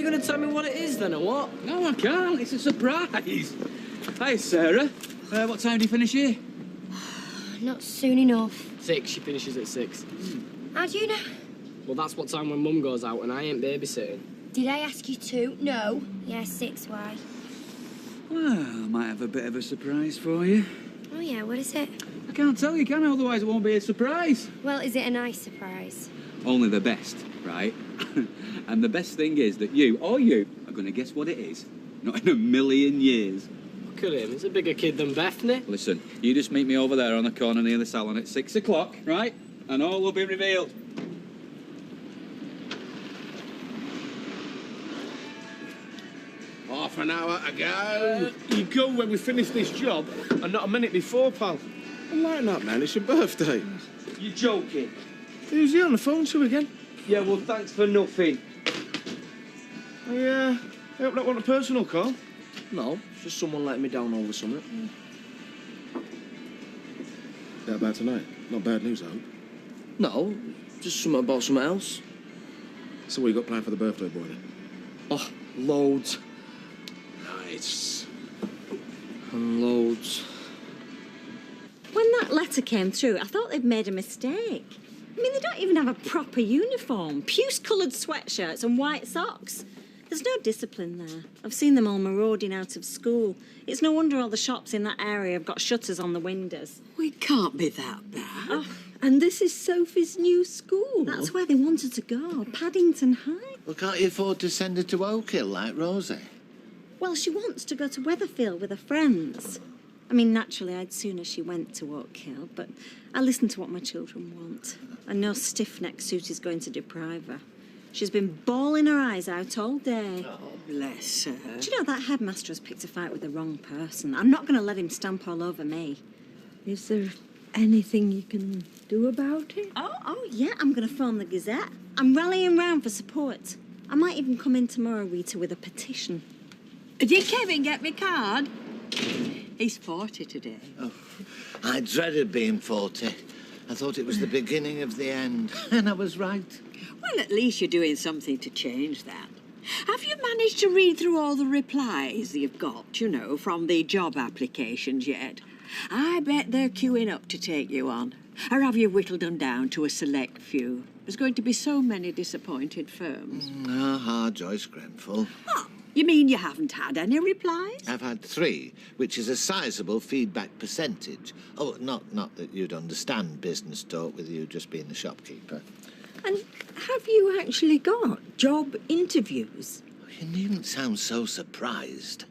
going to tell me what it is then, or what? No, I can't. It's a surprise. Hi, Sarah. What time do you finish here? Not soon enough. 6. She finishes at 6. How do you know? Well, that's what time when Mum goes out and I ain't babysitting. Did I ask you to? No. Yeah, 6, why? Well, I might have a bit of a surprise for you. Oh, yeah, what is it? I can't tell you, can I? Otherwise it won't be a surprise. Well, is it a nice surprise? Only the best, right? And the best thing is that you are going to guess what it is. Not in a million years. Look at him. He's a bigger kid than Bethany. Listen, you just meet me over there on the corner near the salon at 6 o'clock, right? And all will be revealed. Half an hour to go. You go when we finish this job and not a minute before, pal. I'm like that, man. It's your birthday. You're joking? Who's he on the phone to again? Yeah, well, thanks for nothing. Oh, yeah. I hope that wasn't a personal call. No, just someone letting me down over something. That about tonight? Not bad news, I hope. No, just something about something else. So what you got planned for the birthday boy then? Oh, loads. Nice. And loads. When that letter came through, I thought they'd made a mistake. I mean, they don't even have a proper uniform. Puce-coloured sweatshirts and white socks. There's no discipline there. I've seen them all marauding out of school. It's no wonder all the shops in that area have got shutters on the windows. Well, it can't be that bad. Oh. And this is Sophie's new school. That's where they wanted to go, Paddington High. Well, can't you afford to send her to Oak Hill like Rosie? Well, she wants to go to Weatherfield with her friends. I mean, naturally, I'd sooner she went to Oak Hill, but I listen to what my children want. And no stiff-necked suit is going to deprive her. She's been bawling her eyes out all day. Oh, bless her. Do you know that headmaster has picked a fight with the wrong person? I'm not going to let him stamp all over me. Is there anything you can do about it? Oh, yeah, I'm going to phone the Gazette. I'm rallying round for support. I might even come in tomorrow, Rita, with a petition. Did Kevin get me card? He's 40 today. Oh, I dreaded being 40. I thought it was the beginning of the end, and I was right. Well, at least you're doing something to change that. Have you managed to read through all the replies you've got, you know, from the job applications yet? I bet they're queuing up to take you on. Or have you whittled them down to a select few? There's going to be so many disappointed firms. Joyce Grenfell. Oh, you mean you haven't had any replies? I've had 3, which is a sizable feedback percentage. Oh, not that you'd understand business talk with you just being the shopkeeper. And have you actually got job interviews? You needn't sound so surprised.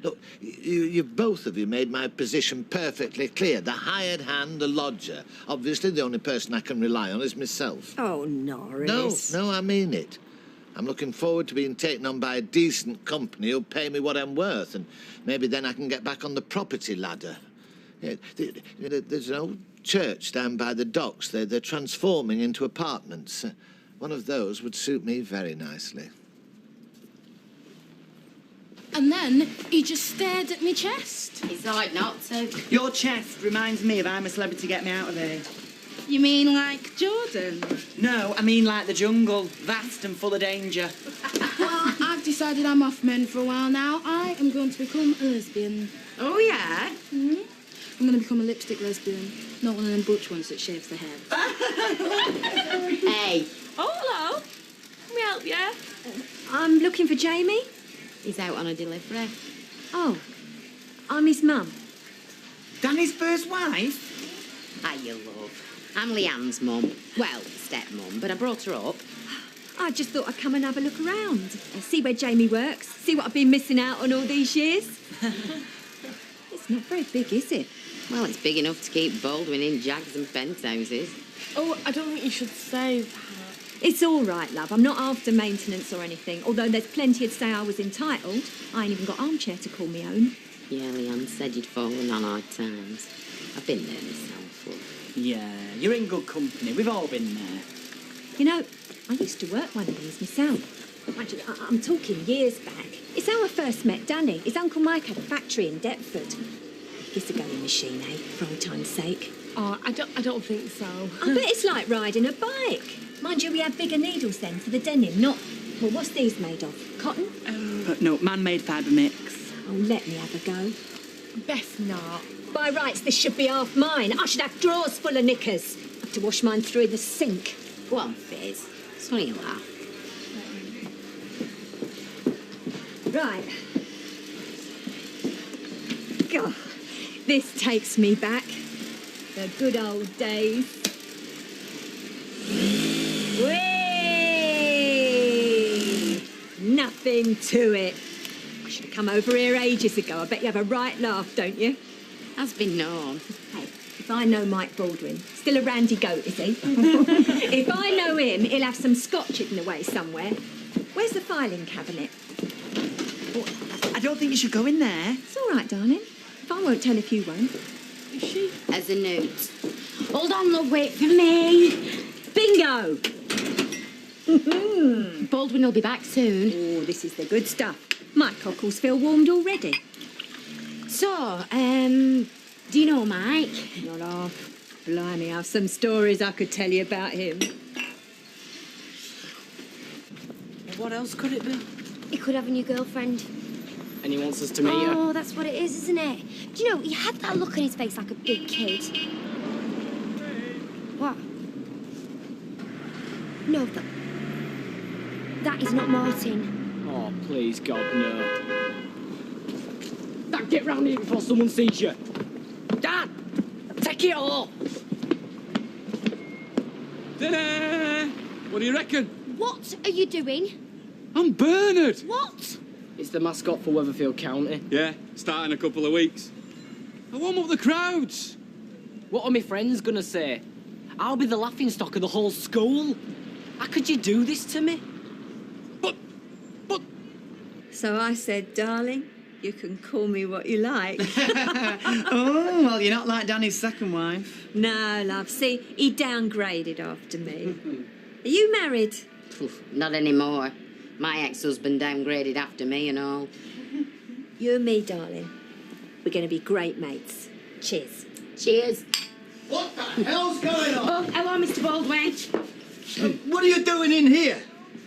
Look, you've both of you made my position perfectly clear. The hired hand, the lodger. Obviously, the only person I can rely on is myself. Oh, Norris. No, I mean it. I'm looking forward to being taken on by a decent company who'll pay me what I'm worth, and maybe then I can get back on the property ladder. Yeah, there's an old church down by the docks. They're transforming into apartments. One of those would suit me very nicely. And then he just stared at me chest. It's all right not to. Your chest reminds me of I'm a Celebrity, Get Me Out of Here. You mean like Jordan? No, I mean like the jungle, vast and full of danger. Well, I've decided I'm off men for a while now. I am going to become a lesbian. Oh, yeah? Mm-hmm. I'm going to become a lipstick lesbian, not one of them butch ones that shaves the head. Hey. Oh, hello. Can we help you? I'm looking for Jamie. He's out on a delivery. Oh, I'm his mum. Danny's first wife? Hiya, love. I'm Leanne's mum. Well, stepmum, but I brought her up. I just thought I'd come and have a look around. See where Jamie works. See what I've been missing out on all these years. It's not very big, is it? Well, it's big enough to keep Baldwin in Jags and penthouses. Oh, I don't think you should say that. It's all right, love. I'm not after maintenance or anything, although there's plenty to say I was entitled. I ain't even got armchair to call me own. Yeah, Leanne said you'd fallen on hard times. I've been there myself, love. Yeah, you're in good company. We've all been there. You know, I used to work one of these myself. Actually, I'm talking years back. It's how I first met Danny. His Uncle Mike had a factory in Deptford. It's a going machine, eh, for old time's sake. Oh, I don't think so. I bet it's like riding a bike. Mind you, we had bigger needles then for the denim, not Well, what's these made of? Cotton? No, man-made fibre mix. Oh, let me have a go. Best not. By rights, this should be half mine. I should have drawers full of knickers. I have to wash mine through in the sink. Go on, Fizz. It's only a laugh. Right. God, this takes me back. The good old days. Whee! Nothing to it. I should have come over here ages ago. I bet you have a right laugh, don't you? Has been known. Hey, if I know Mike Baldwin, still a randy goat, is he? If I know him, he'll have some scotch hidden away somewhere. Where's the filing cabinet? Oh, I don't think you should go in there. It's all right, darling. If I won't tell if you won't. Is she? As a note. Hold on, love, wait for me. Bingo! Baldwin will be back soon. Oh, this is the good stuff. My cockles feel warmed already. So, do you know Mike? Not half. Blimey, I've some stories I could tell you about him. What else could it be? He could have a new girlfriend. And he wants us to meet her. Oh, that's what it is, isn't it? Do you know, he had that look on his face like a big kid. What? No, that is not Martin. Oh, please, God, no. Dad, get round here before someone sees you. Dad, take it off. Ta-da! What do you reckon? What are you doing? I'm Bernard. What? It's the mascot for Weatherfield County. Yeah, starting a couple of weeks. I warm up the crowds. What are my friends gonna say? I'll be the laughingstock of the whole school. How could you do this to me? But... So I said, darling, you can call me what you like. Oh, well, you're not like Danny's second wife. No, love. See, he downgraded after me. Are you married? Oof, not anymore. My ex-husband downgraded after me and all. You and me, darling. We're going to be great mates. Cheers. Cheers. What the hell's going on? Oh, hello, Mr. Baldwin. What are you doing in here?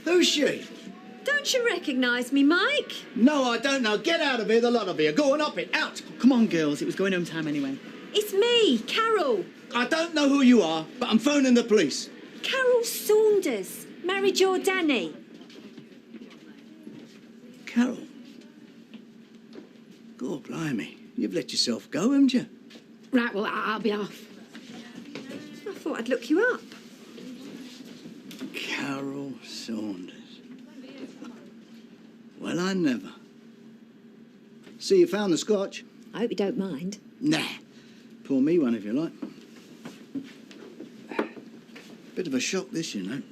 Who's she? Don't you recognise me, Mike? No, I don't know. Get out of here, the lot of you. Go on up it, out. Come on, girls. It was going home time anyway. It's me, Carol. I don't know who you are, but I'm phoning the police. Carol Saunders. Married your Danny. Carol? God blimey. You've let yourself go, haven't you? Right, well, I'll be off. I thought I'd look you up. Carol Saunders. Well, I never. See, you found the scotch? I hope you don't mind. Nah. Pour me one if you like. Bit of a shock, this, you know.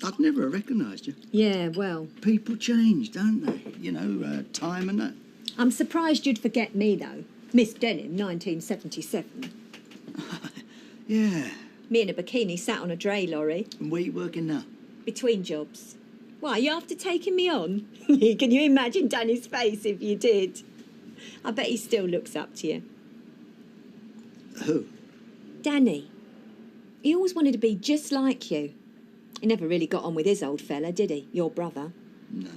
I'd never have recognised you. Yeah, well. People change, don't they? You know, time and that. I'm surprised you'd forget me, though. Miss Denham, 1977. Yeah. Me in a bikini sat on a dray lorry. And where you working now? Between jobs. Why, you after taking me on? Can you imagine Danny's face if you did? I bet he still looks up to you. Who? Danny. He always wanted to be just like you. He never really got on with his old fella, did he? Your brother. No.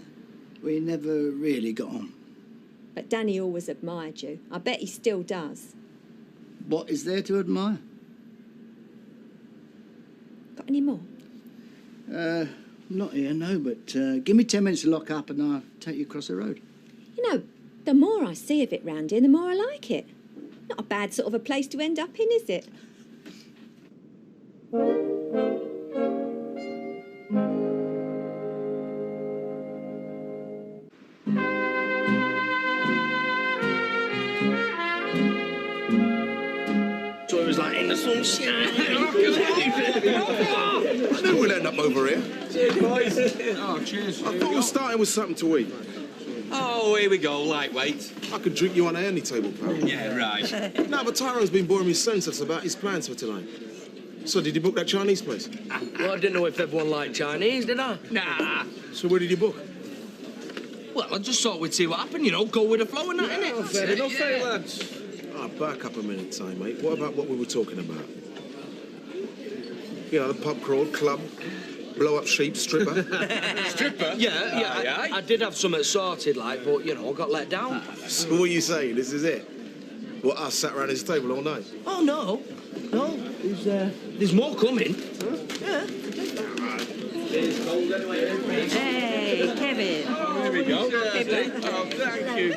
We never really got on. But Danny always admired you. I bet he still does. What is there to admire? Got any more? Not here, no, but give me 10 minutes to lock up and I'll take you across the road. You know, the more I see of it round here, the more I like it. Not a bad sort of a place to end up in, is it? So it was like in the sunshine. I knew we'd end up over here. Cheers, boys. Oh, cheers. I thought we were starting with something to eat. Oh, here we go, lightweight. I could drink you on any table, pal. Yeah, right. No, but Tyrone's been boring me senseless about his plans for tonight. So, did you book that Chinese place? Well, I didn't know if everyone liked Chinese, did I? Nah. So, where did you book? Well, I just thought we'd see what happened, you know, go with the flow and that, innit? Fair enough, lads. Back up a minute, time, mate. What about what we were talking about? You know, the pub crawl, club. Blow up sheep, stripper. Stripper? Yeah. I did have something sorted, like, but, you know, I got let down. So what are you saying? This is it? What, us sat around this table all night? Oh, no. No, there's more coming. Huh? Yeah. Hey, Kevin. There we go. Oh, thank you.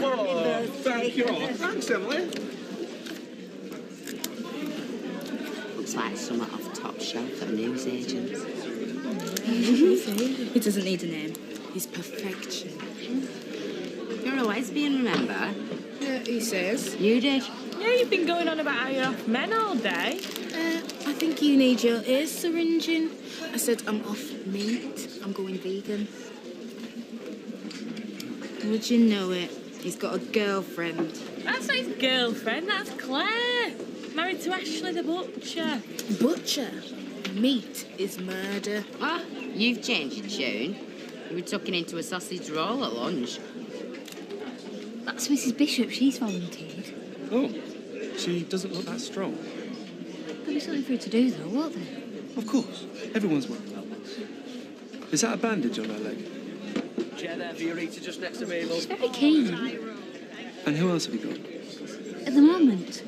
Oh, thank you. Oh, thanks, Emily. Looks like something off top shelf at newsagents. He doesn't need a name. He's perfection. You're a lesbian, remember? Yeah, he says. You did. Yeah, you've been going on about how you're off men all day. I think you need your ears syringing. I said I'm off meat. I'm going vegan. Would you know it? He's got a girlfriend. That's not his girlfriend, that's Claire. Married to Ashley the butcher. Butcher? Meat is murder. Ah, you've changed your tune. You were tucking into a sausage roll at lunch. That's Mrs. Bishop. She's volunteered. Oh, she doesn't look that strong. There'll be something for her to do, though, won't there? Of course. Everyone's welcome. Is that a bandage on her leg? Chair there for your eater just next to me, love. She's very keen. And who else have you got? At the moment,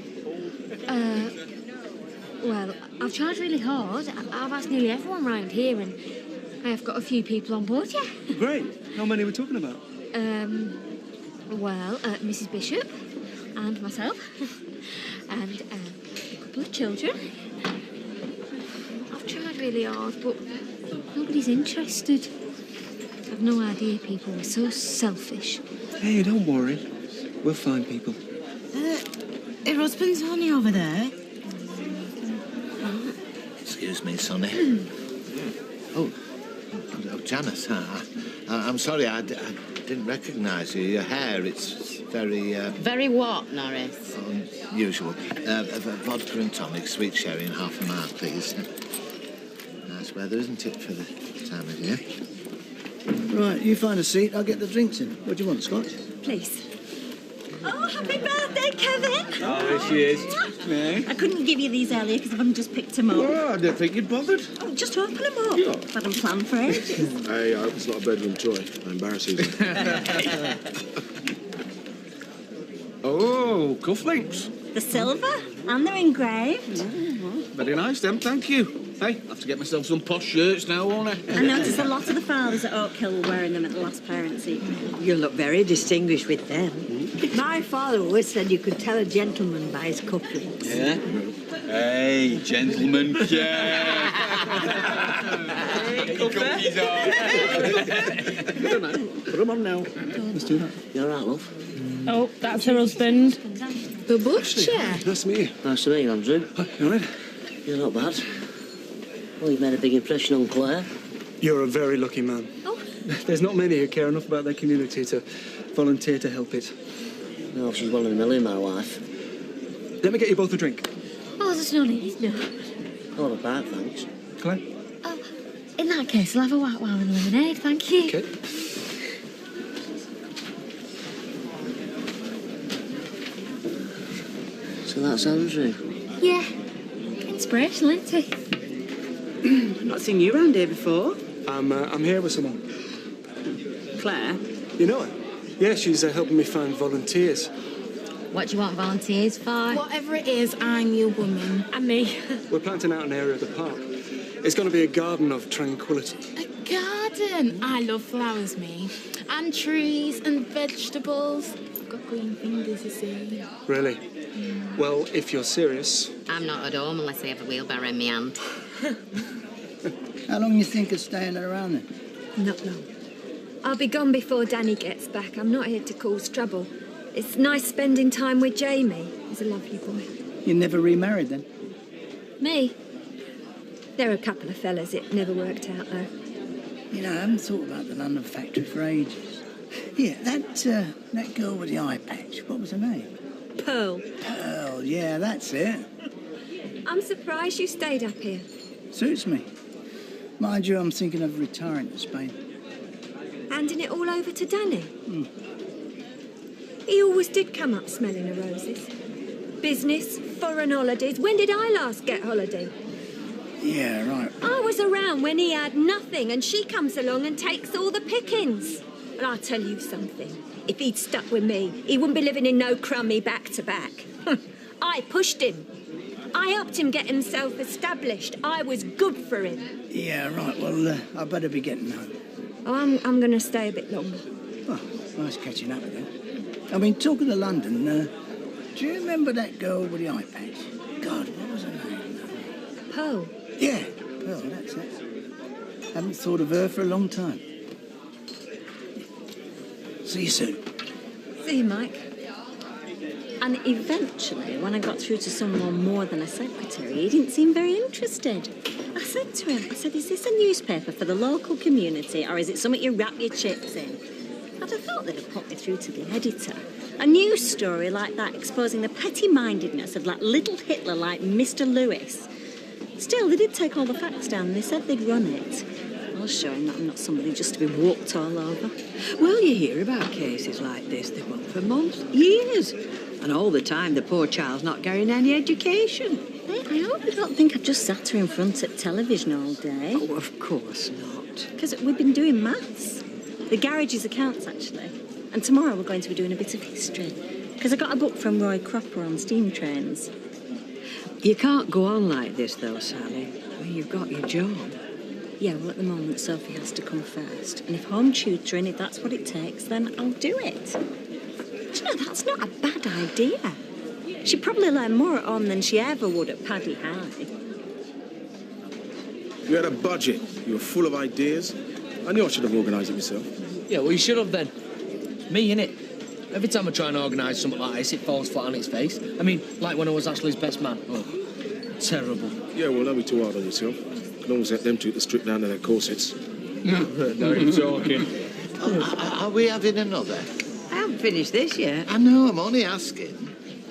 well, I've tried really hard. I've asked nearly everyone round here, and I have got a few people on board, yeah. Great. How many are we talking about? Well, Mrs. Bishop and myself, and a couple of children. I've tried really hard, but nobody's interested. I've no idea people are so selfish. Hey, don't worry. We'll find people. Her husband's only over there. Excuse me, Sonny. Oh, Janice, I'm sorry, I didn't recognise you. Your hair, it's very... Very what, Norris? unusual. Vodka and tonic, sweet sherry and half a mile, please. Nice weather, isn't it, for the time of year? Right, you find a seat, I'll get the drinks in. What do you want, Scotch? Please. Oh, happy birthday, Kevin! Oh, there she is. I couldn't give you these earlier because I've only just picked them up. Oh, I didn't think you'd bothered. Oh, just open them up. Yeah. I've had them planned for ages. Hey, I hope it's not a bedroom toy. I embarrass you. Oh, cufflinks. The silver and they're engraved. Very nice, them, thank you. Hey, I'll have to get myself some posh shirts now, won't I? I noticed a lot of the fathers at Oak Hill were wearing them at the last parents' evening. You look very distinguished with them. My father always said you could tell a gentleman by his cufflinks. Yeah? Hey, gentlemen, yeah. Hey, cookies on. Put them on now. Let's do that. You all right, love? Oh, that's her husband. The butcher. Nice to meet you. Nice to meet you, Andrew. Hi, you all right? You're not bad. Well, you've made a big impression on Claire. You're a very lucky man. Oh. There's not many who care enough about their community to volunteer to help it. No, she's one in a million, my wife. Let me get you both a drink. Oh, there's no need, no. I'll have a pint, thanks. Claire? Oh, in that case, I'll have a white wine and lemonade, thank you. Okay. So that's Andrew. Yeah. Inspirational, isn't he? Not seen you round here before. I'm here with someone. Claire? You know her? Yeah, she's helping me find volunteers. What do you want volunteers for? Whatever it is, I'm your woman. And me. We're planting out an area of the park. It's going to be a garden of tranquility. A garden. I love flowers, me. And trees and vegetables. I've got green fingers, you see. Really? Well, if you're serious... I'm not at home unless I have a wheelbarrow in my hand. How long you think of staying around then? Not long. I'll be gone before Danny gets back. I'm not here to cause trouble. It's nice spending time with Jamie. He's a lovely boy. You never remarried then? Me? There are a couple of fellas it never worked out, though. You know, I haven't thought about the London factory for ages. Yeah, that girl with the eye patch, what was her name? Pearl. Pearl, yeah, that's it. I'm surprised you stayed up here. Suits me. Mind you, I'm thinking of retiring to Spain. Handing it all over to Danny? He always did come up smelling of roses. Business, foreign holidays. When did I last get holiday? Yeah, right. I was around when he had nothing, and she comes along and takes all the pickings. But I'll tell you something. If he'd stuck with me, he wouldn't be living in no crummy back-to-back. I pushed him. I helped him get himself established. I was good for him. Yeah, right. Well, I better be getting home. Oh, I'm going to stay a bit longer. Oh, nice catching up with you. I mean, talking to London, do you remember that girl with the eye patch? God, what was her name? Pearl. Yeah, Pearl, that's it. Haven't thought of her for a long time. See you soon. See you, Mike. And eventually, when I got through to someone more than a secretary, he didn't seem very interested. I said to him, is this a newspaper for the local community, or is it something you wrap your chips in? I'd have thought they'd have put me through to the editor. A news story like that exposing the petty-mindedness of that little Hitler like Mr. Lewis. Still, they did take all the facts down and they said they'd run it. I'll show him that I'm not somebody just to be walked all over. Well, you hear about cases like this. They go on for months, years. And all the time, the poor child's not getting any education. Hey, I hope you don't think I've just sat her in front of television all day. Oh, of course not. Because we've been doing maths. The garage's accounts, actually. And tomorrow we're going to be doing a bit of history. Because I got a book from Roy Cropper on steam trains. You can't go on like this, though, Sally. I mean, you've got your job. Yeah, well, at the moment, Sophie has to come first. And if home tutoring, if that's what it takes, then I'll do it. Do you know, that's not a bad idea. She'd probably learn more at home than she ever would at Paddy High. You had a budget. You were full of ideas. I knew I should have organised it myself. Yeah, well, you should have then. It's me, innit? Every time I try and organise something like this, it falls flat on its face. I mean, like when I was Ashley's best man. Oh, terrible. Yeah, well, don't be too hard on yourself. You can always let them two to strip down to their corsets. Now you're talking. Are we having another? I haven't finished this yet. I know, I'm only asking.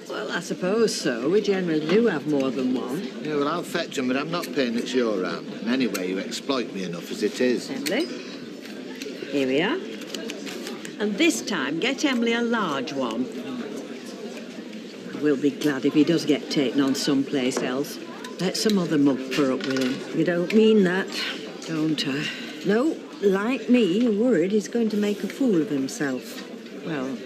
Well, I suppose so. We generally do have more than one. Yeah, well, I'll fetch them, but I'm not paying it's your round. And anyway, you exploit me enough as it is. Emily, here we are. And this time, get Emily a large one. We'll be glad if he does get taken on someplace else. Let some other mug put up with him. You don't mean that. Don't I? No, like me, you're worried he's going to make a fool of himself. Well,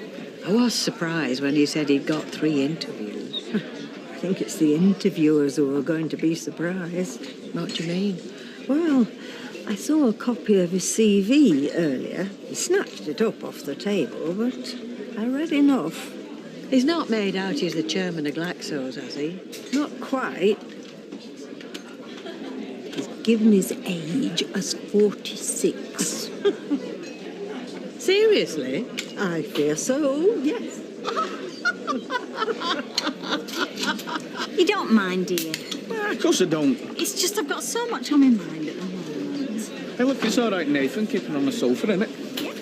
I was surprised when he said he'd got 3 interviews. I think it's the interviewers who are going to be surprised. What do you mean? Well, I saw a copy of his CV earlier. He snatched it up off the table, but I read enough. He's not made out he's the chairman of Glaxo's, has he? Not quite. He's given his age as 46. Seriously? I fear so, yes. You don't mind, dear? Of course I don't. It's just I've got so much on my mind at the moment. Hey, look, it's all right, Nathan, keeping on the sofa, innit? Yeah.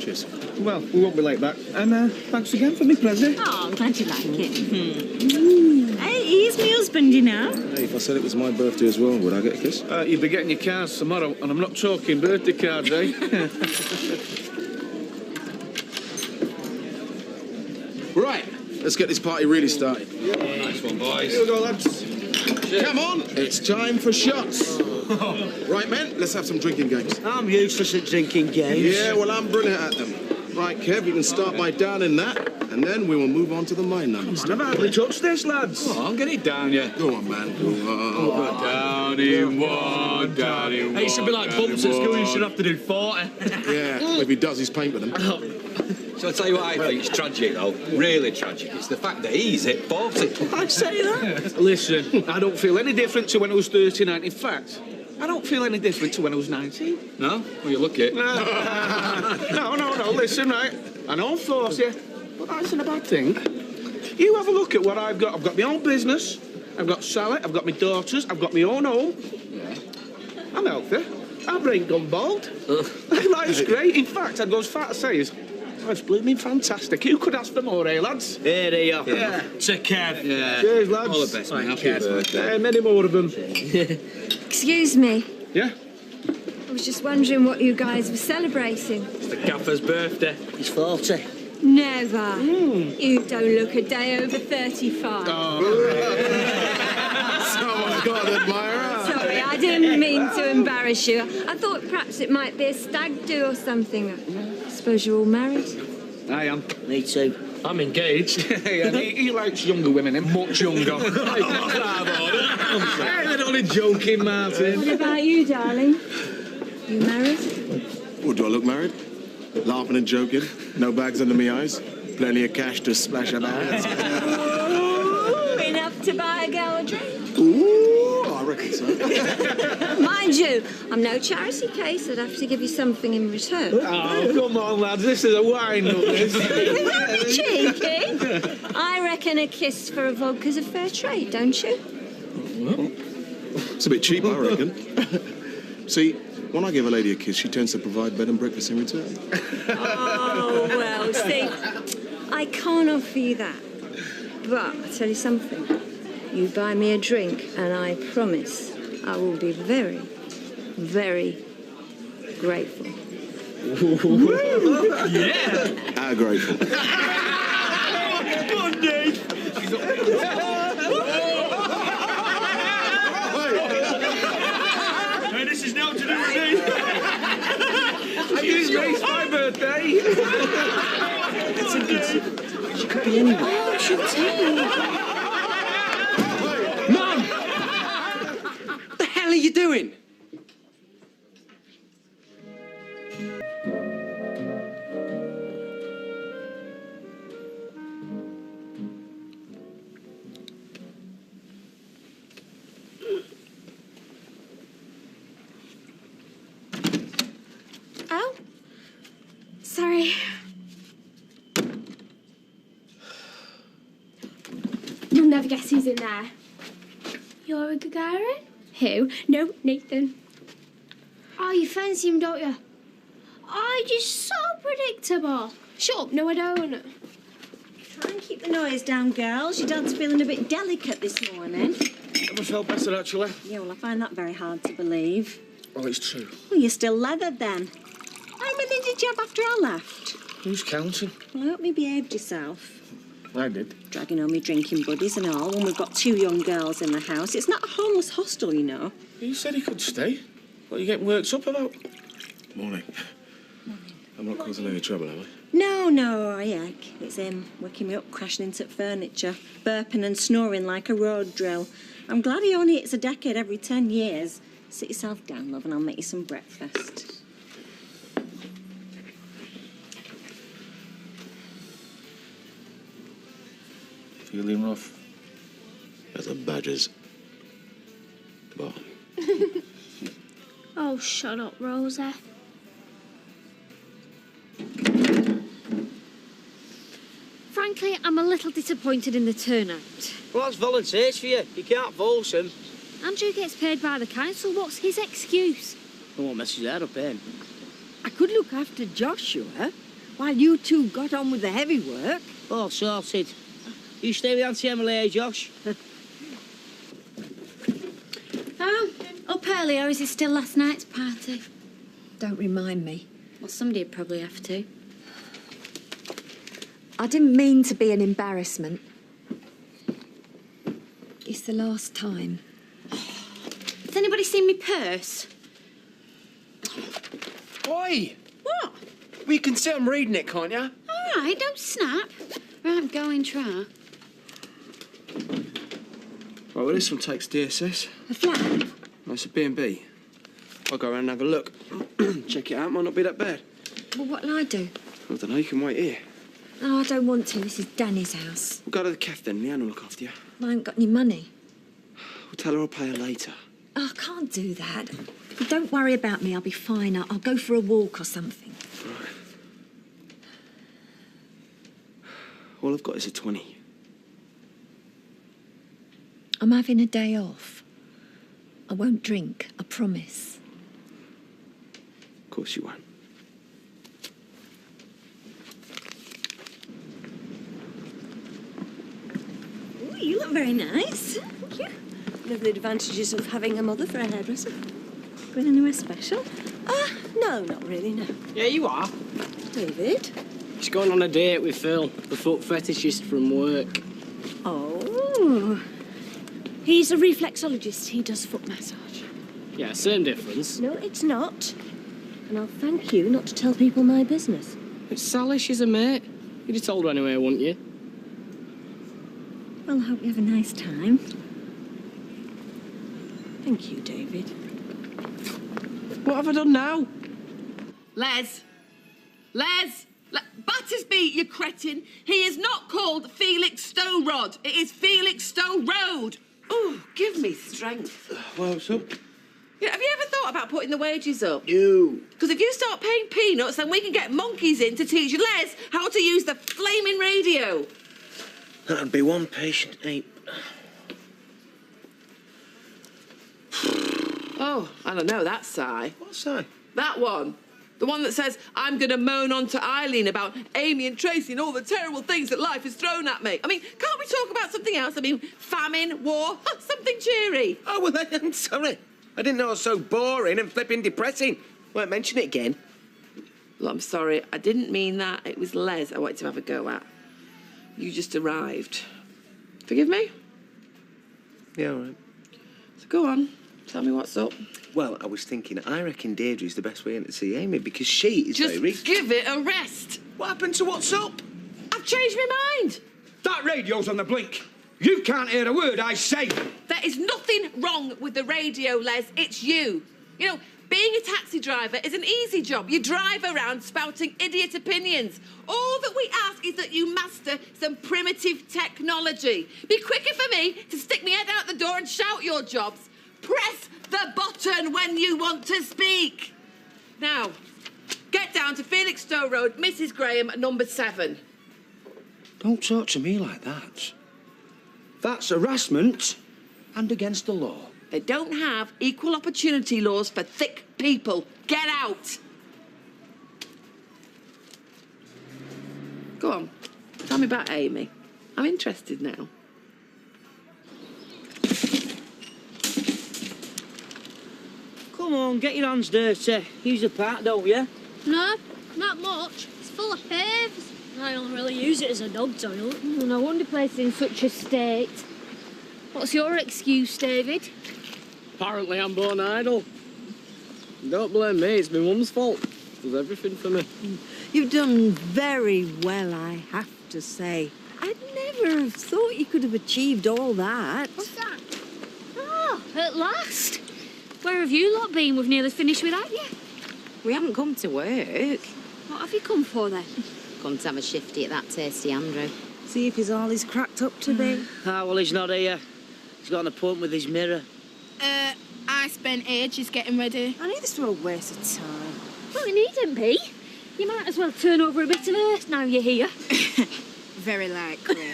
Cheers. Well, we won't be late back. And thanks again for me present. Oh, I'm glad you like it. Hey, he's my husband, you know. Hey, if I said it was my birthday as well, would I get a kiss? You'll be getting your cards tomorrow, and I'm not talking birthday cards, eh? Right, let's get this party really started. Nice one, boys. Here we go, lads. Come on, it's time for shots. Right, men, let's have some drinking games. I'm useless at drinking games. Yeah, well, I'm brilliant at them. Right, Kev, you can start by downing that, and then we will move on to the main numbers. I've hardly touched this, lads. Come on, get it down, yeah. Go on, man. Go on. Down in one, down in one. Hey, it should be like bumps at school, you should have to do 40. Yeah, well, if he does, he's paint with them. So I'll tell you what I think is tragic, though. Really tragic. It's the fact that he's hit 40. I say that. Listen, I don't feel any different to when I was 39. In fact, I don't feel any different to when I was 19. No? Well, you look it. No, listen, right. I don't force you, but that isn't a bad thing. You have a look at what I've got. I've got my own business. I've got Sally. I've got my daughters. I've got my own home. Yeah. I'm healthy. I ain't gone bald. Life's great. In fact, I'd go as far to say is, life's blooming fantastic. Who could ask for more, eh, lads? Here they are. Yeah. To Kev. Yeah. Cheers, lads. All the best, mate. Happy birthday. Many more of them. Excuse me. Yeah? I was just wondering what you guys were celebrating. It's the gaffer's birthday. He's 40. Never. You don't look a day over 35. Someone's got an admirer. Sorry, I mean to embarrass you. I thought perhaps it might be a stag do or something. I suppose you're all married? I am. Me too. I'm engaged. Yeah, he likes younger women, much younger. They're only joking, Martin. What about you, darling? You married? Well, do I look married? Laughing and joking, no bags under my eyes, plenty of cash to splash about. Ooh, enough to buy a girl a drink? Ooh, I reckon so. Mind you, I'm no charity case. I'd have to give you something in return. Oh, come on, lads. This is a wind-up, this. Don't be cheeky. I reckon a kiss for a vodka's a fair trade, don't you? It's a bit cheap, I reckon. See, when I give a lady a kiss, she tends to provide bed and breakfast in return. Oh, well, see, I can't offer you that. But I'll tell you something. You buy me a drink, and I promise I will be very, very grateful. Yeah! How grateful. Hey, this is not to do with me. It's my birthday. She could be anywhere. Oh, she'll tell you. Mum! What the hell are you doing? Oh? Sorry. You'll never guess who's in there. You're a Gagarin? Who? No, Nathan. Oh, you fancy him, don't you? Oh, you're so predictable. Shut up, no I don't. Try and keep the noise down, girls. Your dad's feeling a bit delicate this morning. Never felt better, actually. Yeah, well, I find that very hard to believe. Oh, it's true. Well, you're still leathered then. How many did you have after I left? Who's counting? Well, I hope you behaved yourself. I did. Dragging home your drinking buddies and all when we've got 2 young girls in the house. It's not a homeless hostel, you know. He said he could stay. What are you getting worked up about? Morning. I'm not causing any trouble, am I? No, yuck. It's him waking me up, crashing into furniture, burping and snoring like a road drill. I'm glad he only hits a decade every 10 years. Sit yourself down, love, and I'll make you some breakfast. Feeling rough? As the badgers. Come on. Oh, shut up, Rosa. Frankly, I'm a little disappointed in the turnout. Well, that's volunteers for you. You can't force them. Andrew gets paid by the council. What's his excuse? I won't mess his head up, then. I could look after Joshua while you two got on with the heavy work. All sorted. You stay with Auntie Emily, eh, Josh? Oh, up early, or is it still last night's party? Don't remind me. Well, somebody'd probably have to. I didn't mean to be an embarrassment. It's the last time. Has anybody seen me purse? Oi! What? Well, you can see I'm reading it, can't you? All right, don't snap. Right, go and try. Right, well, this one takes DSS. A flat? No, it's a B&B. I'll go around and have a look. Check it out, might not be that bad. Well, what'll I do? I don't know, you can wait here. No, I don't want to. This is Danny's house. We'll go to the cafe then, Leanne will look after you. I ain't got any money. We'll tell her I'll pay her later. Oh, I can't do that. But don't worry about me. I'll be fine. I'll go for a walk or something. Right. All I've got is a 20. I'm having a day off. I won't drink, I promise. Of course you won't. Ooh, you look very nice. Thank you. One of the advantages of having a mother for a hairdresser. Going anywhere special? No, not really, no. Yeah, you are. David? She's going on a date with Phil, the foot fetishist from work. Oh. He's a reflexologist. He does foot massage. Yeah, same difference. No, it's not. And I'll thank you not to tell people my business. It's Sally, she's a mate. You'd have told her anyway, wouldn't you? Well, I hope you have a nice time. Thank you, David. What have I done now? Les! Battersby, you cretin! He is not called Felix Stowrod. It is Felix Stow Road. Oh, give me strength. Well, what's up? Yeah, have you ever thought about putting the wages up? No. Because if you start paying peanuts, then we can get monkeys in to teach Les how to use the flaming radio. That'd be one patient ape. Oh, I don't know that sigh. What sigh? That one. The one that says, I'm going to moan on to Eileen about Amy and Tracy and all the terrible things that life has thrown at me. I mean, can't we talk about something else? I mean, famine, war, something cheery. Oh, well, I'm sorry. I didn't know it was so boring and flipping depressing. Won't mention it again. Well, I'm sorry. I didn't mean that. It was Les I wanted to have a go at. You just arrived. Forgive me? Yeah, all right. So go on. Tell me what's up. Well, I was thinking, I reckon Deirdre's the best way in to see Amy because she is Just very... give it a rest. What happened to what's up? I've changed my mind. That radio's on the blink. You can't hear a word I say. There is nothing wrong with the radio, Les. It's you. You know, being a taxi driver is an easy job. You drive around spouting idiot opinions. All that we ask is that you master some primitive technology. Be quicker for me to stick my head out the door and shout your jobs. Press the button when you want to speak. Now, get down to Felix Stowe Road, Mrs. Graham, number 7. Don't talk to me like that. That's harassment and against the law. They don't have equal opportunity laws for thick people. Get out. Go on. Tell me about Amy. I'm interested now. Come on, get your hands dirty. Use the part, don't you? No, not much. It's full of paves. I don't really use it as a dog toilet. No wonder the place is in such a state. What's your excuse, David? Apparently I'm born idle. Don't blame me, it's my mum's fault. Does everything for me. You've done very well, I have to say. I'd never have thought you could have achieved all that. What's that? Oh, at last. Where have you lot been? We've nearly finished without you. We haven't come to work. What have you come for, then? Come to have a shifty at that tasty Andrew. See if he's all he's cracked up to be. Ah, well, he's not here. He's got an appointment with his mirror. I spent ages getting ready. I knew this were a waste of time. Well, it needn't be. You might as well turn over a bit of earth now you're here. Very likely.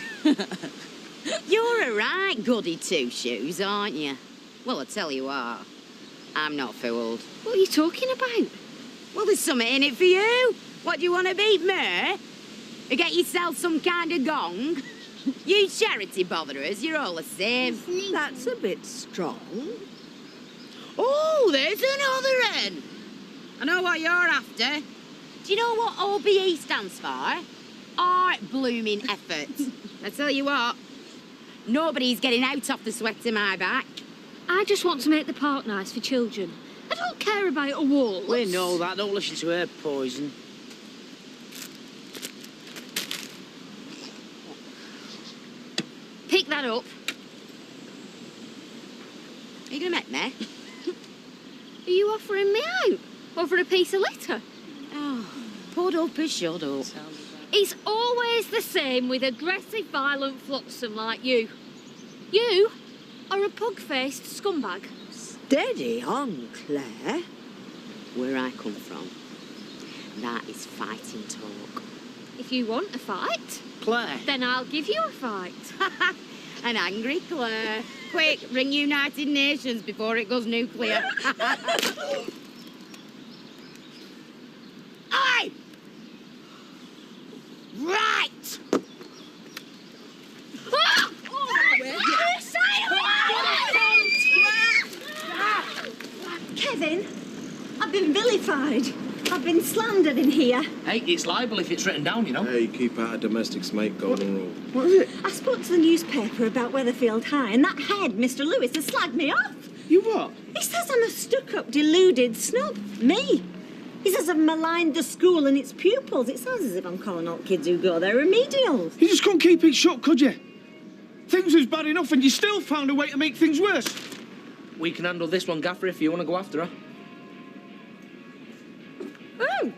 You're a right goody two-shoes, aren't you? Well, I tell you what, I'm not fooled. What are you talking about? Well, there's something in it for you. What, do you want to beat me? Or get yourself some kind of gong? You charity botherers, you're all the same. That's a bit strong. Oh, there's another one. I know what you're after. Do you know what OBE stands for? Art blooming effort. I tell you what, nobody's getting out off the sweat of my back. I just want to make the park nice for children. I don't care about a wall. We know that. Don't listen to her poison. Pick that up. Are you going to make me? Are you offering me out? Over a piece of litter? Oh, put up or shut up. It's always the same with aggressive, violent flotsam like you. You are a pug-faced scumbag. Steady on, Claire. Where I come from, that is fighting talk. If you want a fight, Claire. then I'll give you a fight. An angry Claire. Quick, ring United Nations before it goes nuclear. Aye! Right! Kevin, I've been vilified. I've been slandered in here. Hey, it's libel if it's written down, you know. Hey, keep out of domestics, mate. Golden rule. What is it? I spoke to the newspaper about Weatherfield High, and that head, Mr. Lewis, has slagged me off. You what? He says I'm a stuck-up, deluded snub. Me. He says I've maligned the school and its pupils. It sounds as if I'm calling all kids who go there remedials. You just couldn't keep it shut, could you? Things was bad enough and you still found a way to make things worse. We can handle this one, Gaffer, if you want to go after her. Oh!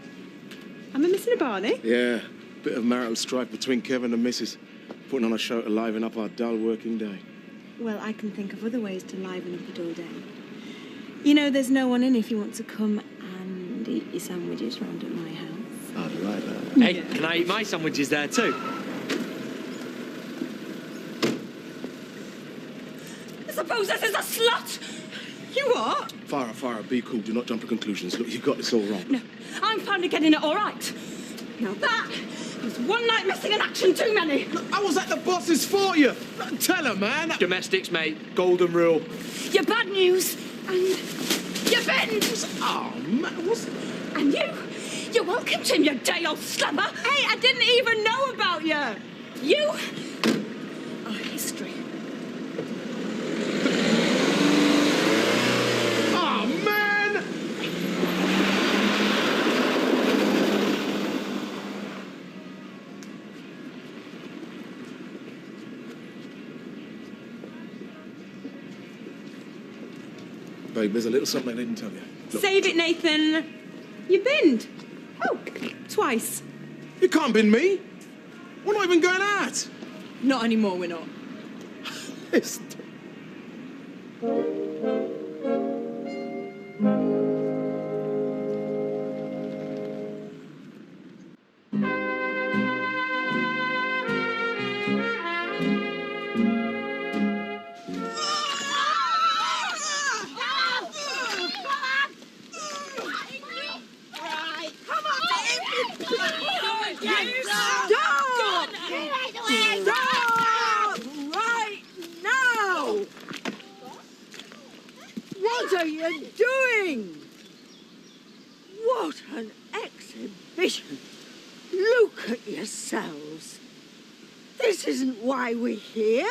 Am I missing a Barney? Yeah, bit of marital strife between Kevin and Mrs. Putting on a show to liven up our dull working day. Well, I can think of other ways to liven up a dull day. You know, there's no one in if you want to come and eat your sandwiches round at my house. I'd like that. Hey, can I eat my sandwiches there too? I suppose this is a slut! You what? Farah, be cool. Do not jump to conclusions. Look, you got this all wrong. No, I'm finally getting it all right. Now that was one night missing in action too many. Look, I was at the boss's for you. Tell her, man. Domestics, mate. Golden rule. Your bad news and your binge. Oh, man, what's... And you're welcome, Tim, you day old slumber. Hey, I didn't even know about you. You are history. Oh, man! Babe, there's a little something I didn't tell you. Look. Save it, Nathan. You binned. Oh, twice. You can't bin me. We're not even going out. Not anymore, we're not. It's... Stop! Stop! Right now! What are you doing? What an exhibition. Look at yourselves. This isn't why we're here.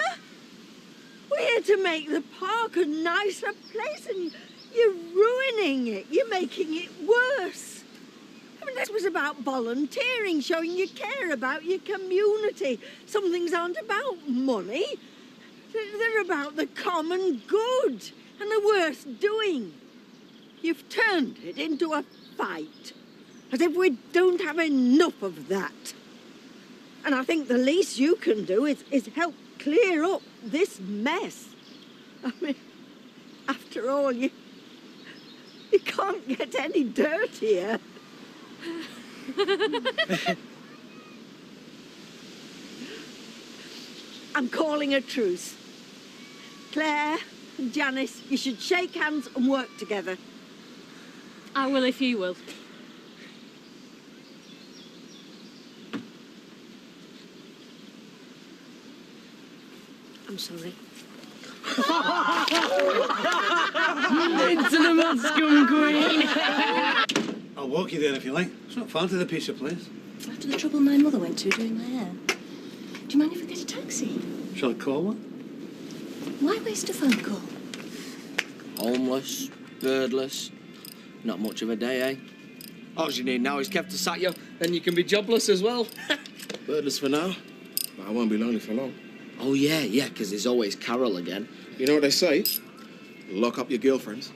We're here to make the park a nicer place, and you're ruining it. You're making it worse. I mean, this was about volunteering, showing you care about your community. Some things aren't about money. They're about the common good, and they're worth doing. You've turned it into a fight, as if we don't have enough of that. And I think the least you can do is help clear up this mess. I mean, after all, you can't get any dirtier. I'm calling a truce. Claire and Janice, you should shake hands and work together. I will if you will. I'm sorry. Into the mud, scum queen! I'll walk you there if you like. It's not far to the pizza place. After the trouble my mother went to doing my hair. Do you mind if we get a taxi? Shall I call one? Why waste a phone call? Homeless, birdless, not much of a day, eh? All you need now is Kev to sack you, then you can be jobless as well. Birdless for now, but I won't be lonely for long. Oh, yeah, because there's always Carol again. You know what they say? Lock up your girlfriends.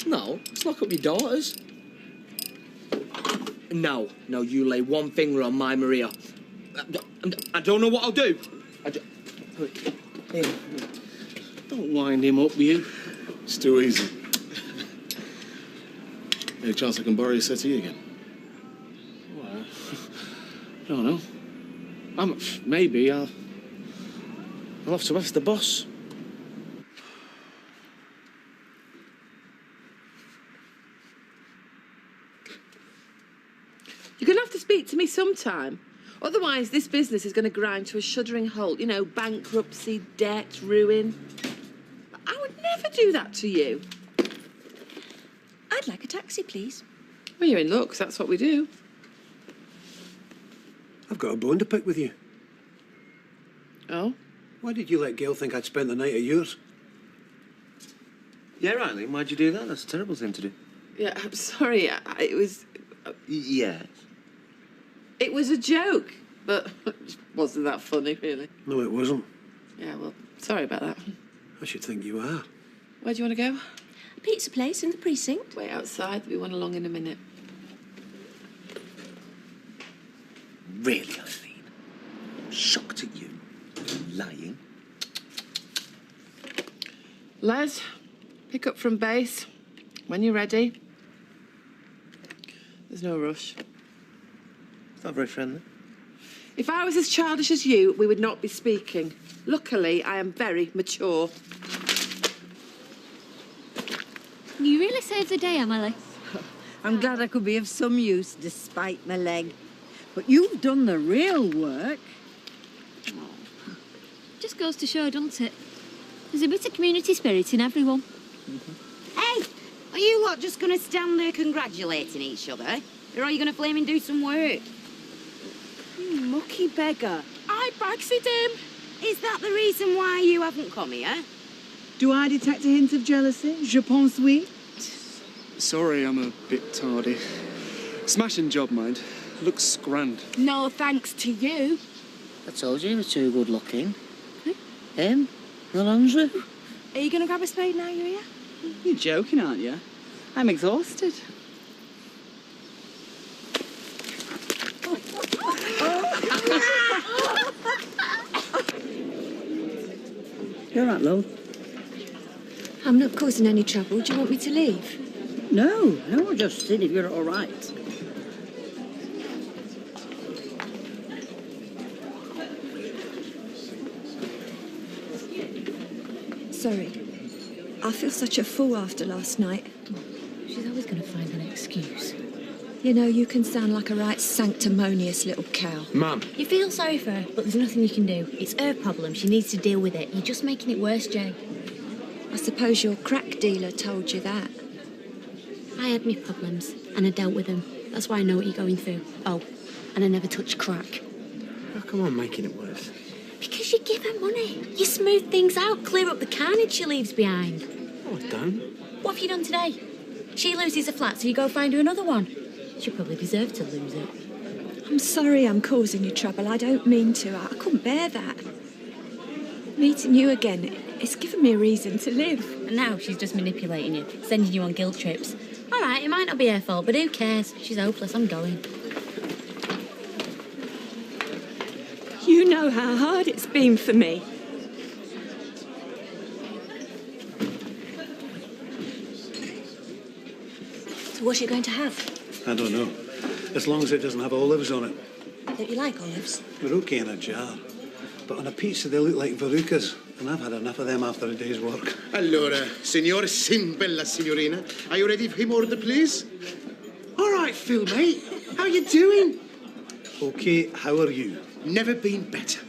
No, let's lock up your daughters. No, you lay one finger on my Maria. I don't know what I'll do. Don't wind him up, you. It's too easy. Any chance I can borrow your settee again? Well, I don't know. Maybe I'll have to ask the boss. You're going to have to speak to me sometime. Otherwise, this business is going to grind to a shuddering halt. You know, bankruptcy, debt, ruin. I would never do that to you. I'd like a taxi, please. Well, you're in luck, 'cause that's what we do. I've got a bone to pick with you. Oh? Why did you let Gail think I'd spent the night at yours? Yeah, Eileen, why'd you do that? That's a terrible thing to do. Yeah, I'm sorry. It was... Yes. It was a joke, but it wasn't that funny, really. No, it wasn't. Yeah, well, sorry about that. I should think you are. Where do you want to go? A pizza place in the precinct. Wait outside. There'll be one along in a minute. Really, Eileen? I'm shocked at you. Lying. Les, pick up from base. When you're ready. There's no rush. It's not very friendly. If I was as childish as you, we would not be speaking. Luckily, I am very mature. You really saved the day, Emily. I'm glad I could be of some use despite my leg. But you've done the real work. Just goes to show, doesn't it? There's a bit of community spirit in everyone. Hey, are you lot just going to stand there congratulating each other? Or are you going to flame and do some work? You mucky beggar. I backseat him. Is that the reason why you haven't come here? Do I detect a hint of jealousy? Je pense oui. Sorry, I'm a bit tardy. Smashing job, mind. Looks grand. No thanks to you. I told you you were too good looking. Him? Not Andrew? Are you going to grab a spade now you're here? You're joking, aren't you? I'm exhausted. You're right, love. I'm not causing any trouble. Do you want me to leave? No, just seeing if you're all right. Sorry. I feel such a fool after last night. She's always going to find an excuse. You know, you can sound like a right sanctimonious little cow. Mum. You feel sorry for her, but there's nothing you can do. It's her problem. She needs to deal with it. You're just making it worse, Jay. I suppose your crack dealer told you that. I had my problems, and I dealt with them. That's why I know what you're going through. Oh, and I never touch crack. How come I'm making it worse? Because you give her money. You smooth things out, clear up the carnage she leaves behind. Oh, I don't. What have you done today? She loses a flat, so you go find her another one. She'll probably deserve to lose it. I'm sorry I'm causing you trouble. I don't mean to. I couldn't bear that. Meeting you again, it's given me a reason to live. And now she's just manipulating you, sending you on guilt trips. All right, it might not be her fault, but who cares? She's hopeless. I'm going. You know how hard it's been for me. So what's she going to have? I don't know. As long as it doesn't have olives on it. Don't you like olives? They're okay in a jar. But on a pizza, they look like verrucas. And I've had enough of them after a day's work. Allora, signor Sin, bella signorina, are you ready for him order, please? All right, Phil, mate. How you doing? Okay, how are you? Never been better.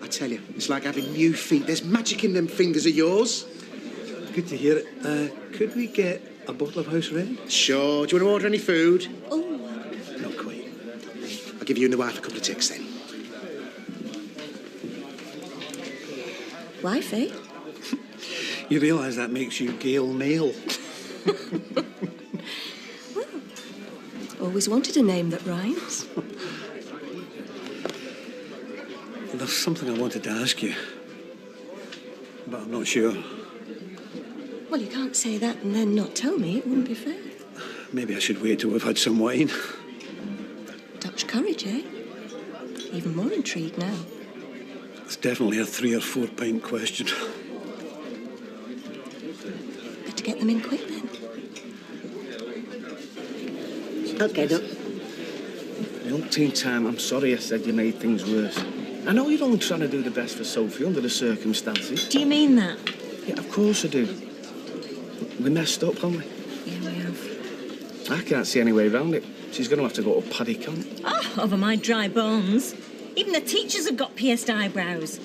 I tell you, it's like having new feet. There's magic in them fingers of yours. Good to hear it. Could we get a bottle of house red? Sure. Do you want to order any food? Oh. Not quite. I'll give you and the wife a couple of ticks then. Wife, eh? You realise that makes you Gail Mail. Always wanted a name that rhymes. There's something I wanted to ask you. But I'm not sure. Well, you can't say that and then not tell me. It wouldn't be fair. Maybe I should wait till we've had some wine. Dutch courage, eh? Even more intrigued now. It's definitely a 3 or 4 pint question. Better get them in quick then. Okay, Doc. The umpteenth time, I'm sorry I said you made things worse. I know you're only trying to do the best for Sophie under the circumstances. Do you mean that? Yeah, of course I do. We messed up, haven't we? Yeah, we have. I can't see any way around it. She's going to have to go to paddy camp. Oh, over my dry bones. Even the teachers have got pierced eyebrows.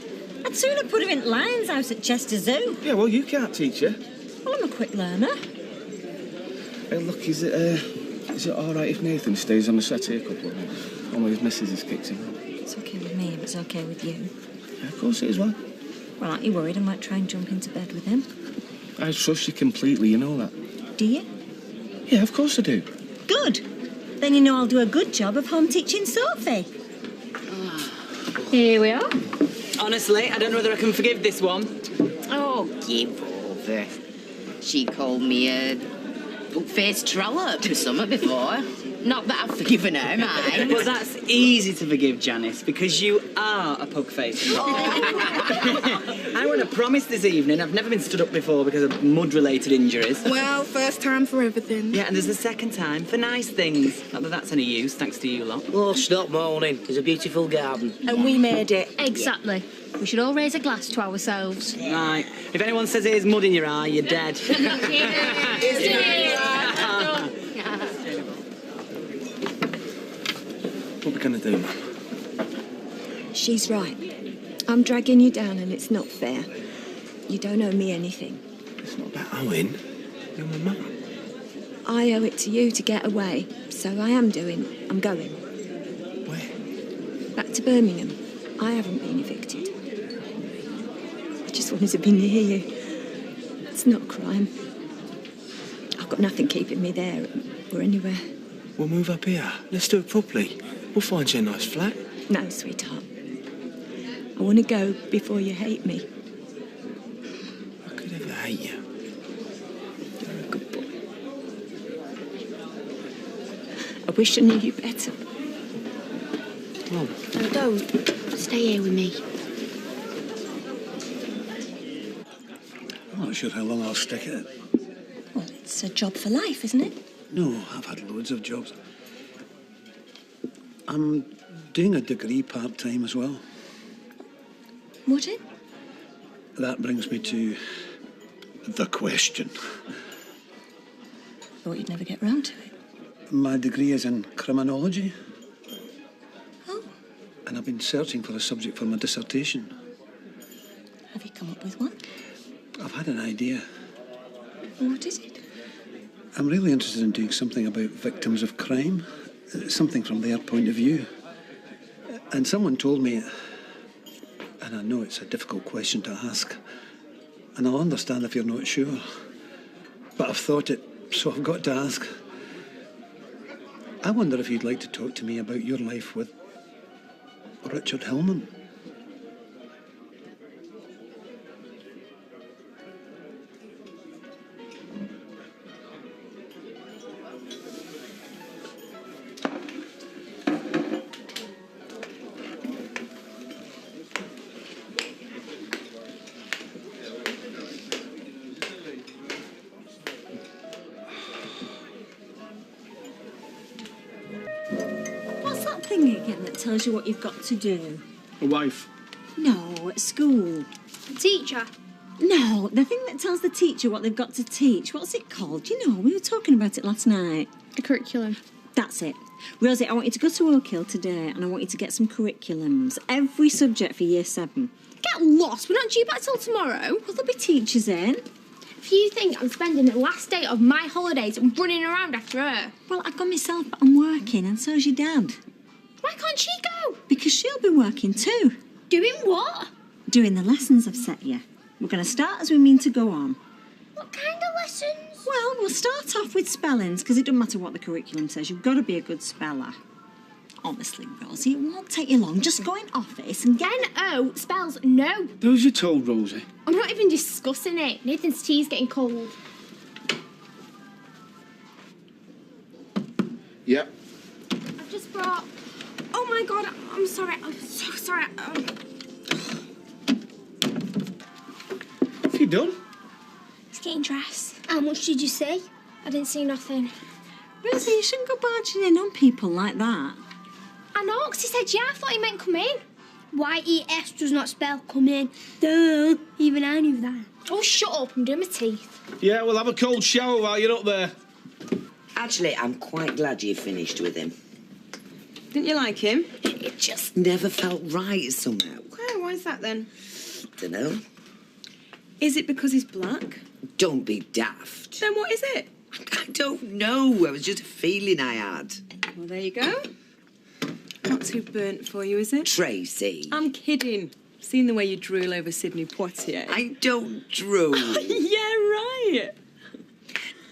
I'd sooner put her in Lion's House at Chester Zoo. Yeah, well, you can't teach her. Well, I'm a quick learner. Hey, look, is it all right if Nathan stays on the set here a couple of weeks? Only his missus has kicked him out. It's okay with me if it's okay with you. Yeah, of course it is, well. Well, aren't you worried I might try and jump into bed with him? I trust you completely, you know that. Do you? Yeah, of course I do. Good. Then you know I'll do a good job of home teaching Sophie. Here we are. Honestly, I don't know whether I can forgive this one. Oh, give over. She called me a pug-faced trollop or something before. Not that I've forgiven her, mind. Well, that's easy to forgive, Janice, because you are a pug-faced trollop. I won a promise this evening. I've never been stood up before because of mud-related injuries. Well, first time for everything. Yeah, and there's the second time for nice things. Not that that's any use, thanks to you lot. Oh, stop moaning. There's a beautiful garden. And we made it. Exactly. We should all raise a glass to ourselves. Right. If anyone says there's mud in your eye, you're dead. What are we going to do, Mum? She's right. I'm dragging you down and it's not fair. You don't owe me anything. It's not about owing. You're my mum. I owe it to you to get away. So I am doing. I'm going. Where? Back to Birmingham. I haven't been evicted. I just wanted to be near you. It's not a crime. I've got nothing keeping me there or anywhere. We'll move up here. Let's do it properly. We'll find you a nice flat. No, sweetheart. I want to go before you hate me. I could ever hate you. You're a good boy. I wish I knew you better. Come on. No, don't. Stay here with me. I'm not sure how long I'll stick at it. Well, it's a job for life, isn't it? No, I've had loads of jobs. I'm doing a degree part-time as well. What it? That brings me to the question. Thought you'd never get round to it. My degree is in criminology. Oh. And I've been searching for a subject for my dissertation. Have you come up with one? I've had an idea. What is it? I'm really interested in doing something about victims of crime, something from their point of view. And someone told me, and I know it's a difficult question to ask, and I'll understand if you're not sure, but I've thought it, so I've got to ask. I wonder if you'd like to talk to me about your life with Richard Hillman. What's that thing again that tells you what you've got to do? A wife. No, at school. Teacher. No, the thing that tells the teacher what they've got to teach. What's it called? You know, we were talking about it last night. A curriculum. That's it. Rosie, I want you to go to Oak Hill today and I want you to get some curriculums. Every subject for Year 7. Get lost. We're not due back till tomorrow. Well, there'll be teachers in. If you think I'm spending the last day of my holidays running around after her. Well, I've got myself, but I'm working and so's your dad. Why can't she go? Because she'll be working too. Doing what? Doing the lessons I've set you. We're going to start as we mean to go on. What kind of lessons? Well, we'll start off with spellings, because it doesn't matter what the curriculum says. You've got to be a good speller. Honestly, Rosie, it won't take you long. Just go in office and get... N-O spells no. Who's you told, Rosie? I'm not even discussing it. Nathan's tea's getting cold. Yep. I've just brought... Oh my God, I'm sorry. I'm so sorry. What have you done? He's getting dressed. How much did you see? I didn't see nothing. Rosie, you shouldn't go barging in on people like that. I know, because he said yeah. I thought he meant come in. Y-E-S does not spell come in. Duh. Even I knew that. Oh, shut up. I'm doing my teeth. Yeah, we'll have a cold shower while you're up there. Actually, I'm quite glad you finished with him. Didn't you like him? It just never felt right somehow. Oh, why is that then? Dunno. Is it because he's black? Don't be daft. Then what is it? I don't know. It was just a feeling I had. Well, there you go. Not too burnt for you, is it? Tracy. I'm kidding. Seen the way you drool over Sidney Poitier. I don't drool. Yeah, right.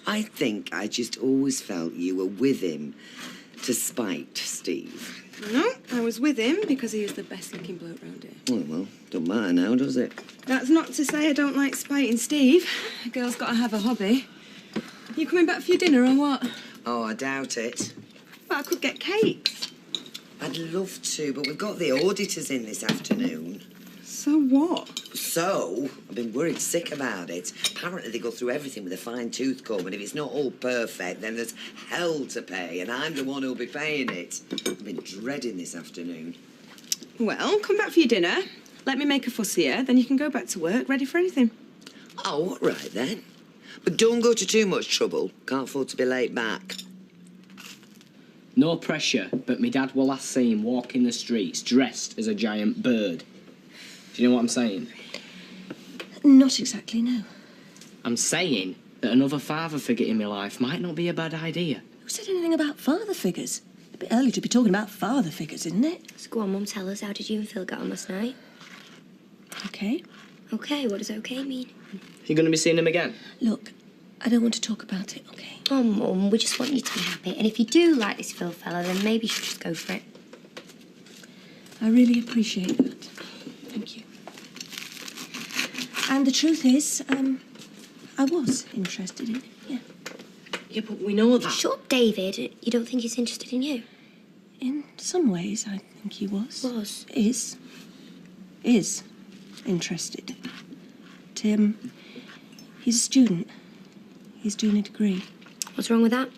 I think I just always felt you were with him to spite Steve. No, I was with him because he is the best-looking bloke round here. Oh, well, don't matter now, does it? That's not to say I don't like spiting Steve. A girl's got to have a hobby. You coming back for your dinner or what? Oh, I doubt it. Well, I could get cakes. I'd love to, but we've got the auditors in this afternoon. So what? So, I've been worried sick about it. Apparently they go through everything with a fine-tooth comb, and if it's not all perfect, then there's hell to pay, and I'm the one who'll be paying it. I've been dreading this afternoon. Well, come back for your dinner. Let me make a fuss here, then you can go back to work, ready for anything. Oh, all right then. But don't go to too much trouble. Can't afford to be late back. No pressure, but me dad will last see him walking the streets dressed as a giant bird. Do you know what I'm saying? Not exactly, no. I'm saying that another father figure in my life might not be a bad idea. Who said anything about father figures? A bit early to be talking about father figures, isn't it? So go on, Mum, tell us, how did you and Phil get on last night? OK. OK, what does OK mean? You going to be seeing him again? Look, I don't want to talk about it, OK? Oh, Mum, we just want you to be happy. And if you do like this Phil fella, then maybe you should just go for it. I really appreciate that. Thank you. And the truth is, I was interested in it, yeah. Yeah, but we know that. Shut up, David. You don't think he's interested in you? In some ways, I think he was. Was? Is interested. Tim, he's a student. He's doing a degree. What's wrong with that?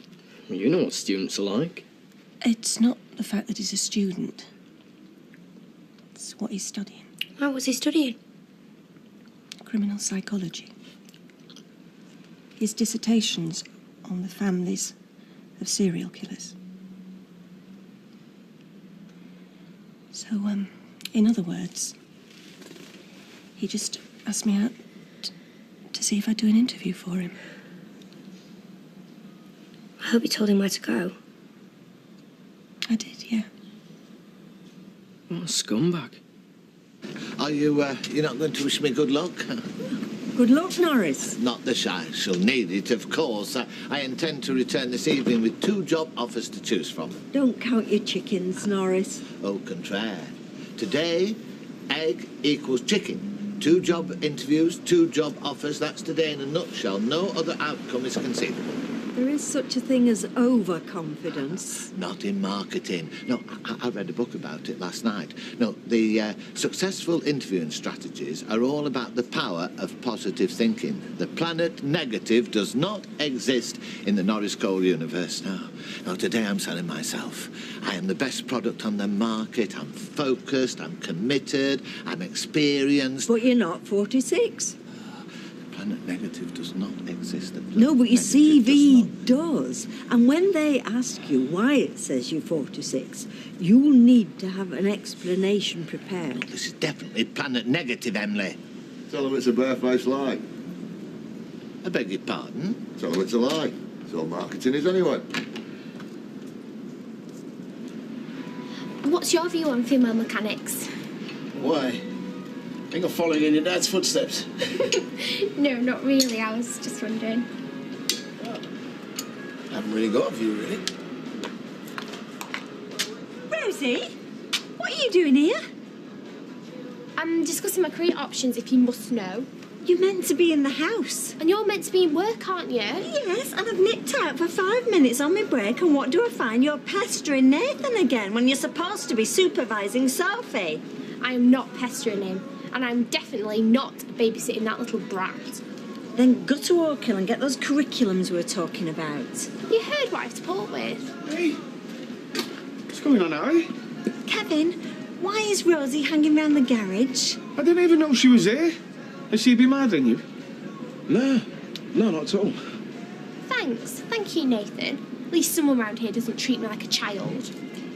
Well, you know what students are like. It's not the fact that he's a student. It's what he's studying. Oh, what's he studying? Criminal psychology. His dissertation's on the families of serial killers. So, in other words, he just asked me out to see if I'd do an interview for him. I hope you told him where to go. I did, yeah. What a scumbag. Are you, you're not going to wish me good luck? Good luck, Norris. Not that I shall need it, of course. I intend to return this evening with 2 job offers to choose from. Don't count your chickens, Norris. Au contraire. Today, egg equals chicken. 2 job interviews, 2 job offers. That's today in a nutshell. No other outcome is conceivable. There is such a thing as overconfidence. Not in marketing. No, I read a book about it last night. No, the successful interviewing strategies are all about the power of positive thinking. The planet negative does not exist in the Norris Cole universe. No, today I'm selling myself. I am the best product on the market. I'm focused, I'm committed, I'm experienced. But you're not 46. Planet negative does not exist. No, but your CV does. And when they ask you why it says you're 46, you'll need to have an explanation prepared. This is definitely planet negative, Emily. Tell them it's a barefaced lie. I beg your pardon? Tell them it's a lie. It's all marketing is anyway. What's your view on female mechanics? Why? Think of following in your dad's footsteps? No, not really. I was just wondering. I haven't really got a view, really. Rosie, what are you doing here? I'm discussing my career options, if you must know. You're meant to be in the house. And you're meant to be in work, aren't you? Yes, and I've nipped out for 5 minutes on my break, and what do I find? You're pestering Nathan again when you're supposed to be supervising Sophie. I am not pestering him, and I'm definitely not babysitting that little brat. Then go to Orkill and get those curriculums we were talking about. You heard what I support with. Hey, what's going on, Harry? Kevin, why is Rosie hanging around the garage? I didn't even know she was here. Has she been mad at you? No, not at all. Thanks. Thank you, Nathan. At least someone around here doesn't treat me like a child.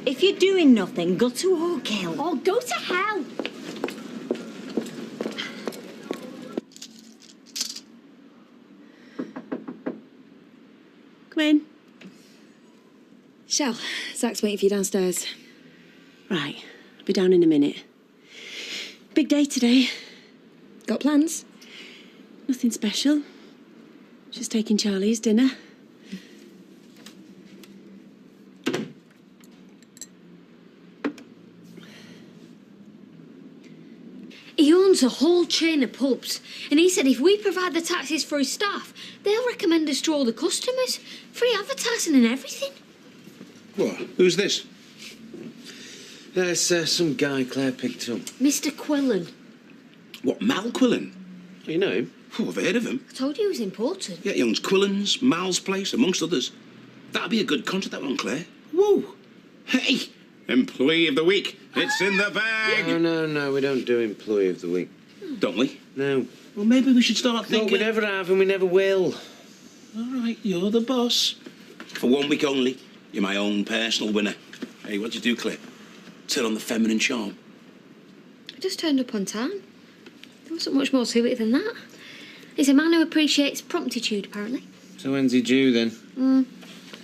If you're doing nothing, go to Orkill. Or go to hell. Come in. Shell, Zach's waiting for you downstairs. Right, I'll be down in a minute. Big day today. Got plans? Nothing special. Just taking Charlie's dinner. He owns a whole chain of pubs, and he said if we provide the taxis for his staff, they'll recommend us to all the customers. Free advertising and everything. What? Who's this? It's some guy Claire picked up. Mr. Quillen. What, Mal Quillen? You know him? Oh, I've heard of him. I told you he was important. Yeah, he owns Quillen's, Mal's Place, amongst others. That'd be a good contract, that one, Claire. Whoa! Hey! Employee of the Week. It's in the bag. No, we don't do Employee of the Week. Don't we? No. Well, maybe we should start thinking... No, we never have and we never will. All right, you're the boss. For 1 week only, you're my own personal winner. Hey, what'd you do, Claire? Turn on the feminine charm. I just turned up on time. There wasn't much more to it than that. He's a man who appreciates promptitude, apparently. So when's he due, then?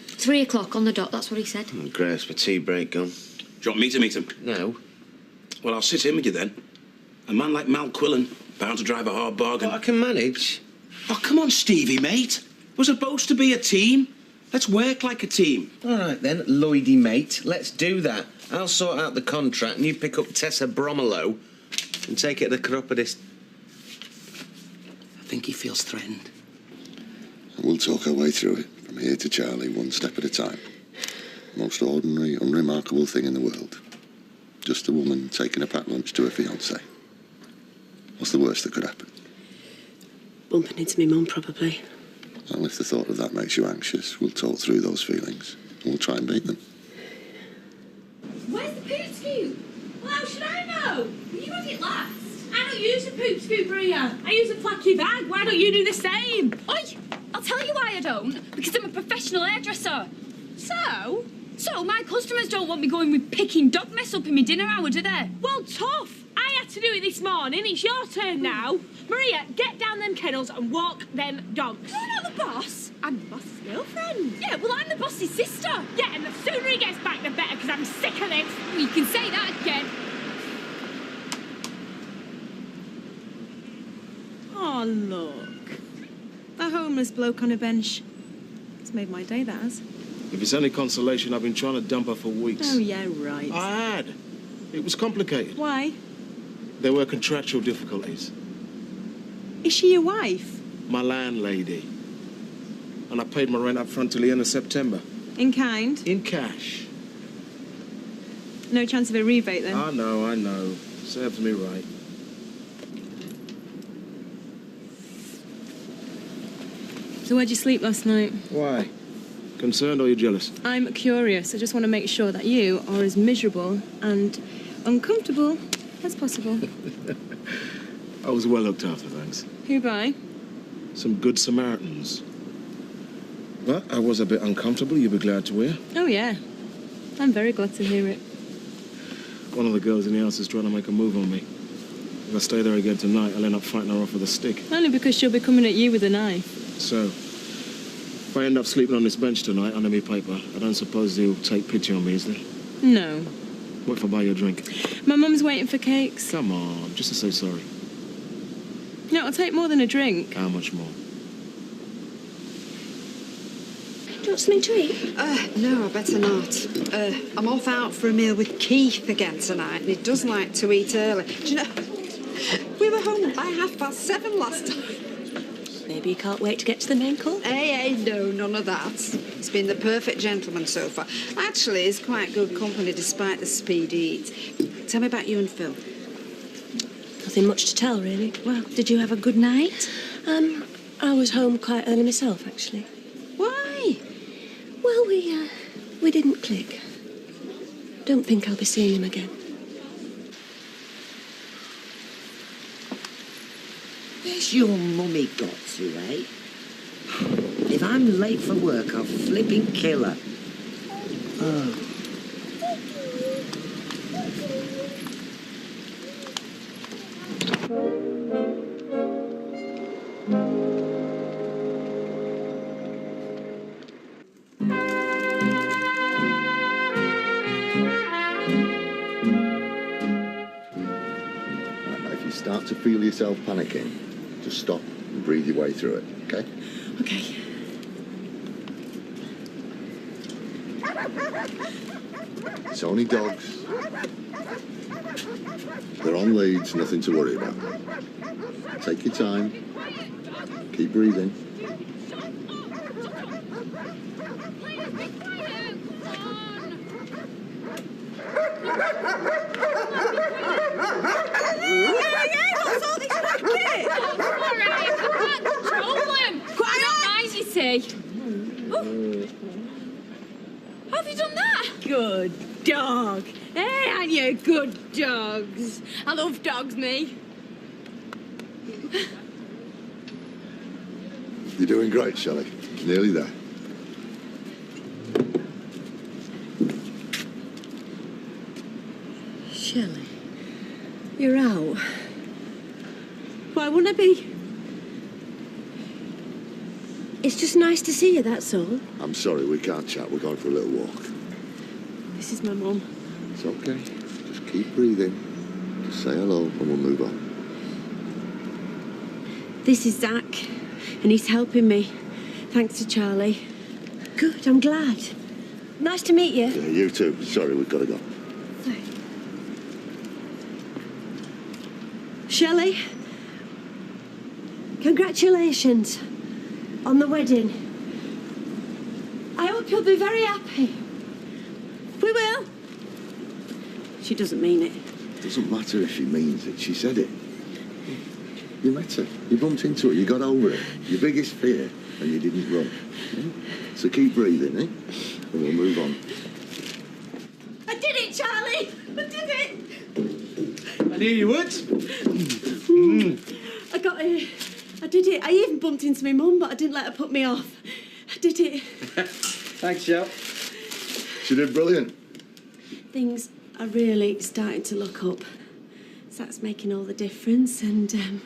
3 o'clock on the dot, that's what he said. Oh, Grace, my tea break gone. Do you want me to meet him? No. Well, I'll sit in with you then. A man like Mal Quillen, bound to drive a hard bargain. Well, I can manage. Oh, come on, Stevie, mate. We're supposed to be a team. Let's work like a team. All right, then, Lloydie, mate. Let's do that. I'll sort out the contract and you pick up Tessa Bromelo and take it to the chiropodist. I think he feels threatened. We'll talk our way through it, from here to Charlie, one step at a time. Most ordinary, unremarkable thing in the world. Just a woman taking a packed lunch to her fiancé. What's the worst that could happen? Bumping into me mum, probably. Well, if the thought of that makes you anxious, we'll talk through those feelings. And we'll try and beat them. Where's the poop scoop? Well, how should I know? You had it last. I don't use a poop scoop, Maria. I use a flacky bag. Why don't you do the same? Oi! I'll tell you why I don't. Because I'm a professional hairdresser. So my customers don't want me going with picking dog mess up in my dinner hour, do they? Well, tough. I had to do it this morning. It's your turn now. Maria, get down them kennels and walk them dogs. You're not the boss. I'm the boss's girlfriend. Yeah, well, I'm the boss's sister. Yeah, and the sooner he gets back, the better, because I'm sick of this. You can say that again. Oh, look. A homeless bloke on a bench. It's made my day, that has. If it's any consolation, I've been trying to dump her for weeks. Oh, yeah, right. I had. It was complicated. Why? There were contractual difficulties. Is she your wife? My landlady. And I paid my rent up front till the end of September. In kind? In cash. No chance of a rebate, then? I know. Serves me right. So where'd you sleep last night? Why? Concerned or you jealous? I'm curious. I just want to make sure that you are as miserable and uncomfortable as possible. I was well looked after, thanks. Who by? Some good Samaritans. But I was a bit uncomfortable, you'll be glad to hear. Oh, yeah. I'm very glad to hear it. One of the girls in the house is trying to make a move on me. If I stay there again tonight, I'll end up fighting her off with a stick. Only because she'll be coming at you with a knife. So, if I end up sleeping on this bench tonight under me paper, I don't suppose he'll take pity on me, is there? No. What if I buy you a drink? My mum's waiting for cakes. Come on, just to say sorry. No, I'll take more than a drink. How much more? Do you want something to eat? No, I better not. I'm off out for a meal with Keith again tonight, and he does like to eat early. Do you know, we were home by 7:30 last time. Maybe you can't wait to get to the main course? Hey, no, none of that. He's been the perfect gentleman so far. Actually, he's quite good company despite the speed he eats. Tell me about you and Phil. Nothing much to tell, really. Well, did you have a good night? I was home quite early myself, actually. Why? Well, we didn't click. Don't think I'll be seeing him again. Where's your mummy got to, eh? If I'm late for work, I'll flipping kill her. Oh. to feel yourself panicking, just stop and breathe your way through it, okay? Okay. It's only dogs. They're on leads, nothing to worry about. Take your time. Keep breathing. How have you done that? Good dog. Hey, and you good dogs. I love dogs, me. You're doing great, Shelley. Nearly there. Shelley, you're out. Why wouldn't I be? It's just nice to see you, that's all. I'm sorry, we can't chat. We're going for a little walk. This is my mum. It's okay. Just keep breathing. Just say hello and we'll move on. This is Zach, and he's helping me. Thanks to Charlie. Good, I'm glad. Nice to meet you. Yeah, you too. Sorry, we've got to go. Shelley, congratulations on the wedding. I hope you'll be very happy. We will. She doesn't mean it. It doesn't matter if she means it. She said it. You met her. You bumped into her. You got over it. Your biggest fear, and you didn't run. Yeah? So keep breathing, eh? And we'll move on. I did it, Charlie! I did it! I knew you would. I got it. I did it. I even bumped into my mum, but I didn't let her put me off. I did it. Thanks, Shell. She did brilliant. Things are really starting to look up. That's making all the difference, and I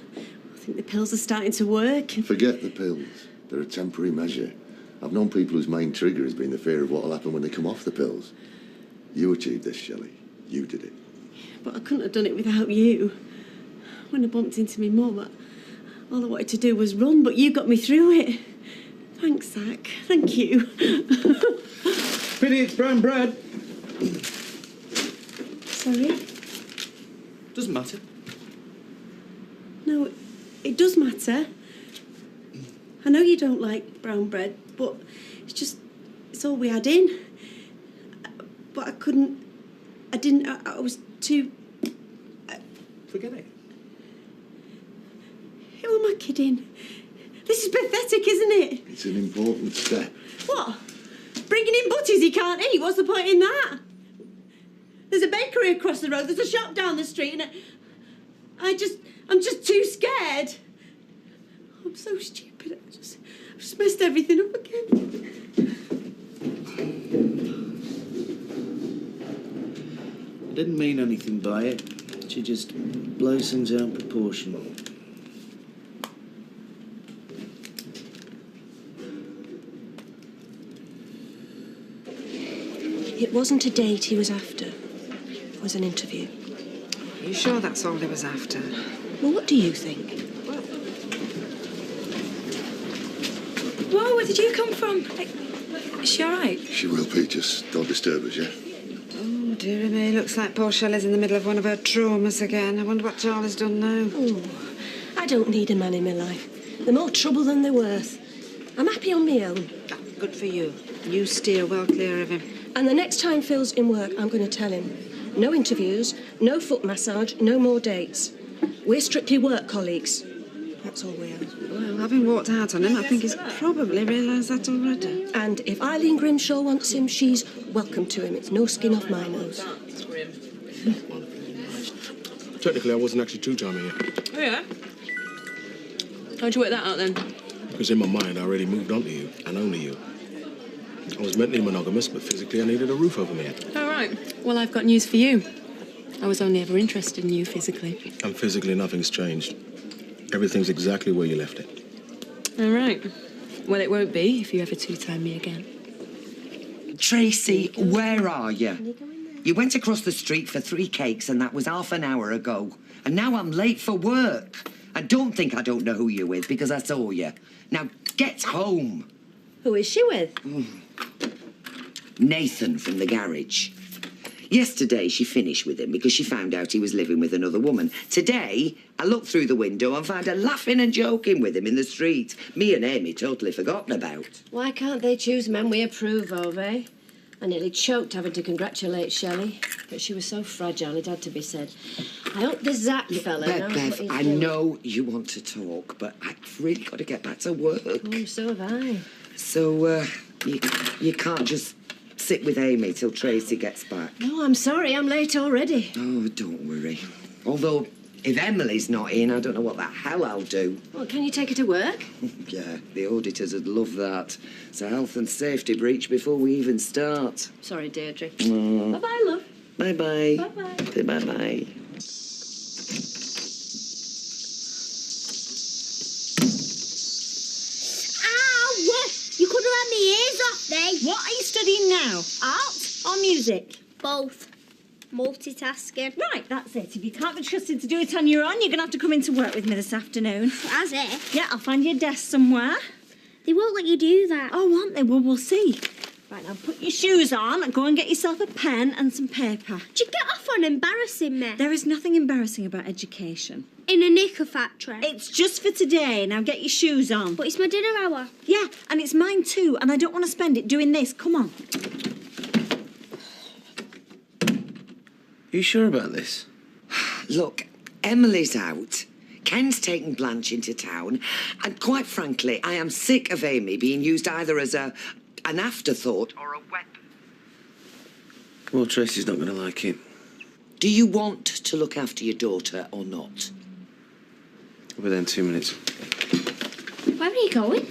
think the pills are starting to work. Forget the pills. They're a temporary measure. I've known people whose main trigger has been the fear of what will happen when they come off the pills. You achieved this, Shelley. You did it. But I couldn't have done it without you. When I bumped into my mum, all I wanted to do was run, but you got me through it. Thanks, Zach. Thank you. Pity it's brown bread. Sorry? Doesn't matter. No, it does matter. I know you don't like brown bread, but it's all we had in. But I was too... Forget it. Who am I kidding? This is pathetic, isn't it? It's an important step. What? Bringing in butties he can't eat? What's the point in that? There's a bakery across the road, there's a shop down the street, and I'm just too scared. I'm so stupid. I've just messed everything up again. I didn't mean anything by it. She just blows things out of proportion. It wasn't a date he was after. It was an interview. Are you sure that's all he was after? Well, what do you think? Whoa, where did you come from? Is she all right? She will be. Just don't disturb us, yeah? Oh, dearie me. Looks like poor Shelley's in the middle of one of her traumas again. I wonder what Charlie's done now. Oh, I don't need a man in my life. They're more trouble than they're worth. I'm happy on my own. Oh, good for you. You steer well clear of him. And the next time Phil's in work, I'm going to tell him. No interviews, no foot massage, no more dates. We're strictly work colleagues. That's all we are. Well, having walked out on him, I think he's probably realised that already. And if Eileen Grimshaw wants him, she's welcome to him. It's no skin off my nose. Technically, I wasn't actually two-timing you. Oh, yeah? How'd you work that out, then? Because in my mind, I already moved on to you, and only you. I was mentally monogamous, but physically I needed a roof over my head. All right. Well, I've got news for you. I was only ever interested in you physically. And physically, nothing's changed. Everything's exactly where you left it. All right. Well, it won't be if you ever two-time me again. Tracy, where are you? You went across the street for 3 cakes and that was half an hour ago. And now I'm late for work. And don't think I don't know who you're with because I saw you. Now get home. Who is she with? Nathan from the garage. Yesterday she finished with him because she found out he was living with another woman. Today I looked through the window and found her laughing and joking with him in the street. Me and Amy totally forgotten about. Why can't they choose men we approve of, eh? I nearly choked having to congratulate Shelley, but she was so fragile it had to be said. I hope this Zach fella knows what Bev, he's I doing. know you want to talk, but I've really got to get back to work. Oh, so have I. So, you can't just sit with Amy till Tracy gets back. No, I'm sorry, I'm late already. Oh, don't worry. Although, if Emily's not in, I don't know what the hell I'll do. What, can you take her to work? Yeah, the auditors would love that. It's a health and safety breach before we even start. Sorry, Deirdre. Mm. Bye-bye, love. Bye-bye. Bye-bye. Say bye-bye. Ow! You could have had my ears off, they. What are you studying now? Art or music? Both. Multitasking. Right, that's it. If you can't be trusted to do it on your own, you're going to have to come into work with me this afternoon. As if. Yeah, I'll find you a desk somewhere. They won't let you do that. Oh, won't they? Well, we'll see. Right, now put your shoes on and go and get yourself a pen and some paper. Do you get off on embarrassing me? There is nothing embarrassing about education. In a knicker factory. It's just for today. Now get your shoes on. But it's my dinner hour. Yeah, and it's mine too, and I don't want to spend it doing this. Come on. You sure about this? Look, Emily's out. Ken's taken Blanche into town. And quite frankly, I am sick of Amy being used either as an afterthought or a weapon. Well, Tracy's not going to like it. Do you want to look after your daughter or not? Within 2 minutes. Where are you going?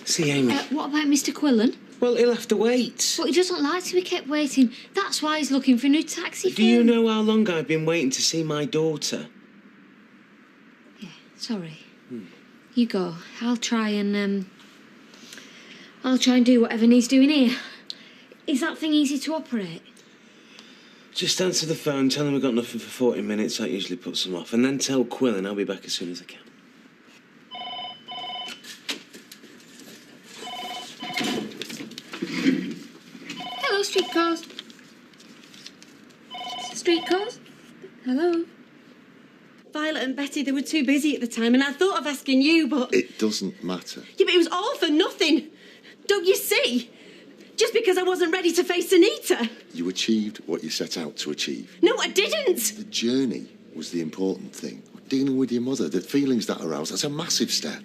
See Amy. What about Mr. Quillen? Well, he'll have to wait. But he doesn't like to be kept waiting. That's why he's looking for a new taxi Do you know how long I've been waiting to see my daughter? Sorry. You go. I'll try and do whatever needs doing here. Is that thing easy to operate? Just answer the phone, tell him we've got nothing for 40 minutes. That usually puts them off. And then tell Quillen I'll be back as soon as I can. Hello, streetcars. Streetcars? Hello. Violet and Betty, they were too busy at the time, and I thought of asking you, but... It doesn't matter. Yeah, but it was all for nothing. Don't you see? Just because I wasn't ready to face Anita. You achieved what you set out to achieve. No, I didn't. The journey was the important thing. Dealing with your mother, the feelings that aroused, that's a massive step.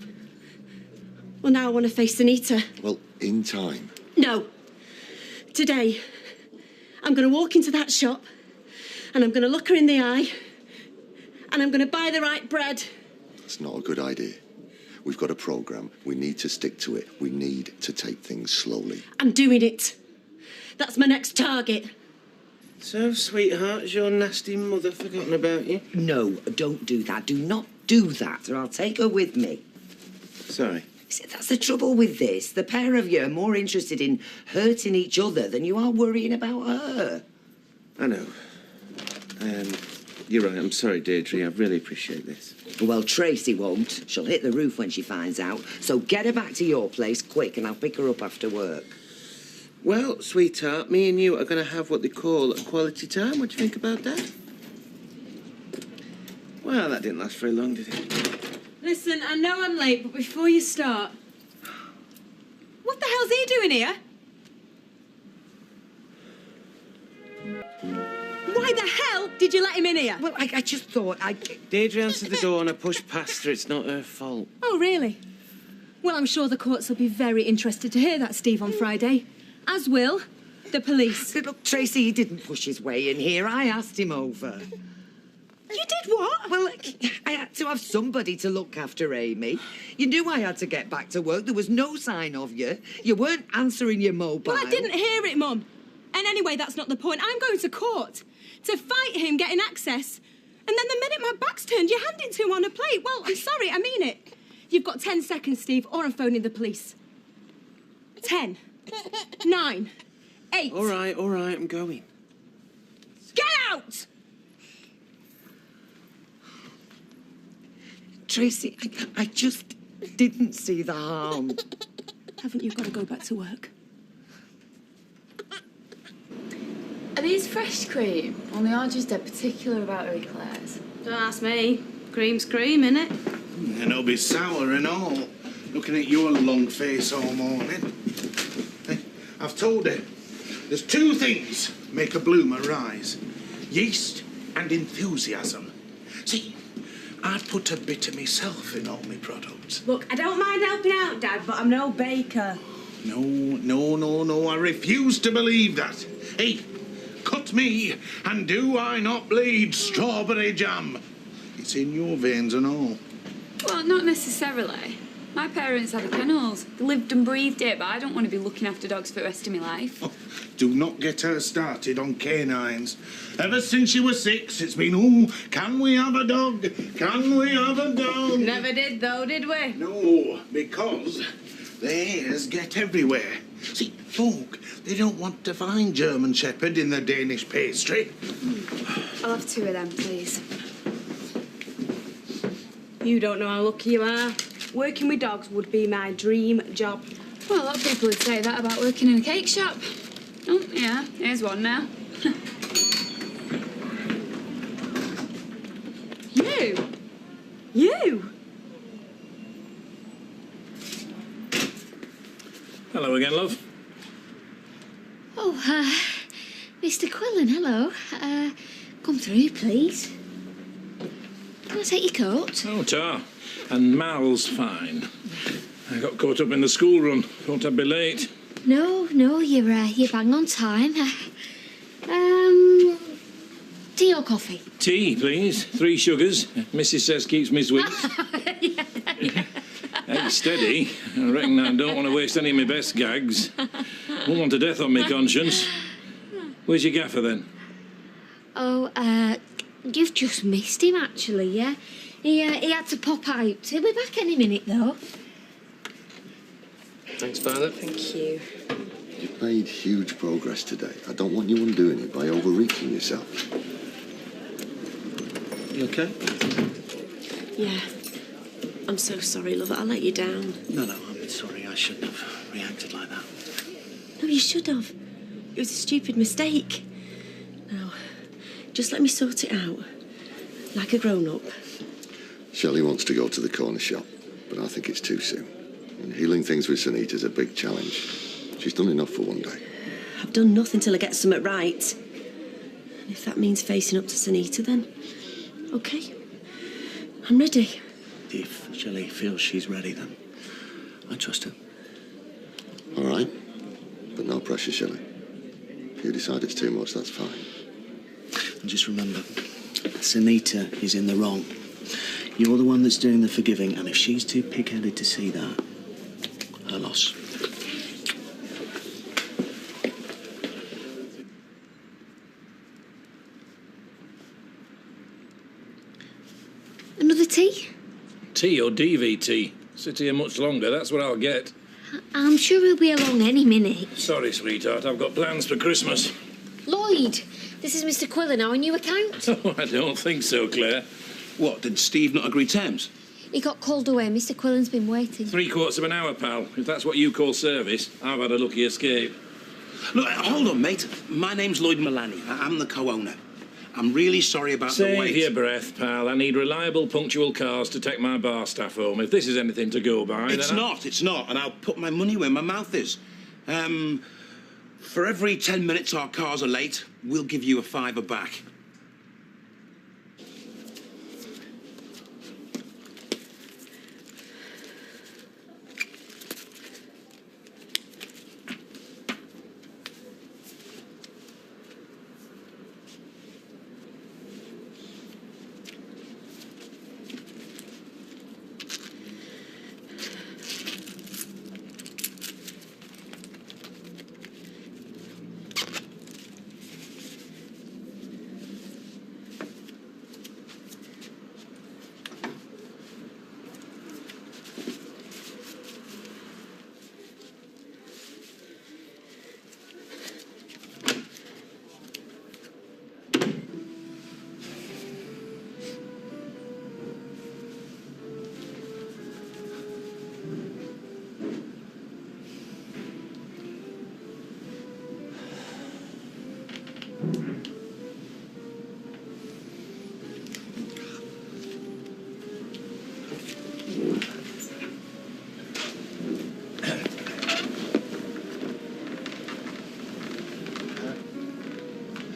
Well, now I want to face Anita. Well, in time. No. Today, I'm going to walk into that shop and I'm going to look her in the eye and I'm going to buy the right bread. That's not a good idea. We've got a programme. We need to stick to it. We need to take things slowly. I'm doing it. That's my next target. So, sweetheart, has your nasty mother forgotten about you? No, don't do that. Do not do that, or I'll take her with me. Sorry. See, that's the trouble with this. The pair of you are more interested in hurting each other than you are worrying about her. I know. You're right. I'm sorry, Deirdre. I really appreciate this. Well, Tracy won't. She'll hit the roof when she finds out. So get her back to your place quick and I'll pick her up after work. Well, sweetheart, me and you are going to have what they call a quality time. What do you think about that? Well, that didn't last very long, did it? Listen, I know I'm late, but before you start... What the hell's he doing here? Why the hell did you let him in here? Well, I just thought Deirdre answered the door and I pushed past her. It's not her fault. Oh, really? Well, I'm sure the courts will be very interested to hear that, Steve, on Friday. As will the police. Look, Tracy, he didn't push his way in here. I asked him over. You did what? Well, I had to have somebody to look after Amy. You knew I had to get back to work. There was no sign of you. You weren't answering your mobile. Well, I didn't hear it, Mum. And anyway, that's not the point. I'm going to court to fight him getting access. And then the minute my back's turned, you hand it to him on a plate. Well, I'm sorry, I mean it. You've got 10 seconds, Steve, or I'm phoning the police. 10, 9, 8. All right, I'm going. Get out! Tracy, I just didn't see the harm. Haven't you got to go back to work? Are these fresh cream? Only I'm just dead particular about her eclairs. Don't ask me. Cream's cream, innit? And it'll be sour and all. Looking at your long face all morning. Hey, I've told her. There's two things make a bloomer rise. Yeast and enthusiasm. See, I put a bit of myself in all my products. Look, I don't mind helping out, Dad, but I'm no baker. No, I refuse to believe that. Hey, cut me, and do I not bleed strawberry jam? It's in your veins and all. Well, not necessarily. My parents had a kennels. They lived and breathed it, but I don't want to be looking after dogs for the rest of my life. Oh, do not get her started on canines. Ever since she was 6, it's been, oh, can we have a dog? Can we have a dog? Never did, though, did we? No, because the hairs get everywhere. See, folk, they don't want to find German Shepherd in the Danish pastry. I'll have 2 of them, please. You don't know how lucky you are. Working with dogs would be my dream job. Well, a lot of people would say that about working in a cake shop. Oh, yeah, here's one now. You? Hello again, love. Oh, Mr. Quillen, hello. Come through, please. Can I take your coat? Oh, tar. And Mal's fine. I got caught up in the school run. Thought I'd be late. No, you're bang on time. Tea or coffee? Tea, please. 3 sugars. Mrs. says keeps me sweet. Hey, steady. I reckon I don't want to waste any of my best gags. Won't want to death on me conscience. Where's your gaffer, then? Oh, you've just missed him, actually, yeah? He had to pop out. He'll be back any minute, though. Thanks, Violet. Thank you. You've made huge progress today. I don't want you undoing it by overreaching yourself. You okay? Yeah. I'm so sorry, love. I let you down. No, I'm sorry. I shouldn't have reacted like that. No, you should have. It was a stupid mistake. Now, just let me sort it out. Like a grown-up. Shelley wants to go to the corner shop, but I think it's too soon. And healing things with Sunita's a big challenge. She's done enough for one day. I've done nothing till I get something right. And if that means facing up to Sunita, then OK. I'm ready. If Shelley feels she's ready, then I trust her. All right. But no pressure, Shelley. If you decide it's too much, that's fine. And just remember, Sunita is in the wrong. You're the one that's doing the forgiving, and if she's too pig-headed to see that, her loss. Another tea? Tea or DVT? Sit here much longer, that's what I'll get. I'm sure he'll be along any minute. Sorry, sweetheart, I've got plans for Christmas. Lloyd, this is Mr. Quillen, our new account. Oh, I don't think so, Claire. What, did Steve not agree terms? He got called away. Mr. Quillen's been waiting. 3/4 of an hour, pal. If that's what you call service, I've had a lucky escape. Look, hold on, mate. My name's Lloyd Mullaney. I'm the co-owner. I'm really sorry about the wait. Save your breath, pal. I need reliable, punctual cars to take my bar staff home. If this is anything to go by, It's not, and I'll put my money where my mouth is. For every 10 minutes our cars are late, we'll give you a £5 back.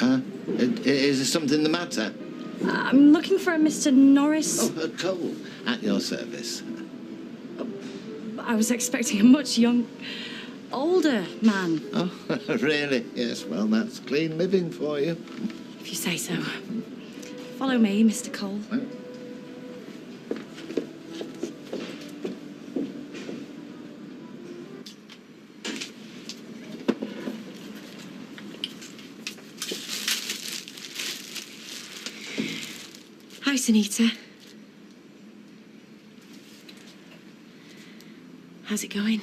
Is there something the matter? I'm looking for a Mr. Norris. Oh, Cole, at your service. I was expecting a much older man. Oh, really? Yes, well, that's clean living for you. If you say so. Follow me, Mr. Cole. Hi, Sunita. How's it going?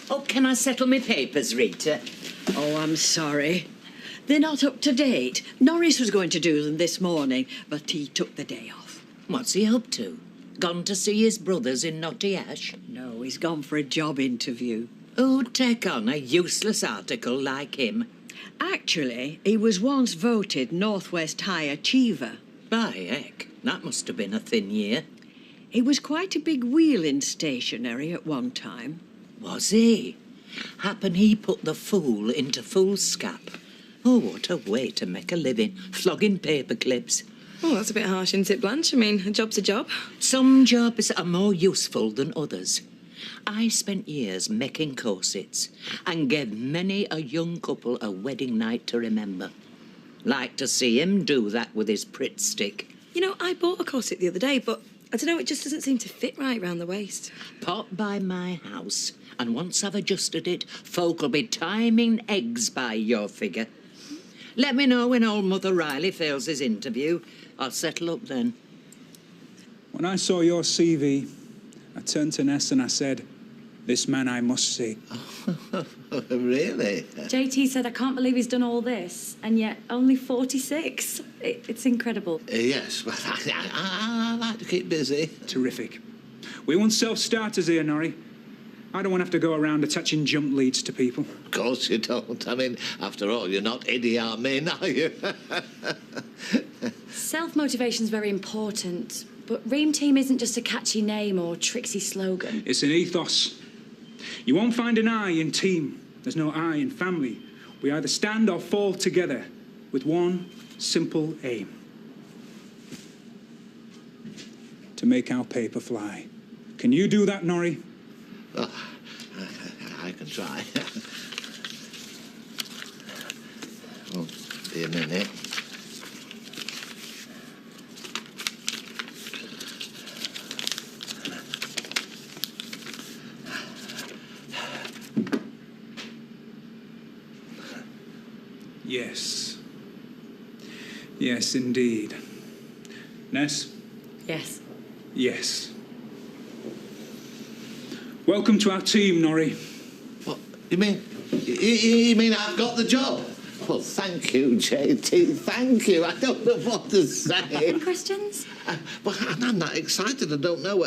Oh, can I settle my papers, Rita? Oh, I'm sorry. They're not up to date. Norris was going to do them this morning, but he took the day off. What's he up to? Gone to see his brothers in Knotty Ash? No, he's gone for a job interview. Who'd take on a useless article like him? Actually, he was once voted Northwest High Achiever. By heck, that must have been a thin year. He was quite a big wheel in stationery at one time. Was he? Happen he put the fool into foolscap. Oh, what a way to make a living, flogging paper clips. Oh, that's a bit harsh, isn't it, Blanche? I mean, a job's a job. Some jobs are more useful than others. I spent years making corsets and gave many a young couple a wedding night to remember. Like to see him do that with his Pritt stick. You know, I bought a corset the other day, but I don't know, it just doesn't seem to fit right round the waist. Pop by my house, and once I've adjusted it, folk'll be timing eggs by your figure. Let me know when old Mother Riley fails his interview. I'll settle up then. When I saw your CV, I turned to Ness and I said, "This man I must see." Really? JT said, I can't believe he's done all this, and yet only 46. It's incredible. Yes, well, I like to keep busy. Terrific. We want self-starters here, Norrie. I don't want to have to go around attaching jump leads to people. Of course you don't. I mean, after all, you're not Idi Amin, are you? Self-motivation's very important, but Ream Team isn't just a catchy name or tricksy slogan. It's an ethos. You won't find an I in team. There's no I in family. We either stand or fall together with one simple aim. To make our paper fly. Can you do that, Norrie? Oh, I can try. Won't be a minute. Yes. Yes, indeed. Ness? Yes. Yes. Welcome to our team, Norrie. What? You mean I've got the job? Well, thank you, JT. Thank you. I don't know what to say. Any questions? Well, I'm not excited. I don't know.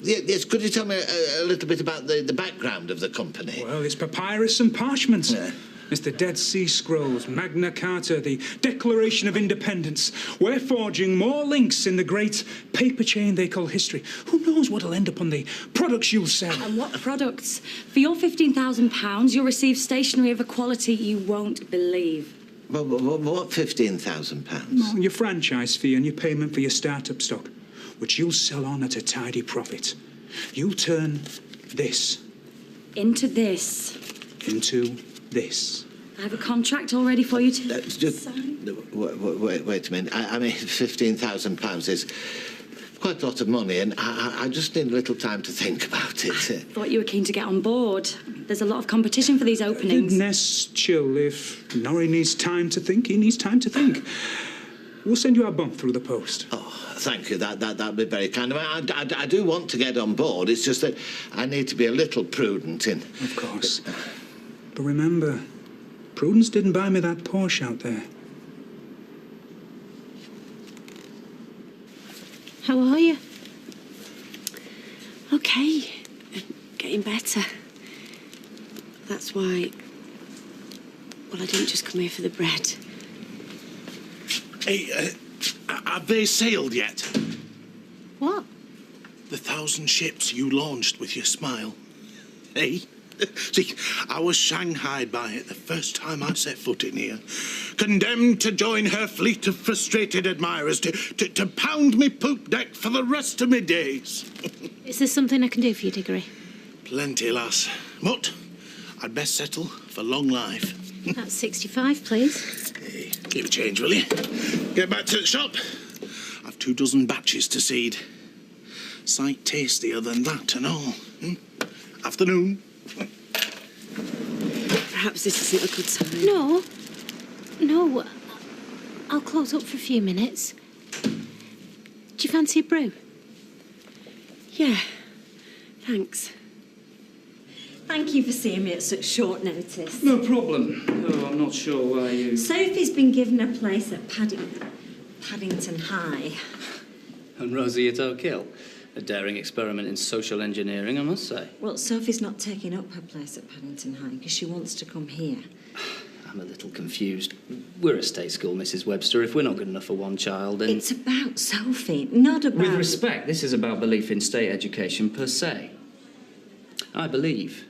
Yes, could you tell me a little bit about the background of the company? Well, it's papyrus and parchments. Yeah. It's the Dead Sea Scrolls, Magna Carta, the Declaration of Independence. We're forging more links in the great paper chain they call history. Who knows what'll end up on the products you'll sell? And what products? For your £15,000, you'll receive stationery of a quality you won't believe. What £15,000? Well, your franchise fee and your payment for your start-up stock, which you'll sell on at a tidy profit. You'll turn this... into this. Into this. I have a contract all ready for you to sign. Wait a minute. I mean, £15,000 is quite a lot of money, and I just need a little time to think about it. Thought you were keen to get on board. There's a lot of competition for these openings. Ness, chill. If Norrie needs time to think, he needs time to think. We'll send you our bump through the post. Oh, thank you. That'd be very kind. I do want to get on board. It's just that I need to be a little prudent in... Of course. But remember, Prudence didn't buy me that Porsche out there. How are you? Okay. Getting better. That's why Well, I didn't just come here for the bread. Hey, have they sailed yet? What? The 1,000 ships you launched with your smile. Hey? See, I was shanghaied by it the first time I set foot in here. Condemned to join her fleet of frustrated admirers to pound me poop deck for the rest of my days. Is there something I can do for you, Diggory? Plenty, lass. But I'd best settle for long life. That's 65, please. Hey, keep a change, will you? Get back to the shop. I've 24 batches to seed. Sight tastier than that and all. Afternoon. Perhaps this isn't a good time. No. No. I'll close up for a few minutes. Do you fancy a brew? Yeah, thanks. Thank you for seeing me at such short notice. No problem. Oh, I'm not sure why you... Sophie's been given a place at Paddington High. And Rosie at Oak Hill. A daring experiment in social engineering, I must say. Well, Sophie's not taking up her place at Paddington High because she wants to come here. I'm a little confused. We're a state school, Mrs. Webster. If we're not good enough for one child, then... It's about Sophie, not about... With respect, this is about belief in state education per se. I believe,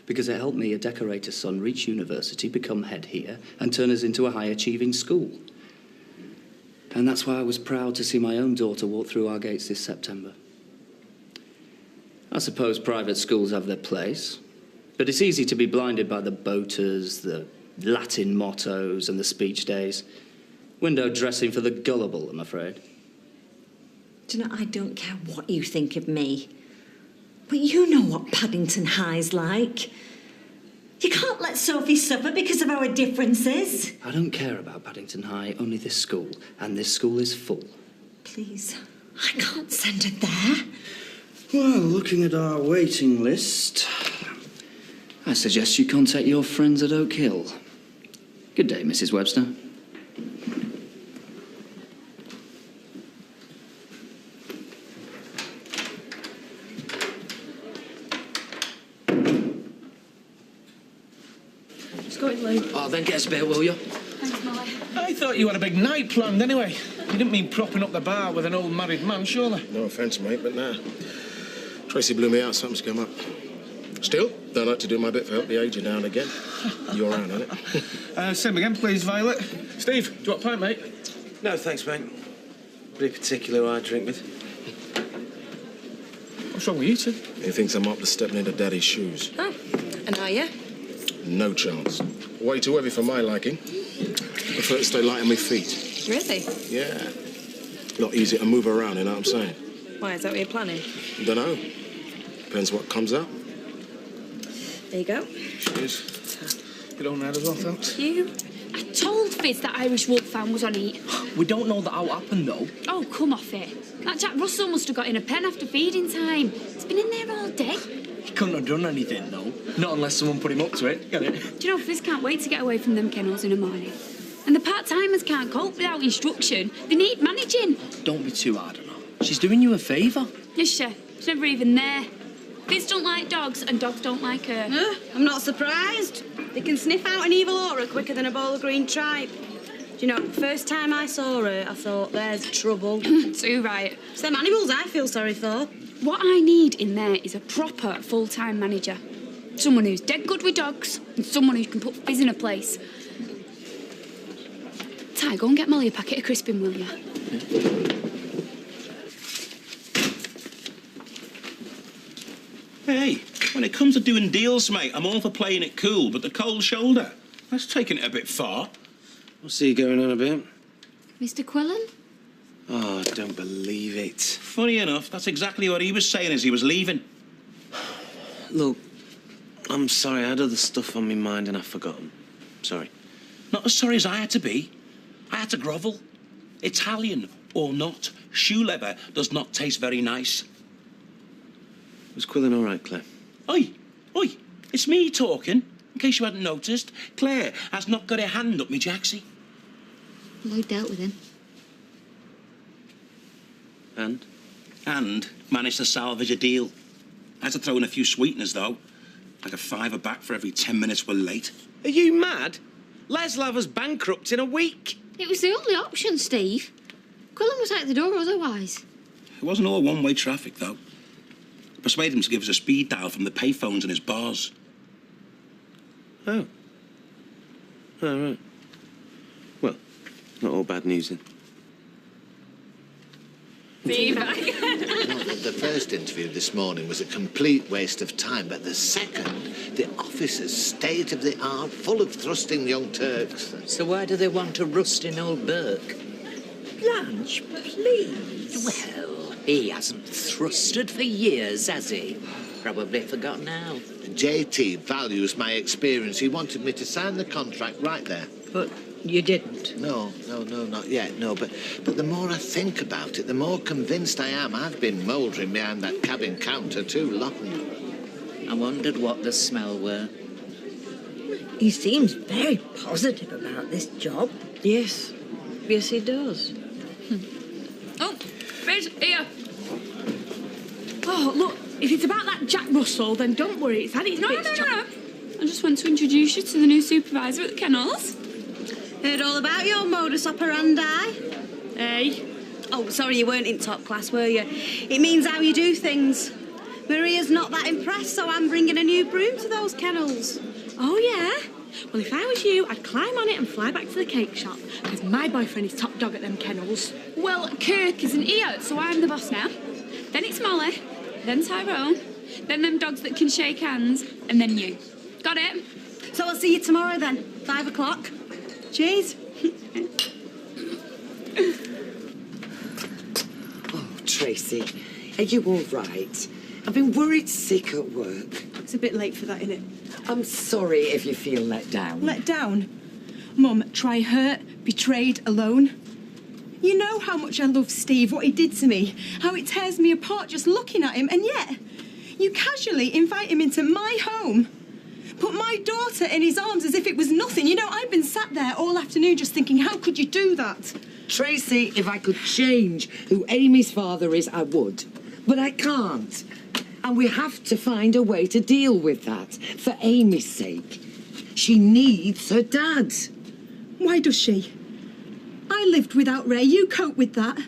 because it helped me, a decorator's son, reach university, become head here, and turn us into a high-achieving school. And that's why I was proud to see my own daughter walk through our gates this September. I suppose private schools have their place, but it's easy to be blinded by the boaters, the Latin mottos and the speech days. Window dressing for the gullible, I'm afraid. Do you know, I don't care what you think of me, but you know what Paddington High's like. You can't let Sophie suffer because of our differences. I don't care about Paddington High, only this school, and this school is full. Please, I can't send her there. Well, looking at our waiting list, I suggest you contact your friends at Oak Hill. Good day, Mrs. Webster. Just go in, Lou. Oh, then get us a bit, will you? Thanks, Molly. I thought you had a big night planned anyway. You didn't mean propping up the bar with an old married man, surely? No offence, mate, but nah. Tracy blew me out, something's come up. Still, don't like to do my bit for help the aged now and again. You're around, innit? Same again, please, Violet. Steve, do you want a pint, mate? No, thanks, mate. Pretty particular who I drink with. What's wrong with you two? He thinks I'm up to stepping into Daddy's shoes. Oh, and are you? No chance. Way too heavy for my liking. Prefer to stay light on my feet. Really? Yeah. Not easy to move around, you know what I'm saying? Why, is that what you're planning? Dunno. Depends what comes up. There you go. Cheers. Get on that as well, thanks. You? I told Fizz that Irish wolf fan was on eat. We don't know that how it happened, though. Oh, come off it. That Jack Russell must have got in a pen after feeding time. He's been in there all day. He couldn't have done anything, though. Not unless someone put him up to it, get it? Do you know, Fizz can't wait to get away from them kennels in the morning. And the part-timers can't cope without instruction. They need managing. Don't be too hard on her. She's doing you a favour. Yes, sure. She's never even there. Fizz don't like dogs, and dogs don't like her. I'm not surprised. They can sniff out an evil aura quicker than a bowl of green tripe. Do you know, first time I saw her, I thought, there's trouble. Too right. It's them animals I feel sorry for. What I need in there is a proper full-time manager. Someone who's dead good with dogs, and someone who can put Fizz in a place. Ty, go and get Molly a packet of crisping, will you? Hey, when it comes to doing deals, mate, I'm all for playing it cool, but the cold shoulder, that's taking it a bit far. What's he going on about? Mr. Quillen? Oh, I don't believe it. Funny enough, that's exactly what he was saying as he was leaving. Look, I'm sorry, I had other stuff on my mind and I've forgotten. Sorry. Not as sorry as I had to be. I had to grovel. Italian or not, shoe leather does not taste very nice. Was Quillen all right, Claire? Oi, it's me talking, in case you hadn't noticed. Claire has not got her hand up me jacksie. Lloyd dealt with him. And managed to salvage a deal. I had to throw in a few sweeteners, though. Like a £5 back for every 10 minutes we're late. Are you mad? Les will have us bankrupt in a week. It was the only option, Steve. Quillen was out the door otherwise. It wasn't all one-way traffic, though. I persuaded him to give us a speed dial from the payphones in his bars. Oh. Oh, right. Well, not all bad news then. Feedback. The first interview this morning was a complete waste of time, but the second, the officer's state of the art, full of thrusting young Turks. So why do they want to rust in old Burke? Blanche, please. Well, he hasn't thrusted for years, has he? Probably forgotten how. JT values my experience. He wanted me to sign the contract right there. But you didn't? No, not yet, no. But the more I think about it, the more convinced I am I've been mouldering behind that cabin counter too long. I wondered what the smell were. He seems very positive about this job. Yes. Yes, he does. Oh, Fizz, here. Oh, look, if it's about that Jack Russell, then don't worry. It's had its No. bits. I just want to introduce you to the new supervisor at the kennels. Heard all about your modus operandi. Hey? Oh, sorry, you weren't in top class, were you? It means how you do things. Maria's not that impressed, so I'm bringing a new broom to those kennels. Oh, yeah? Well, if I was you, I'd climb on it and fly back to the cake shop, because my boyfriend is top dog at them kennels. Well, Kirk isn't here, so I'm the boss now. Then it's Molly, then Tyrone, then them dogs that can shake hands, and then you. Got it? So I'll see you tomorrow then, 5 o'clock. Cheers. Oh, Tracy, are you all right? I've been worried sick at work. It's a bit late for that, innit? I'm sorry if you feel let down. Let down? Mum, try hurt, betrayed, alone. You know how much I love Steve, what he did to me, how it tears me apart just looking at him, and yet you casually invite him into my home. Put my daughter in his arms as if it was nothing. You know, I've been sat there all afternoon just thinking, how could you do that? Tracy, if I could change who Amy's father is, I would. But I can't. And we have to find a way to deal with that, for Amy's sake. She needs her dad. Why does she? I lived without Ray. You cope with that.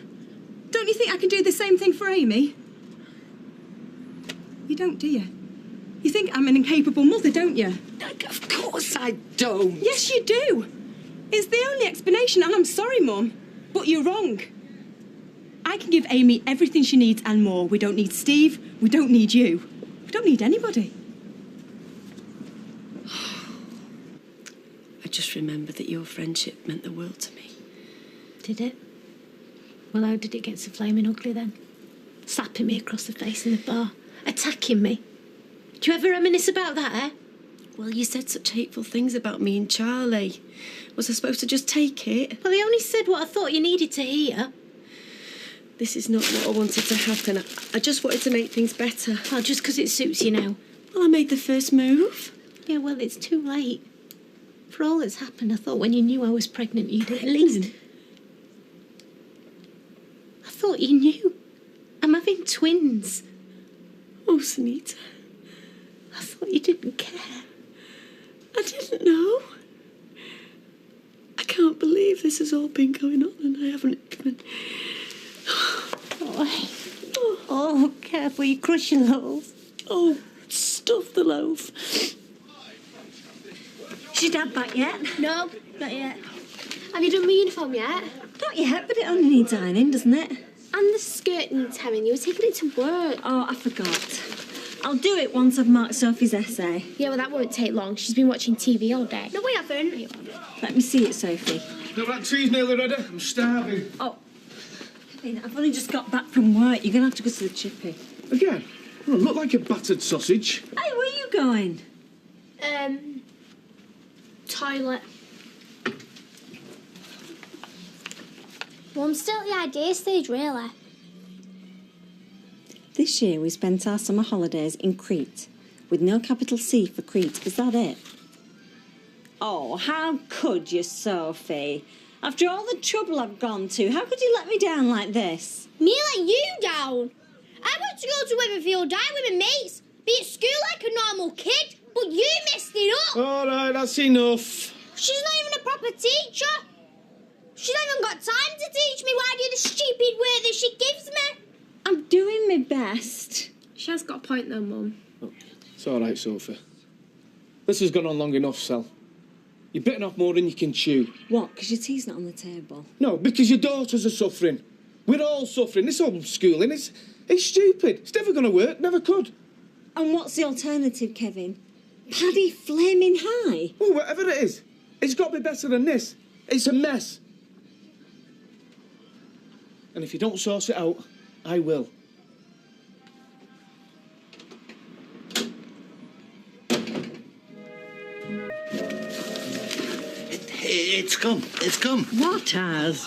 Don't you think I can do the same thing for Amy? You don't, do you? You think I'm an incapable mother, don't you? Of course I don't. Yes, you do. It's the only explanation, and I'm sorry, Mum, but you're wrong. I can give Amy everything she needs and more. We don't need Steve. We don't need you. We don't need anybody. I just remembered that your friendship meant the world to me. Did it? Well, how did it get so flaming ugly then? Slapping me across the face in the bar, attacking me. Do you ever reminisce about that, eh? Well, you said such hateful things about me and Charlie. Was I supposed to just take it? Well, I only said what I thought you needed to hear. This is not what I wanted to happen. I just wanted to make things better. Well, just because it suits you now. Well, I made the first move. Yeah, well, it's too late. For all that's happened, I thought when you knew I was pregnant, you'd at least... I thought you knew. I'm having twins. Oh, Sunita. I thought you didn't care. I didn't know. I can't believe this has all been going on and I haven't even... Oh, careful, you crush your loaf. Oh, stuff the loaf. Is your dad back yet? No, not yet. Have you done my uniform yet? Not yet, but it only needs ironing, doesn't it? And the skirt needs hemming. You were taking it to work. Oh, I forgot. I'll do it once I've marked Sophie's essay. Yeah, well, that won't take long. She's been watching TV all day. No, we haven't. Let me see it, Sophie. No, that tea's nearly ready. I'm starving. Oh, I've only just got back from work. You're going to have to go to the chippy. Again? Well, look like a battered sausage. Hey, where are you going? Toilet. Well, I'm still at the idea stage, really. This year we spent our summer holidays in Crete, with no capital C for Crete. Is that it? Oh, how could you, Sophie? After all the trouble I've gone to, how could you let me down like this? Me let you down? I want to go to Witherfield Dine with my mates, be at school like a normal kid, but you messed it up. All right, that's enough. She's not even proper teacher. She's not even got time to teach me why I do the stupid work that she gives me. I'm doing my best. She has got a point though, Mum. It's all right, Sophie. This has gone on long enough, Sal. You're bitten off more than you can chew. What, because your tea's not on the table? No, because your daughters are suffering. We're all suffering. This homeschooling, it's stupid. It's never going to work, never could. And what's the alternative, Kevin? Paddy flaming high? Well, whatever it is, it's got to be better than this. It's a mess. And if you don't sort it out, I will. It's come. It's come. What has?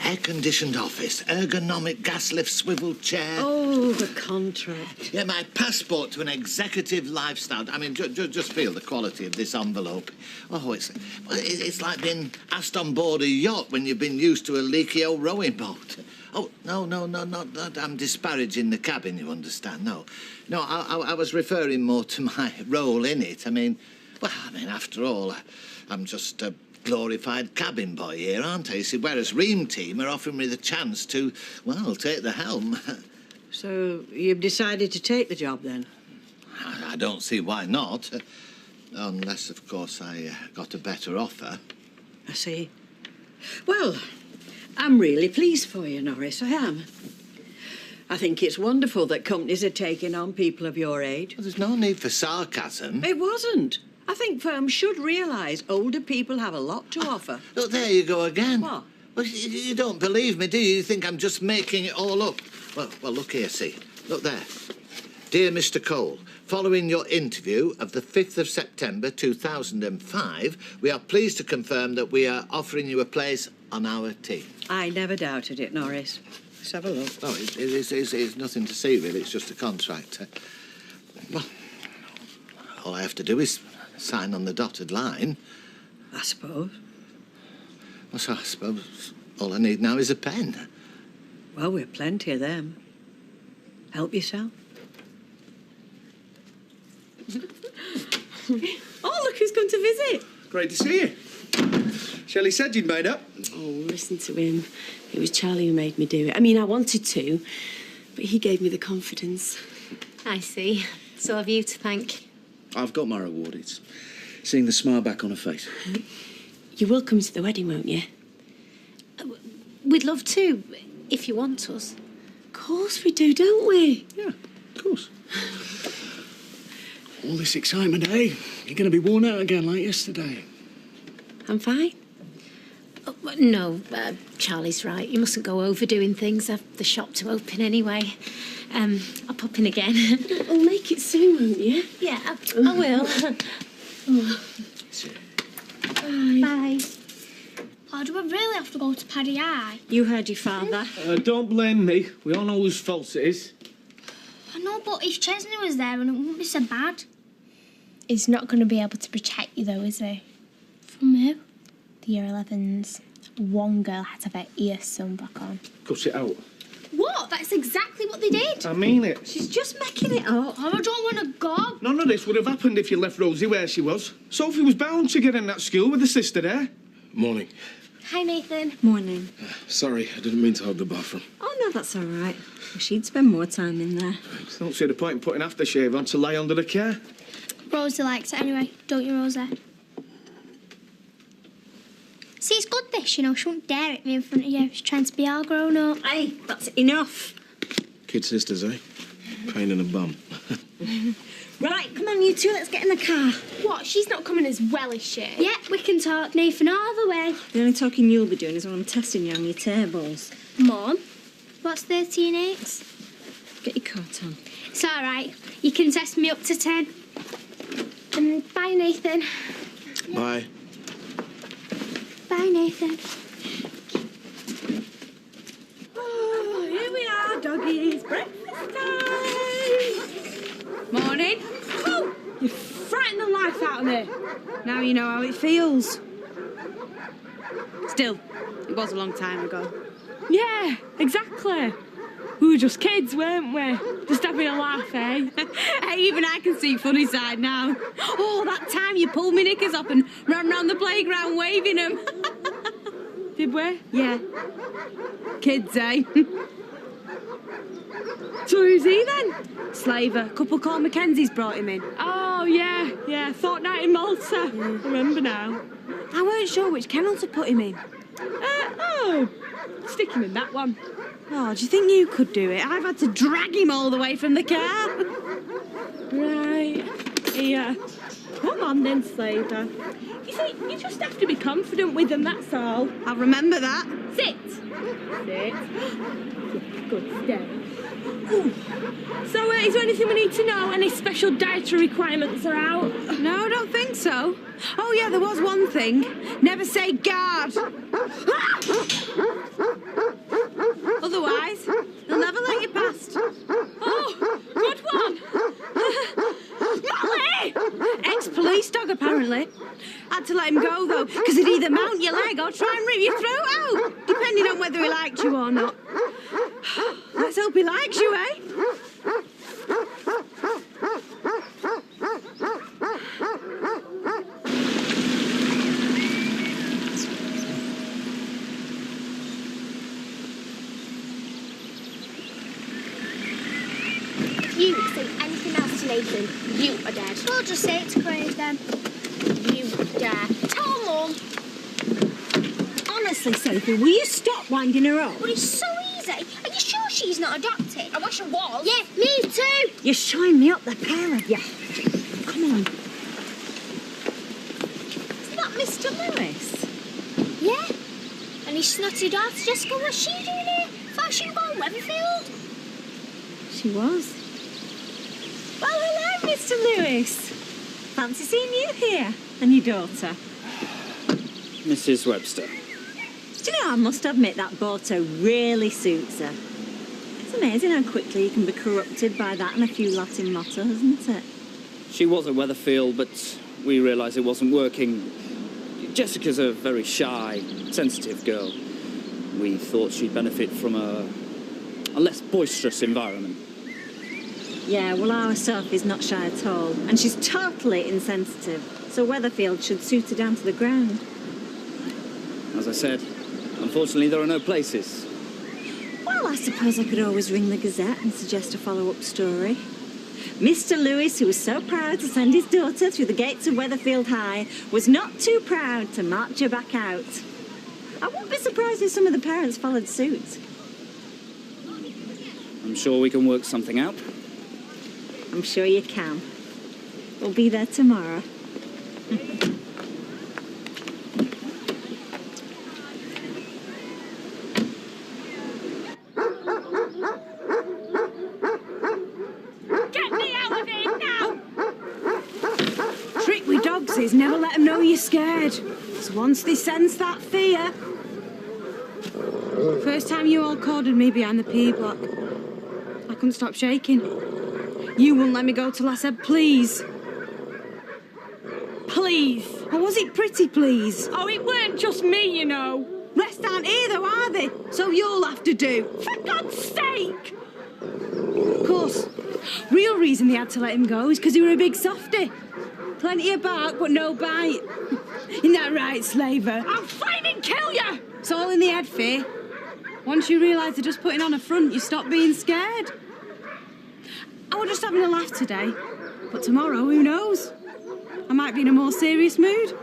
Air-conditioned office, ergonomic gas lift swivel chair. Oh, the contract. Yeah, my passport to an executive lifestyle. I mean, just feel the quality of this envelope. Oh, it's like being asked on board a yacht when you've been used to a leaky old rowing boat. Oh, no, not I'm disparaging the cabin, you understand. No, I was referring more to my role in it. I mean, after all, I'm just a glorified cabin boy here, aren't I? You see, whereas Ream Team are offering me the chance to, well, take the helm. So you've decided to take the job, then? I don't see why not. Unless, of course, I got a better offer. I see. Well, I'm really pleased for you, Norris, I am. I think it's wonderful that companies are taking on people of your age. Well, there's no need for sarcasm. It wasn't. I think firms should realise older people have a lot to offer. Look, there you go again. What? Well, you don't believe me, do you? You think I'm just making it all up? Well, look here, see. Look there. Dear Mr. Cole, following your interview of the 5th of September 2005, we are pleased to confirm that we are offering you a place on our team. I never doubted it, Norris. Let's have a look. Oh, it's nothing to see, really. It's just a contract. Well, all I have to do is sign on the dotted line. I suppose. Well, so I suppose all I need now is a pen. Well, we're plenty of them. Help yourself. Oh, look who's come to visit. Great to see you. Shelley said you'd made up. Oh, listen to him. It was Charlie who made me do it. I mean, I wanted to, but he gave me the confidence. I see. So have you to thank. I've got my reward. It's seeing the smile back on her face. You will come to the wedding, won't you? We'd love to, if you want us. Of course we do, don't we? Yeah, of course. All this excitement, eh? You're going to be worn out again like yesterday. I'm fine. No, Charlie's right. You mustn't go overdoing things. I've the shop to open anyway. I'll pop in again. We'll make it soon, won't you? Yeah, I will. Bye. Oh, do I really have to go to Paddy Eye? You heard your father. Don't blame me. We all know whose fault it is. I know, but if Chesney was there, and it wouldn't be so bad. He's not going to be able to protect you, though, is he? From who? The Year 11s. One girl had to have her ear sewn back on. Cut it out. What? That's exactly what they did. I mean it. She's just making it up. Oh, I don't want to go. None of this would have happened if you left Rosie where she was. Sophie was bound to get in that school with her sister there. Morning. Hi, Nathan. Morning. Sorry, I didn't mean to hog the bathroom. Oh, no, that's all right. She'd spend more time in there. Don't see the point in putting aftershave on to lie under the care. Rosie likes it anyway, don't you, Rosie? See, it's good this, you know. She won't dare at me in front of you. She's trying to be all grown up. Hey, that's enough. Kid sisters, eh? Pain in the bum. Right, come on, you two, let's get in the car. What? She's not coming as well, is she? Yeah, we can talk, Nathan, all the way. The only talking you'll be doing is when I'm testing you on your tables. Mum, what's 13/8? Get your coat on. It's all right. You can test me up to 10. Bye, Nathan. Bye. Bye, Nathan. Oh, here we are, doggies. Breakfast time. Morning. Oh, you frightened the life out of me. Now you know how it feels. Still, it was a long time ago. Yeah, exactly. We were just kids, weren't we? Just having a laugh, eh? Hey, even I can see funny side now. Oh, that time you pulled me knickers up and ran round the playground waving them. Did we? Yeah. Kids, eh? So who's he then? Slaver. Couple called Mackenzie's brought him in. Oh, yeah. Fortnight in Malta. Remember now. I weren't sure which kennel to put him in. Stick him in that one. Oh, do you think you could do it? I've had to drag him all the way from the car. Right. Here. Come on then, Slaver. You see, you just have to be confident with them, that's all. I'll remember that. Sit. Good, stay. So, is there anything we need to know? Any special dietary requirements are out? No, I don't think so. Oh, yeah, there was one thing. Never say guard. Otherwise, they'll never let you past. Oh, good one. Molly! Ex-police dog, apparently. Had to let him go, though, because he'd either mount your leg or try and rip your throat out, depending on whether he liked you or not. Let's hope he likes you, eh? If you say anything else to Nathan, you are dead. We'll just say it to Craig then. You dare. Tell Mum. Honestly, Sophie, will you stop winding her up? But it's so easy. Are you sure she's not adopted? I wish I was. Yeah, me too. You're showing me up the pair of you. Come on. Is that Mr. Lewis? Yeah. And his snotty daughter Jessica, what's she doing here? Thought she was going Weatherfield. She was. Well, hello, Mr. Lewis. Fancy seeing you here and your daughter. Mrs. Webster. Do you know, I must admit that Borto really suits her. It's amazing how quickly you can be corrupted by that and a few Latin mottos, isn't it? She was at Weatherfield, but we realised it wasn't working. Jessica's a very shy, sensitive girl. We thought she'd benefit from a less boisterous environment. Yeah, well, our Sophie's not shy at all, and she's totally insensitive, so Weatherfield should suit her down to the ground. As I said, unfortunately there are no places. Well, I suppose I could always ring the Gazette and suggest a follow-up story. Mr. Lewis, who was so proud to send his daughter through the gates of Weatherfield High, was not too proud to march her back out. I wouldn't be surprised if some of the parents followed suit. I'm sure we can work something out. I'm sure you can. We'll be there tomorrow. Get me out of here now! Trick with dogs is never let them know you're scared. So once they sense that fear... First time you all cornered me behind the P block, I couldn't stop shaking. You wouldn't let me go till I said please. Please. Or was it pretty please? Oh, it weren't just me, you know. Rest aren't here though, are they? So you'll have to do. For God's sake! Of course, real reason they had to let him go is because he were a big softy. Plenty of bark, but no bite. Isn't that right, Slaver? I'll flaming kill you! It's all in the head, Faye. Once you realise they're just putting on a front, you stop being scared. I was just having a laugh today, but tomorrow, who knows? I might be in a more serious mood.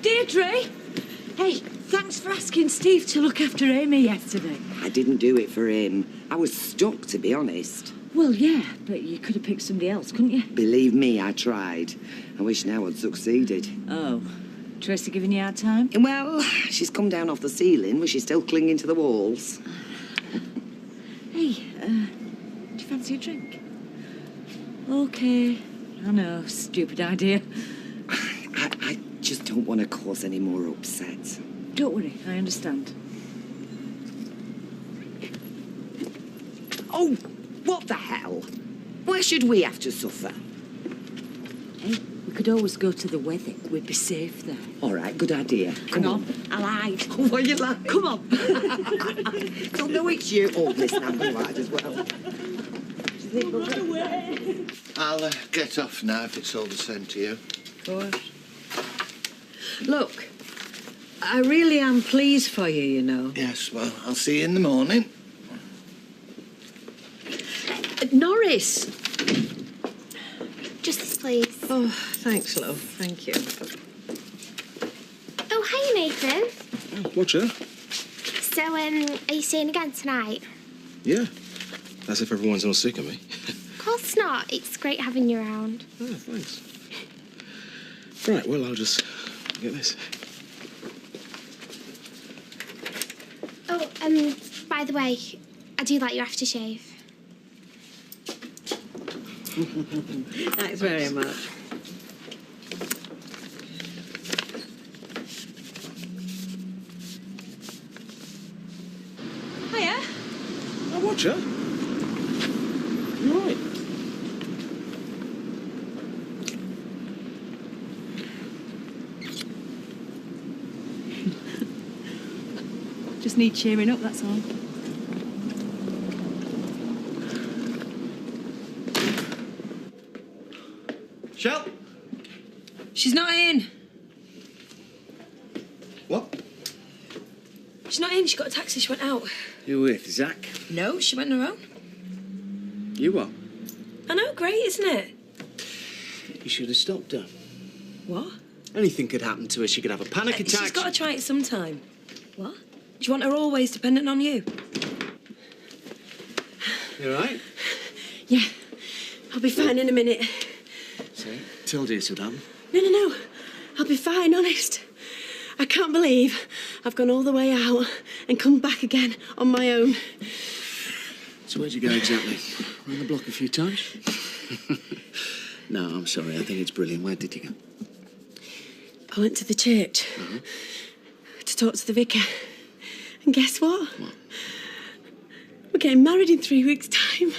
Deirdre! Hey, thanks for asking Steve to look after Amy yesterday. I didn't do it for him. I was stuck, to be honest. Well, yeah, but you could have picked somebody else, couldn't you? Believe me, I tried. I wish now I'd succeeded. Oh. Tracy giving you a hard time? Well, she's come down off the ceiling, but she's still clinging to the walls. Hey, do you fancy a drink? Okay. I know, stupid idea. I just don't don't want to cause any more upset. Don't worry, I understand. Oh, what the hell? Why should we have to suffer? Hey, we could always go to the wedding. We'd be safe there. All right, good idea. Hang on, I lied. What are you like? Come on. Don't know it's you. Oh, listen, I'm lied as well. I'll get off now if it's all the same to you. Of course. Look, I really am pleased for you, you know. Yes, well, I'll see you in the morning. Norris. Just this, please. Oh, thanks, love. Thank you. Oh, hi, Nathan. Oh, watch her. So, are you seeing again tonight? Yeah. As if everyone's all sick of me. Of course not. It's great having you around. Oh, thanks. Right, well, I'll just get this. Oh, by the way, I do like your aftershave. Thanks very much. Hiya. Oh, watch her. You all right? Just need cheering up, that's all. Shell? She's not in. What? She's not in. She got a taxi. She went out. You with, Zach? No, she went on her own. You what? I know, great, isn't it? You should have stopped her. What? Anything could happen to her. She could have a panic attack. She's got to try it sometime. What? Do you want her always dependent on you? You all right? Yeah. I'll be fine in a minute. See? Told you it would happen. No. I'll be fine, honest. I can't believe I've gone all the way out and come back again on my own. So where'd you go exactly? Around the block a few times? No, I'm sorry. I think it's brilliant. Where did you go? I went to the church to talk to the vicar. And guess what? What? We're getting married in 3 weeks' time.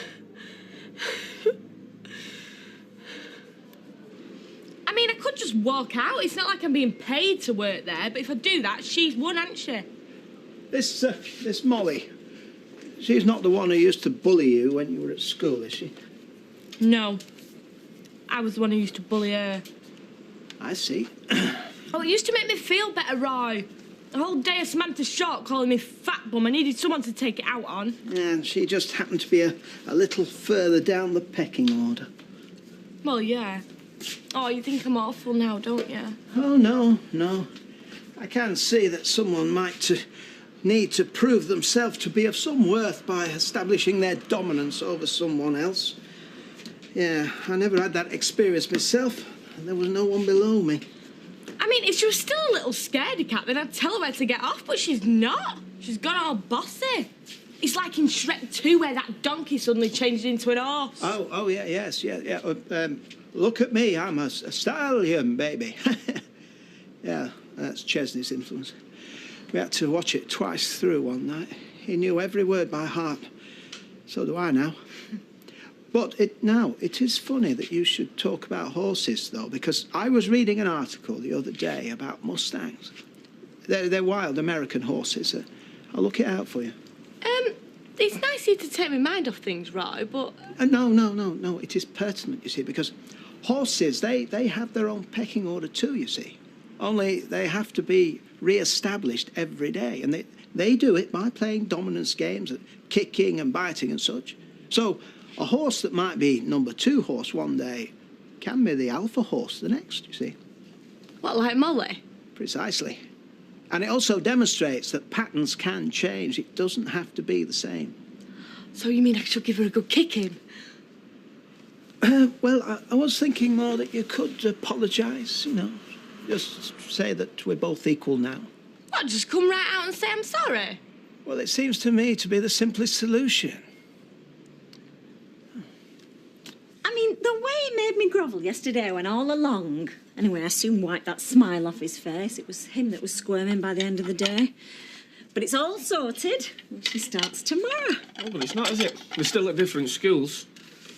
I mean, I could just walk out. It's not like I'm being paid to work there, but if I do that, she's won, hasn't she? This Molly, she's not the one who used to bully you when you were at school, is she? No. I was the one who used to bully her. I see. Oh, it used to make me feel better, Roy. The whole day of Samantha's short calling me fat bum. I needed someone to take it out on. And she just happened to be a little further down the pecking order. Well, yeah. Oh, you think I'm awful now, don't you? Oh, no. I can see that someone might need to prove themselves to be of some worth by establishing their dominance over someone else. Yeah, I never had that experience myself. There was no one below me. I mean, if she was still a little scaredy cat, then I'd tell her to get off, but she's not. She's gone all bossy. It's like in Shrek 2 where that donkey suddenly changed into an horse. Oh, yeah, yes. Look at me, I'm a stallion, baby. Yeah, that's Chesney's influence. We had to watch it twice through one night. He knew every word by heart. So do I now. But it is funny that you should talk about horses, though, because I was reading an article the other day about Mustangs. They're wild American horses. I'll look it out for you. It's nice of you to take my mind off things, Roy, but... No, it is pertinent, you see, because horses, they have their own pecking order too, you see. Only they have to be re-established every day, and they do it by playing dominance games, kicking and biting and such. So a horse that might be number 2 horse one day can be the alpha horse the next, you see. What, like Molly? Precisely. And it also demonstrates that patterns can change. It doesn't have to be the same. So you mean I should give her a good kicking? Well, I was thinking more that you could apologise, you know. Just say that we're both equal now. What, just come right out and say I'm sorry? Well, it seems to me to be the simplest solution. I mean, the way he made made me grovel yesterday when all along. Anyway, I soon wiped that smile off his face. It was him that was squirming by the end of the day. But it's all sorted. She starts tomorrow. Oh, but it's not, is it? We're still at different schools.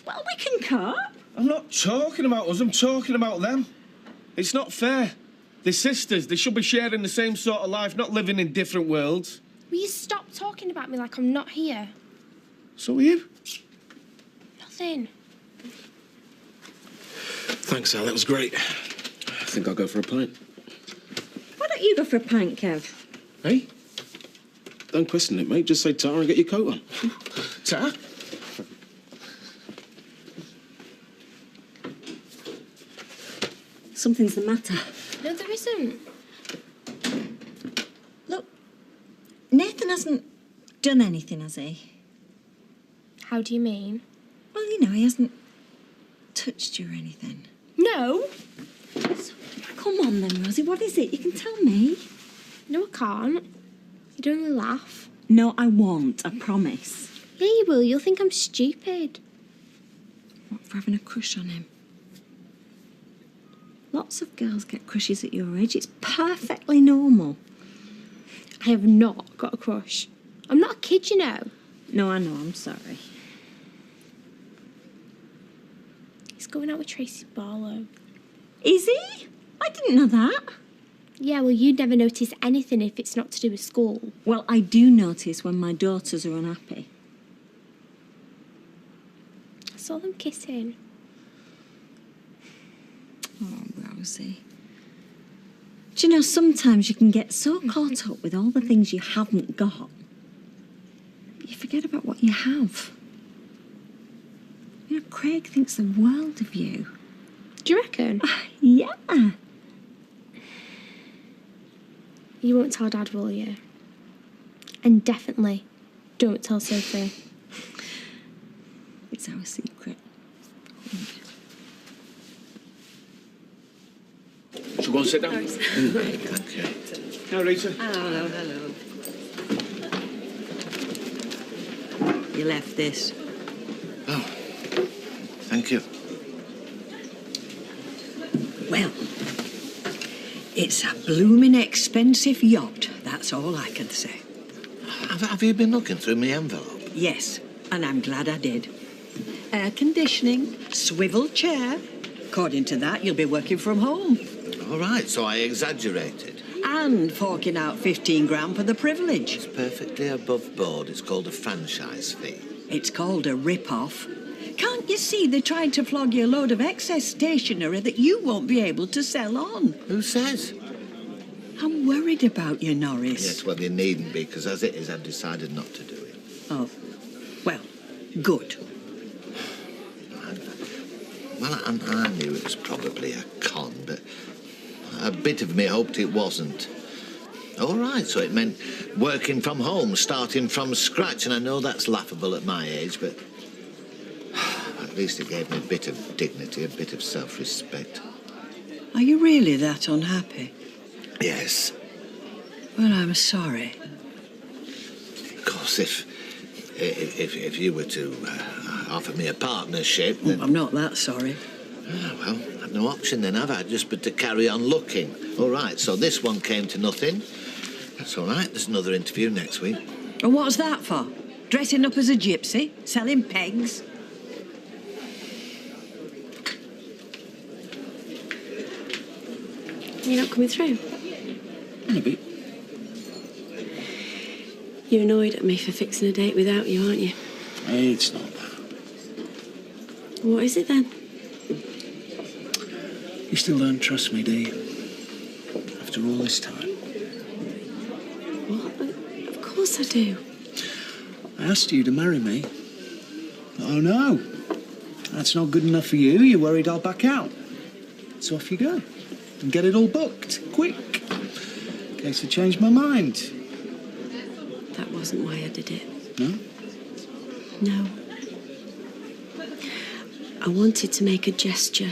Well, we can cope. I'm not talking about us, I'm talking about them. It's not fair. They're sisters. They should be sharing the same sort of life, not living in different worlds. Will you stop talking about me like I'm not here? So are you? Nothing. Thanks, Al. That was great. I think I'll go for a pint. Why don't you go for a pint, Kev? Hey? Don't question it, mate. Just say Tara and get your coat on. Tara? Something's the matter. No, there isn't. Look, Nathan hasn't done anything, has he? How do you mean? Well, you know, he hasn't touched you or anything. No. So, come on then, Rosie, what is it? You can tell me. No, I can't. You'd only laugh. No, I won't, I promise. Yeah, you will. You'll think I'm stupid. What, for having a crush on him? Lots of girls get crushes at your age. It's perfectly normal. I have not got a crush. I'm not a kid, you know. No, I know, I'm sorry. He's going out with Tracy Barlow. Is he? I didn't know that. Yeah, well, you'd never notice anything if it's not to do with school. Well, I do notice when my daughters are unhappy. I saw them kissing. Oh, Rosie. Do you know, sometimes you can get so caught up with all the things you haven't got, you forget about what you have. You know, Craig thinks the world of you. Do you reckon? Yeah. You won't tell Dad, will you? And definitely don't tell Sophie. It's our secret. Should we go and sit down? Thank you. Hello, Rita. Hello, hello. You left this. Oh, thank you. Well, it's a blooming expensive yacht. That's all I can say. Have you been looking through my envelope? Yes, and I'm glad I did. Air conditioning, swivel chair. According to that, you'll be working from home. All right, so I exaggerated. And forking out 15 grand for the privilege. It's perfectly above board. It's called a franchise fee. It's called a rip-off. Can't you see they're trying to flog you a load of excess stationery that you won't be able to sell on? Who says? I'm worried about you, Norris. Yes, well, you needn't be, because as it is, I've decided not to do it. Oh, well, good. Well, I knew it was probably a con, but a bit of me hoped it wasn't. All right, so it meant working from home, starting from scratch, and I know that's laughable at my age, but at least it gave me a bit of dignity, a bit of self-respect. Are you really that unhappy? Yes. Well, I'm sorry. Of course, if you were to offer me a partnership, then... I'm not that sorry. Oh, well, I've no option then, have I? Just but to carry on looking. All right, so this one came to nothing. That's all right. There's another interview next week. And what's that for? Dressing up as a gypsy? Selling pegs? You're not coming through? Maybe. You're annoyed at me for fixing a date without you, aren't you? Hey, it's not that. What is it then? You still don't trust me, do you? After all this time. What? Of course I do. I asked you to marry me. Oh, no. That's not good enough for you. You're worried I'll back out. So off you go. And get it all booked. Quick. In case I change my mind. That wasn't why I did it. No? No. I wanted to make a gesture.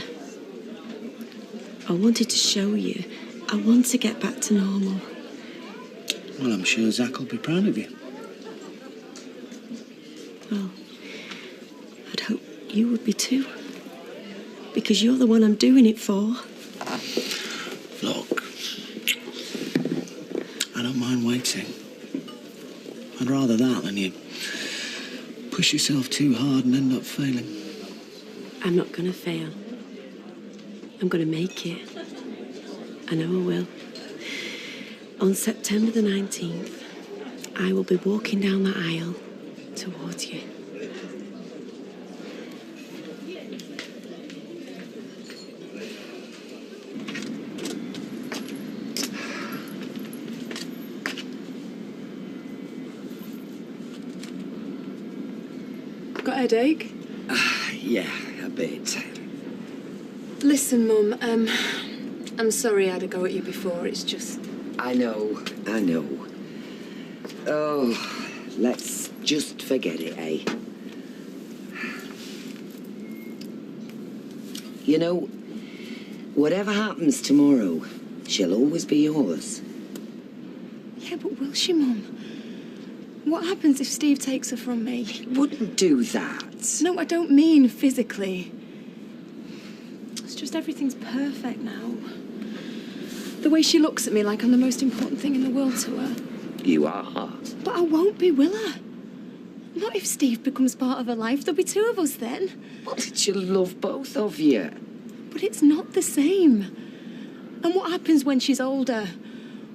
I wanted to show you. I want to get back to normal. Well, I'm sure Zach will be proud of you. Well, I'd hope you would be too. Because because you're the one I'm doing it for. Look, I don't mind waiting. I'd rather that than you push yourself too hard and end up failing. I'm not going to fail. I'm going to make it. I know I will. On September the 19th, I will be walking down the aisle towards you. Got a headache? Yeah, a bit. Listen, Mum, I'm sorry I had a go at you before. It's just... I know. Oh, let's just forget it, eh? You know, whatever happens tomorrow, she'll always be yours. Yeah, but will she, Mum? What happens if Steve takes her from me? He wouldn't do that. No, I don't mean physically. It's just everything's perfect now. The way she looks at me like I'm the most important thing in the world to her. You are. But I won't be, will I? Not if Steve becomes part of her life. There'll be two of us then. What did you love both of you? But it's not the same. And what happens when she's older?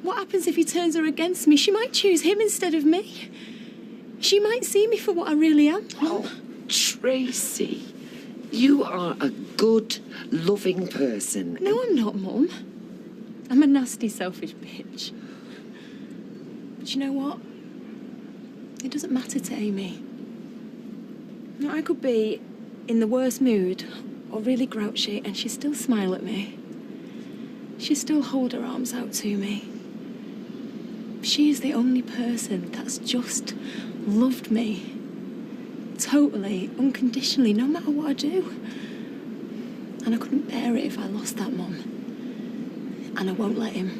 What happens if he turns her against me? She might choose him instead of me. She might see me for what I really am. Oh, Tracy, you are a good, loving person. No, I'm not, Mum. I'm a nasty, selfish bitch. But you know what? It doesn't matter to Amy. Now, I could be in the worst mood or really grouchy and she'd still smile at me. She'd still hold her arms out to me. She is the only person that's just loved me. Totally, unconditionally, no matter what I do. And I couldn't bear it if I lost that, Mum. And I won't let him.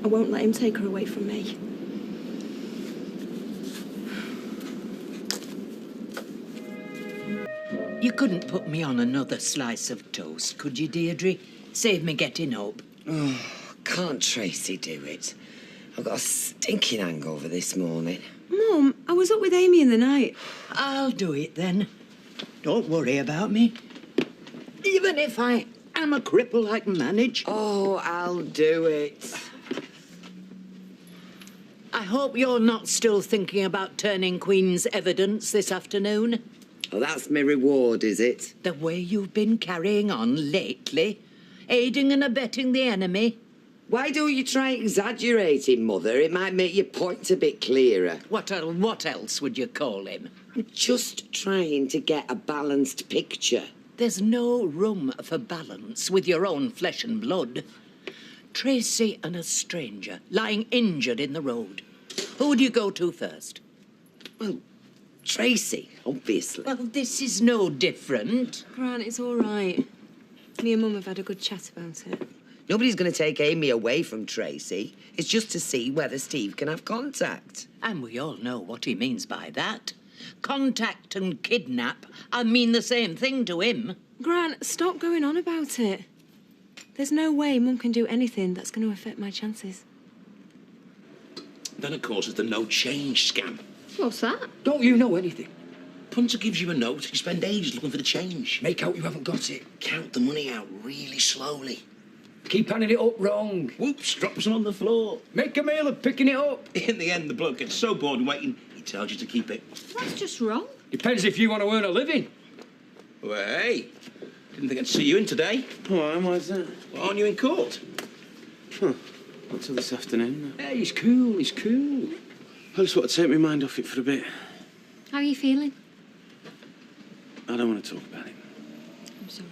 I won't let him take her away from me. You couldn't put me on another slice of toast, could you, Deirdre? Save me getting up. Oh, can't Tracy do it? I've got a stinking hangover this morning. Mum, I was up with Amy in the night. I'll do it then. Don't worry about me. Even if I am a cripple like Manage. Oh, I'll do it. I hope you're not still thinking about turning Queen's evidence this afternoon. Oh, that's my reward, is it? The way you've been carrying on lately, aiding and abetting the enemy. Why don't you try exaggerating, Mother? It might make your point a bit clearer. What else would you call him? I'm just trying to get a balanced picture. There's no room for balance with your own flesh and blood. Tracy and a stranger lying injured in the road. Who do you go to first? Well, Tracy, obviously. Well, this is no different. Grant, it's all right. Me and Mum have had a good chat about it. Nobody's going to take Amy away from Tracy. It's just to see whether Steve can have contact. And we all know what he means by that. Contact and kidnap, I mean the same thing to him. Grant, stop going on about it. There's no way Mum can do anything that's going to affect my chances. Then, of course, there's the no change scam. What's that? Don't you know anything? Punter gives you a note, you spend ages looking for the change. Make out you haven't got it. Count the money out really slowly. Keep handing it up wrong. Whoops, drops them on the floor. Make a meal of picking it up. In the end, the bloke gets so bored waiting, he tells you to keep it. That's just wrong. Depends if you want to earn a living. Well, hey, didn't think I'd see you in today. Why's that? Well, aren't you in court? Huh. Not till this afternoon. Hey, he's cool, he's cool. I just want to take my mind off it for a bit. How are you feeling? I don't want to talk about it. I'm sorry.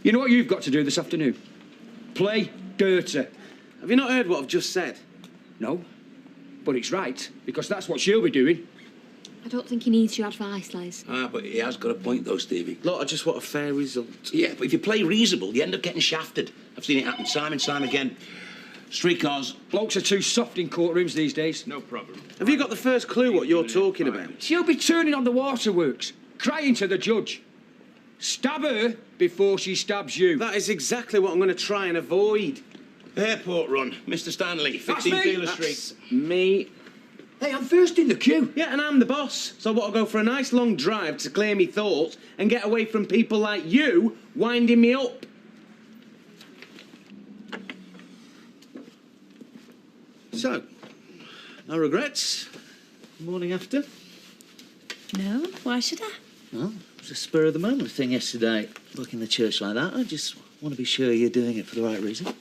You know what you've got to do this afternoon? Play dirty. Have you not heard what I've just said? No, but it's right, because that's what she'll be doing. I don't think he needs your advice, Les. Ah, but he has got a point, though, Stevie. Look, I just want a fair result. Yeah, but if you play reasonable, you end up getting shafted. I've seen it happen time and time again. Streetcars. Blokes are too soft in courtrooms these days. No problem. Have you got the first clue what you're talking about? She'll be turning on the waterworks, crying to the judge. Stab her before she stabs you. That is exactly what I'm going to try and avoid. Airport run, Mr. Stanley, 15 Taylor Street. Me. Hey, I'm first in the queue. Yeah, and I'm the boss, so I've got to go for a nice long drive to clear me thoughts and get away from people like you winding me up. So, no regrets? Morning after? No, why should I? Well, it was a spur of the moment thing yesterday. Looking the church like that, I just want to be sure you're doing it for the right reason.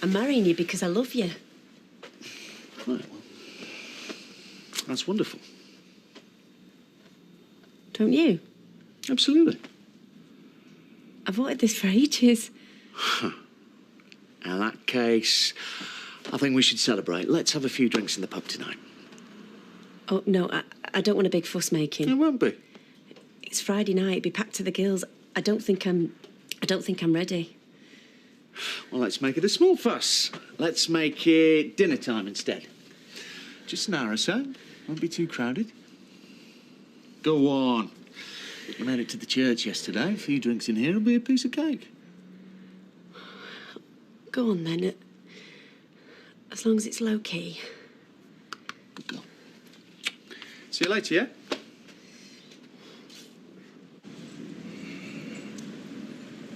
I'm marrying you because I love you. Right, well, that's wonderful. Don't you? Absolutely. I've wanted this for ages. In that case, I think we should celebrate. Let's have a few drinks in the pub tonight. Oh, no, I don't want a big fuss making. It won't be. It's Friday night, be packed to the gills. I don't think I'm ready. Well, let's make it a small fuss. Let's make it dinner time instead. Just an hour or so. Won't be too crowded. Go on. You made it to the church yesterday. A few drinks in here will be a piece of cake. Go on, then. As long as it's low-key. Go. See you later, yeah?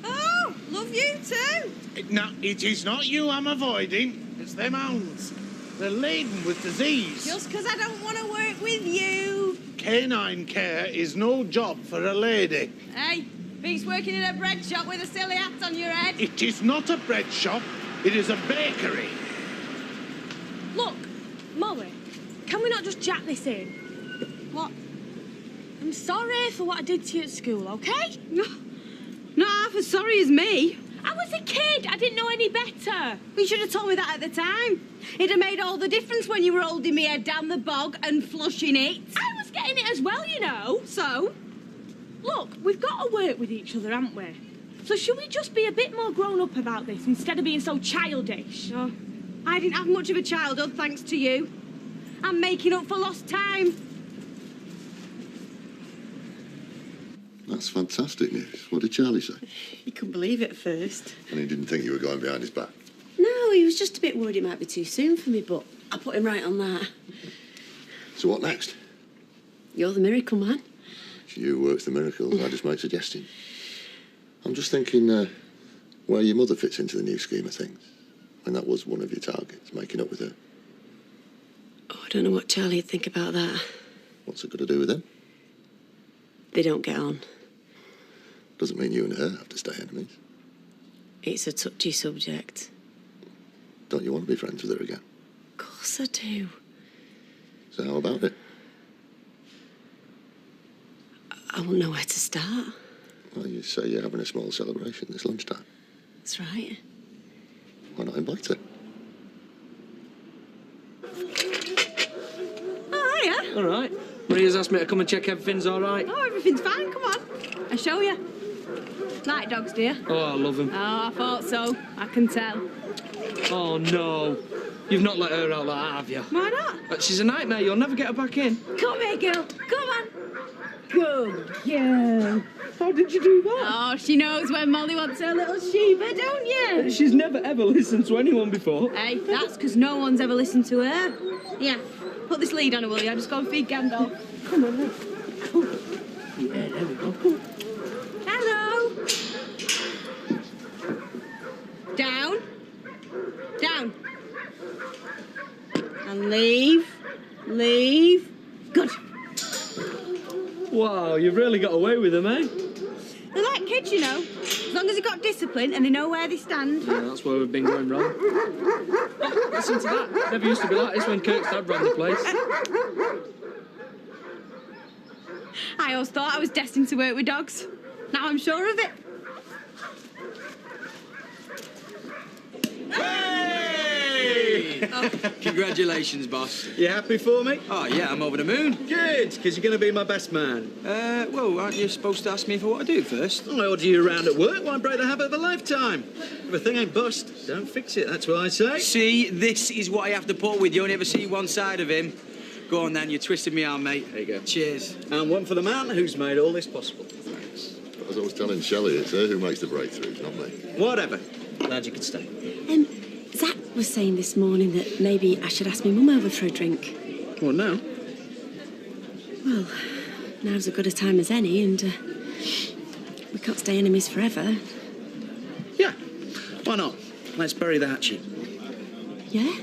Oh, love you too. No, it is not you I'm avoiding. It's them hounds. They're laden with disease. Just because I don't want to work with you. Canine care is no job for a lady. Hey, beats working in a bread shop with a silly hat on your head. It is not a bread shop. It is a bakery. Look, Molly, can we not just jack this in? What? I'm sorry for what I did to you at school, okay? Not half as sorry as me. I was a kid. I didn't know any better. You should have told me that at the time. It'd have made all the difference when you were holding me head down the bog and flushing it. I was getting it as well, you know. So? Look, we've got to work with each other, haven't we? So should we just be a bit more grown up about this instead of being so childish? Oh, I didn't have much of a childhood, thanks to you. I'm making up for lost time. That's fantastic news. What did Charlie say? He couldn't believe it at first. And he didn't think you were going behind his back. No, he was just a bit worried it might be too soon for me, but I put him right on that. So what next? You're the miracle man. You works the miracles. I just make suggestions. I'm just thinking where your mother fits into the new scheme of things. And that was one of your targets, making up with her. Oh, I don't know what Charlie'd think about that. What's it got to do with him? They don't get on. Doesn't mean you and her have to stay enemies. It's a touchy subject. Don't you want to be friends with her again? Of course I do. So how about it? I won't know where to start. Well, you say you're having a small celebration this lunchtime. That's right. Why not invite her? Oh, hiya. All right. Maria's asked me to come and check everything's all right. Oh, everything's fine. Come on. I'll show you. Like dogs, dear. Oh, I love him. Oh, I thought so. I can tell. Oh, no. You've not let her out like that, have you? Why not? But she's a nightmare. You'll never get her back in. Come here, girl. Come on. Good girl. How did you do that? Oh, she knows when Molly wants her little Sheba, don't you? She's never, ever listened to anyone before. Hey, that's because no one's ever listened to her. Yeah, put this lead on her, will you? I'll just go and feed Gandalf. Come on, then. Yeah, there we go. Come on. Hello. Down. Down. And leave. Leave. Good. Wow, you've really got away with them, eh? They're like kids, you know. As long as they've got discipline and they know where they stand. Yeah, that's where we've been going wrong. Oh, listen to that. Never used to be like this when Kirk's dad ran the place. I always thought I was destined to work with dogs. Now I'm sure of it. Hey! Congratulations, boss. You happy for me? Oh, yeah, I'm over the moon. Good, because you're going to be my best man. Well, aren't you supposed to ask me for what I do first? I order you around at work. Why break the habit of a lifetime? If a thing ain't bust, don't fix it. That's what I say. See, this is what I have to put with. You only ever see one side of him. Go on, then. You twisted me arm, mate. There you go. Cheers. And one for the man who's made all this possible. Thanks. As I was telling Shelley, it's her who makes the breakthroughs, not me. Whatever. Glad you could stay. Zach was saying this morning that maybe I should ask my mum over for a drink. What now? Well, now's as good a time as any, and we can't stay enemies forever. Yeah. Why not? Let's bury the hatchet. Yeah?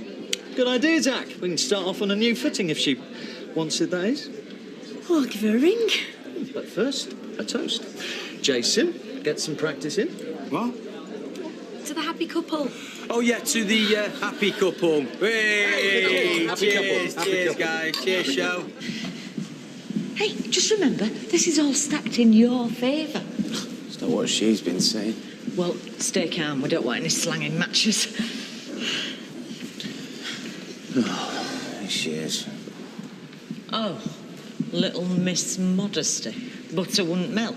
Good idea, Zach. We can start off on a new footing if she wants it, that is. Well, I'll give her a ring. But first, a toast. Jason, get some practice in. What? To the happy couple. Oh, yeah, to the happy couple. Hey! Happy Cheers, couple. cheers, guys. Cheers, show. Hey, just remember, this is all stacked in your favour. It's not what she's been saying. Well, stay calm. We don't want any slanging matches. Oh, there she is. Oh, little Miss Modesty. Butter wouldn't melt.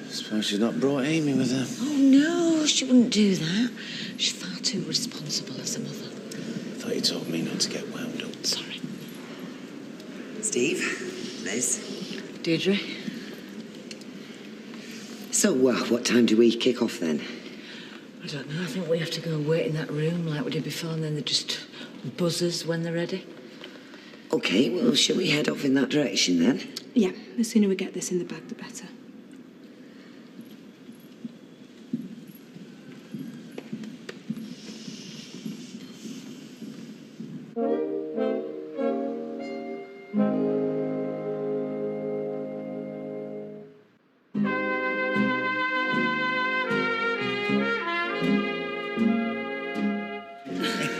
Suppose she's not brought Amy with her. Oh, no, she wouldn't do that. She's far too responsible as a mother. I thought you told me not to get wound up. Sorry. Steve, Liz. Deirdre? So, what time do we kick off then? I don't know. I think we have to go and wait in that room like we did before, and then they just buzz us when they're ready. OK, well, shall we head off in that direction then? Yeah, the sooner we get this in the bag, the better.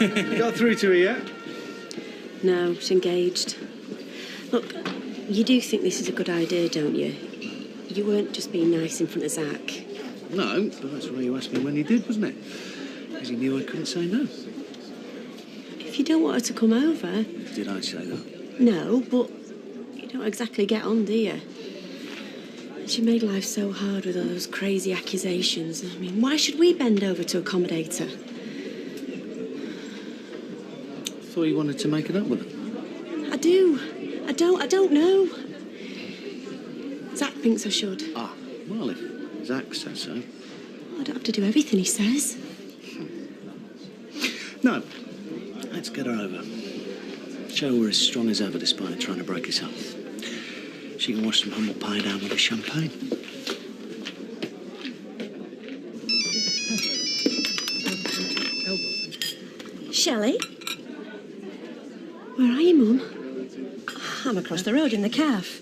You got through to her yet? No, she's engaged. Look, you do think this is a good idea, don't you? You weren't just being nice in front of Zach. No, but that's why you asked me when you did, wasn't it? Because you knew I couldn't say no. If you don't want her to come over... Did I say that? No, but you don't exactly get on, do you? She made life so hard with all those crazy accusations. I mean, why should we bend over to accommodate her? I thought you wanted to make it up with her. I do. I don't know. Zach thinks I should. Ah, well, if Zach says so. I don't have to do everything he says. No, let's get her over. Show her as strong as ever despite trying to break us up. She can wash some humble pie down with a champagne. Shelley? Where are you, Mum? I'm across the road in the calf.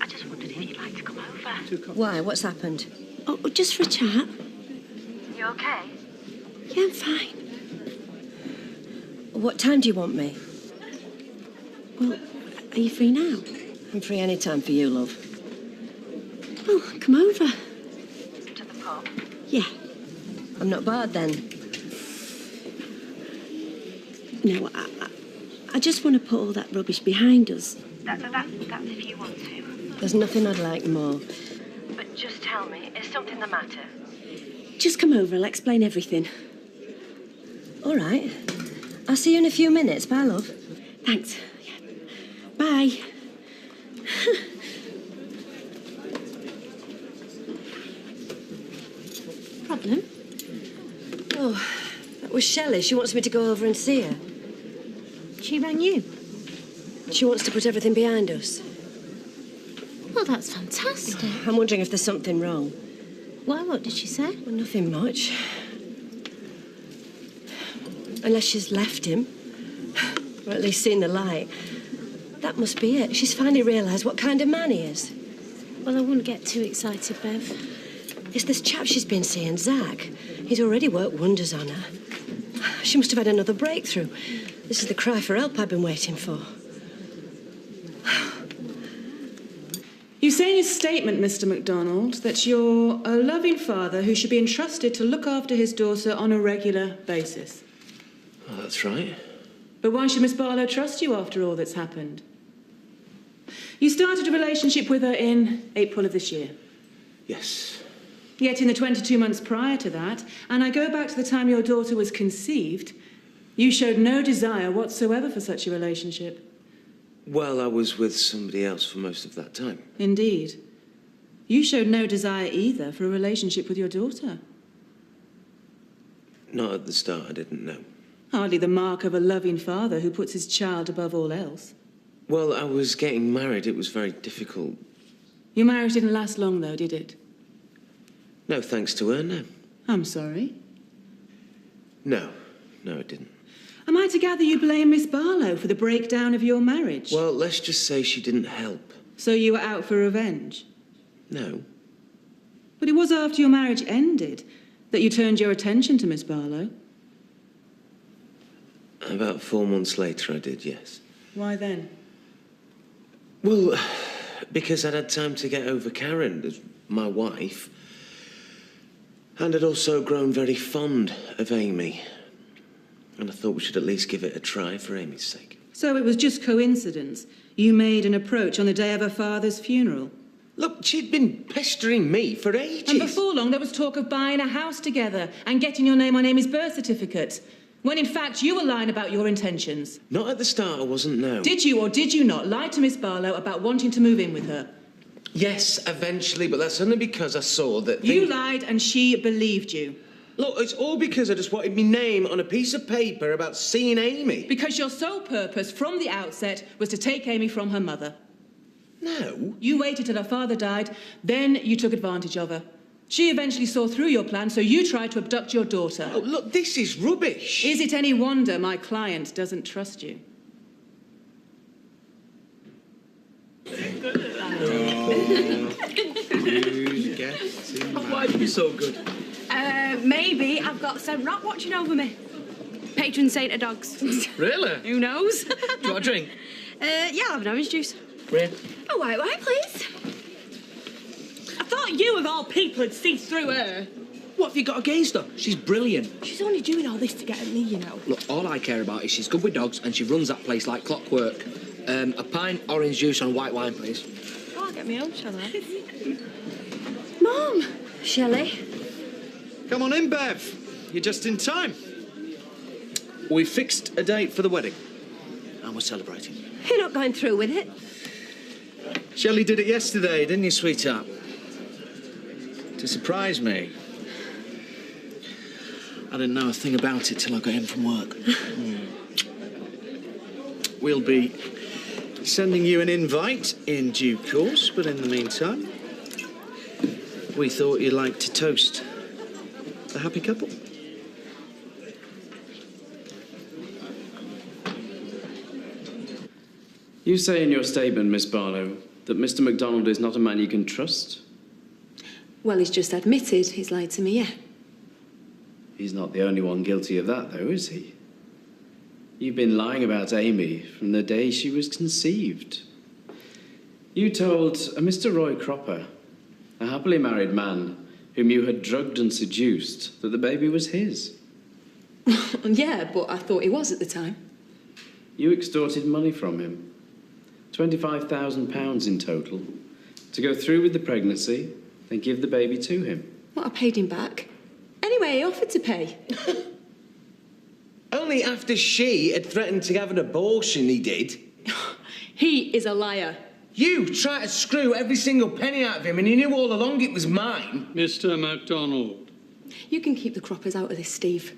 I just wondered if you'd like to come over. Why? What's happened? Oh, just for a chat. You okay? Yeah, I'm fine. What time do you want me? Well, are you free now? I'm free any time for you, love. Well, come over. To the pub? Yeah. I'm not barred then. No, I just want to put all that rubbish behind us. That's if you want to. There's nothing I'd like more. But just tell me, is something the matter? Just come over, I'll explain everything. All right. I'll see you in a few minutes. Bye, love. Thanks. Yeah. Bye. Problem? Oh, that was Shelley. She wants me to go over and see her. She rang you? She wants to put everything behind us. Well, that's fantastic. I'm wondering if there's something wrong. Why, what did she say? Well, nothing much. Unless she's left him. Or at least seen the light. That must be it. She's finally realised what kind of man he is. Well, I wouldn't get too excited, Bev. It's this chap she's been seeing, Zach. He's already worked wonders on her. She must have had another breakthrough. This is the cry for help I've been waiting for. You say in your statement, Mr. MacDonald, that you're a loving father who should be entrusted to look after his daughter on a regular basis. Oh, that's right. But why should Miss Barlow trust you after all that's happened? You started a relationship with her in April of this year. Yes. Yet in the 22 months prior to that, and I go back to the time your daughter was conceived, you showed no desire whatsoever for such a relationship. Well, I was with somebody else for most of that time. Indeed. You showed no desire either for a relationship with your daughter. Not at the start, I didn't know. Hardly the mark of a loving father who puts his child above all else. Well, I was getting married. It was very difficult. Your marriage didn't last long, though, did it? No thanks to her, no. I'm sorry. No, it didn't. Am I to gather you blame Miss Barlow for the breakdown of your marriage? Well, let's just say she didn't help. So you were out for revenge? No. But it was after your marriage ended that you turned your attention to Miss Barlow. About 4 months later, I did, yes. Why then? Well, because I'd had time to get over Karen as my wife. And I'd also grown very fond of Amy. And I thought we should at least give it a try for Amy's sake. So it was just coincidence you made an approach on the day of her father's funeral? Look, she'd been pestering me for ages. And before long, there was talk of buying a house together and getting your name on Amy's birth certificate, when in fact you were lying about your intentions. Not at the start, I wasn't, no. Did you or did you not lie to Miss Barlow about wanting to move in with her? Yes, eventually, but that's only because I saw that... You lied and she believed you. Look, it's all because I just wanted my name on a piece of paper about seeing Amy. Because your sole purpose from the outset was to take Amy from her mother. No. You waited till her father died, then you took advantage of her. She eventually saw through your plan, so you tried to abduct your daughter. Oh, look, this is rubbish. Is it any wonder my client doesn't trust you? Why are you so good? Maybe I've got some rat watching over me. Patron saint of dogs. Really? Who knows? Do you want a drink? Yeah, I'll have an orange juice. Red. A white wine, please. I thought you, of all people, had seen through her. What have you got against her? She's brilliant. She's only doing all this to get at me, you know. Look, all I care about is she's good with dogs and she runs that place like clockwork. A pint, orange juice and white wine, please. Oh, I'll get me own, shall I? Mom! Shelley? Come on in, Bev. You're just in time. We fixed a date for the wedding. And we're celebrating. You're not going through with it? Shelley did it yesterday, didn't you, sweetheart? To surprise me. I didn't know a thing about it till I got in from work. We'll be sending you an invite in due course, but in the meantime, we thought you'd like to toast the happy couple. You say in your statement, Miss Barlow, that Mr. MacDonald is not a man you can trust? Well, he's just admitted he's lied to me, yeah. He's not the only one guilty of that, though, is he? You've been lying about Amy from the day she was conceived. You told a Mr. Roy Cropper, a happily married man whom you had drugged and seduced, that the baby was his. Yeah, but I thought he was at the time. You extorted money from him. £25,000 in total. To go through with the pregnancy, then give the baby to him. Well, I paid him back. Anyway, he offered to pay. Only after she had threatened to have an abortion, he did. He is a liar. You tried to screw every single penny out of him, and you knew all along it was mine. Mr. MacDonald. You can keep the Croppers out of this, Steve.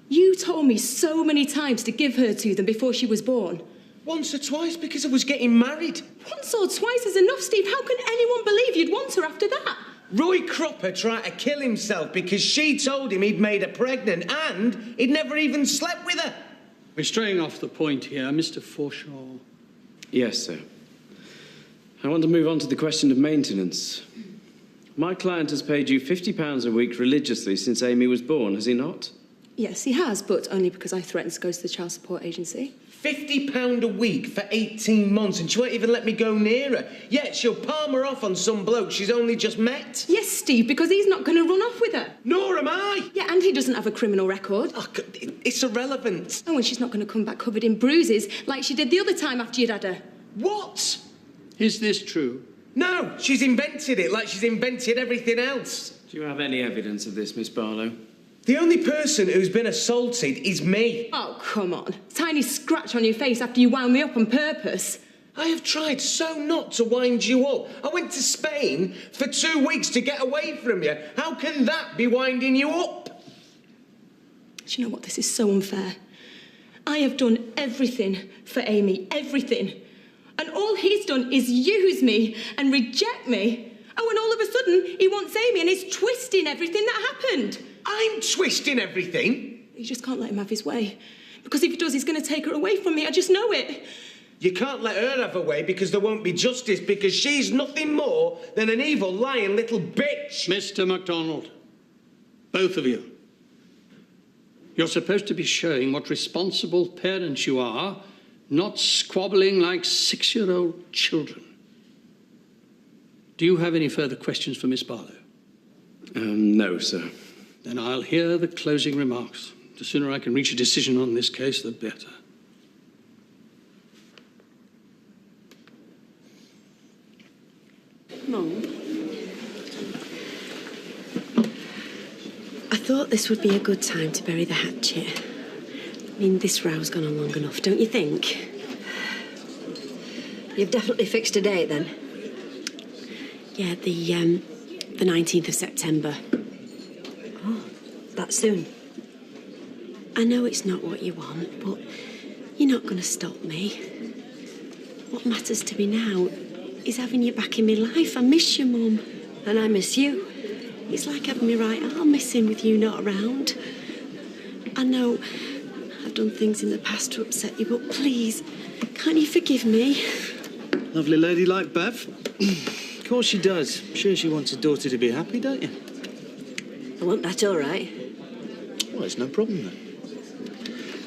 You told me so many times to give her to them before she was born. Once or twice because I was getting married. Once or twice is enough, Steve. How can anyone believe you'd want her after that? Roy Cropper tried to kill himself because she told him he'd made her pregnant and he'd never even slept with her. We're straying off the point here, Mr. Forshaw. Yes, sir. I want to move on to the question of maintenance. My client has paid you £50 a week religiously since Amy was born, has he not? Yes, he has, but only because I threatened to go to the child support agency. £50 a week for 18 months and she won't even let me go near her. Yet she'll palm her off on some bloke she's only just met. Yes, Steve, because he's not going to run off with her. Nor am I. Yeah, and he doesn't have a criminal record. Oh, it's irrelevant. Oh, and she's not going to come back covered in bruises like she did the other time after you'd had her. What? Is this true? No, she's invented it like she's invented everything else. Do you have any evidence of this, Miss Barlow? The only person who's been assaulted is me. Oh, come on. Tiny scratch on your face after you wound me up on purpose. I have tried so not to wind you up. I went to Spain for 2 weeks to get away from you. How can that be winding you up? Do you know what? This is so unfair. I have done everything for Amy, everything. And all he's done is use me and reject me. Oh, and all of a sudden, he wants Amy and is twisting everything that happened. I'm twisting everything? You just can't let him have his way. Because if he does, he's going to take her away from me. I just know it. You can't let her have her way because there won't be justice, because she's nothing more than an evil, lying little bitch. Mr. MacDonald, both of you, you're supposed to be showing what responsible parents you are, not squabbling like 6-year-old children. Do you have any further questions for Miss Barlow? No, sir. Then I'll hear the closing remarks. The sooner I can reach a decision on this case, the better. Mum, I thought this would be a good time to bury the hatchet. I mean, this row's gone on long enough, don't you think? You've definitely fixed a date, then? Yeah, the 19th of September. Oh, that soon? I know it's not what you want, but you're not going to stop me. What matters to me now is having you back in my life. I miss you, Mum. And I miss you. It's like having my right arm missing with you not around. I know I've done things in the past to upset you, but please, can't you forgive me? Lovely lady like Bev. Of course she does. I'm sure she wants her daughter to be happy, don't you? I want that all right. Well, it's no problem then.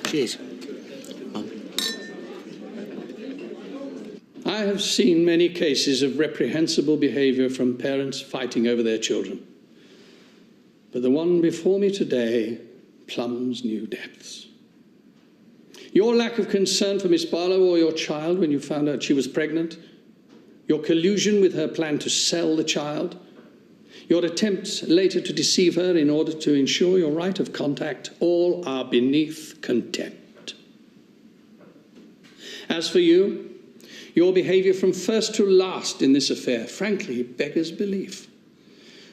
Cheers. I have seen many cases of reprehensible behaviour from parents fighting over their children. But the one before me today plumbs new depths. Your lack of concern for Miss Barlow or your child when you found out she was pregnant, your collusion with her plan to sell the child, your attempts later to deceive her in order to ensure your right of contact, all are beneath contempt. As for you, your behaviour from first to last in this affair frankly beggars belief.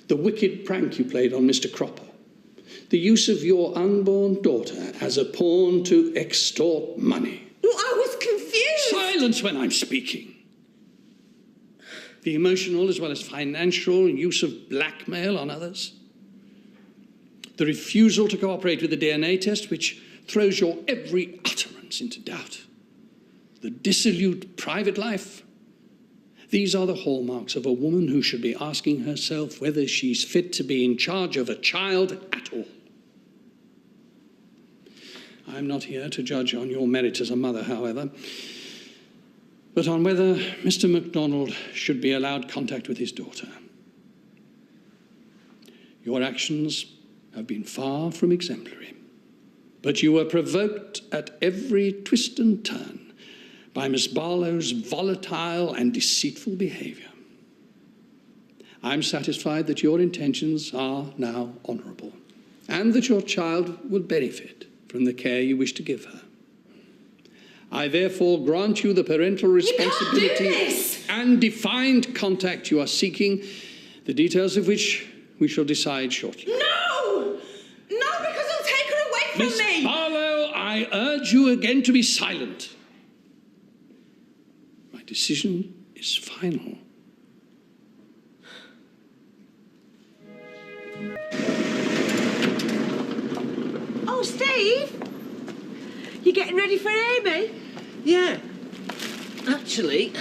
The wicked prank you played on Mr. Cropper, the use of your unborn daughter as a pawn to extort money. Well, I was confused. Silence when I'm speaking. The emotional as well as financial use of blackmail on others. The refusal to cooperate with the DNA test, which throws your every utterance into doubt. The dissolute private life. These are the hallmarks of a woman who should be asking herself whether she's fit to be in charge of a child at all. I'm not here to judge on your merit as a mother, however, but on whether Mr. MacDonald should be allowed contact with his daughter. Your actions have been far from exemplary, but you were provoked at every twist and turn by Miss Barlow's volatile and deceitful behaviour. I'm satisfied that your intentions are now honourable, and that your child will benefit from the care you wish to give her. I therefore grant you the parental responsibility and defined contact you are seeking, the details of which we shall decide shortly. No! No, because he'll take her away from Miss me! Barlow, I urge you again to be silent. My decision is final. Oh, Steve! You getting ready for Amy? Yeah. Actually,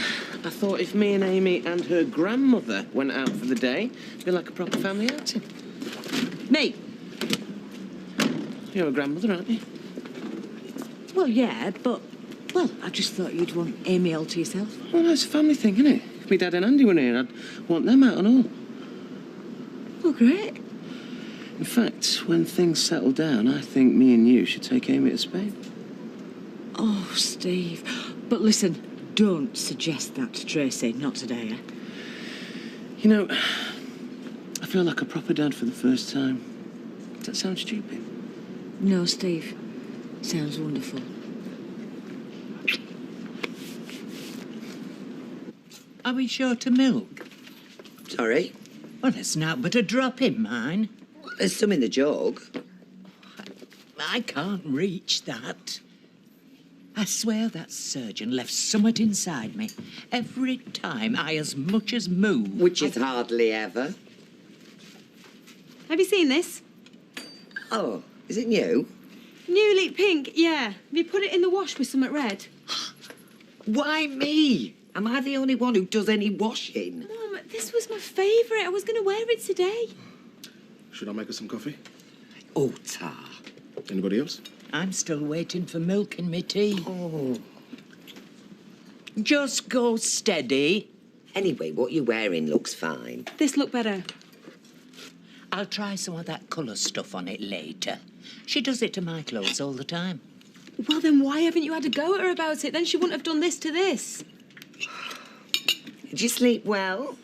I thought if me and Amy and her grandmother went out for the day, it'd be like a proper family outing. Me? You're a grandmother, aren't you? Well, yeah, but... Well, I just thought you'd want Amy all to yourself. Well, that's a family thing, isn't it? If my dad and Andy were here, I'd want them out and all. Well, great. In fact, when things settle down, I think me and you should take Amy to Spain. Oh, Steve. But listen, don't suggest that to Tracy. Not today, eh? You know, I feel like a proper dad for the first time. Does that sound stupid? No, Steve. Sounds wonderful. Are we short of milk? Sorry? Well, there's not but a drop in mine. There's some in the jug. I can't reach that. I swear that surgeon left somewhat inside me every time I as much as move. Which is hardly ever. Have you seen this? Oh, is it new? Newly pink, yeah. Have you put it in the wash with something red? Why me? Am I the only one who does any washing? Mum, this was my favourite. I was going to wear it today. Should I make us some coffee? Oh, tar. Anybody else? I'm still waiting for milk in my tea. Oh. Just go steady. Anyway, what you're wearing looks fine. This look better. I'll try some of that colour stuff on it later. She does it to my clothes all the time. Well, then why haven't you had a go at her about it? Then she wouldn't have done this to this. Did you sleep well?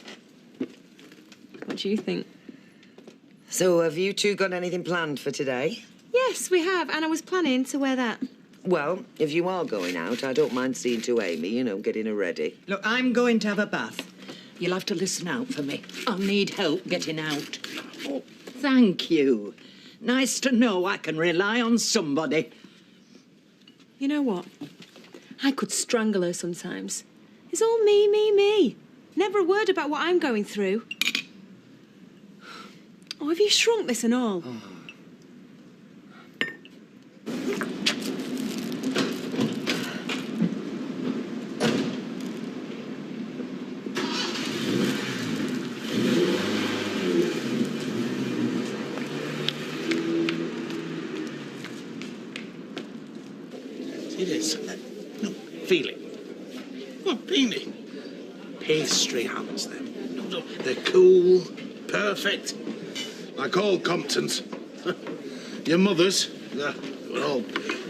What do you think? So, have you two got anything planned for today? Yes, we have, and I was planning to wear that. Well, if you are going out, I don't mind seeing to Amy, you know, getting her ready. Look, I'm going to have a bath. You'll have to listen out for me. I'll need help getting out. Oh, thank you. Nice to know I can rely on somebody. You know what? I could strangle her sometimes. It's all me, me, me. Never a word about what I'm going through. Oh, have you shrunk this and all? Oh. See this? No, feel it. What, Beanie? Pastry hands, them. No, they're cool, perfect, like all Comptons. Your mother's, they're all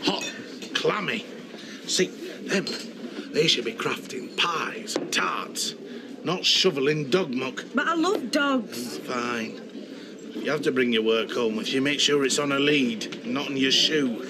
hot, clammy. See, them, they should be crafting pies and tarts, not shoveling dog muck. But I love dogs. Fine. You have to bring your work home if you make sure it's on a lead, not on your shoe.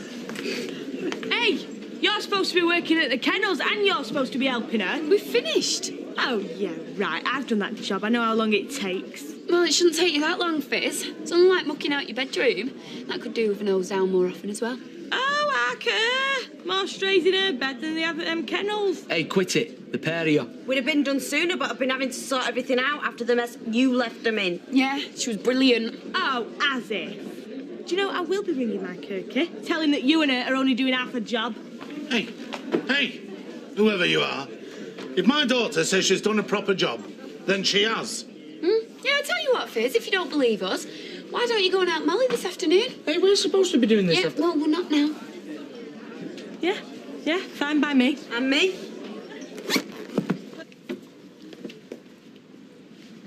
Hey, you're supposed to be working at the kennels and you're supposed to be helping her. We finished. Oh, yeah, right. I've done that job. I know how long it takes. Well, it shouldn't take you that long, Fizz. It's unlike mucking out your bedroom. That could do with a nose down more often as well. Oh, I care. More strays in her bed than they have at them kennels. Hey, quit it. The pair of you. Would have been done sooner, but I've been having to sort everything out after the mess you left them in. Yeah, she was brilliant. Oh, as if. Do you know, I will be ringing my Kirky, telling that you and her are only doing half a job. Hey, whoever you are, if my daughter says she's done a proper job, then she has. Yeah, I tell you what, Fizz, if you don't believe us, why don't you go and help Molly this afternoon? Hey, we're supposed to be doing this Yeah, well, we're not now. Yeah, fine by me. And me?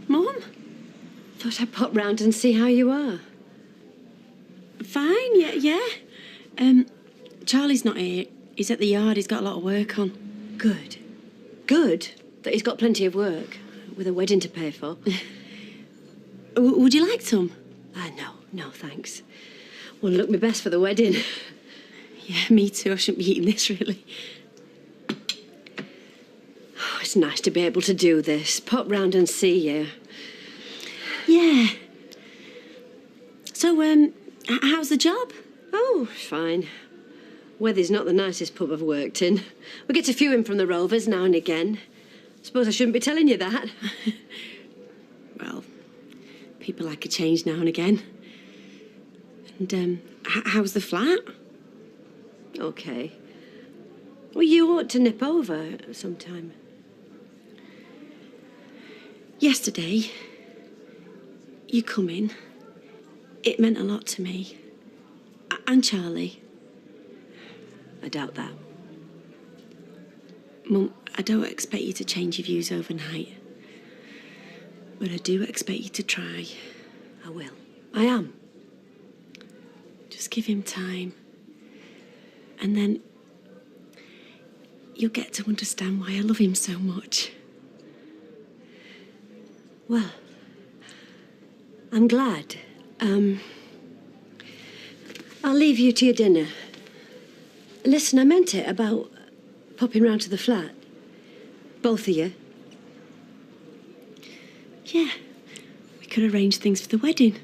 Mum? Thought I'd pop round and see how you are. Fine, yeah. Charlie's not here. He's at the yard. He's got a lot of work on. Good. Good that he's got plenty of work, with a wedding to pay for. Would you like some? No, thanks. Well, look my best for the wedding. Yeah, me too. I shouldn't be eating this, really. Oh, it's nice to be able to do this. Pop round and see you. Yeah. So, how's the job? Oh, fine. Weather's not the nicest pub I've worked in. We get a few in from the Rovers now and again. Suppose I shouldn't be telling you that. Well, people like a change now and again. And, how's the flat? Okay. Well, you ought to nip over sometime. Yesterday, you come in. It meant a lot to me. And Charlie. I doubt that. Mum, I don't expect you to change your views overnight. But I do expect you to try. I will. I am. Just give him time. And then you'll get to understand why I love him so much. Well, I'm glad. I'll leave you to your dinner. Listen, I meant it about popping round to the flat. Both of you. Yeah, we could arrange things for the wedding.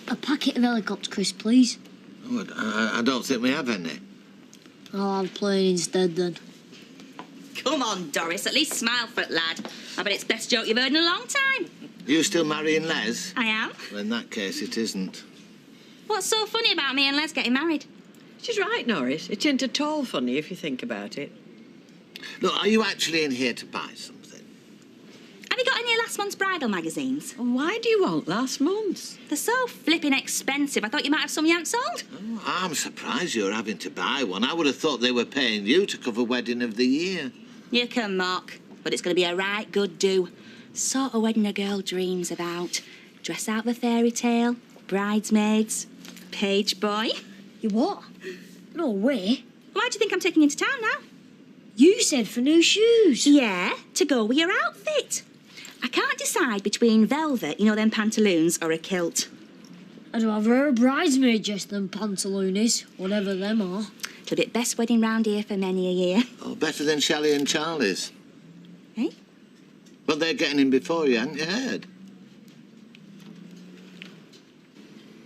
A packet of helicopter crisps, please. Oh, I don't think we have any. I'll have plain instead, then. Come on, Doris, at least smile for it, lad. I bet it's the best joke you've heard in a long time. You still marrying Les? I am. Well, in that case, it isn't. What's so funny about me and Les getting married? She's right, Norris. It isn't at all funny if you think about it. Look, are you actually in here to buy something? Have you got any of last month's bridal magazines? Why do you want last month's? They're so flipping expensive. I thought you might have some you hadn't sold. Oh, I'm surprised you're having to buy one. I would have thought they were paying you to cover Wedding of the Year. You can mock, but it's going to be a right good do. Sort of wedding a girl dreams about. Dress out the fairy tale, bridesmaids, page boy. You what? No way. Why do you think I'm taking you into town now? You said for new shoes. Yeah, to go with your outfit. I can't decide between velvet, you know, them pantaloons, or a kilt. I'd rather wear a bridesmaid dress than pantaloonies, whatever them are. It'll be the best wedding round here for many a year. Oh, better than Shelley and Charlie's. Eh? Well, they're getting in before you, hadn't you heard?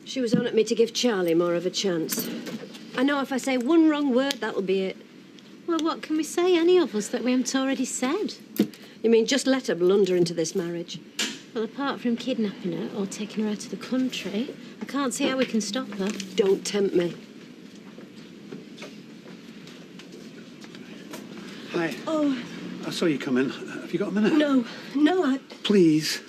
She was on at me to give Charlie more of a chance. I know if I say one wrong word, that'll be it. Well, what can we say, any of us, that we haven't already said? You mean just let her blunder into this marriage? Well, apart from kidnapping her or taking her out of the country, I can't see how we can stop her. Don't tempt me. Hi. Oh. I saw you come in. Have you got a minute? No, I... Please.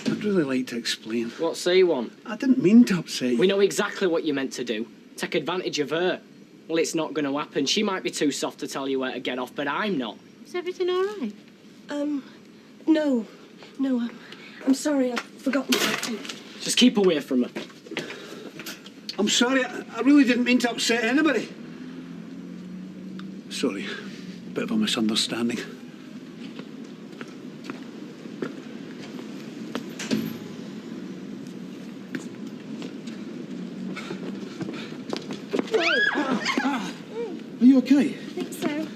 I'd really like to explain. What say you want? I didn't mean to upset you. We know exactly what you meant to do. Take advantage of her. Well, it's not going to happen. She might be too soft to tell you where to get off, but I'm not. Is everything all right? No, I'm sorry, I've forgotten something. Just keep away from her. I'm sorry, I really didn't mean to upset anybody. Sorry, bit of a misunderstanding. Are you okay? I think so.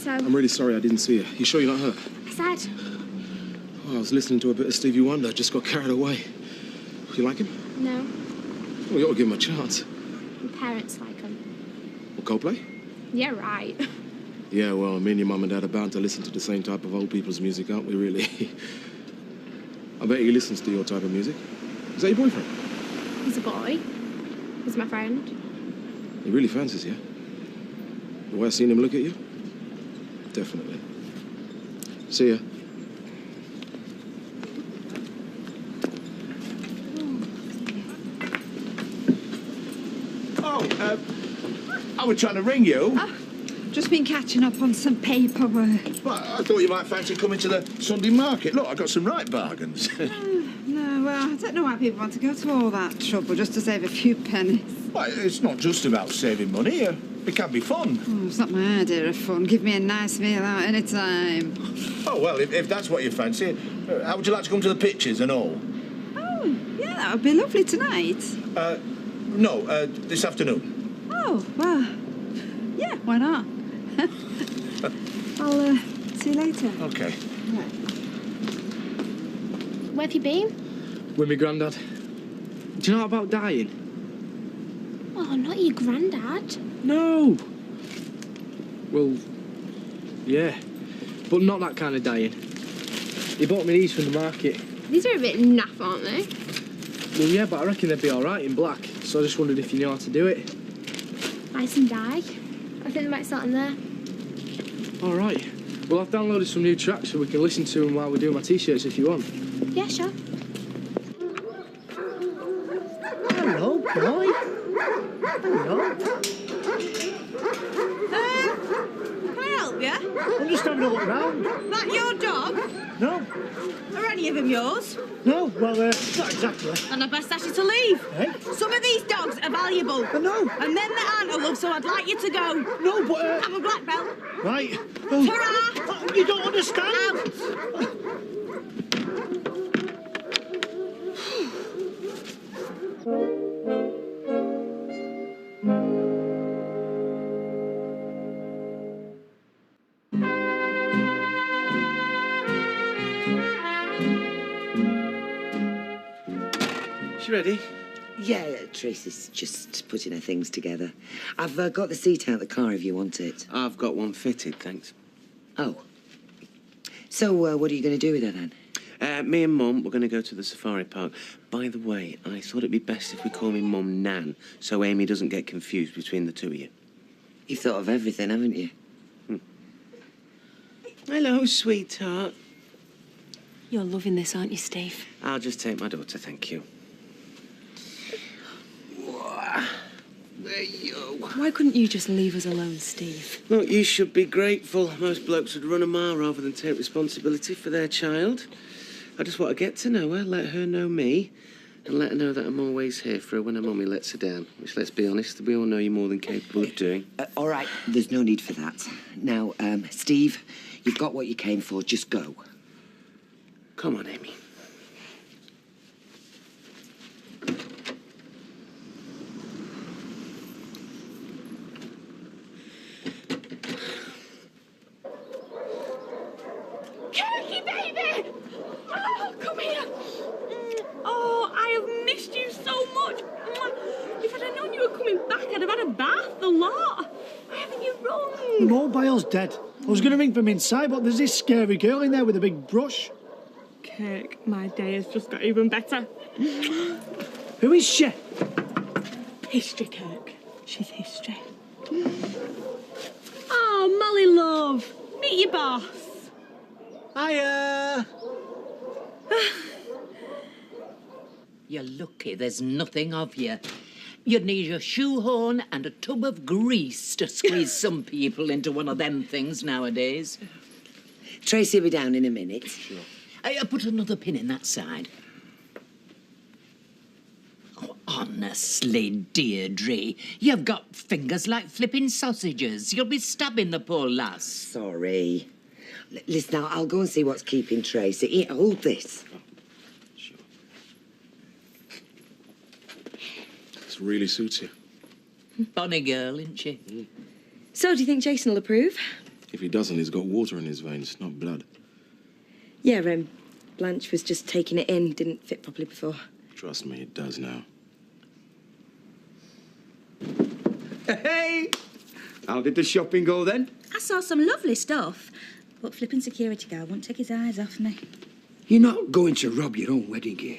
I'm really sorry I didn't see you. You sure you're not hurt? I said. Oh, I was listening to a bit of Stevie Wonder, just got carried away. Do you like him? No. Well, you ought to give him a chance. My parents like them. Well, Coldplay? Yeah, right. Yeah, well, me and your mum and dad are bound to listen to the same type of old people's music, aren't we, really? I bet he listens to your type of music. Is that your boyfriend? He's a boy. He's my friend. He really fancies you. The way I've seen him look at you? Definitely. See ya. I was trying to ring you. Just been catching up on some paperwork. Well, I thought you might fancy coming to the Sunday market. Look, I got some right bargains. No, well, I don't know why people want to go to all that trouble just to save a few pennies. Well, it's not just about saving money. It can be fun. Oh, it's not my idea of fun. Give me a nice meal out any time. Oh, well, if that's what you fancy, how would you like to come to the pictures and all? Oh, yeah, that would be lovely tonight. No, this afternoon. Oh, well, yeah, why not? I'll see you later. Okay. Where have you been? With my granddad. Do you know about dying? Oh, not your granddad. No. Well, yeah. But not that kind of dying. He bought me these from the market. These are a bit naff, aren't they? Well, yeah, but I reckon they'd be all right in black. So I just wondered if you knew how to do it. Nice and dye. I think they might start in there. All right. Well, I've downloaded some new tracks so we can listen to them while we're doing my T-shirts if you want. Yeah, sure. Hello, boy. Hello. Can I help you? I'm just having a look round. That your dog? No. Are any of them yours? No, well, not exactly. And I best ask you to leave. Eh? Some of these dogs are valuable. I know. And then there aren't a love, so I'd like you to go. No, but... Have a black belt. Right. Ta-ra! You don't understand. Out. She ready? Yeah, Tracy's just putting her things together. I've got the seat out of the car if you want it. I've got one fitted, thanks. Oh. So, what are you going to do with her then? Me and Mum, we're going to go to the safari park. By the way, I thought it'd be best if we call me Mum Nan, so Amy doesn't get confused between the two of you. You've thought of everything, haven't you? Hello, sweetheart. You're loving this, aren't you, Steve? I'll just take my daughter, thank you. There you go. Why couldn't you just leave us alone, Steve? Look, you should be grateful. Most blokes would run a mile rather than take responsibility for their child. I just want to get to know her, let her know me, and let her know that I'm always here for her when her mummy lets her down. Which, let's be honest, we all know you're more than capable of doing. All right, there's no need for that. Now, Steve, you've got what you came for. Just go. Come on, Amy. Turkey, baby! Oh, come here. Oh, I have missed you so much. If I'd have known you were coming back, I'd have had a bath, the lot. Why haven't you run? The mobile's dead. I was going to ring from inside, but there's this scary girl in there with a big brush. Kirk, my day has just got even better. Who is she? History, Kirk. She's history. Oh, Molly love. Meet your boss. Hiya. You're lucky there's nothing of you. You'd need a shoehorn and a tub of grease to squeeze some people into one of them things nowadays. Tracy will be down in a minute. Sure. Put another pin in that side. Oh, honestly, Deirdre, you've got fingers like flipping sausages. You'll be stabbing the poor lass. Sorry. Listen, now, I'll go and see what's keeping Tracy. Here, hold this. This really suits you. Bonny girl, isn't she? So, do you think Jason will approve? If he doesn't, he's got water in his veins, not blood. Yeah, Blanche was just taking it in. Didn't fit properly before. Trust me, it does now. Hey! How did the shopping go then? I saw some lovely stuff, but flipping security guard won't take his eyes off me. You're not going to rob your own wedding gear.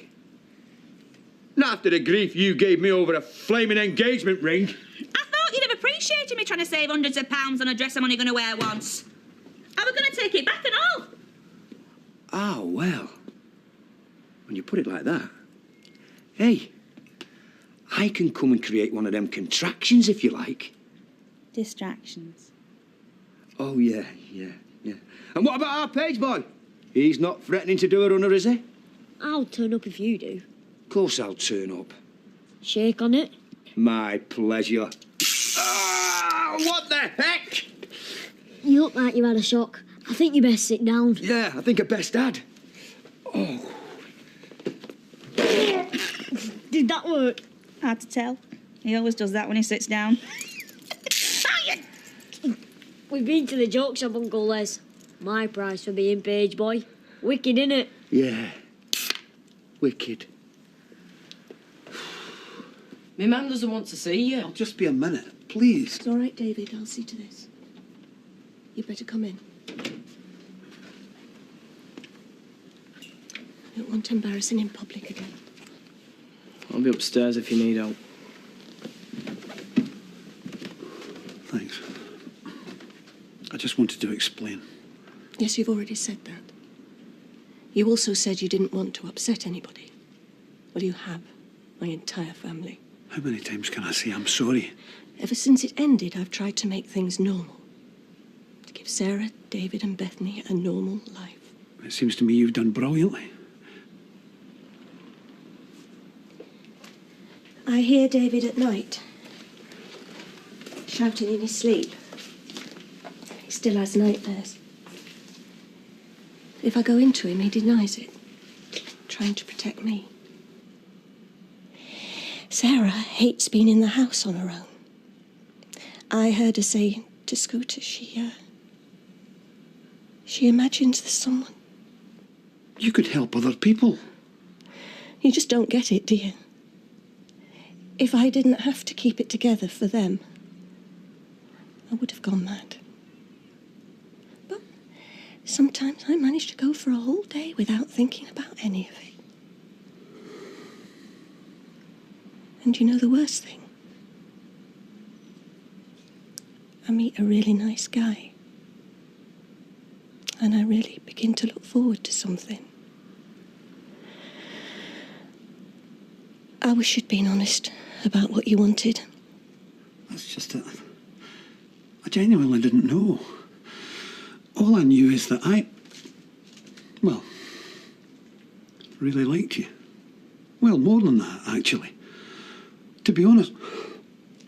Not after the grief you gave me over a flaming engagement ring. I thought you'd have appreciated me trying to save hundreds of pounds on a dress I'm only going to wear once. I was going to take it back and all. Ah, well. When you put it like that. Hey, I can come and create one of them contractions if you like. Distractions. Oh, yeah. And what about our page boy? He's not threatening to do a runner, is he? I'll turn up if you do. Of course I'll turn up. Shake on it. My pleasure. Ah, what the heck? You look like you had a shock. I think you best sit down. Yeah, I think I best had. Oh. Did that work? Hard to tell. He always does that when he sits down. We've been to the joke shop, Uncle Les. My price for being page boy. Wicked, innit? Yeah. Wicked. My man doesn't want to see you. I'll just be a minute, please. It's all right, David. I'll see to this. You'd better come in. I don't want embarrassing in public again. I'll be upstairs if you need help. Thanks. I just wanted to explain. Yes, you've already said that. You also said you didn't want to upset anybody. Well, you have. My entire family. How many times can I say I'm sorry? Ever since it ended, I've tried to make things normal. To give give Sarah, David and Bethany a normal life. It seems to me you've done brilliantly. I hear David at night, shouting in his sleep. He still has nightmares. If I go into him, he denies it, trying to protect me. Sarah hates being in the house on her own. I heard her say to Scooter she imagines there's someone. You could help other people. You just don't get it, do you? If I didn't have to keep it together for them, I would have gone mad. But sometimes I manage to go for a whole day without thinking about any of it. And you know the worst thing? I meet a really nice guy. And I really begin to look forward to something. I wish you'd been honest about what you wanted. That's just that I genuinely didn't know. All I knew is that well, really liked you. Well, more than that, actually. To be honest,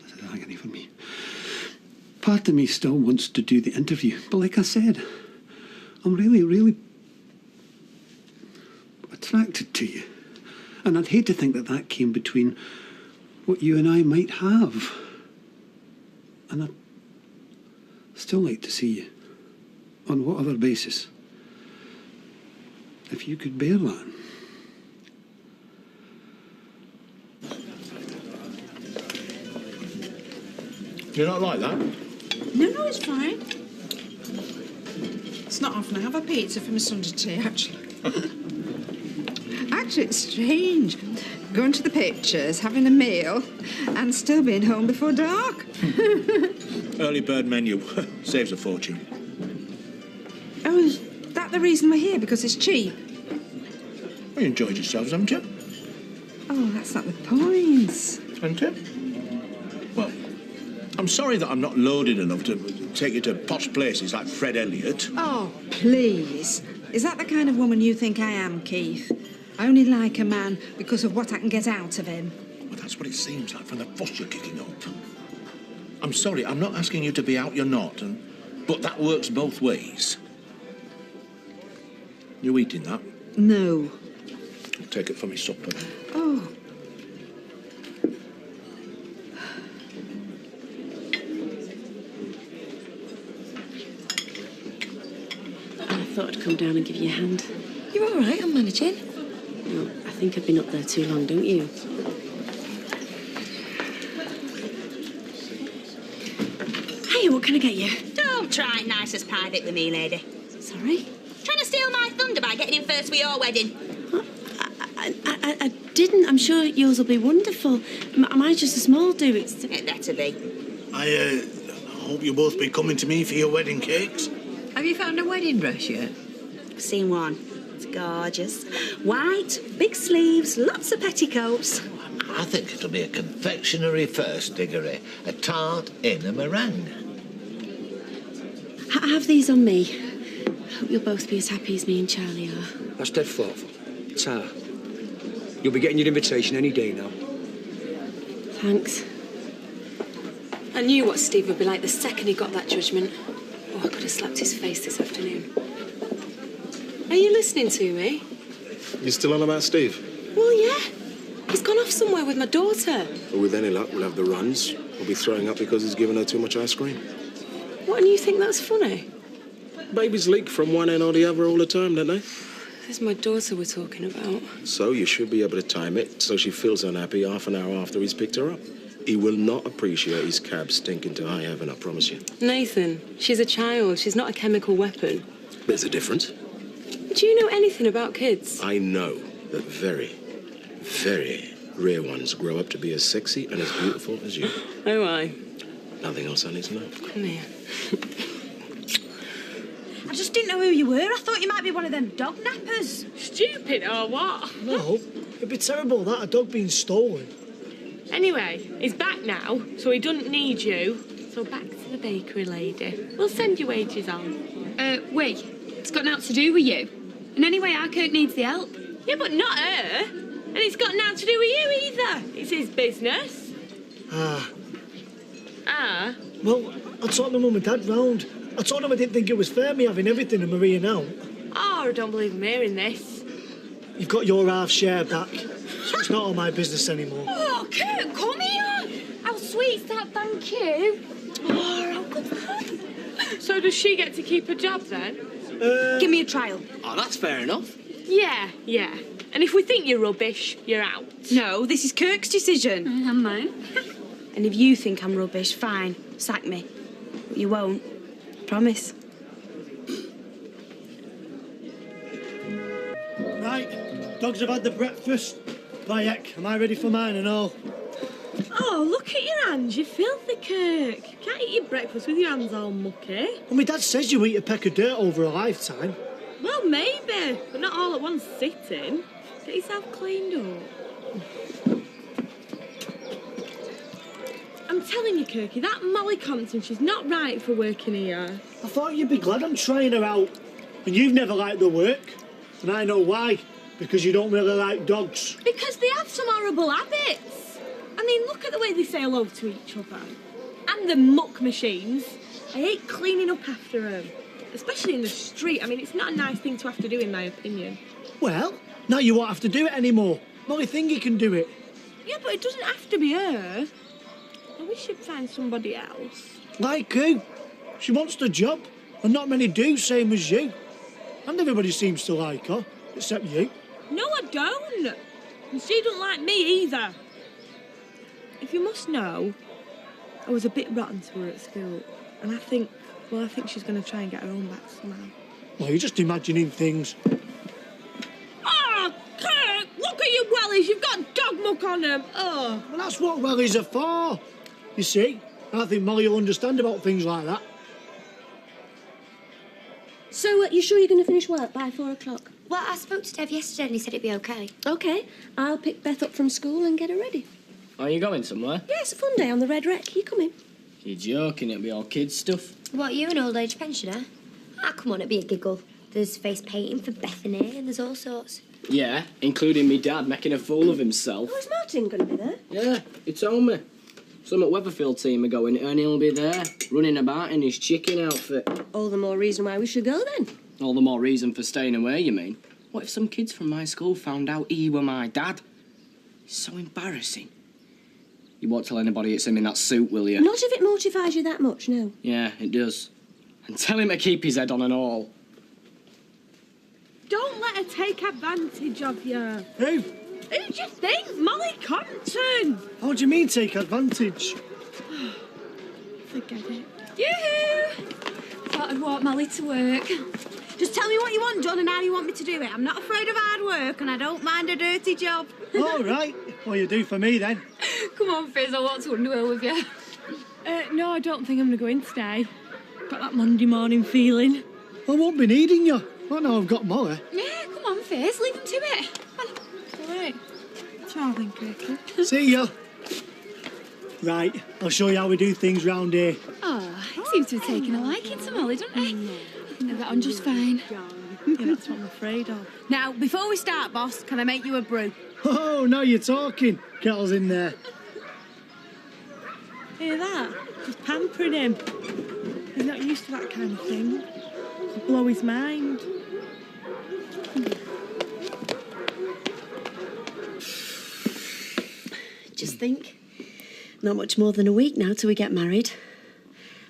this is agony for me. Part of me still wants to do the interview, but like I said, I'm really, really attracted to you. And I'd hate to think that that came between what you and I might have. And I'd still like to see you, on whatever basis. If you could bear that. You're not like that? No, it's fine. It's not often I have a pizza for my Sunday tea, actually. Actually, it's strange. Going to the pictures, having a meal, and still being home before dark. Early bird menu. Saves a fortune. Oh, is that the reason we're here? Because it's cheap? Well, you enjoyed yourselves, haven't you? Oh, that's not the point. Haven't you? Well, I'm sorry that I'm not loaded enough to take you to posh places like Fred Elliott. Oh, please. Is that the kind of woman you think I am, Keith? I only like a man because of what I can get out of him. Well, that's what it seems like from the fuss you're kicking up. I'm sorry, I'm not asking you to be out, you're not, but that works both ways. You eating that? No. I'll take it for my supper. Oh. I thought I'd come down and give you a hand. You're all right, I'm managing. No, I think I've been up there too long, don't you? Hey, what can I get you? Don't try nice as private with me, lady. Sorry? Trying to steal my thunder by getting in first for your wedding. I didn't. I'm sure yours will be wonderful. Mine's just a small do. It better be. I hope you'll both be coming to me for your wedding cakes. Have you found a wedding dress yet? I've seen one. It's gorgeous. White, big sleeves, lots of petticoats. I think it'll be a confectionery first, Diggory. A tart in a meringue. Have these on me. Hope you'll both be as happy as me and Charlie are. That's dead thoughtful. Tara, you'll be getting your invitation any day now. Thanks. I knew what Steve would be like the second he got that judgment. Oh, I could have slapped his face this afternoon. Are you listening to me? You still on about Steve? Well, yeah. He's gone off somewhere with my daughter. But with any luck, we'll have the runs. We'll be throwing up because he's given her too much ice cream. What, and you think that's funny? Babies leak from one end or the other all the time, don't they? It's my daughter we're talking about. So you should be able to time it so she feels unhappy half an hour after he's picked her up. He will not appreciate his cab stinking to high heaven, I promise you. Nathan, she's a child. She's not a chemical weapon. There's a difference. Do you know anything about kids? I know that very, very rare ones grow up to be as sexy and as beautiful as you. Oh, I. Nothing else I need to know. Come here. I just didn't know who you were. I thought you might be one of them dog nappers. Stupid or what? No, it'd be terrible, that, a dog being stolen. Anyway, he's back now, so he doesn't need you. So back to to the bakery lady. We'll send your wages on. Wait, it's got nothing to do with you. And anyway, our Kirk needs the help. Yeah, but not her. And it's got nothing to do with you either. It's his business. Well, I told my mum and dad round. I told them I didn't think it was fair me having everything and Maria now. Oh, I don't believe I'm hearing this. You've got your half share back, so it's not all my business anymore. Oh, Kurt, come here. How sweet's that, thank you. Oh, how good's that? So does she get to keep her job then? Give me a trial. Oh, that's fair enough. Yeah. And if we think you're rubbish, you're out. No, this is Kirk's decision. And mine. And if you think I'm rubbish, fine, sack me. But you won't. Promise. Right, dogs have had the breakfast. Bayek, am I ready for mine and all? Oh, look at your hands, you filthy Kirk. Can't eat your breakfast with your hands all mucky. Well, my dad says you eat a peck of dirt over a lifetime. Well, maybe, but not all at one sitting. Get yourself cleaned up. I'm telling you, Kirky, that Molly Compton, she's not right for working here. I thought you'd be glad I'm trying her out. And you've never liked the work. And I know why. Because you don't really like dogs. Because they have some horrible habits. I mean, look at the way they say hello to each other. And the muck machines. I hate cleaning up after them. Especially in the street. I mean, it's not a nice thing to have to do, in my opinion. Well, now you won't have to do it anymore. Molly Thingy can do it. Yeah, but it doesn't have to be her. I wish you'd find somebody else. Like who? She wants the job. And not many do, same as you. And everybody seems to like her, except you. No, I don't. And she don't like me either. If you must know, I was a bit rotten to her at school. And I think she's going to try and get her own back somehow. Well, you're just imagining things. Oh, Kirk, look at your wellies. You've got dog muck on them. Oh. Well, that's what wellies are for. You see, I think Molly will understand about things like that. So, you sure you're going to finish work by 4 o'clock? Well, I spoke to Dev yesterday and he said it'd be okay. OK. I'll pick Beth up from school and get her ready. Are you going somewhere? Yeah, it's a fun day on the Red Wreck. You coming? You're joking, it'll be all kids' stuff. What, you an old age pensioner? Ah, come on, it'd be a giggle. There's face painting for Bethany and there's all sorts. Yeah, including me dad making a fool of himself. Oh, is Martin going to be there? Yeah, he told me. Some at Weatherfield team are going and he'll be there, running about in his chicken outfit. All the more reason why we should go then. All the more reason for staying away, you mean? What if some kids from my school found out he were my dad? It's so embarrassing. You won't tell anybody it's him in that suit, will you? Not if it mortifies you that much, no. Yeah, it does. And tell him to keep his head on and all. Don't let her take advantage of you. Who? Who do you think? Molly Compton. How do you mean take advantage? Forget it. Yoo-hoo! Thought I'd walk Molly to work. Just tell me what you want done and how you want me to do it. I'm not afraid of hard work and I don't mind a dirty job. All right. What you do for me, then? Come on, Fizz, I want to underwear with you. No, I don't think I'm going to go in today. Got that Monday morning feeling. I won't be needing you. Not now I've got Molly. Yeah, come on, Fizz, leave him to it. All right. Ciao then, Kirky. See ya. Right, I'll show you how we do things round here. Oh, he seems to have taken a liking to Molly, doesn't he? I can get that on just fine. Yeah, that's what I'm afraid of. Now, before we start, boss, can I make you a brew? Oh, now you're talking. Kettle's in there. Hear that? Just pampering him. He's not used to that kind of thing. It'll blow his mind. Just think. Not much more than a week now till we get married.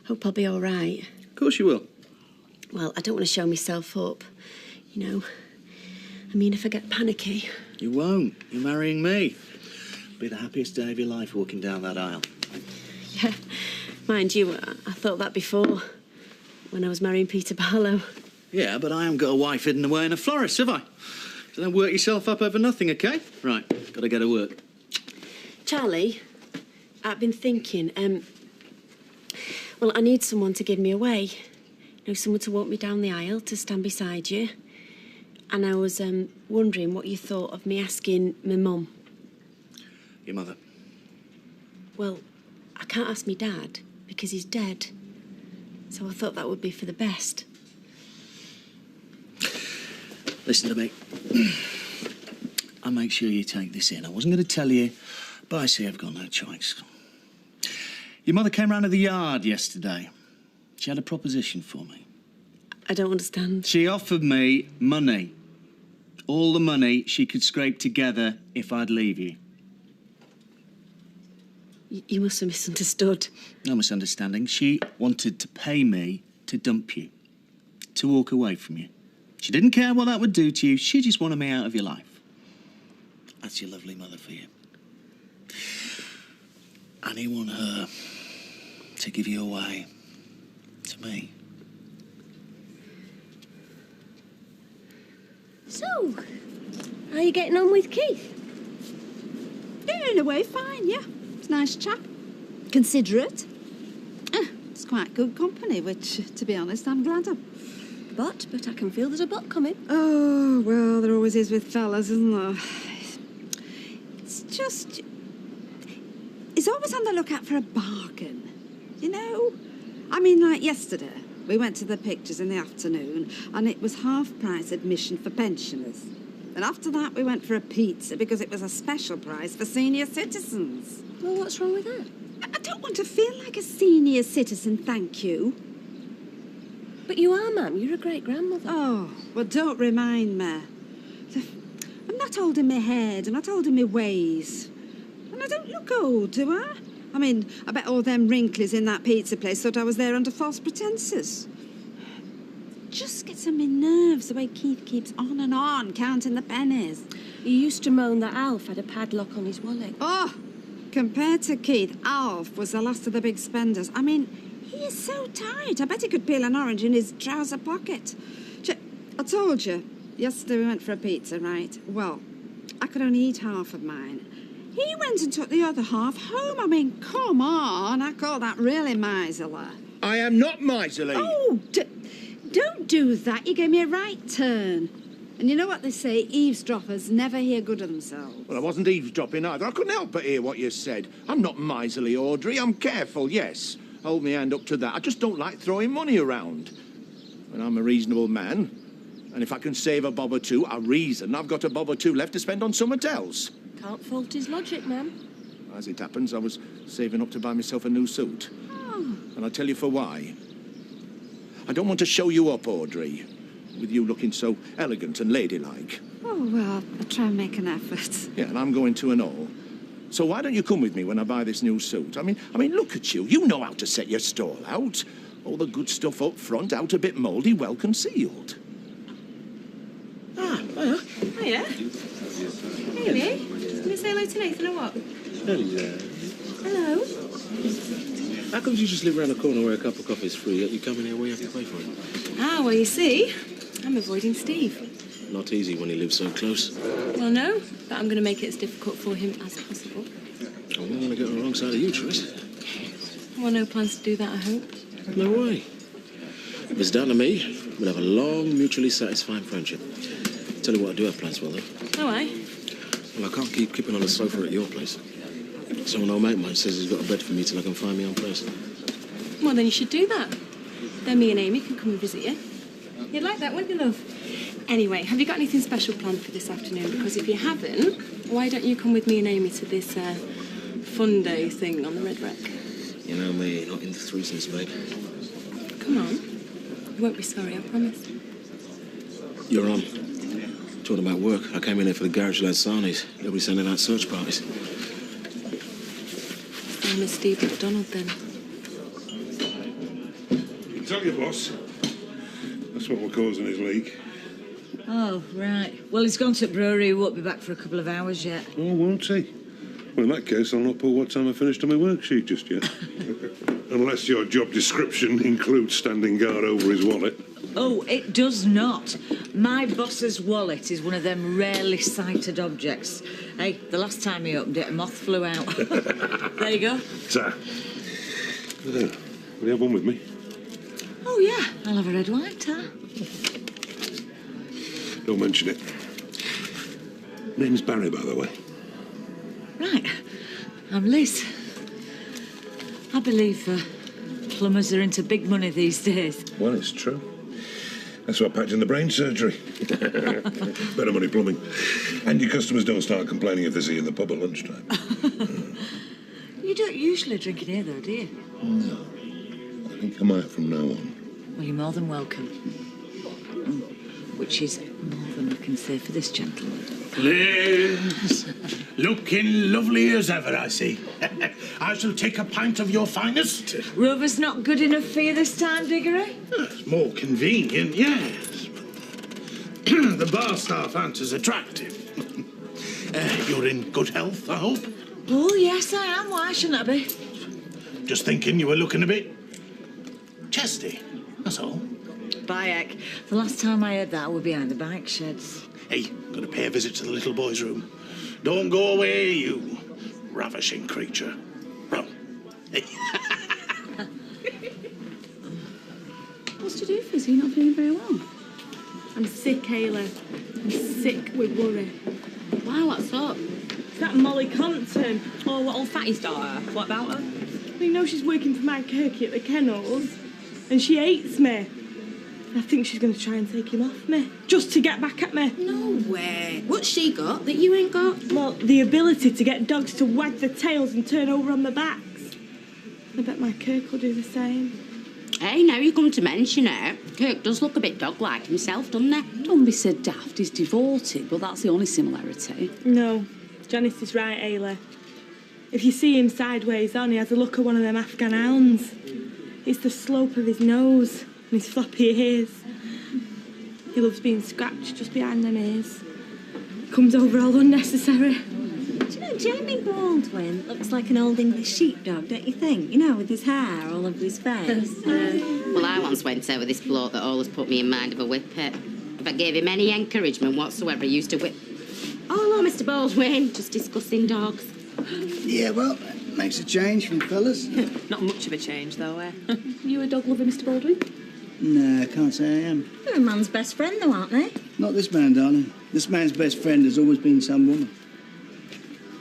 Hope I'll be all right. Of course you will. Well, I don't want to show myself up, you know. I mean, if I get panicky. You won't. You're marrying me. Be the happiest day of your life walking down that aisle. Yeah, mind you, I thought that before, when I was marrying Peter Barlow. Yeah, but I haven't got a wife hidden away in a florist, have I? So don't work yourself up over nothing, OK? Right, got to go to work. Charlie, I've been thinking, well, I need someone to give me away. You know, someone to walk me down the aisle, to stand beside you. And I was wondering what you thought of me asking my mum. Your mother? Well, I can't ask me dad because he's dead. So I thought that would be for the best. Listen to me. I'll make sure you take this in. I wasn't going to tell you, but I see I've got no choice. Your mother came round to the yard yesterday. She had a proposition for me. I don't understand. She offered me money. All the money she could scrape together if I'd leave you. You must have misunderstood. No misunderstanding. She wanted to pay me to dump you, to walk away from you. She didn't care what that would do to you. She just wanted me out of your life. That's your lovely mother for you. And you want her to give you away to me. So, how are you getting on with Keith? Yeah, in a way, fine, yeah. He's a nice chap. Considerate. It's quite good company, which, to be honest, I'm glad of. But I can feel there's a but coming. Oh, well, there always is with fellas, isn't there? It's just... He's always on the lookout for a bargain, you know? I mean, like yesterday, we went to the pictures in the afternoon, and it was half-price admission for pensioners. And after that, we went for a pizza because it was a special price for senior citizens. Well, what's wrong with that? I don't want to feel like a senior citizen, thank you. But you are, ma'am. You're a great-grandmother. Oh, well, don't remind me. I'm not old in my head. I'm not old in my ways. And I don't look old, do I? I mean, I bet all them wrinklies in that pizza place thought I was there under false pretences. Just gets on my nerves the way Keith keeps on and on counting the pennies. You used to moan that Alf had a padlock on his wallet. Oh, compared to Keith, Alf was the last of the big spenders. I mean, he is so tight. I bet he could peel an orange in his trouser pocket. I told you, yesterday we went for a pizza, right? Well, I could only eat half of mine. He went and took the other half home. I mean, come on. I call that really miserly. I am not miserly. Oh, don't do that. You gave me a right turn. And you know what they say? Eavesdroppers never hear good of themselves. Well, I wasn't eavesdropping either. I couldn't help but hear what you said. I'm not miserly, Audrey. I'm careful, yes. Hold me hand up to that. I just don't like throwing money around. And I'm a reasonable man. And if I can save a bob or two, a reason, I've got a bob or two left to spend on something else. Can't fault his logic, ma'am. As it happens, I was saving up to buy myself a new suit. Oh. And I'll tell you for why. I don't want to show you up, Audrey, with you looking so elegant and ladylike. Oh, well, I'll try and make an effort. Yeah, and I'm going to and all. So why don't you come with me when I buy this new suit? I mean, look at you. You know how to set your stall out. All the good stuff up front, out a bit mouldy, well concealed. Ah, well. Hiya. Amy, can you say hello to Nathan or what? Hello. How come you just live around the corner where a cup of coffee is free, yet you come in here where you have to pay for it? Ah, well, you see, I'm avoiding Steve. Not easy when he lives so close. Well, no, but I'm going to make it as difficult for him as possible. I wouldn't want to get on the wrong side of you, Tris. Well, no plans to do that, I hope. No way. If it's down to me, we'll have a long, mutually satisfying friendship. Tell you what, I do have plans for them. Oh, aye? Well, I can't keep keeping on the sofa at your place. So an old mate of mine says he's got a bed for me till I can find my own place. Well, then you should do that. Then me and Amy can come and visit you. You'd like that, wouldn't you, love? Anyway, have you got anything special planned for this afternoon? Because if you haven't, why don't you come with me and Amy to this fun day thing on the Red Wreck? You know me, not into threesomes, babe. Come on. You won't be sorry, I promise. You're on. Talking about work, I came in here for the garage lad Sarnies. They'll be sending out search parties. I'm a Steve McDonald, then. I tell you, boss. That's what we're causing his leak. Oh, right. Well, he's gone to the brewery. He won't be back for a couple of hours yet. Oh, won't he? Well, in that case, I'll not put what time I finished on my worksheet just yet. Unless your job description includes standing guard over his wallet. Oh, it does not. My boss's wallet is one of them rarely sighted objects. Hey, the last time he opened it, a moth flew out. There you go. Ta. Will you have one with me? Oh, yeah. I'll have a red wine, Ta. Don't mention it. Name's Barry, by the way. Right. I'm Liz. I believe Plumbers are into big money these days. Well, it's true. That's what packed in the brain surgery. Better money plumbing. And your customers don't start complaining if they see you in the pub at lunchtime. You don't usually drink in here, though, do you? No. I think I might from now on. Well, you're more than welcome. Which is more than I can say for this gentleman. Liz, looking lovely as ever, I see. I shall take a pint of your finest. Rover's not good enough for you this time, Diggory? It's more convenient, yes. The bar staff aren't as attractive. You're in good health, I hope? Oh, yes, I am. Why shouldn't I be? Just thinking you were looking a bit chesty, that's all. Bayek. The last time I heard that, we were behind the bike sheds. Hey, got to pay a visit to the little boy's room. Don't go away, you ravishing creature. Run. Hey. What's to do, Fizz? You're not feeling very well. I'm sick, Ayla. I'm sick with worry. Why, what's up? It's that Molly Compton. Oh, what old fatty's daughter? What about her? You know she's working for Mike Kirky at the kennels, and she hates me. I think she's going to try and take him off me, just to get back at me. No way. What's she got that you ain't got? Well, the ability to get dogs to wag their tails and turn over on their backs. I bet my Kirk will do the same. Hey, now you come to mention it, Kirk does look a bit dog-like himself, doesn't he? Don't be so daft. He's devoted, but that's the only similarity. No, Janice is right, Ayla. If you see him sideways on, he has a look of one of them Afghan hounds. It's the slope of his nose and his floppy ears. He loves being scratched just behind them ears. Comes over all unnecessary. Do you know, Jamie Baldwin looks like an old English sheepdog, don't you think? You know, with his hair all over his face. Well, I once went out with this bloke that always put me in mind of a whippet. If I gave him any encouragement whatsoever, he used to whip... Oh, hello, Mr. Baldwin. Just discussing dogs. Yeah, well, makes a change from fellas. Not much of a change, though, eh? You a dog lover, Mr. Baldwin? No, I can't say I am. They're a man's best friend, though, aren't they? Not this man, darling. This man's best friend has always been some woman.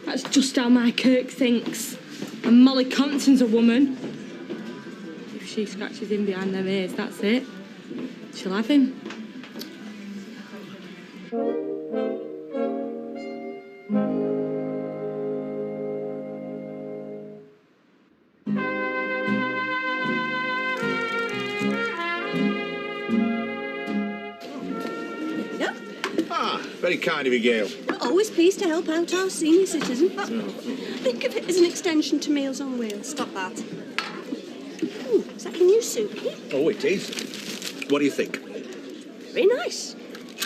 That's just how my Kirk thinks. And Molly Compton's a woman. If she scratches him behind them ears, that's it. She'll have him. Very kind of you, Gail. Always pleased to help out our senior citizen. Think of it as an extension to Meals on Wheels. Stop that. Ooh, is that a new soup? Oh, it is. What do you think? Very nice.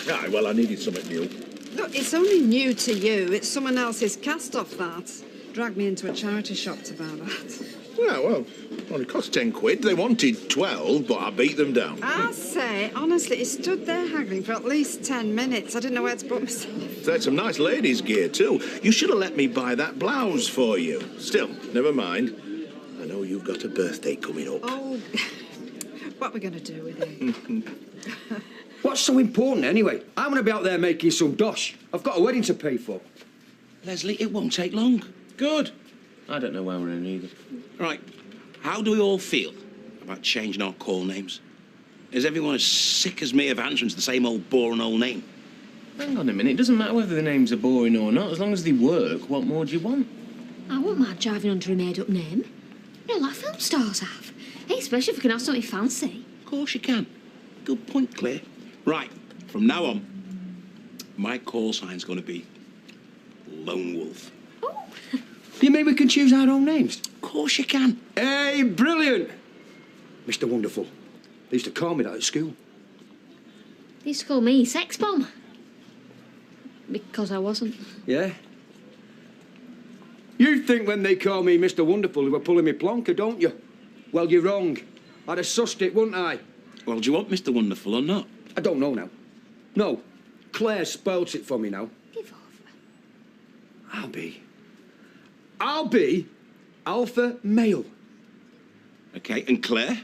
Aye, well, I needed something new. Look, it's only new to you. It's someone else's cast off that. Dragged me into a charity shop to buy that. Yeah, well, only cost 10 quid. They wanted 12, but I beat them down. I say, honestly, he stood there haggling for at least 10 minutes. I didn't know where to put myself. They had some nice ladies' gear, too. You should have let me buy that blouse for you. Still, never mind. I know you've got a birthday coming up. Oh, what are we going to do with it? What's so important, anyway? I'm going to be out there making some dosh. I've got a wedding to pay for. Leslie, it won't take long. Good. I don't know why we're in either. Right, how do we all feel about changing our call names? Is everyone as sick as me of answering to the same old boring old name? Hang on a minute. It doesn't matter whether the names are boring or not. As long as they work, what more do you want? I won't mind driving under a made-up name. You know, like film stars have. Hey, especially if we can have something fancy. Of course you can. Good point, Claire. Right, from now on, my call sign's going to be Lone Wolf. You mean we can choose our own names? Of course you can. Hey, brilliant! Mr. Wonderful. They used to call me that at school. They used to call me Sex Bomb. Because I wasn't. Yeah? You think when they call me Mr. Wonderful, they were pulling me plonker, don't you? Well, you're wrong. I'd have sussed it, wouldn't I? Well, do you want Mr. Wonderful or not? I don't know now. No. Claire spelt it for me now. Give over. I'll be alpha male. OK, and Claire?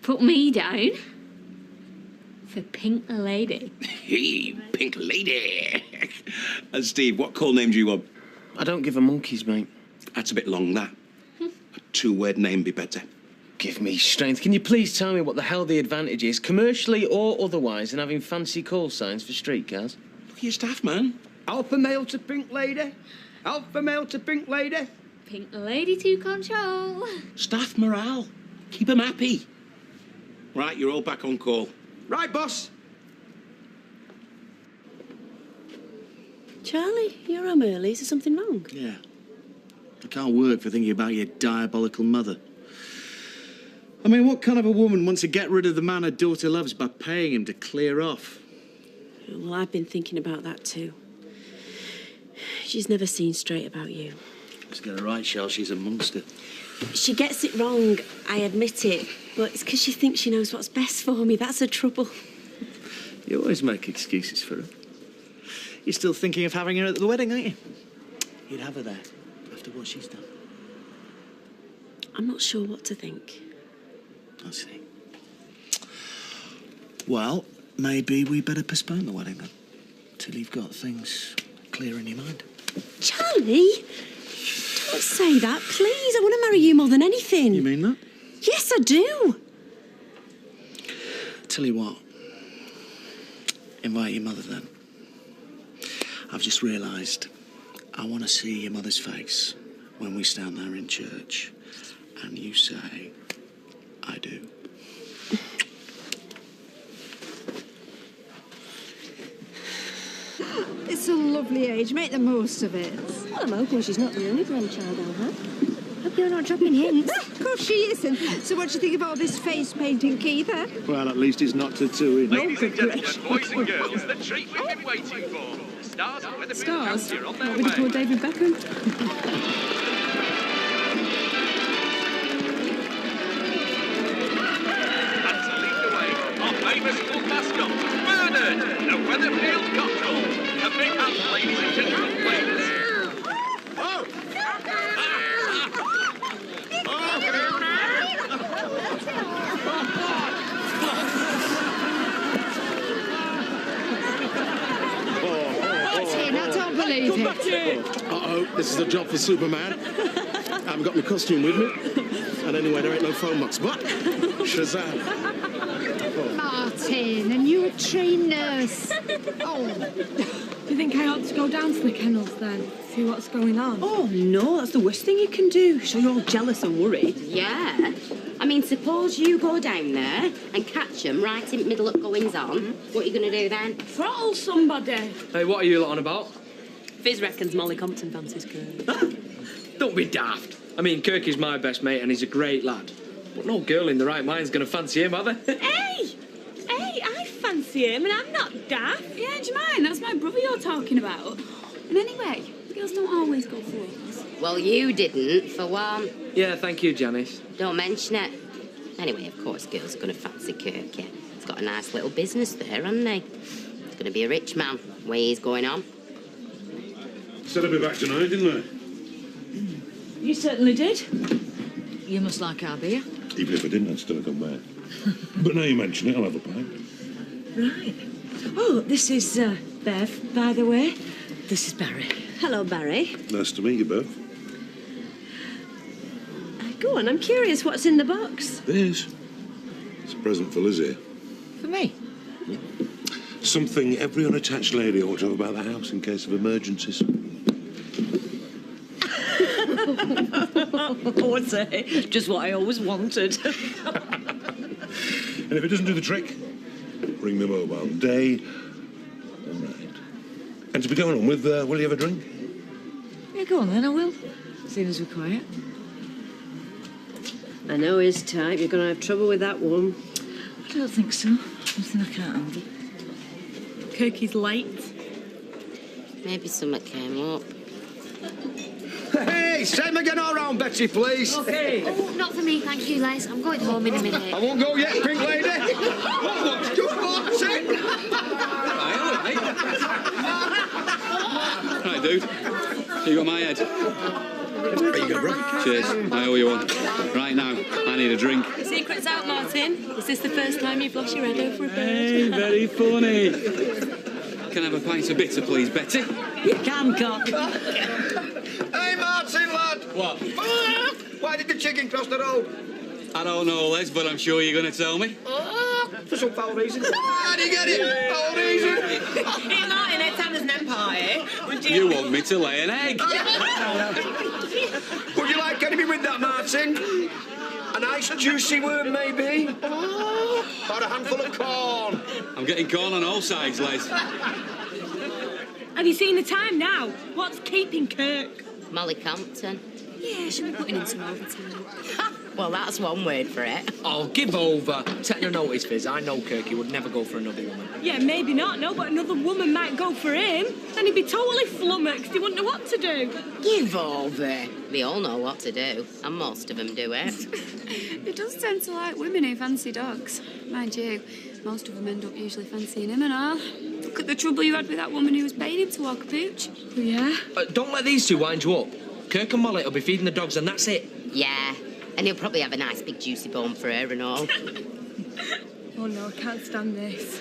Put me down for Pink Lady. Hey, Pink Lady. And Steve, what call name do you want? I don't give a monkey's, mate. That's a bit long, that. two-word name be better? Give me strength. Can you please tell me what the hell the advantage is, commercially or otherwise, in having fancy call signs for streetcars? Look at your staff, man. Alpha male to pink lady. Alpha male to pink lady. Pink lady to control. Staff morale. Keep 'em happy. Right, you're all back on call. Right, boss. Charlie, you're home early. Is there something wrong? Yeah. I can't work for thinking about your diabolical mother. I mean, what kind of a woman wants to get rid of the man her daughter loves by paying him to clear off? Well, I've been thinking about that too. She's never seen straight about you. Let's get her right, Shell. She's a monster. She gets it wrong, I admit it. But it's because she thinks she knows what's best for me. That's her trouble. You always make excuses for her. You're still thinking of having her at the wedding, aren't you? You'd have her there after what she's done. I'm not sure what to think. I see. Well, maybe we better postpone the wedding then, till you've got things clear in your mind. Charlie, don't say that, please. I want to marry you more than anything. You mean that? Yes, I do. Tell you what. Invite your mother then. I've just realised I want to see your mother's face when we stand there in church and you say, I do. It's a lovely age. Make the most of it. Well, I'm hoping she's not the only grandchild I'll have. Hope you're not dropping hints. Of course she isn't. So what do you think of all this face painting, Keith? Well, at least it's not tattooing. Ladies and gentlemen, boys and girls, the treat we've been waiting for. The stars of Weatherfield Stars? County are on What, their with way. poor David Beckham? And to lead the way, our famous club mascot, Bernard, the Weatherfield Cockerel. A big hand, ladies and gentlemen, please. Martin, I don't believe it. Uh-oh, this is a job for Superman. I haven't got my costume with me. And anyway, there ain't no phone box, but Shazam. Martin, and you're a trained nurse. Oh. Do you think I ought to go down to the kennels then? See what's going on? Oh, no, that's the worst thing you can do. So you're all jealous and worried. Yeah. I mean, suppose you go down there and catch them right in the middle of goings on. What are you going to do then? Throttle somebody. Hey, what are you lot on about? Fizz reckons Molly Compton fancies Kirk. Don't be daft. I mean, Kirk is my best mate and he's a great lad. But no girl in the right mind's going to fancy him, are they? Hey! Hey, I fancy him and I'm not daft. Yeah, do you mind? That's my brother you're talking about. And anyway, girls don't always go for walks. Well, you didn't, for one. Yeah, thank you, Janice. Don't mention it. Anyway, of course, girls are going to fancy Kirk, yeah. He's got a nice little business there, hasn't he? He's going to be a rich man, the way he's going on. Said I'd be back tonight, didn't You certainly did. You must like our beer. I? Even if I didn't, I'd still have come back. But now you mention it, I'll have a pint. Right. Oh, this is Bev, by the way. This is Barry. Hello, Barry. Nice to meet you both. Go on, I'm curious what's in the box. This. It's a present for Lizzie. For me? Something every unattached lady ought to have about the house in case of emergencies. What's it? Just what I always wanted. And if it doesn't do the trick, ring me mobile. Day or night. And to be going on with, will you have a drink? Yeah, go on then, I will. Seeing as we're quiet. I know his type. You're going to have trouble with that one. I don't think so. Nothing I can't handle. Kirky's late. Maybe something came up. Hey, same again all round, Betty, please. Okay. Oh, not for me, thank you, Les. I'm going home in a minute. I won't go yet, pink lady. What? Just Martin? Right, dude. You got my head. There you go, bro. Cheers. I owe you one. Right now, I need a drink. Secret's out, Martin. Is this the first time you've lost your head over a bird? Hey, very funny. Can I have a pint of bitter, please, Betty? You can, cock. Hey, Martin, lad. What? Why did the chicken cross the road? I don't know, Les, but I'm sure you're going to tell me. For some foul reason. How do you get it? Foul reason. Hey, Martin, next time there's an empire, would you... You want me to lay an egg? Would you like anything with that, Martin? A nice juicy worm, maybe? Or a handful of corn? I'm getting corn on all sides, Les. Have you seen the time now? What's keeping Kirk? Molly Compton. Yeah, she'll be putting in some overtime. Well, that's one word for it. Oh, give over. Take no notice, Fizz. I know Kirky would never go for another woman. Yeah, maybe not, no, but another woman might go for him. Then he'd be totally flummoxed. He wouldn't know what to do. Give over. We all know what to do, and most of them do it. He does tend to like women who fancy dogs. Mind you, most of them end up usually fancying him and all. Look at the trouble you had with that woman who was paying him to walk a pooch. Yeah? Don't let these two wind you up. Kirk and Molly will be feeding the dogs and that's it. Yeah, and he'll probably have a nice big juicy bone for her and all. Oh no, I can't stand this.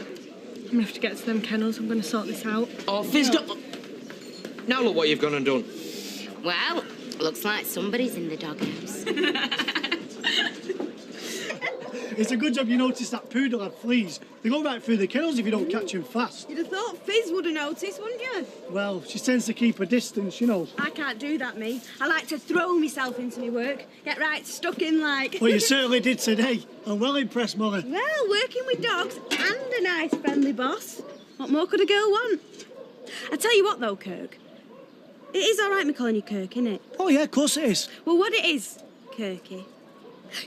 I'm gonna have to get to them kennels. I'm gonna sort this out. Oh, Fizz, don't... Now look what you've gone and done. Well, looks like somebody's in the doghouse. It's a good job you noticed that poodle had fleas. They go right through the kennels if you don't catch them fast. You'd have thought Fizz would have noticed, wouldn't you? Well, she tends to keep a distance, you know. I can't do that, me. I like to throw myself into my work. Get right stuck in like... Well, you certainly did today. I'm well impressed, Molly. Well, working with dogs and a nice friendly boss. What more could a girl want? I tell you what, though, Kirk. It is all right me calling you Kirk, innit? Oh, yeah, of course it is. Well, what it is, Kirky.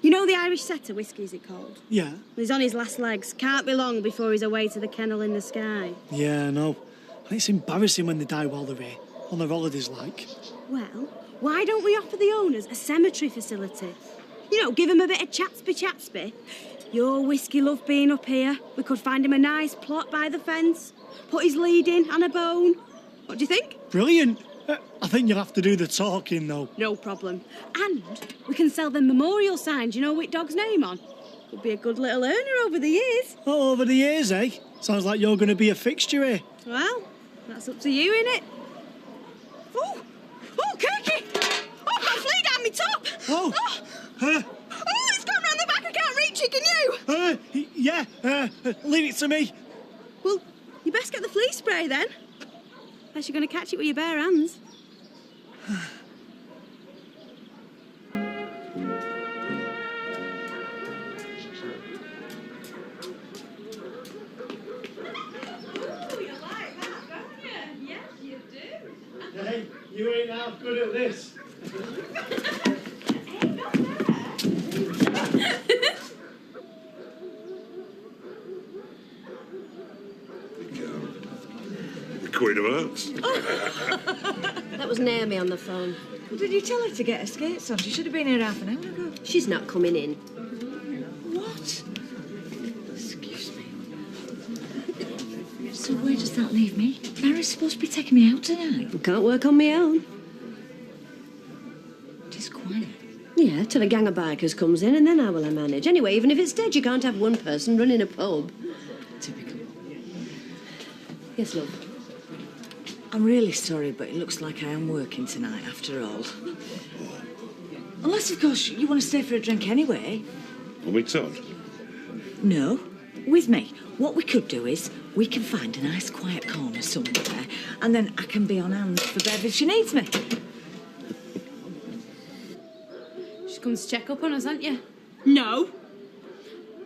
You know the Irish setter whiskey, is it called? Yeah. He's on his last legs. Can't be long before he's away to the kennel in the sky. Yeah, I know. It's embarrassing when they die while they're here, on their holidays like. Well, why don't we offer the owners a cemetery facility? You know, give him a bit of chatsby. Your whiskey love being up here. We could find him a nice plot by the fence, put his lead in and a bone. What do you think? Brilliant. I think you'll have to do the talking, though. No problem. And we can sell them memorial signs, you know, with dog's name on. Could be a good little earner over the years. Oh, over the years, eh? Sounds like you're going to be a fixture here. Well, that's up to you, innit? Oh, Kirky! Oh, I've got a flea down my top! Oh! Oh, it's gone round the back, I can't reach it, can you? Yeah, leave it to me. Well, you best get the flea spray then. Unless you're going to catch it with your bare hands. Hey, you ain't half good at this. The Queen of Hearts. That was Naomi on the phone. Well, did you tell her to get her skates on? She should have been here half an hour ago. She's not coming in. What? Excuse me. So where does that leave me? Mary's supposed to be taking me out tonight. I can't work on my own. Just quiet. Yeah, till a gang of bikers comes in and then how will I manage? Anyway, even if it's dead, you can't have one person running a pub. Typical. Yes, love. I'm really sorry, but it looks like I am working tonight after all. Unless, of course, you want to stay for a drink anyway. Are we Todd? No. With me. What we could do is we can find a nice quiet corner somewhere and then I can be on hand for Bev if she needs me. She's come to check up on us, haven't you? No.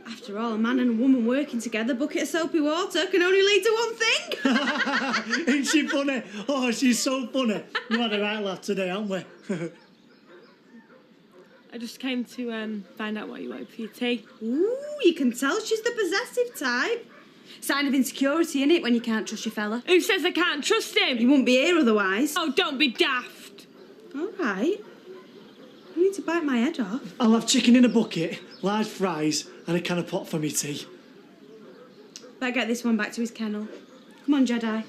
After all, a man and a woman working together, bucket of soapy water can only lead to one thing. Ain't she funny? Oh, she's so funny. We had a right laugh today, haven't we? I just came to find out what you wanted for your tea. Ooh, you can tell she's the possessive type. Sign of insecurity, innit, when you can't trust your fella? Who says I can't trust him? You wouldn't be here otherwise. Oh, don't be daft. All right. You need to bite my head off. I'll have chicken in a bucket, large fries, and a can of pot for me tea. Better get this one back to his kennel. Come on, Jedi.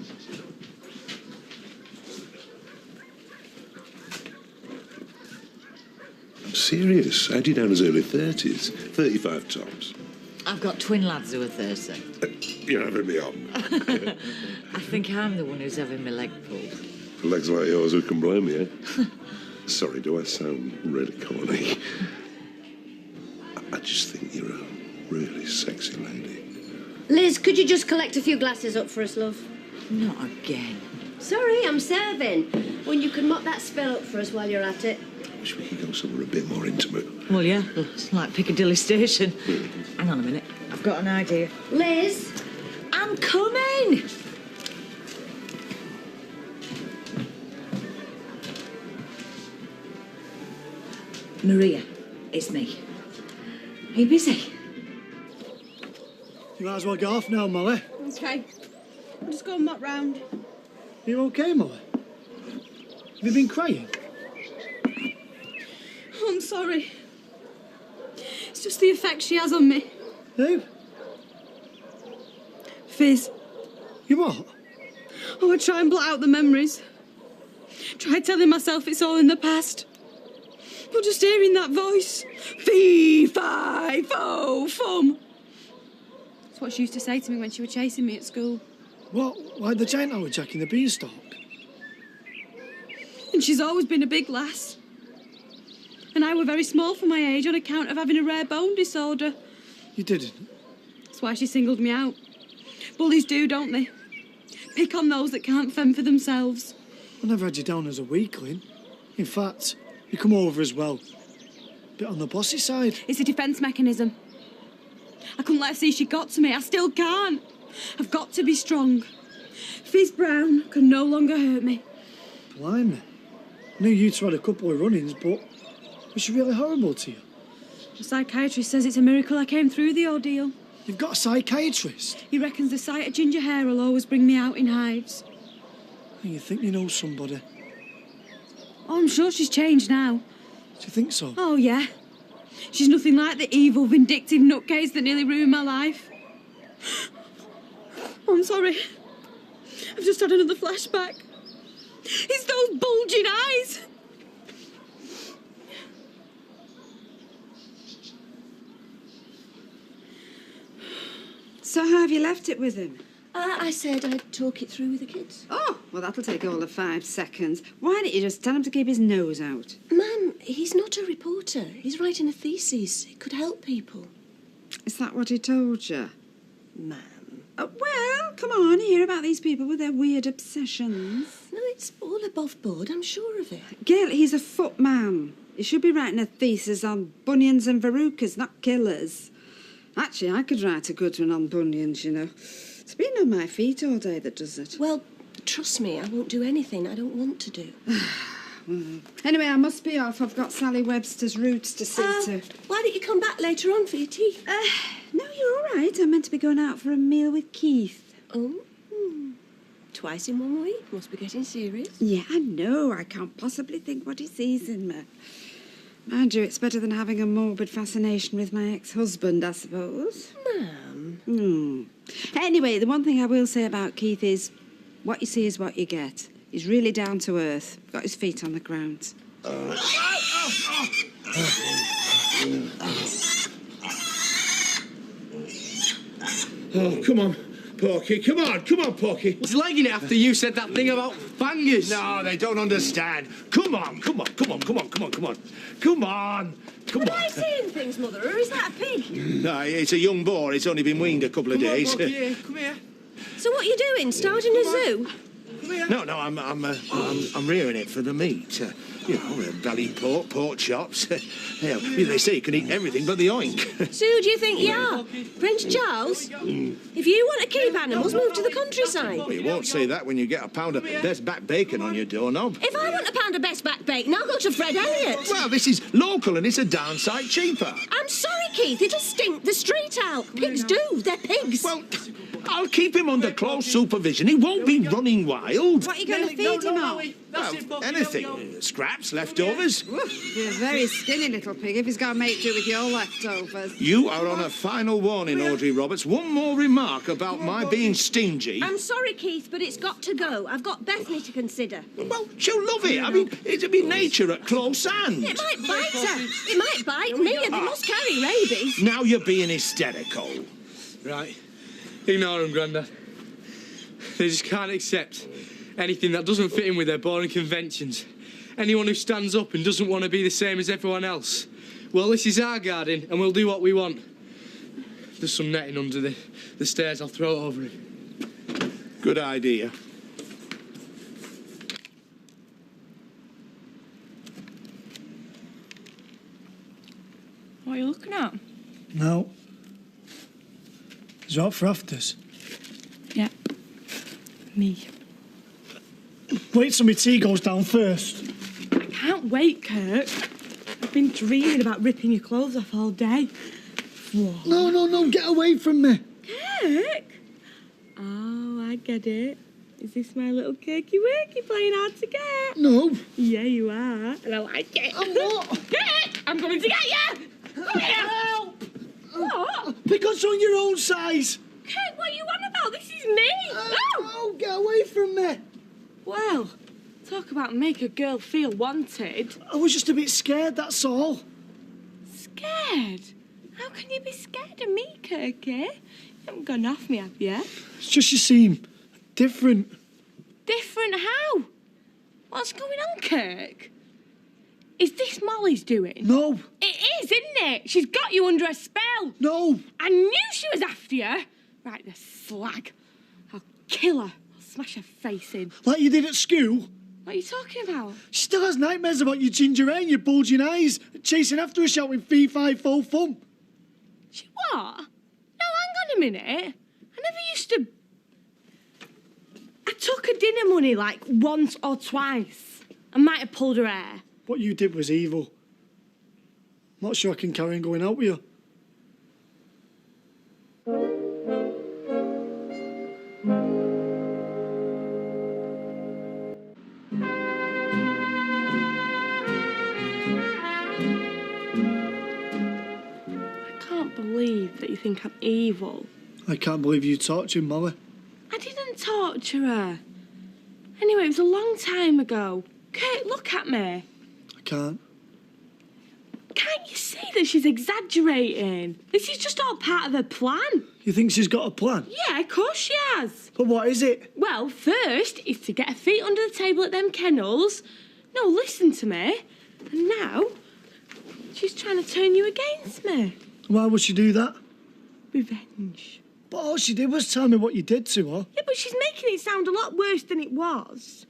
I'm serious. I had you down as early 30s. 35 tops. I've got twin lads who are 30. You're having me on. I think I'm the one who's having my leg pulled. For legs like yours, who can blame you, eh? Sorry, do I sound really corny? I just think you're a really sexy lady. Liz, could you just collect a few glasses up for us, love? Not again. Sorry, I'm serving. Well, you can mop that spill up for us while you're at it. Wish we could go somewhere a bit more intimate. Well, yeah, it's like Piccadilly Station. Hang on a minute, I've got an idea. Liz? I'm coming! Maria, it's me. Are you busy? You might as well get off now, Molly. Okay. I'll just go and mop round. Are you okay, Molly? Have you been crying? I'm sorry. It's just the effect she has on me. Who? Fizz. You what? Oh, I try and blot out the memories. Try telling myself it's all in the past. But just hearing that voice. Fee, fi, fo, fum. That's what she used to say to me when she was chasing me at school. What? Like the giant owl Jack in the Beanstalk? And she's always been a big lass. And I were very small for my age on account of having a rare bone disorder. You didn't? That's why she singled me out. Bullies do, don't they? Pick on those that can't fend for themselves. I never had you down as a weakling. In fact, you come over as well. Bit on the bossy side. It's a defence mechanism. I couldn't let her see she got to me. I still can't. I've got to be strong. Fizz Brown can no longer hurt me. Blimey. I knew you two had a couple of run-ins, but was she really horrible to you? The psychiatrist says it's a miracle I came through the ordeal. You've got a psychiatrist? He reckons the sight of ginger hair will always bring me out in hives. And you think you know somebody? Oh, I'm sure she's changed now. Do you think so? Oh, yeah. She's nothing like the evil, vindictive nutcase that nearly ruined my life. Oh, I'm sorry. I've just had another flashback. It's those bulging eyes. So how have you left it with him? I said I'd talk it through with the kids. Oh, well, that'll take all of 5 seconds. Why don't you just tell him to keep his nose out? Ma'am, he's not a reporter. He's writing a thesis. It could help people. Is that what he told you? Ma'am. Well, come on, hear about these people with their weird obsessions. No, it's all above board, I'm sure of it. Gail, he's a footman. He should be writing a thesis on bunions and verrucas, not killers. Actually, I could write a good one on bunions, you know. It's been on my feet all day that does it. Well, trust me, I won't do anything I don't want to do. Anyway, I must be off. I've got Sally Webster's roots to see to. Why don't you come back later on for your tea? No, you're all right. I'm meant to be going out for a meal with Keith. Oh? Twice in 1 week? Must be getting serious. Yeah, I know. I can't possibly think what he sees in me. Mind you, it's better than having a morbid fascination with my ex-husband, I suppose. Ma'am. Anyway, the one thing I will say about Keith is what you see is what you get. He's really down to earth. Got his feet on the ground. Oh, come on, Porky. Come on, Porky. It's legging it after you said that thing about bangers. No, they don't understand. Come on. Come on. Am I seeing things, Mother, or is that a pig? No, it's a young boar. It's only been weaned a couple of days. Come here. So what are you doing? Starting a zoo? No, I'm rearing it for the meat. Belly pork chops. They say you can eat everything but the oink. So who do you think you are? Prince Charles? If you want to keep animals, move to the countryside. Well, you won't say that when you get a pound of best back bacon on your doorknob. If I want a pound of best back bacon, I'll go to Fred Elliott. Well, this is local and it's a downside cheaper. I'm sorry, Keith. It'll stink the street out. Pigs do. They're pigs. Well, I'll keep him under close supervision. He won't be running wild. What are you going to feed him on? Well, anything. Scraps, leftovers. You're a very skinny little pig if he's got to make do with your leftovers. You are on a final warning, Audrey Roberts. One more remark about my being stingy. I'm sorry, Keith, but it's got to go. I've got Bethany to consider. Well, she'll love it. I mean, it'll be nature at close hand. It might bite her. It might bite me, and they must carry rabies. Now you're being hysterical. Right. Ignore them, Grandad. They just can't accept anything that doesn't fit in with their boring conventions. Anyone who stands up and doesn't want to be the same as everyone else. Well, this is our garden, and we'll do what we want. There's some netting under the stairs. I'll throw it over him. Good idea. What are you looking at? No. Is that for afters? Yeah. Me. Wait till my tea goes down first. I can't wait, Kirk. I've been dreaming about ripping your clothes off all day. What? No, get away from me. Kirk? Oh, I get it. Is this my little Kirky Worky playing hard to get? No. Yeah, you are. And I like it. I'm not. Kirk, I'm coming to get you! Come here! Help! What? Pick on someone your own size. Kirk, what are you on about? This is me! No, get away from me. Well, talk about make a girl feel wanted. I was just a bit scared, that's all. Scared? How can you be scared of me, Kirky? You haven't gone off me, have you? It's just you seem different. Different how? What's going on, Kirk? Is this Molly's doing? No. It is, isn't it? She's got you under a spell. No. I knew she was after you. Right, the slag. I'll kill her. I'll smash her face in. Like you did at school. What are you talking about? She still has nightmares about your ginger hair and your bulging eyes, chasing after her shouting fee, fi, fo, fum. She what? No, hang on a minute. I never used to... I took her dinner money like once or twice. I might have pulled her hair. What you did was evil. Not sure I can carry on going out with you. I can't believe that you think I'm evil. I can't believe you tortured Molly. I didn't torture her. Anyway, it was a long time ago. Kate, look at me. I can't. Can't you see that she's exaggerating? This is just all part of her plan. You think she's got a plan? Yeah, of course she has. But what is it? Well, first is to get her feet under the table at them kennels. No, listen to me. And now, she's trying to turn you against me. Why would she do that? Revenge. But all she did was tell me what you did to her. Yeah, but she's making it sound a lot worse than it was.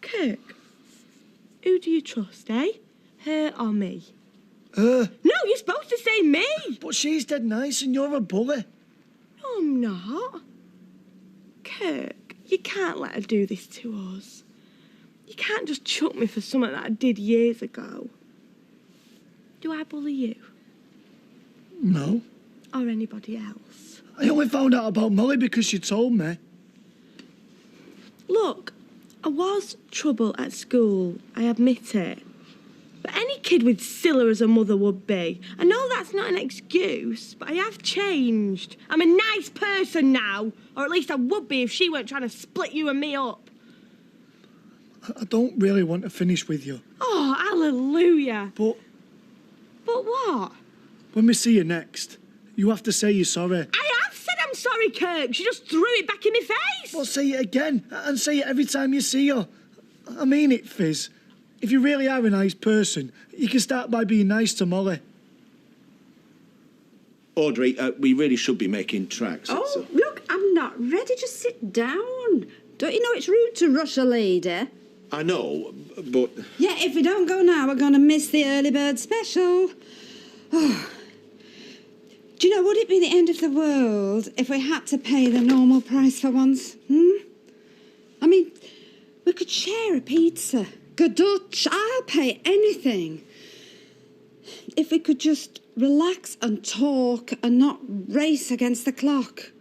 Kirk, who do you trust, eh? Her or me? Her. No, you're supposed to say me. But she's dead nice and you're a bully. No, I'm not. Kirk, you can't let her do this to us. You can't just chuck me for something that I did years ago. Do I bully you? No. Or anybody else? I only found out about Molly because she told me. Look, I was trouble at school, I admit it. But any kid with Scylla as a mother would be. I know that's not an excuse, but I have changed. I'm a nice person now, or at least I would be if she weren't trying to split you and me up. I don't really want to finish with you. Oh, hallelujah. But what? when we see you next, you have to say you're sorry. I have said I'm sorry, Kirk. She just threw it back in my face. Well, say it again, and say it every time you see her. I mean it, Fizz. If you really are a nice person, you can start by being nice to Molly. Audrey, we really should be making tracks. Oh, look, I'm not ready. Just sit down. Don't you know it's rude to rush a lady? I know, but... Yeah, if we don't go now, we're going to miss the early bird special. Oh. Do you know, would it be the end of the world if we had to pay the normal price for once? I mean, we could share a pizza. Go Dutch, I'll pay anything. If we could just relax and talk and not race against the clock.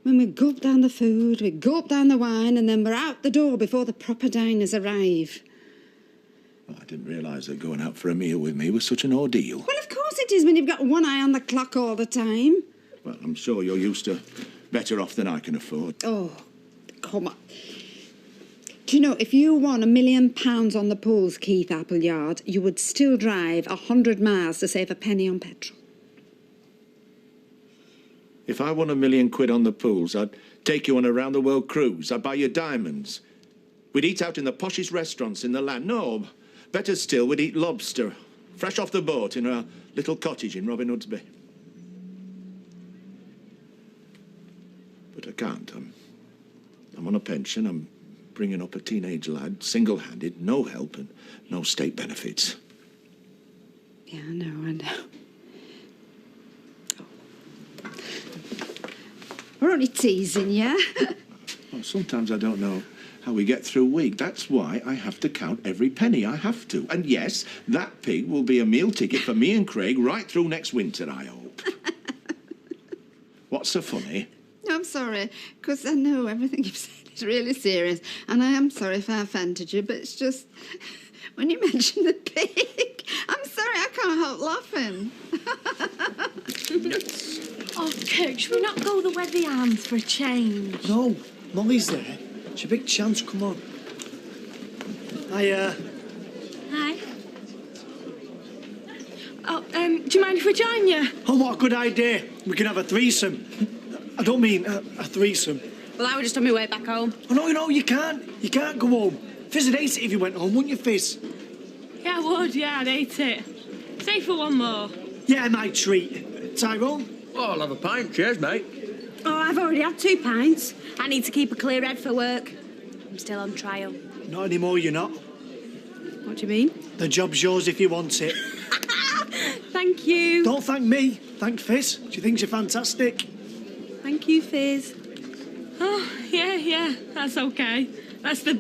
When we gulp down the food, we gulp down the wine, and then we're out the door before the proper diners arrive. Well, I didn't realise that going out for a meal with me was such an ordeal. Well, of course it is when you've got one eye on the clock all the time. Well, I'm sure you're used to better off than I can afford. Oh, come on. Do you know, if you won £1 million on the pools, Keith Appleyard, you would still drive 100 miles to save a penny on petrol. If I won £1 million on the pools, I'd take you on a round-the-world cruise. I'd buy you diamonds. We'd eat out in the poshest restaurants in the land. No, better still, we'd eat lobster, fresh off the boat in our little cottage in Robin Hood's Bay. But I can't. I'm on a pension. I'm bringing up a teenage lad, single-handed, no help and no state benefits. Yeah, I know. We're only teasing you. Well, sometimes I don't know how we get through a week. That's why I have to count every penny. I have to. And yes, that pig will be a meal ticket for me and Craig right through next winter, I hope. What's so funny? No, I'm sorry, because I know everything you've said is really serious, and I am sorry if I offended you, but it's just, when you mention the pig, I'm sorry, I can't help laughing. Oh, Kirk, should we not go the way the arms for a change? No, Molly's there. It's a big chance, come on. Hi. Oh, do you mind if we join you? Oh, what a good idea. We can have a threesome. I don't mean a threesome. Well, I was just on my way back home. Oh, no, you can't. You can't go home. Fizz would hate it if you went home, wouldn't you, Fizz? Yeah, I would, yeah, I'd hate it. Stay for one more. Yeah, my treat. Tyrone? Oh, I'll have a pint. Cheers, mate. Oh, I've already had 2 pints. I need to keep a clear head for work. I'm still on trial. Not anymore, you're not. What do you mean? The job's yours if you want it. Thank you. Don't thank me. Thank Fizz. She thinks you're fantastic. Thank you, Fizz. Oh, yeah, that's okay. That's the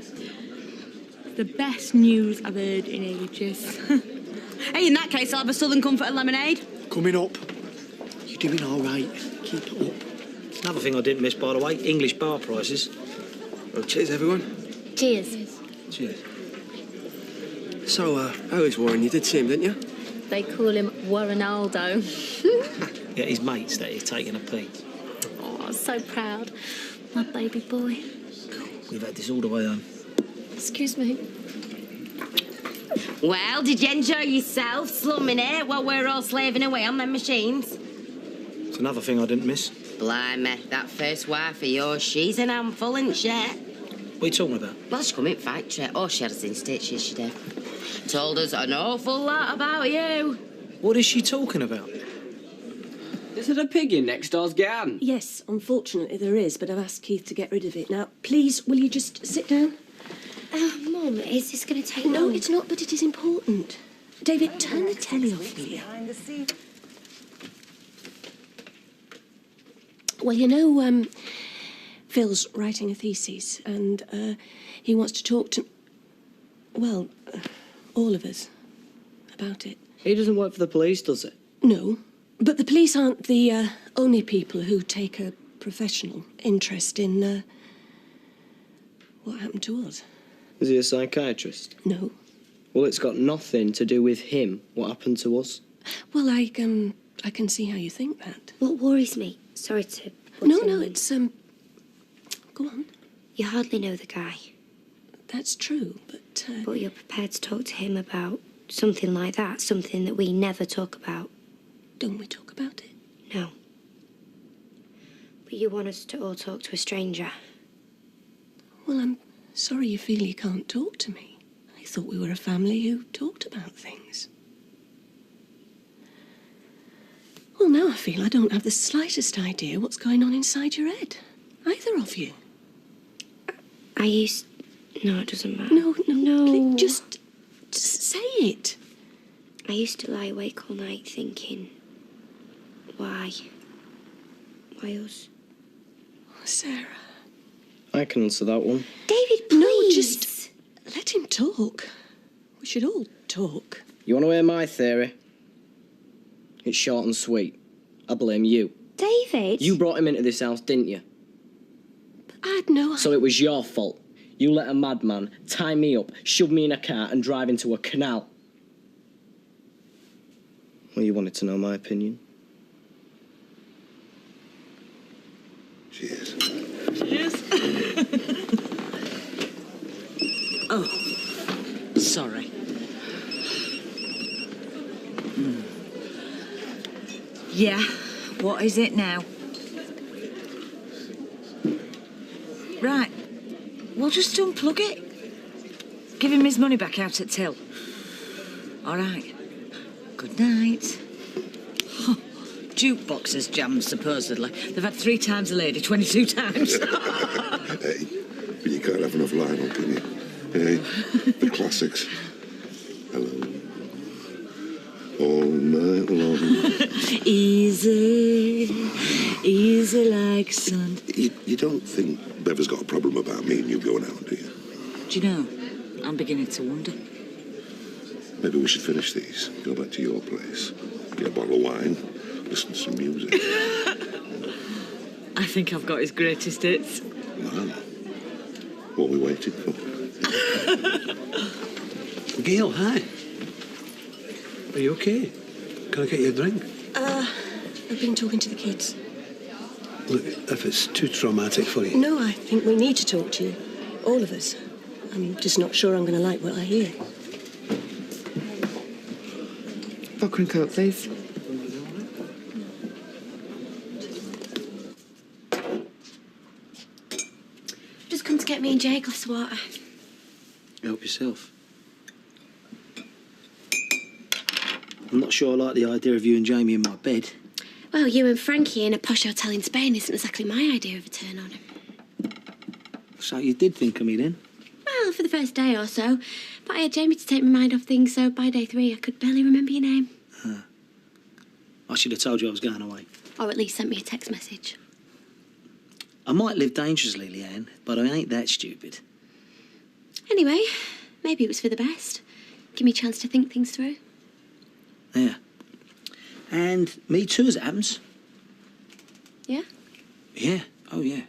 best news I've heard in ages. Hey, in that case, I'll have a Southern Comfort and lemonade. Coming up. You're doing all right. Keep it up. Another thing I didn't miss, by the way, English bar prices. Well, cheers, everyone. Cheers. Cheers. So, how is Warren? You did see him, didn't you? They call him Warrenaldo. Yeah, his mates that he's taking a pee. Oh, I'm so proud. My baby boy. We've had this all the way home. Excuse me. Well, did you enjoy yourself slumming it while we're all slaving away on them machines? It's another thing I didn't miss. Blimey, that first wife of yours, she's an handful, isn't she? What are you talking about? Well, she come in factory. Oh, she had us in stitches, she did. Told us an awful lot about you. What is she talking about? Is it a pig in next door's garden? Yes, unfortunately there is, but I've asked Keith to get rid of it. Now, please, will you just sit down? Mum, is this going to take No, long? it's not, but it is important. David, turn the telly off, will you? Well, you know, Phil's writing a thesis, and he wants to talk to, well, all of us about it. He doesn't work for the police, does it? No, but the police aren't the only people who take a professional interest in what happened to us. Is he a psychiatrist? No. Well, it's got nothing to do with him, what happened to us. Well, I can see how you think that. What worries me? Sorry to... No, it's, go on. You hardly know the guy. That's true, but... But you're prepared to talk to him about something like that, something that we never talk about. Don't we talk about it? No. But you want us to all talk to a stranger. Well, I'm sorry you feel you can't talk to me. I thought we were a family who talked about things. Well, now I feel I don't have the slightest idea what's going on inside your head. Either of you. I used... No, it doesn't matter. No. Please, just say it. I used to lie awake all night thinking... Why? Why us? Oh, Sarah. I can answer that one. David, please! No, just let him talk. We should all talk. You want to hear my theory? It's short and sweet. I blame you. David? You brought him into this house, didn't you? I had no... So it was your fault. You let a madman tie me up, shove me in a car and drive into a canal. Well, you wanted to know my opinion. Cheers. Cheers. Oh, sorry. Yeah, what is it now? Right, we'll just unplug it. Give him his money back out at till. All right. Good night. Oh, jukebox has jammed, supposedly. They've had 3 times a lady, 22 times. Hey, but you can't have enough Lionel, can you? Hey, the classics. Hello. All night long. Easy, easy like sun. You don't think Beva's got a problem about me and you going out, do you? Do you know, I'm beginning to wonder. Maybe we should finish these, go back to your place, get a bottle of wine, listen to some music. I think I've got his greatest hits. Man, what are we waiting for? Gail, hi. Are you okay? Can I get you a drink? I've been talking to the kids. Look, if it's too traumatic for you... No, I think we need to talk to you. All of us. I'm just not sure I'm going to like what I hear. Vodka and Coke, please. Just come to get me and Jay a glass of water. Help yourself. I'm not sure I like the idea of you and Jamie in my bed. Well, you and Frankie in a posh hotel in Spain isn't exactly my idea of a turn on. So you did think of me then? Well, for the first day or so. But I had Jamie to take my mind off things, so by day 3 I could barely remember your name. I should have told you I was going away. Or at least sent me a text message. I might live dangerously, Leanne, but I ain't that stupid. Anyway, maybe it was for the best. Give me a chance to think things through. Yeah. And me too, as it happens. Yeah? Yeah. Oh, yeah.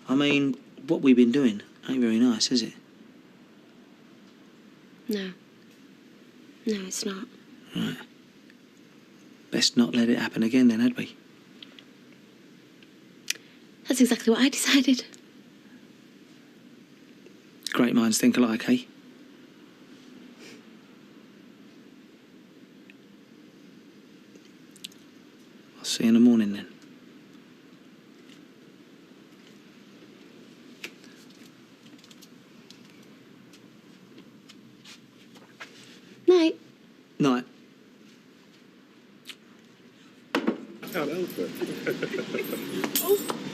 I mean, what we've been doing ain't very nice, is it? No. No, it's not. Right. Best not let it happen again then, had we? That's exactly what I decided. Great minds think alike, eh? I'll see you in the morning then. Night. Night. Can't help it.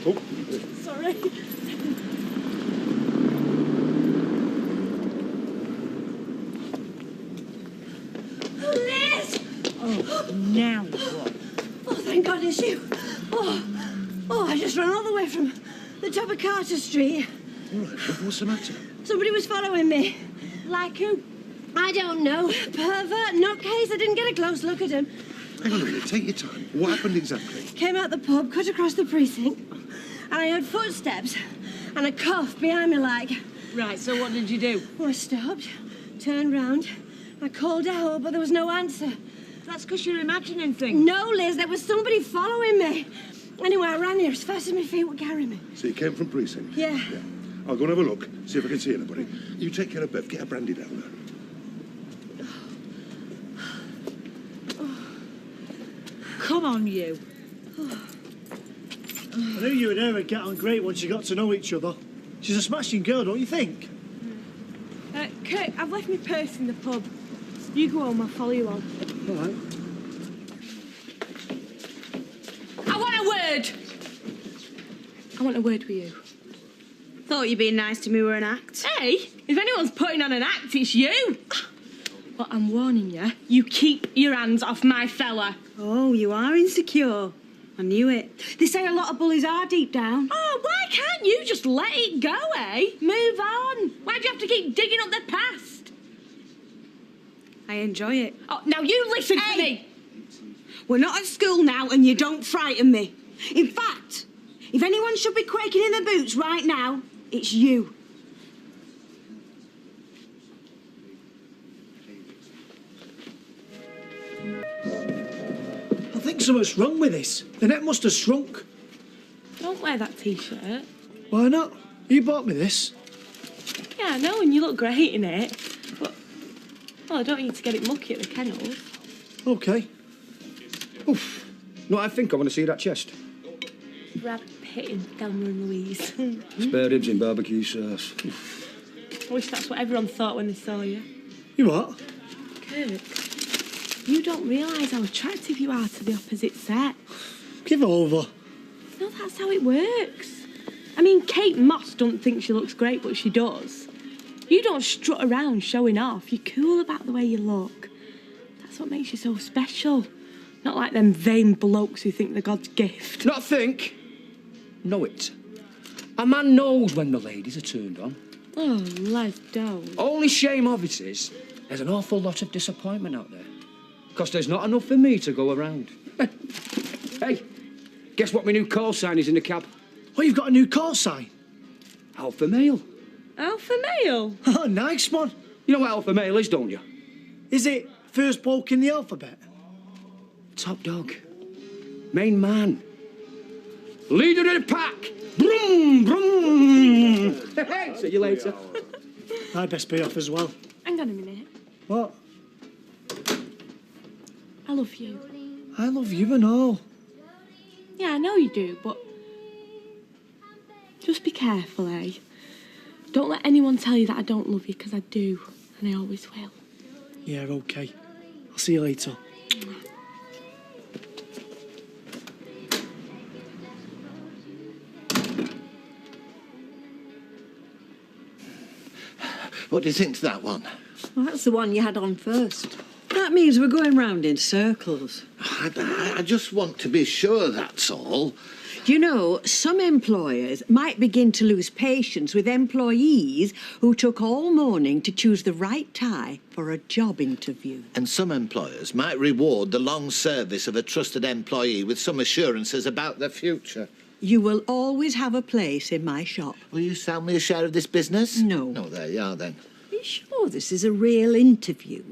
Oh, sorry. Liz! Oh, now what? Oh, thank God it's you. Oh, I just ran all the way from the top of Carter Street. All right, what's the matter? Somebody was following me. Like who? I don't know. Pervert, nutcase. I didn't get a close look at him. Hang on a minute, take your time. What happened exactly? Came out the pub, cut across the precinct, and I heard footsteps and a cough behind me like... Right, so what did you do? Well, I stopped, turned round, I called out, but there was no answer. That's because you're imagining things. No, Liz, there was somebody following me. Anyway, I ran here as fast as my feet would carry me. So you came from precinct? Yeah. I'll go and have a look, see if I can see anybody. You take care of Bev, get a brandy down there. Come on, you. I knew you and her would get on great once you got to know each other. She's a smashing girl, don't you think? Kurt, I've left my purse in the pub. You go home, I'll follow you on. All right. I want a word. I want a word with you. Thought you being nice to me were an act. Hey, if anyone's putting on an act, it's you. But I'm warning you, you keep your hands off my fella. Oh, you are insecure. I knew it. They say a lot of bullies are deep down. Oh, why can't you just let it go, eh? Move on. Why do you have to keep digging up the past? I enjoy it. Oh, now you listen to me. We're not at school now and you don't frighten me. In fact, if anyone should be quaking in their boots right now, it's you. I think something's wrong with this. The neck must have shrunk. Don't wear that T-shirt. Why not? You bought me this. Yeah, I know, and you look great in it. But, well, I don't need to get it mucky at the kennels. Okay. Oof. No, I think I want to see that chest. Brad Pitt in Thelma and Louise. Spare ribs in barbecue sauce. I wish that's what everyone thought when they saw you. You what? Kirk, you don't realise how attractive you are to the opposite sex. Give over. No, that's how it works. I mean, Kate Moss don't think she looks great, but she does. You don't strut around showing off. You're cool about the way you look. That's what makes you so special. Not like them vain blokes who think they're God's gift. Not think. Know it. A man knows when the ladies are turned on. Oh, Les, don't. Only shame of it is, there's an awful lot of disappointment out there. Because there's not enough for me to go around. Hey, guess what my new call sign is in the cab? Oh, you've got a new call sign? Alpha male. Alpha male? Oh, nice one. You know what alpha male is, don't you? Is it first bloke in the alphabet? Top dog. Main man. Leader of the pack. Brum, brum. Hey, see you later. I best be off as well. Hang on a minute. What? I love you. I love you and all. Yeah, I know you do, but just be careful, eh? Don't let anyone tell you that I don't love you, because I do, and I always will. Yeah, okay. I'll see you later. What do you think to that one? Well, that's the one you had on first. That means we're going round in circles. I just want to be sure, that's all. You know, some employers might begin to lose patience with employees who took all morning to choose the right tie for a job interview. And some employers might reward the long service of a trusted employee with some assurances about their future. You will always have a place in my shop. Will you sell me a share of this business? No. No, there you are then. Are you sure this is a real interview?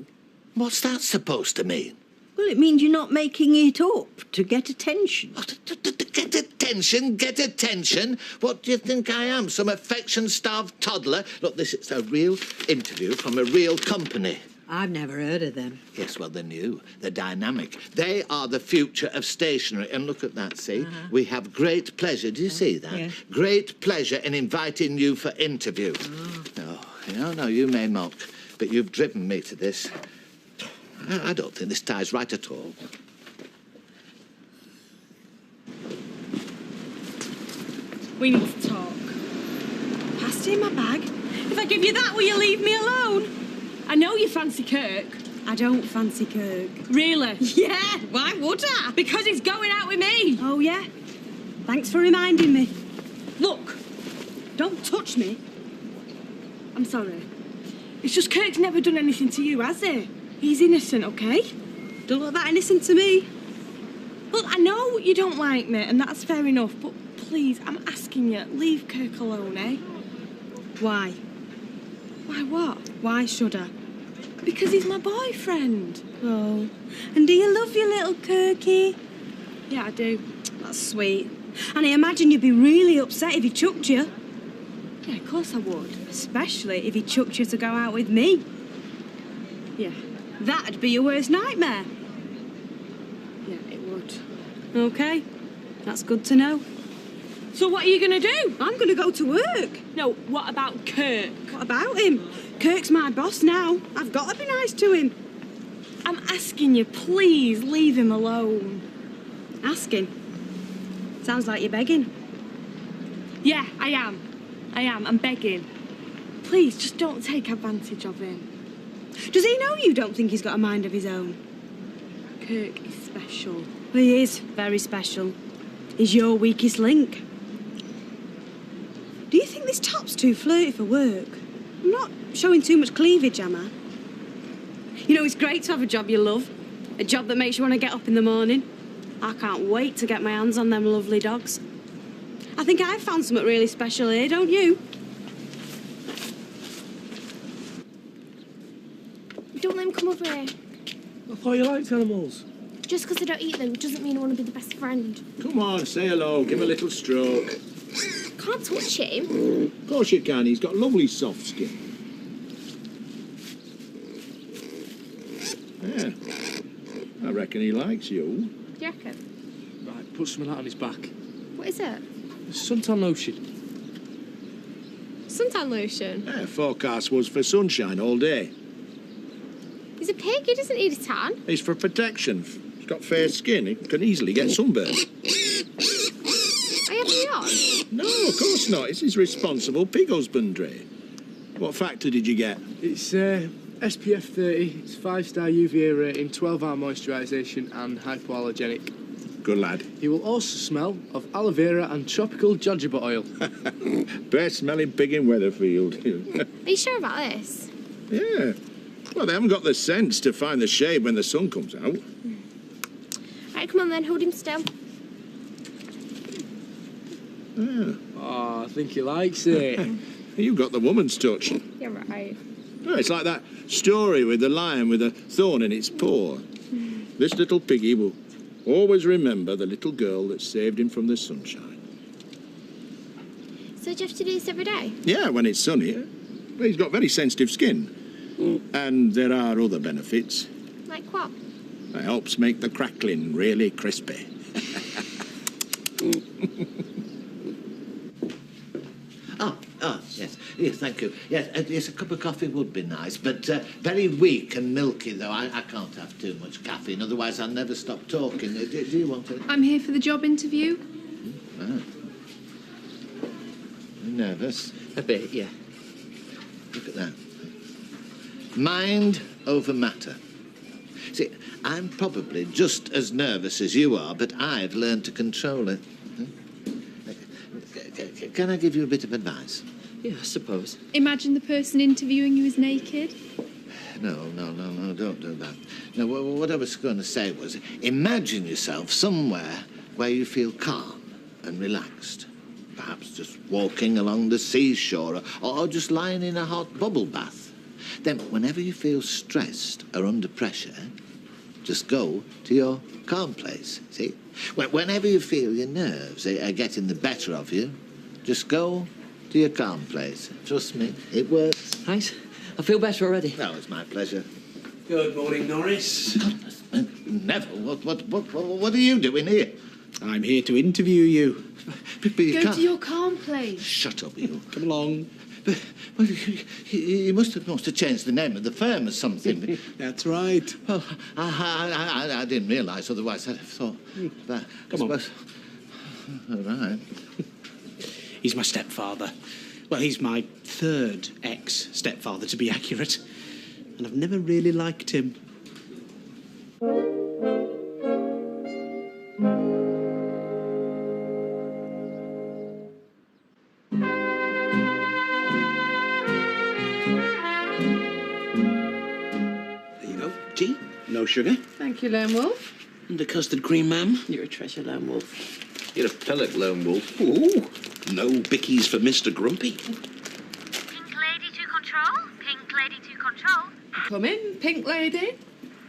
What's that supposed to mean? Well, it means you're not making it up to get attention. Get attention, get attention. What do you think I am, some affection-starved toddler? Look, this is a real interview from a real company. I've never heard of them. Yes, well, they're new. They're dynamic. They are the future of stationery. And look at that, see? We have great pleasure. Do you see that? Yeah. Great pleasure in inviting you for interview. No, you may mock, but you've driven me to this. I don't think this tie's right at all. We need to talk. Pasty in my bag? If I give you that, will you leave me alone? I know you fancy Kirk. I don't fancy Kirk. Really? Yeah, why would I? Because he's going out with me. Oh, yeah? Thanks for reminding me. Look, Don't touch me. I'm sorry. It's just Kirk's never done anything to you, has he? He's innocent, okay? Don't look that innocent to me. Look, I know you don't like me, and that's fair enough, but please, I'm asking you, leave Kirk alone, eh? Why? Why what? Why should I? Because he's my boyfriend. Oh. And do you love your little Kirky? Yeah, I do. That's sweet. And I imagine you'd be really upset if he chucked you. Yeah, of course I would. Especially if he chucked you to go out with me. Yeah. That'd be your worst nightmare. Yeah, it would. Okay. That's good to know. So what are you going to do? I'm going to go to work. No, what about Kirk? What about him? Kirk's my boss now. I've got to be nice to him. I'm asking you, please leave him alone. Asking? Sounds like you're begging. Yeah, I am. I'm begging. Please, just don't take advantage of him. Does he know you don't think he's got a mind of his own? Kirk is special. He is very special. He's your weakest link. Do you think this top's too flirty for work? I'm not showing too much cleavage, am I? You know, it's great to have a job you love. A job that makes you want to get up in the morning. I can't wait to get my hands on them lovely dogs. I think I've found something really special here, don't you? Don't let him come over here. I thought you liked animals. Just because I don't eat them doesn't mean I want to be the best friend. Come on, say hello. Give him a little stroke. Can't touch him. Of course you can. He's got lovely soft skin. Yeah. I reckon he likes you. Do you reckon? Right, put some of that on his back. What is it? Suntan lotion. suntan lotion. Yeah, forecast was for sunshine all day. He's a pig, he doesn't need a tan. It's for protection. He's got fair skin. He can easily get sunburned. Are you having me on? No, of course not. It's his responsible pig husbandry. What factor did you get? It's SPF 30, it's 5-star UVA rating, 12-hour moisturisation and hypoallergenic. Good lad. He will also smell of aloe vera and tropical jojoba oil. Best smelling pig in Weatherfield. Are you sure about this? Yeah. Well, they haven't got the sense to find the shade when the sun comes out. Right, come on then, hold him still. Yeah. Oh, I think he likes it. You've got the woman's touch. You're right. Oh, it's like that story with the lion with a thorn in its paw. This little piggy will always remember the little girl that saved him from the sunshine. So do you have to do this every day? Yeah, when it's sunny. Well, he's got very sensitive skin. And there are other benefits. Like what? It helps make the crackling really crispy. Yes, thank you. Yes, a cup of coffee would be nice, but very weak and milky, though. I can't have too much caffeine, otherwise I'll never stop talking. Do you want it? I'm here for the job interview. Ah. Nervous? A bit, yeah. Look at that. Mind over matter. See, I'm probably just as nervous as you are, but I've learned to control it. Can I give you a bit of advice? Yeah, I suppose. Imagine the person interviewing you is naked. No, don't do that. No, what I was going to say was, imagine yourself somewhere where you feel calm and relaxed. Perhaps just walking along the seashore or just lying in a hot bubble bath. Then, whenever you feel stressed or under pressure, just go to your calm place, see? Whenever you feel your nerves are getting the better of you, just go to your calm place. Trust me, it works. Thanks. I feel better already. No, it's my pleasure. Good morning, Norris. Neville, what are you doing here? I'm here to interview you. But you Go can't. to your calm place. Shut up, you. Come along. Well, you must have changed the name of the firm or something. That's right. Well, I didn't realise, otherwise I'd have thought that. Come on. All right. He's my stepfather. Well, he's my third ex-stepfather, to be accurate. And I've never really liked him. There you go. Tea, no sugar. Thank you, Lone Wolf. And a custard cream, ma'am. You're a treasure, Lone Wolf. You're a pellet, Lone Wolf. Ooh, no bickies for Mr. Grumpy. Pink Lady to control? Pink Lady to control? Come in, Pink Lady.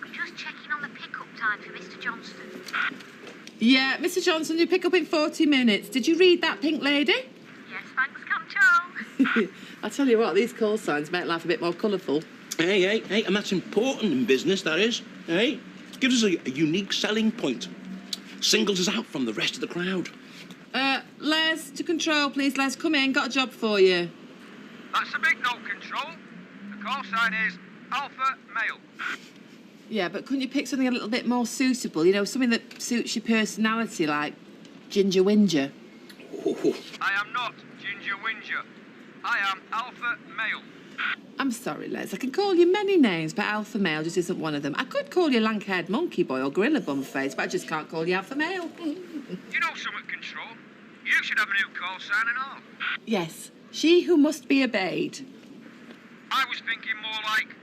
I'm just checking on the pickup time for Mr. Johnston. Yeah, Mr. Johnson, you pick up in 40 minutes. Did you read that, Pink Lady? Yes, thanks, control. I tell you what, these call signs make life a bit more colourful. Hey, and that's important in business, that is. Hey, gives us a unique selling point. Singles us out from the rest of the crowd. Les, to control, please. Les, come in, got a job for you. That's a big no, control. The call sign is Alpha Male. Yeah, but couldn't you pick something a little bit more suitable? You know, something that suits your personality, like Ginger Whinger. I am not Ginger Whinger. I am Alpha Male. I'm sorry, Les. I can call you many names, but Alpha Male just isn't one of them. I could call you Lank-haired Monkey Boy or Gorilla Bum Face, but I just can't call you Alpha Male. You know something, control? You should have a new call sign and all. Yes, she who must be obeyed. I was thinking more like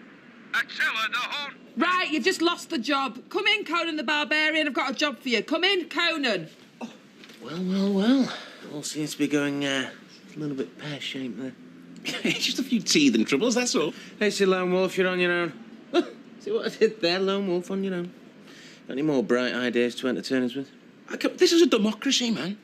Attila the Hun. Right, you've just lost the job. Come in, Conan the Barbarian. I've got a job for you. Come in, Conan. Oh. Well. All seems to be going a little bit pear-shaped there. Just a few teething troubles, that's all. Hey, see, Lone Wolf, you're on your own. See what I did there, Lone Wolf, on your own. Got any more bright ideas to entertain us with? This is a democracy, man.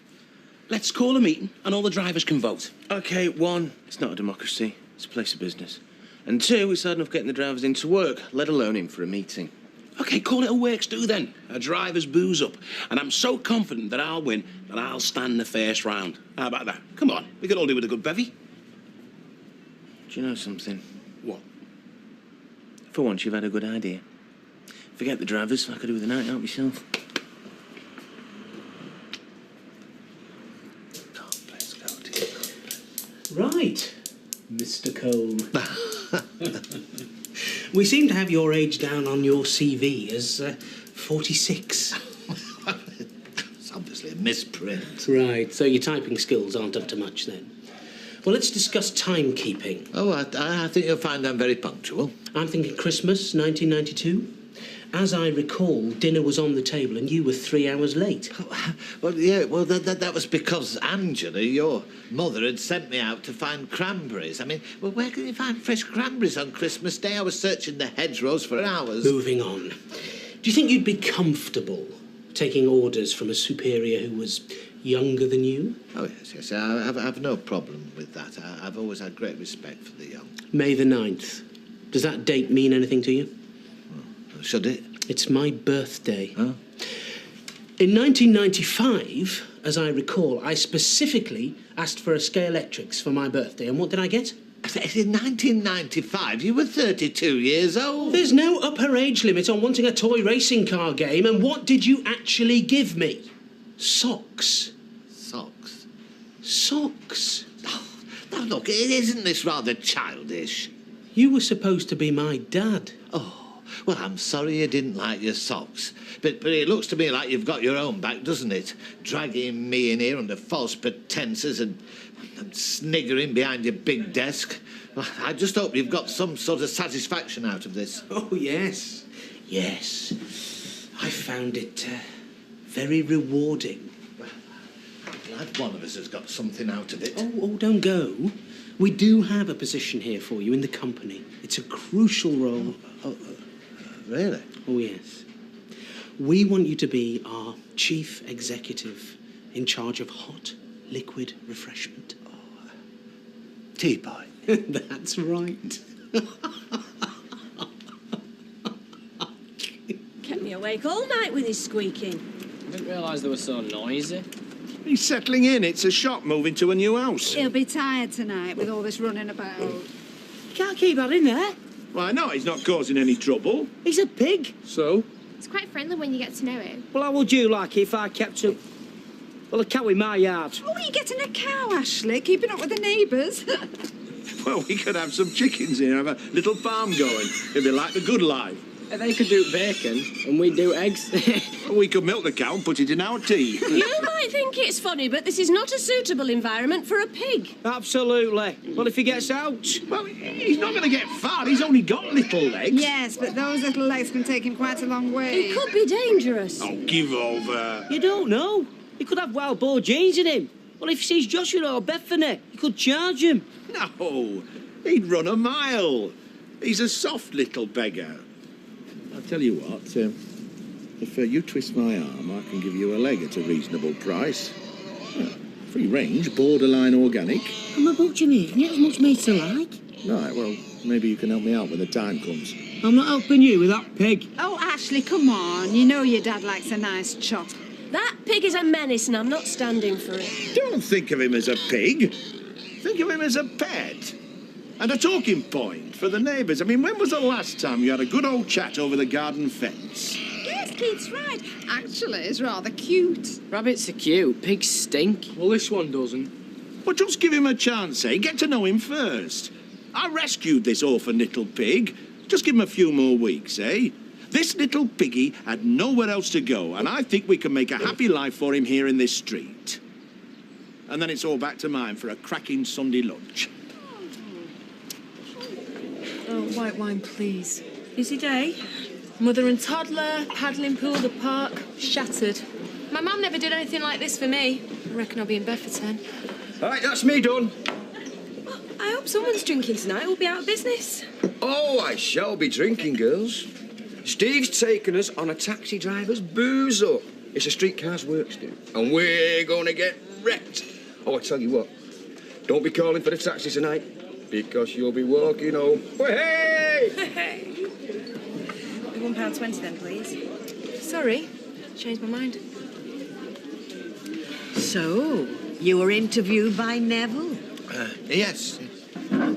Let's call a meeting and all the drivers can vote. OK, 1, it's not a democracy. It's a place of business. And 2, it's hard enough getting the drivers into work, let alone in for a meeting. OK, call it a works do then. A driver's booze up. And I'm so confident that I'll win that I'll stand the first round. How about that? Come on, we can all do with a good bevy. Do you know something? What? For once, you've had a good idea. Forget the drivers, I could do with a night out myself. Right, Mr. Cole. We seem to have your age down on your CV as 46. It's obviously a misprint. Right, so your typing skills aren't up to much then. Well, let's discuss timekeeping. Oh, I think you'll find I'm very punctual. I'm thinking Christmas, 1992. As I recall, dinner was on the table and you were 3 hours late. Well, yeah, well, that was because Angela, your mother, had sent me out to find cranberries. I mean, well, where can you find fresh cranberries on Christmas Day? I was searching the hedgerows for hours. Moving on. Do you think you'd be comfortable taking orders from a superior who was younger than you? Oh, yes. I have no problem with that. I've always had great respect for the young. May the 9th. Does that date mean anything to you? Should it? It's my birthday. Oh. In 1995, as I recall, I specifically asked for a Scalextrics for my birthday. And what did I get? In 1995, you were 32 years old. There's no upper age limit on wanting a toy racing car game. And what did you actually give me? Socks. Socks? Socks. Oh, now, look, isn't this rather childish? You were supposed to be my dad. Oh. Well, I'm sorry you didn't like your socks. But it looks to me like you've got your own back, doesn't it? Dragging me in here under false pretences and sniggering behind your big desk. Well, I just hope you've got some sort of satisfaction out of this. Oh, yes. Yes. I found it very rewarding. Well, I'm glad one of us has got something out of it. Oh, don't go. We do have a position here for you in the company. It's a crucial role. Really? Oh, yes. We want you to be our chief executive in charge of hot liquid refreshment. Oh, teapot. That's right. Kept me awake all night with his squeaking. I didn't realise they were so noisy. He's settling in. It's a shock moving to a new house. He'll be tired tonight with all this running about. You can't keep that in there. Why not? He's not causing any trouble. He's a pig. So? It's quite friendly when you get to know him. Well, how would you like it if I kept a... Well, a cow in my yard? Oh, are you getting a cow, Ashley? Keeping up with the neighbours? Well, we could have some chickens here, have a little farm going. It'd be like the good life. They could do bacon and we'd do eggs. We could milk the cow and put it in our tea. You might think it's funny, but this is not a suitable environment for a pig. Absolutely. Well, if he gets out... Well, he's not going to get far. He's only got little legs. Yes, but those little legs can take him quite a long way. He could be dangerous. Oh, give over. You don't know. He could have wild boar genes in him. Well, if he sees Joshua or Bethany, he could charge him. No, he'd run a mile. He's a soft little beggar. I'll tell you what, if you twist my arm, I can give you a leg at a reasonable price. Free range, borderline organic. I'm a butcher, isn't it? As much meat as I like. Right, well, maybe you can help me out when the time comes. I'm not helping you with that pig. Oh, Ashley, come on. You know your dad likes a nice chop. That pig is a menace and I'm not standing for it. Don't think of him as a pig. Think of him as a pet. And a talking point for the neighbours. I mean, when was the last time you had a good old chat over the garden fence? Yes, Keith's right. Actually, it's rather cute. Rabbits are cute, pigs stink. Well, this one doesn't. Well, just give him a chance, eh? Get to know him first. I rescued this orphan little pig. Just give him a few more weeks, eh? This little piggy had nowhere else to go, and I think we can make a happy life for him here in this street. And then it's all back to mine for a cracking Sunday lunch. Oh, white wine, please. Busy day? Mother and toddler, paddling pool, the park, shattered. My mum never did anything like this for me. I reckon I'll be in bed for 10. All right, that's me done. Well, I hope someone's drinking tonight. We'll be out of business. Oh, I shall be drinking, girls. Steve's taken us on a taxi driver's booze up. It's a streetcar's works do, and we're going to get wrecked. Oh, I tell you what, don't be calling for the taxi tonight, because you'll be walking home. Hey! Hey! £1.20 then, please. Sorry, changed my mind. So, you were interviewed by Neville? Yes.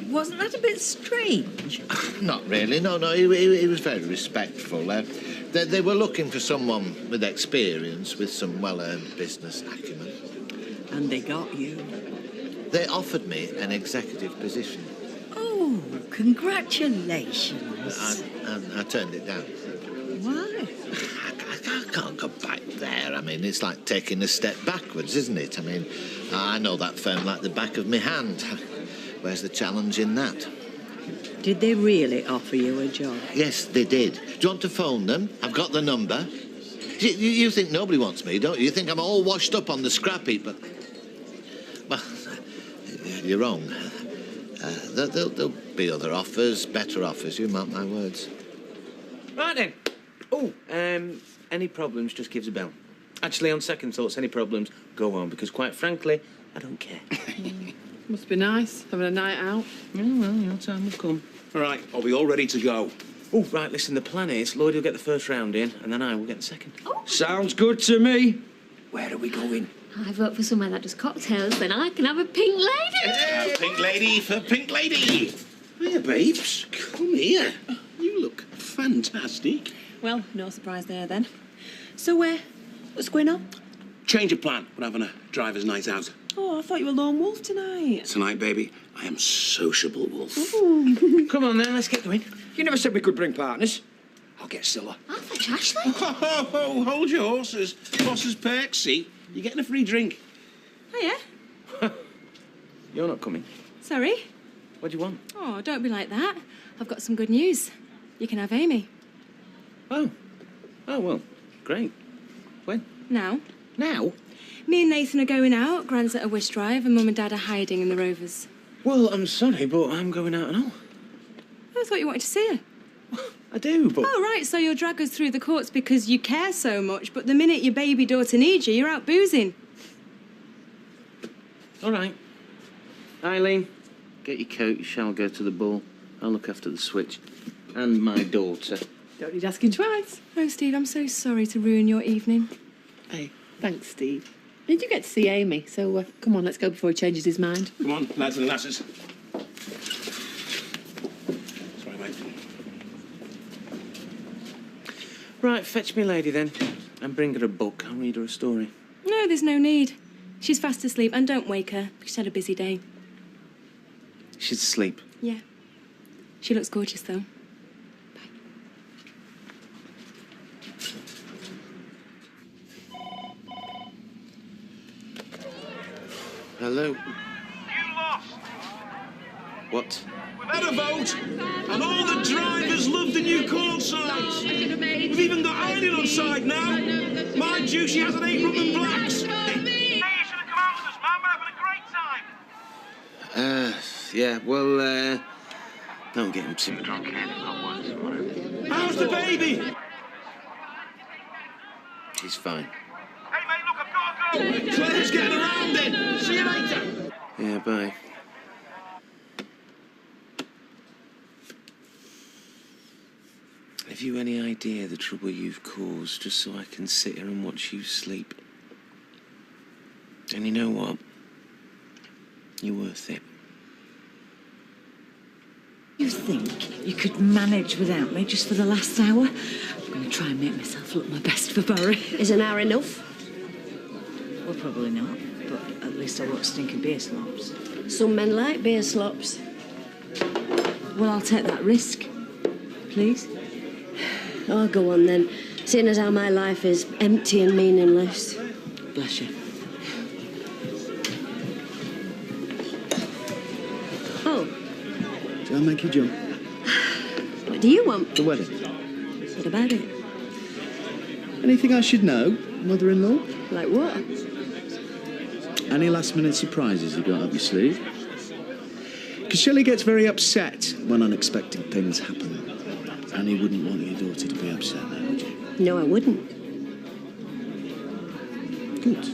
Wasn't that a bit strange? Not really, no. He was very respectful. They were looking for someone with experience, with some well-earned business acumen. And they got you. They offered me an executive position. Oh, congratulations. I turned it down. Why? I can't go back there. I mean, it's like taking a step backwards, isn't it? I mean, I know that firm like the back of my hand. Where's the challenge in that? Did they really offer you a job? Yes, they did. Do you want to phone them? I've got the number. You think nobody wants me, don't you? You think I'm all washed up on the scrap heap, but... Well, you're wrong. There'll be other offers, better offers, you mark my words. Right then. Oh, any problems, just give us a bell. Actually, on second thoughts, any problems, go on, because quite frankly, I don't care. Must be nice, having a night out. Yeah, well, your time will come. All right, are we all ready to go? Oh, right, listen, the plan is Lloyd will get the first round in, and then I will get the second. Sounds good to me. Where are we going? I vote for somewhere that does cocktails, then I can have a pink lady. Pink lady for Pink Lady. Hiya, babes. Come here. You look fantastic. Well, no surprise there then. So, what's going on? Change of plan. We're having a driver's night out. Oh, I thought you were lone wolf tonight. Tonight, baby, I am sociable wolf. Come on then, let's get going. You never said we could bring partners. I'll get Scylla. I'll fetch Ashley. Oh, hold your horses. Boss's perks, see? You're getting a free drink. Oh, yeah? You're not coming. Sorry? What do you want? Oh, don't be like that. I've got some good news. You can have Amy. Oh, well, great. When? Now. Now? Me and Nathan are going out. Gran's at a whist drive and Mum and Dad are hiding in the Rovers. Well, I'm sorry, but I'm going out and all. I thought you wanted to see her. I do, but... Oh, right, so you'll drag us through the courts because you care so much, but the minute your baby daughter needs you, you're out boozing. All right. Eileen, get your coat, you shall go to the ball. I'll look after the switch. And my daughter. Don't need asking twice. Oh, Steve, I'm so sorry to ruin your evening. Hey, thanks, Steve. Did you get to see Amy? So, come on, let's go before he changes his mind. Come on, lads and lasses. Sorry, mate. Right, fetch me lady then. And bring her a book. I'll read her a story. No, there's no need. She's fast asleep, and don't wake her. She's had a busy day. She's asleep. Yeah. She looks gorgeous, though. Hello. You lost. What? We've had a vote, and all the drivers love the new court signs. We've even got Eileen on side now. Mind you, she hasn't ate rum and blacks. Hey, you should have come out with us, man. We're having a great time. Yeah, well, don't get him too drunk. How's the baby? She's fine. Hey, mate, look, I've got to go. Claire's getting around then. See you later. Yeah, bye. Have you any idea the trouble you've caused just so I can sit here and watch you sleep? And you know what? You're worth it. You think you could manage without me just for the last hour? I'm going to try and make myself look my best for Barry. Is an hour enough? Well, probably not, but at least I won't stink of beer slops. Some men like beer slops. Well, I'll take that risk. Please? Oh, go on then. Seeing as how my life is empty and meaningless. Bless you. Oh, Shall I make you jump? what do you want? The wedding. What about it? Anything I should know, mother-in-law? Like what? Any last-minute surprises you got up your sleeve? Because Shelley gets very upset when unexpected things happen. And he wouldn't want your daughter to be upset now, would you? No, I wouldn't. Good.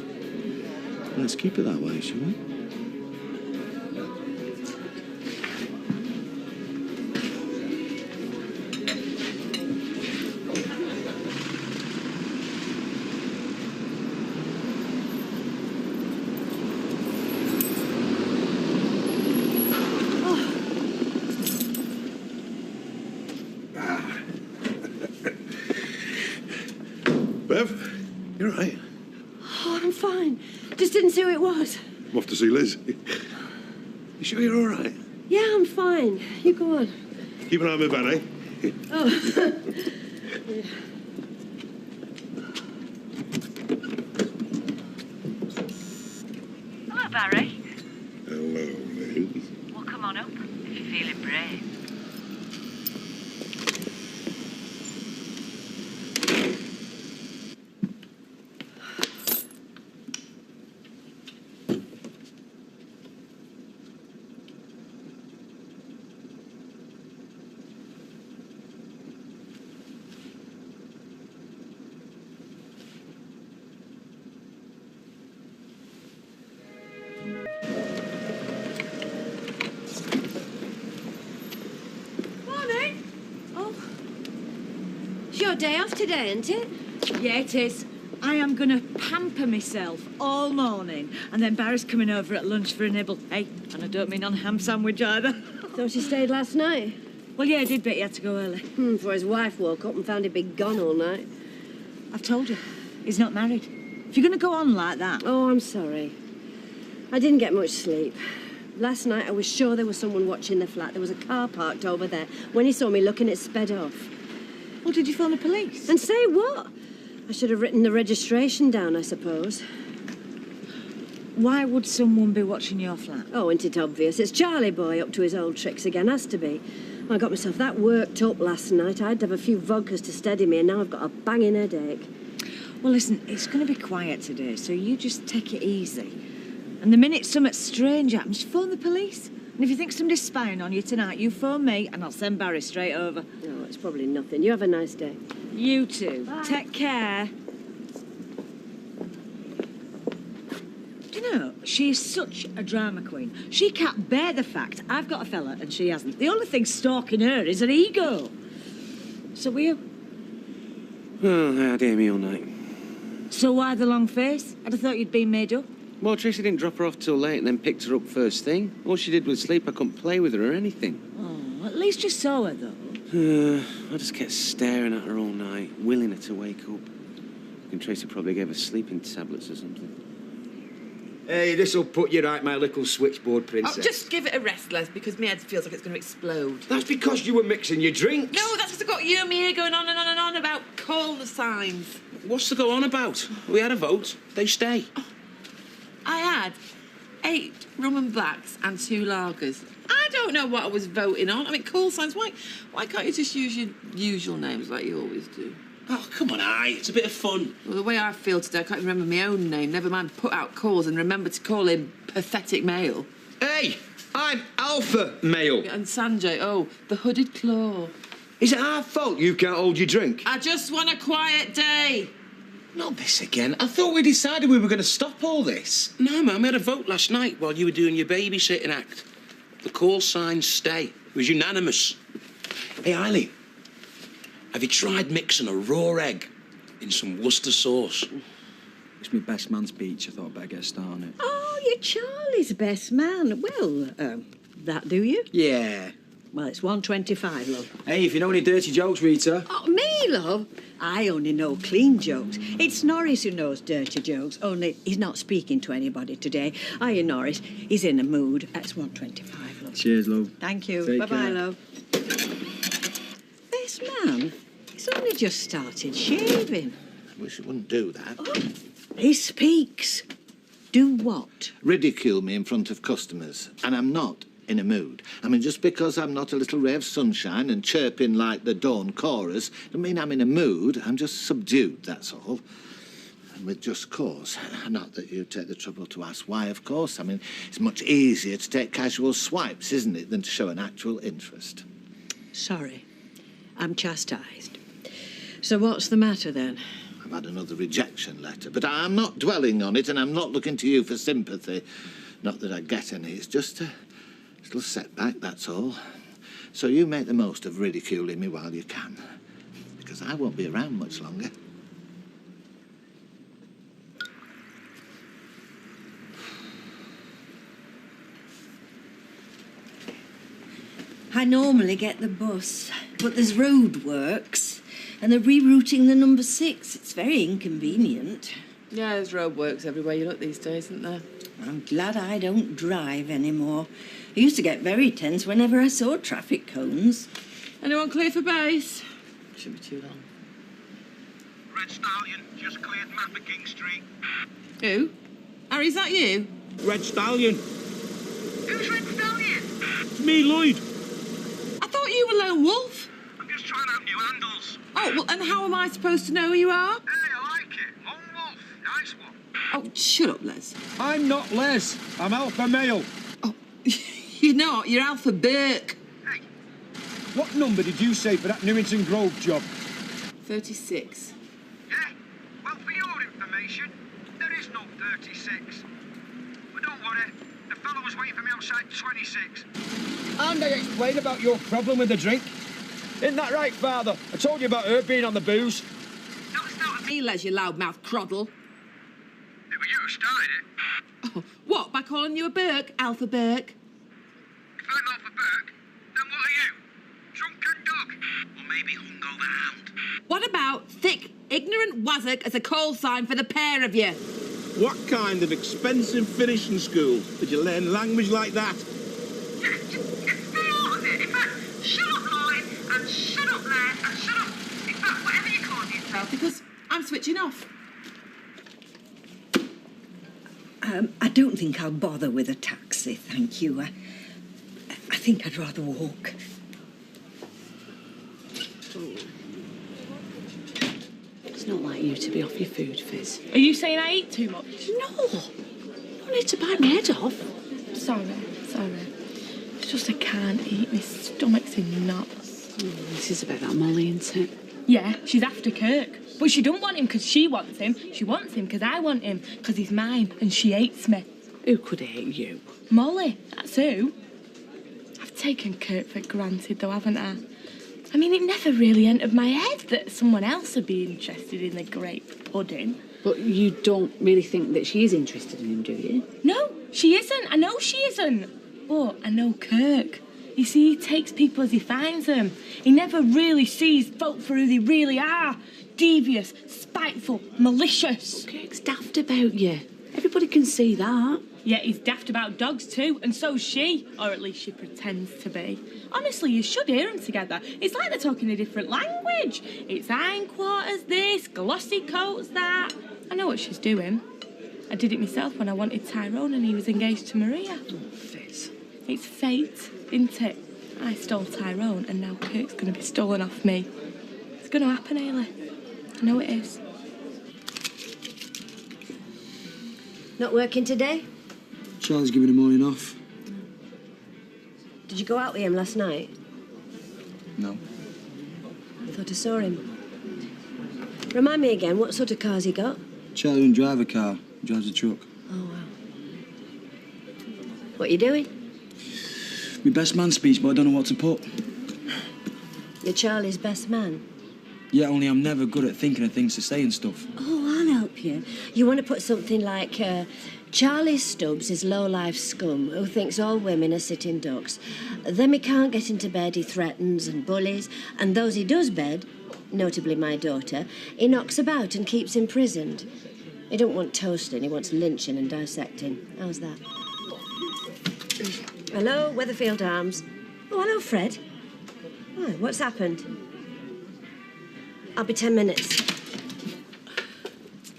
Let's keep it that way, shall we? it was. I'm off to see Liz. You sure you're all right? Yeah, I'm fine. You go on. Keep an eye on my van, eh? Oh. Yeah. Hello, Barry. Hello, Liz. Well, come on up if you're feeling brave. Morning. Oh. It's your day off today, isn't it? Yeah, it is. I am going to pamper myself all morning, and then Barry's coming over at lunch for a nibble. Hey, and I don't mean on ham sandwich either. Thought you stayed last night. Well, yeah, I did, but he had to go early. Before his wife woke up and found he'd been gone all night. I've told you, he's not married. If you're going to go on like that... Oh, I'm sorry. I didn't get much sleep. Last night, I was sure there was someone watching the flat. There was a car parked over there. When he saw me looking, it sped off. Well, did you phone the police? And say what? I should have written the registration down, I suppose. Why would someone be watching your flat? Oh, isn't it obvious? It's Charlie boy up to his old tricks again, has to be. I got myself that worked up last night. I had to have a few vodkas to steady me, and now I've got a banging headache. Well, listen, it's going to be quiet today, so you just take it easy. And the minute something strange happens, phone the police. And if you think somebody's spying on you tonight, you phone me, and I'll send Barry straight over. No, it's probably nothing. You have a nice day. You too. Bye. Take care. Do you know, she is such a drama queen. She can't bear the fact I've got a fella and she hasn't. The only thing stalking her is her ego. So will you? Oh, I had Amy all night. So why the long face? I'd have thought you'd been made up. Well, Tracy didn't drop her off till late and then picked her up first thing. All she did was sleep. I couldn't play with her or anything. Oh, at least you saw her, though. I just kept staring at her all night, willing her to wake up. And Tracy probably gave her sleeping tablets or something. Hey, this'll put you right, my little switchboard princess. Oh, just give it a rest, Les, because my head feels like it's going to explode. That's because you were mixing your drinks. No, that's because I've got you and me here going on and on and on about call the signs. What's to go on about? We had a vote. They stay. I had 8 rum and blacks and 2 lagers. I don't know what I was voting on. I mean, call signs, why can't you just use your usual names like you always do? Oh, come on, it's a bit of fun. Well, the way I feel today, I can't even remember my own name, never mind put out calls and remember to call him pathetic male. Hey, I'm alpha male. And Sanjay, oh, the hooded claw. Is it our fault you can't hold your drink? I just want a quiet day. Not this again. I thought we decided we were going to stop all this. No, Mum, we had a vote last night while you were doing your babysitting act. The call signs stay. It was unanimous. Hey, Eileen, have you tried mixing a raw egg in some Worcester sauce? It's my best man speech. I thought I'd better get a start on it. Oh, you're Charlie's best man. Well, that do you? Yeah. Well, it's 125, love. Hey, if you know any dirty jokes, Rita. Oh, me, love? I only know clean jokes. It's Norris who knows dirty jokes, only he's not speaking to anybody today. Hiya, Norris. He's in a mood. That's 125, love. Cheers, love. Thank you. Take Bye-bye, care. love. Best man? He's only just started shaving. I wish you wouldn't do that. Oh, he speaks. Do what? Ridicule me in front of customers, and I'm not in a mood. I mean, just because I'm not a little ray of sunshine and chirping like the dawn chorus doesn't mean I'm in a mood. I'm just subdued, that's all. And with just cause. Not that you take the trouble to ask why, of course. I mean, it's much easier to take casual swipes, isn't it, than to show an actual interest. Sorry. I'm chastised. So what's the matter, then? I've had another rejection letter, but I'm not dwelling on it, and I'm not looking to you for sympathy. Not that I get any. It's just a little setback, that's all. So you make the most of ridiculing me while you can, because I won't be around much longer. I normally get the bus, but there's roadworks, and they're rerouting the number 6. It's very inconvenient. Yeah, there's roadworks everywhere you look these days, isn't there? I'm glad I don't drive anymore. I used to get very tense whenever I saw traffic cones. Anyone clear for base? Shouldn't be too long. Red Stallion just cleared Mapper King Street. Who? Harry, is that you? Red Stallion. Who's Red Stallion? It's me, Lloyd. I thought you were Lone Wolf. I'm just trying out new handles. Oh, well, and how am I supposed to know who you are? Hey, I like it. Lone Wolf. Nice one. Oh, shut up, Les. I'm not Les. I'm Alpha Male. You're not. You're Alpha Burke. What number did you say for that Newington Grove job? 36. Yeah? Well, for your information, there is no 36. But don't worry, the fellow was waiting for me outside 26. And I explained about your problem with the drink. Isn't that right, Father? I told you about her being on the booze. Don't start with me, Les, you loudmouth croddle. It was you who started it. Oh, what, by calling you a Burke, Alpha Burke? If I'm Alpha Burke, then what are you? Drunken dog? Or maybe hungover hound? What about thick, ignorant wazzock as a call sign for the pair of you? What kind of expensive finishing school did you learn language like that? Stay out of it. In fact, shut up, Lloyd, and shut up, Les, and shut up. In fact, whatever you call yourself. Because I'm switching off. I don't think I'll bother with a taxi, thank you. I think I'd rather walk. It's not like you to be off your food, Fizz. Are you saying I eat too much? No. You don't need to bite my head off. Sorry. It's just I can't eat. My stomach's in knots. This is about that Molly, isn't it? Yeah, she's after Kirk. But she don't want him because she wants him. She wants him because I want him, because he's mine and she hates me. Who could hate you? Molly, that's who. I've taken Kirk for granted, though, haven't I? I mean, it never really entered my head that someone else would be interested in the grape pudding. But you don't really think that she is interested in him, do you? No, she isn't. I know she isn't. But I know Kirk. You see, he takes people as he finds them. He never really sees folk for who they really are. Devious, spiteful, malicious. Kirk's daft about you. Everybody can see that. Yeah, he's daft about dogs too, and so's she. Or at least she pretends to be. Honestly, you should hear them together. It's like they're talking a different language. It's hindquarters this, glossy coats that. I know what she's doing. I did it myself when I wanted Tyrone and he was engaged to Maria. Oh, Fizz. It's fate, isn't it? I stole Tyrone and now Kirk's going to be stolen off me. It's going to happen, Ailey. I know it is. Not working today? Charlie's giving the morning off. Did you go out with him last night? No. I thought I saw him. Remind me again, what sort of car's he got? Charlie doesn't drive a car. He drives a truck. Oh, wow. What are you doing? My best man speech, but I don't know what to put. You're Charlie's best man? Yeah, only I'm never good at thinking of things to say and stuff. Oh, I'll help you. You want to put something like, Charlie Stubbs is low-life scum who thinks all women are sitting ducks. Then he can't get into bed, he threatens and bullies, and those he does bed, notably my daughter, he knocks about and keeps imprisoned. He don't want toasting, he wants lynching and dissecting. How's that? Hello, Weatherfield Arms. Oh, hello, Fred. Oh, what's happened? I'll be 10 minutes.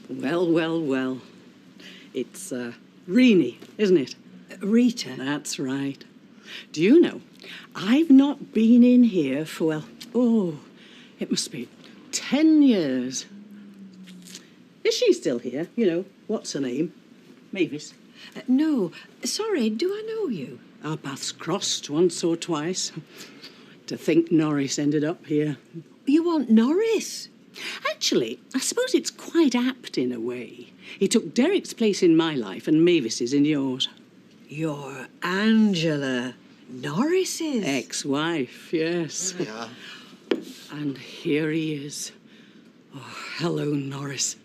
Well. It's, Renee, isn't it? Rita. That's right. Do you know, I've not been in here for, it must be 10 years. Is she still here? You know, what's her name? Mavis? No, sorry, do I know you? Our paths crossed once or twice. To think Norris ended up here. You want Norris? Actually, I suppose it's quite apt in a way. He took Derek's place in my life and Mavis's in yours. You're Angela Norris's ex-wife, yes. Yeah. And here he is. Oh, hello, Norris.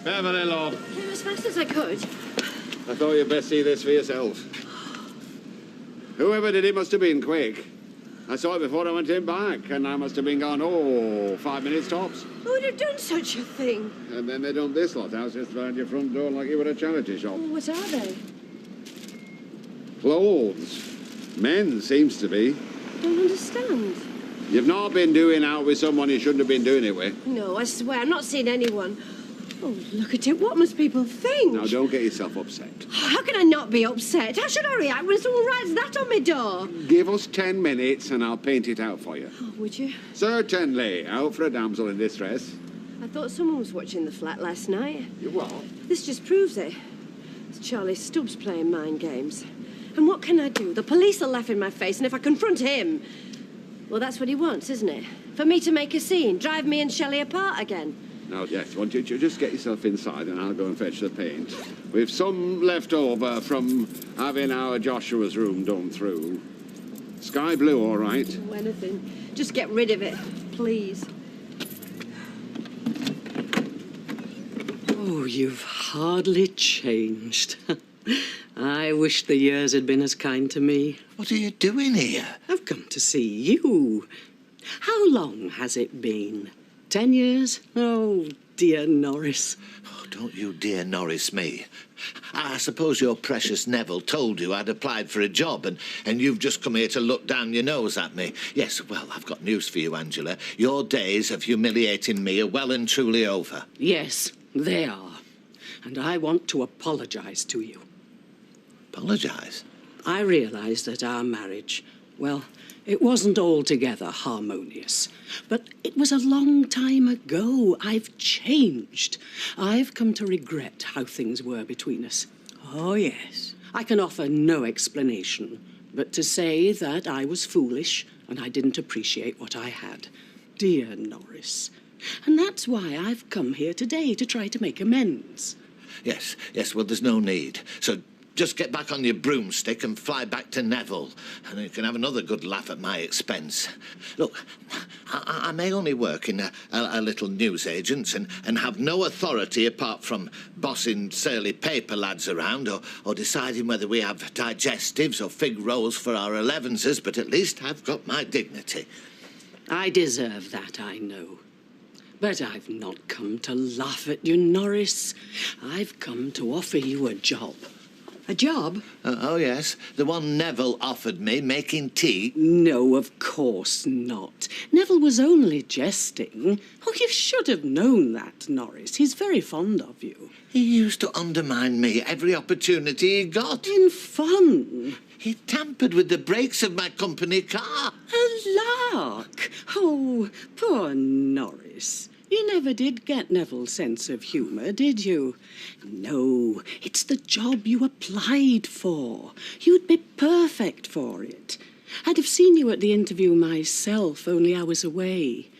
Beverly, love. As fast as I could. I thought you'd best see this for yourself. Whoever did it must have been quick. I saw it before I went in back, and I must have been gone, 5 minutes tops. Who would have done such a thing? And then they dumped this lot out just around your front door like you were a charity shop. Oh, what are they? Clothes. Men, seems to be. Don't understand. You've not been doing out with someone you shouldn't have been doing it with. No, I swear, I'm not seeing anyone. Oh, look at it. What must people think? Now, don't get yourself upset. How can I not be upset? How should I react when someone writes that on my door? Give us 10 minutes and I'll paint it out for you. Oh, would you? Certainly. Out for a damsel in distress. I thought someone was watching the flat last night. You what? This just proves it. It's Charlie Stubbs playing mind games. And what can I do? The police will laugh in my face, and if I confront him... Well, that's what he wants, isn't it? For me to make a scene, drive me and Shelley apart again. Now, yes, won't you just get yourself inside and I'll go and fetch the paint. We've some left over from having our Joshua's room done through. Sky blue, all right? Oh, anything. Just get rid of it, please. Oh, you've hardly changed. I wish the years had been as kind to me. What are you doing here? I've come to see you. How long has it been? 10 years? Oh, dear Norris. Oh, don't you dear Norris me. I suppose your precious Neville told you I'd applied for a job and you've just come here to look down your nose at me. Yes, well, I've got news for you, Angela. Your days of humiliating me are well and truly over. Yes, they are. And I want to apologise to you. Apologise? I realise that our marriage, well, it wasn't altogether harmonious. But it was a long time ago. I've changed. I've come to regret how things were between us. Oh, yes. I can offer no explanation, but to say that I was foolish and I didn't appreciate what I had. Dear Norris. And that's why I've come here today, to try to make amends. Yes, well, there's no need. So just get back on your broomstick and fly back to Neville, and you can have another good laugh at my expense. Look, I may only work in a little newsagent's and have no authority apart from bossing surly paper lads around or deciding whether we have digestives or fig rolls for our 11s, but at least I've got my dignity. I deserve that, I know. But I've not come to laugh at you, Norris. I've come to offer you a job. A job? Oh, yes. The one Neville offered me, making tea. No, of course not. Neville was only jesting. Oh, you should have known that, Norris. He's very fond of you. He used to undermine me every opportunity he got. In fun. He tampered with the brakes of my company car. A lark. Oh, poor Norris. You never did get Neville's sense of humour, did you? No, it's the job you applied for. You'd be perfect for it. I'd have seen you at the interview myself, only I was away.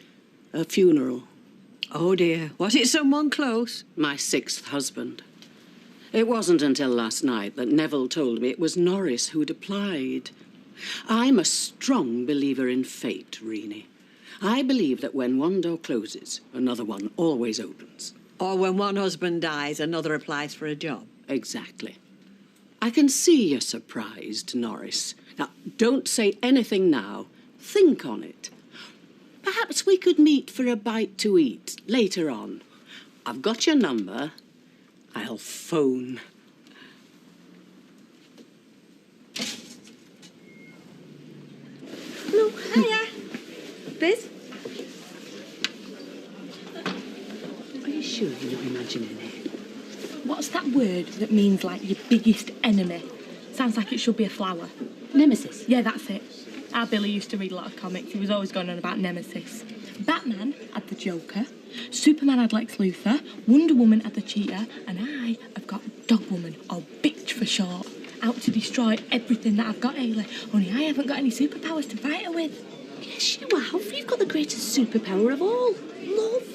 A funeral. Oh, dear. Was it someone close? My 6th husband. It wasn't until last night that Neville told me it was Norris who'd applied. I'm a strong believer in fate, Renee. I believe that when one door closes, another one always opens. Or when one husband dies, another applies for a job. Exactly. I can see you're surprised, Norris. Now, don't say anything now. Think on it. Perhaps we could meet for a bite to eat later on. I've got your number. I'll phone. No, hiya. Biz? Are you sure you're not imagining it? What's that word that means, like, your biggest enemy? Sounds like it should be a flower. Nemesis? Yeah, that's it. Our Billy used to read a lot of comics. He was always going on about Nemesis. Batman had the Joker, Superman had Lex Luthor, Wonder Woman had the Cheetah, and I have got Dog Woman, or Bitch for short, out to destroy everything that I've got, Ailey. Only I haven't got any superpowers to fight her with. Yes, you have. You've got the greatest superpower of all. Love.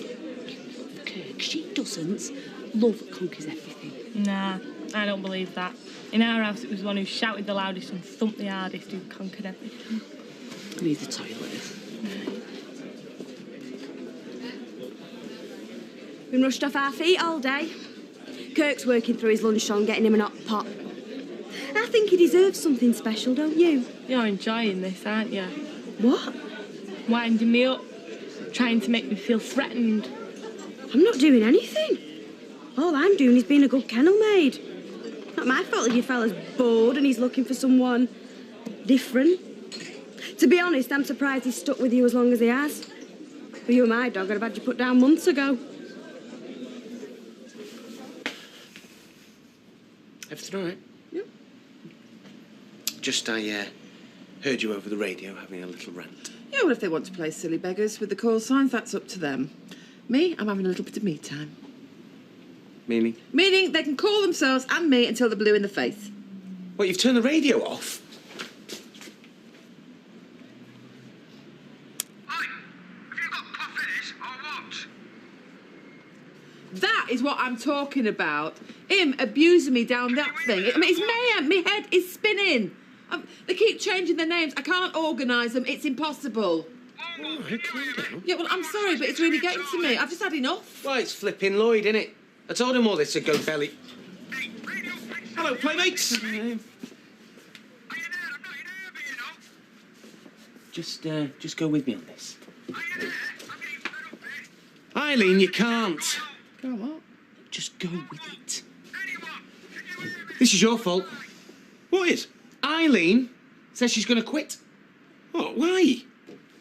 Kirk, she doesn't. Love conquers everything. Nah, I don't believe that. In our house, it was the one who shouted the loudest and thumped the hardest who conquered everything. I need the toilet. Been rushed off our feet all day. Kirk's working through his lunch on getting him an hot pot. I think he deserves something special, don't you? You're enjoying this, aren't you? What? Winding me up, trying to make me feel threatened. I'm not doing anything. All I'm doing is being a good kennel maid. Not my fault if your fella's bored and he's looking for someone different. To be honest, I'm surprised he's stuck with you as long as he has. If you were my dog, I'd have had you put down months ago. Everything all right? Yep. Just, I heard you over the radio having a little rant. Yeah, well, if they want to play silly beggars with the call signs, that's up to them. Me, I'm having a little bit of me time. Meaning? Meaning they can call themselves and me until they're blue in the face. What, you've turned the radio off? That is what I'm talking about. Him abusing me down that thing. I mean, it's mayhem. My head is spinning. They keep changing their names. I can't organise them. It's impossible. All right, calm down. Yeah, well, I'm sorry, but it's really getting to me. I've just had enough. Well, it's flipping Lloyd, innit? I told him all this to go belly. Hello, playmates. Just go with me on this. Eileen, you can't. Go what? Just go with it. This is your fault. What is? Eileen says she's going to quit. What? Why?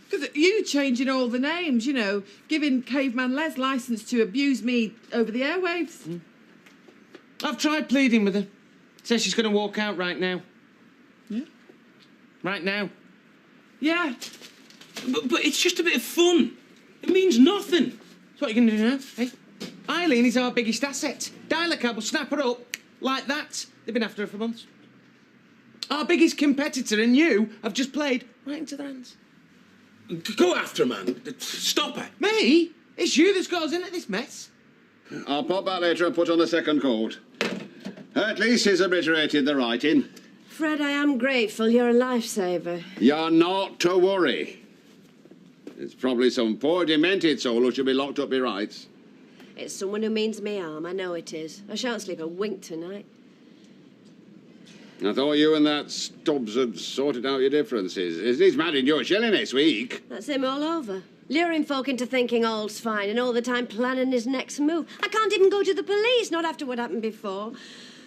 Because you changing all the names, you know, giving Caveman Les licence to abuse me over the airwaves. I've tried pleading with her. Says she's going to walk out right now. Yeah? Right now. Yeah. But it's just a bit of fun. It means nothing. That's what you're going to do now, eh? Eileen is our biggest asset. Dial a cab will snap her up like that. They've been after her for months. Our biggest competitor and you have just played right into their hands. Go after her, man. Stop her. Me? It's you that's got us into this mess. I'll pop back later and put on a second coat. At least he's obliterated the writing. Fred, I am grateful. You're a lifesaver. You're not to worry. It's probably some poor demented soul who should be locked up by rights. It's someone who means me harm. I know it is. I shan't sleep a wink tonight. I thought you and that Stubbs had sorted out your differences. He's marrying your Shelley next week. That's him all over. Luring folk into thinking all's fine and all the time planning his next move. I can't even go to the police, not after what happened before.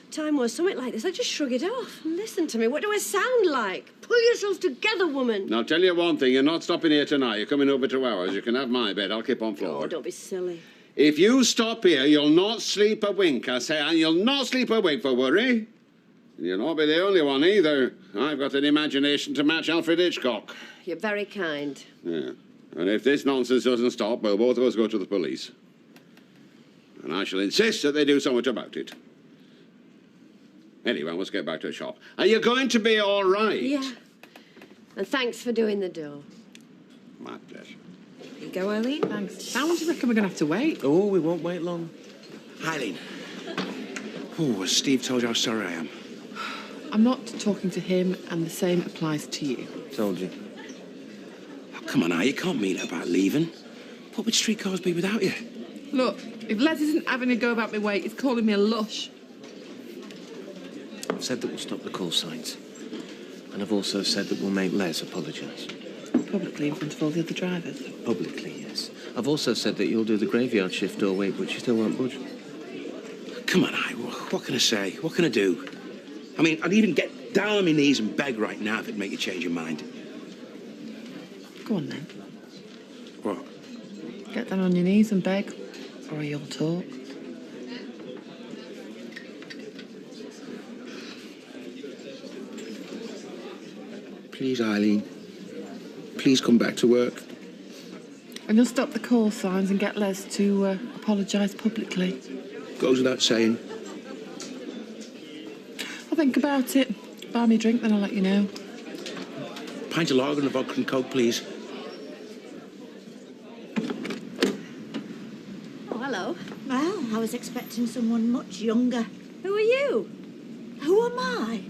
Time was something like this, I just shrug it off. Listen to me, what do I sound like? Pull yourself together, woman. Now, I'll tell you one thing, you're not stopping here tonight. You're coming over to ours. You can have my bed. I'll keep on floor. Oh, don't be silly. If you stop here, you'll not sleep a wink, I say, and you'll not sleep a wink for worry. And you'll not be the only one either. I've got an imagination to match Alfred Hitchcock. You're very kind. Yeah. And if this nonsense doesn't stop, we'll both of us go to the police. And I shall insist that they do something about it. Anyway, let's get back to the shop. Are you going to be all right? Yeah. And thanks for doing the door. My pleasure. Here you go, Eileen. Thanks. How long do you reckon we're going to have to wait? Oh, we won't wait long. Eileen. Oh, has Steve told you how sorry I am? I'm not talking to him, and the same applies to you. Told you. Oh, come on now, you can't mean it about leaving. What would streetcars be without you? Look, if Les isn't having a go about my weight, he's calling me a lush. I've said that we'll stop the call signs. And I've also said that we'll make Les apologise. Publicly in front of all the other drivers? Publicly, yes. I've also said that you'll do the graveyard shift all week, but you still won't budge. Come on, what can I say? What can I do? I mean, I'd even get down on my knees and beg right now if it'd make you change your mind. Go on, then. What? Get down on your knees and beg, or you'll talk. Please, Eileen. Please come back to work. And you'll stop the call signs and get Les to apologise publicly. Goes without saying. I'll think about it. Buy me a drink, then I'll let you know. Pint of lager and a vodka and coke, please. Oh, hello. Well, I was expecting someone much younger. Who are you? Who am I?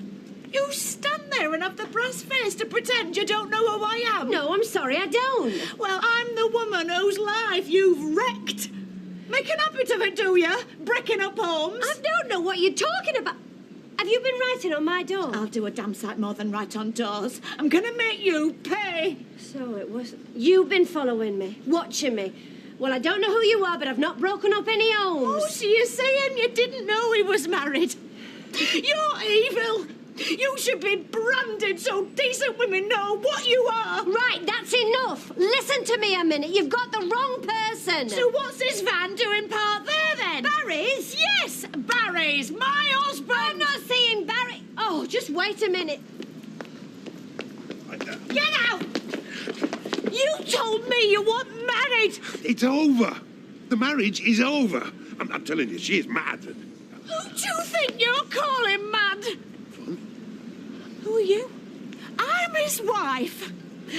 You stand there and have the brass face to pretend you don't know who I am. No, I'm sorry, I don't. Well, I'm the woman whose life you've wrecked. Make an habit of it, do you? Breaking up homes. I don't know what you're talking about. Have you been writing on my door? I'll do a damn sight more than write on doors. I'm gonna make you pay. So it was... You've been following me, watching me. Well, I don't know who you are, but I've not broken up any homes. Oh, so you're saying you didn't know he was married? You're evil. You should be branded so decent women know what you are. Right, that's enough. Listen to me a minute. You've got the wrong person. So what's this van doing part there, then? Barry's? Yes, Barry's. My husband. I'm not seeing Barry. Oh, just wait a minute. Get out! You told me you weren't married. It's over. The marriage is over. I'm telling you, she is mad. Who do you think you're calling mad? Who are you? I'm his wife.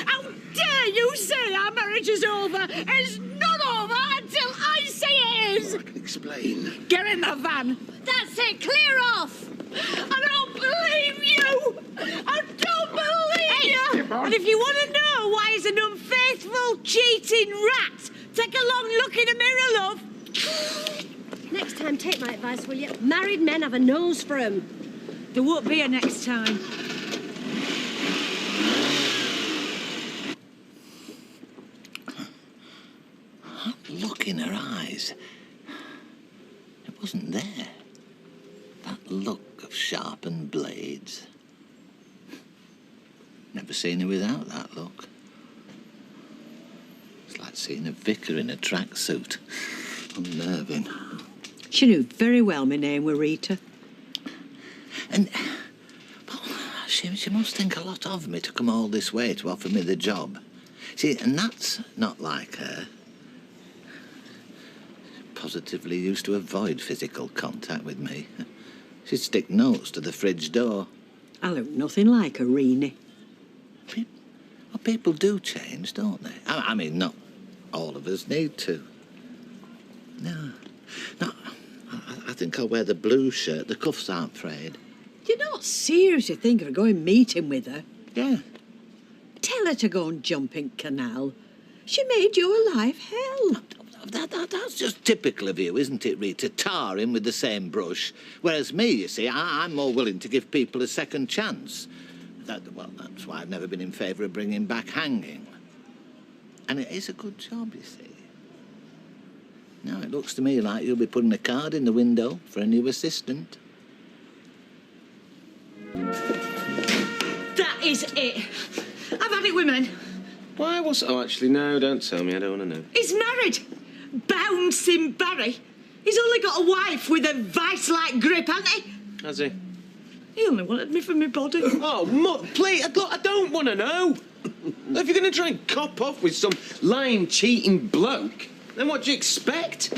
How dare you say our marriage is over? It's not over until I say it is. I can explain. Get in the van. That's it. Clear off. I don't believe you. I don't believe you. And if you want to know why he's an unfaithful, cheating rat, take a long look in the mirror, love. Next time, take my advice, will you? Married men have a nose for 'em. There won't be a next time. Look in her eyes. It wasn't there. That look of sharpened blades. Never seen her without that look. It's like seeing a vicar in a tracksuit. Unnerving. She knew very well my name were Rita. And well, she must think a lot of me to come all this way to offer me the job. See, and that's not like her. Positively used to avoid physical contact with me. She'd stick notes to the fridge door. I look nothing like a Reenie. Well, people do change, don't they? I mean, not all of us need to. No, I think I'll wear the blue shirt. The cuffs aren't frayed. You're not seriously thinking of going meeting with her? Yeah. Tell her to go and jump in canal. She made your life hell. That's just typical of you, isn't it, Rita? Tar him with the same brush. Whereas me, you see, I'm more willing to give people a second chance. That's why I've never been in favour of bringing back hanging. And it is a good job, you see. Now, it looks to me like you'll be putting a card in the window for a new assistant. That is it. I've had it with men. Why was... Oh, actually, no, don't tell me. I don't want to know. He's married. Bouncing Barry. He's only got a wife with a vice-like grip, hasn't he? Has he? He only wanted me for my body. Oh, please, look, I don't want to know. If you're going to try and cop off with some lying, cheating bloke, then what do you expect?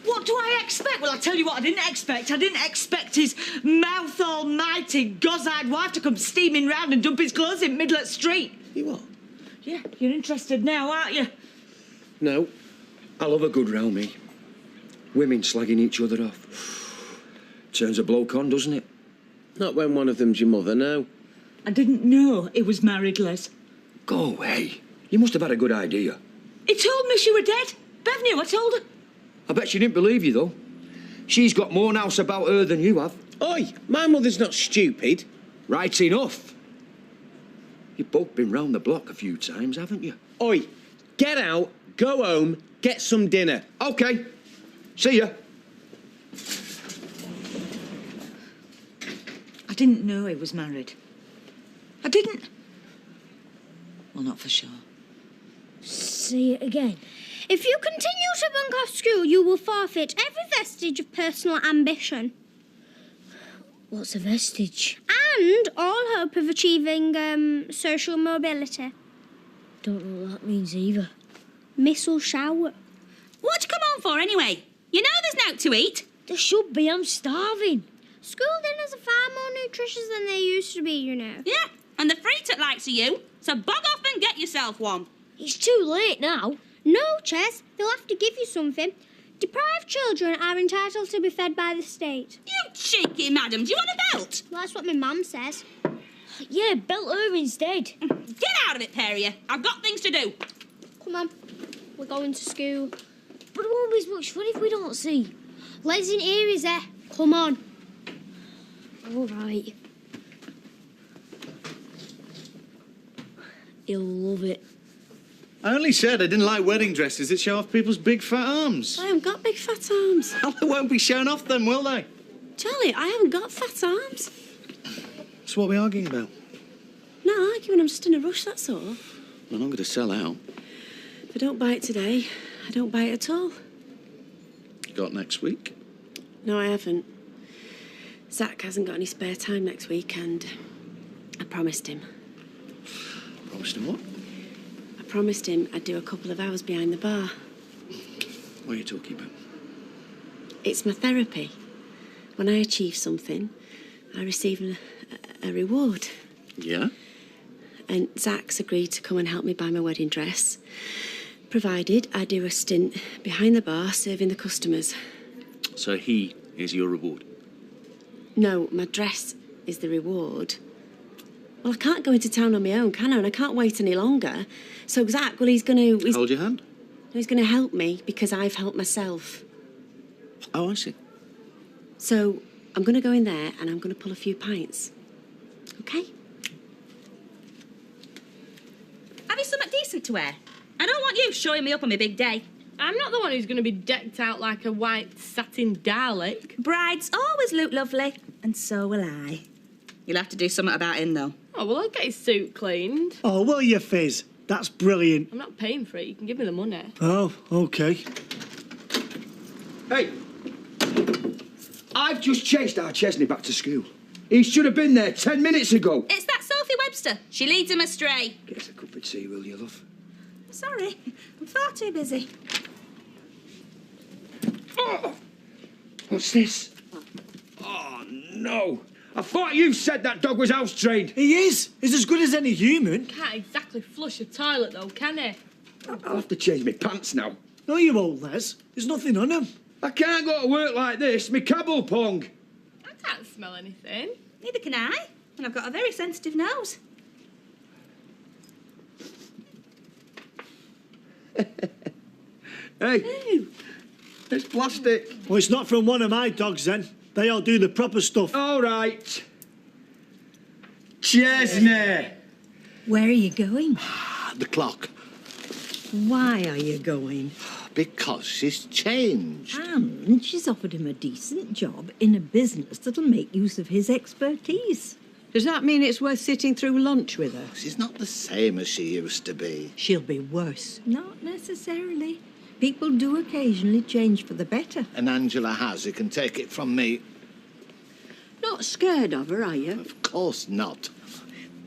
What do I expect? Well, I'll tell you what I didn't expect. I didn't expect his mouth almighty, gozz-eyed wife to come steaming round and dump his clothes in Midlet Street. You what? Yeah, you're interested now, aren't you? No. I love a good row, me. Women slagging each other off. Turns a bloke on, doesn't it? Not when one of them's your mother, no. I didn't know he was married, Les. Go away. You must have had a good idea. He told me she were dead. Bev knew, I told her. I bet she didn't believe you, though. She's got more nous about her than you have. Oi, my mother's not stupid. Right enough. You've both been round the block a few times, haven't you? Oi, get out, go home, get some dinner. OK. See ya. I didn't know he was married. I didn't. Well, not for sure. Say it again. If you continue to bunk off school, you will forfeit every vestige of personal ambition. What's a vestige? And all hope of achieving, social mobility. Don't know what that means either. Missile shower. What you come on for, anyway? You know there's nought to eat. There should be, I'm starving. School dinners are far more nutritious than they used to be, you know. Yeah, and the free to likes of you, so bog off and get yourself one. It's too late now. No, Chess, they'll have to give you something. Deprived children are entitled to be fed by the state. You cheeky madam, do you want a belt? Well, that's what my mum says. Yeah, belt her instead. Get out of it, pair of you. I've got things to do. Come on, we're going to school. But it won't be as much fun if we don't see. Les in here, is there? Come on. All right. He'll love it. I only said I didn't like wedding dresses that show off people's big fat arms. I haven't got big fat arms. Well, they won't be shown off then, will they? Charlie, I haven't got fat arms. That's what we're arguing about. Not arguing, I'm just in a rush, that's all. I'm not going to sell out. If I don't buy it today, I don't buy it at all. You got next week? No, I haven't. Zach hasn't got any spare time next week, and I promised him. Promised him what? I promised him I'd do a couple of hours behind the bar. What are you talking about? It's my therapy. When I achieve something, I receive a reward. Yeah? And Zach's agreed to come and help me buy my wedding dress, provided I do a stint behind the bar serving the customers. So he is your reward? No, my dress is the reward. Well, I can't go into town on my own, can I? And I can't wait any longer. So Zach, well, he's going to... Hold your hand? He's going to help me because I've helped myself. Oh, I see. So I'm going to go in there and I'm going to pull a few pints. OK? Have you something decent to wear? I don't want you showing me up on my big day. I'm not the one who's going to be decked out like a white satin Dalek. Brides always look lovely, and so will I. You'll have to do something about him, though. Oh, well, I'll get his suit cleaned. Oh, will you, Fizz? That's brilliant. I'm not paying for it. You can give me the money. Oh, OK. Hey! I've just chased our Chesney back to school. He should have been there 10 minutes ago. It's that Sophie Webster. She leads him astray. Get us a cup of tea, will you, love? Sorry, I'm far too busy. Oh! What's this? Oh, no. I thought you said that dog was house trained. He is. He's as good as any human. Can't exactly flush a toilet, though, can he? I'll have to change my pants now. No, you won't, Les. There's nothing on him. I can't go to work like this. Me cab will pong. I can't smell anything. Neither can I, and I've got a very sensitive nose. Hey, it's plastic. Well, it's not from one of my dogs, then. They all do the proper stuff. All right. Chesney! Where are you going? The clock. Why are you going? Because she's changed. And she's offered him a decent job in a business that'll make use of his expertise. Does that mean it's worth sitting through lunch with her? She's not the same as she used to be. She'll be worse. Not necessarily. People do occasionally change for the better. And Angela has. You can take it from me. Not scared of her, are you? Of course not.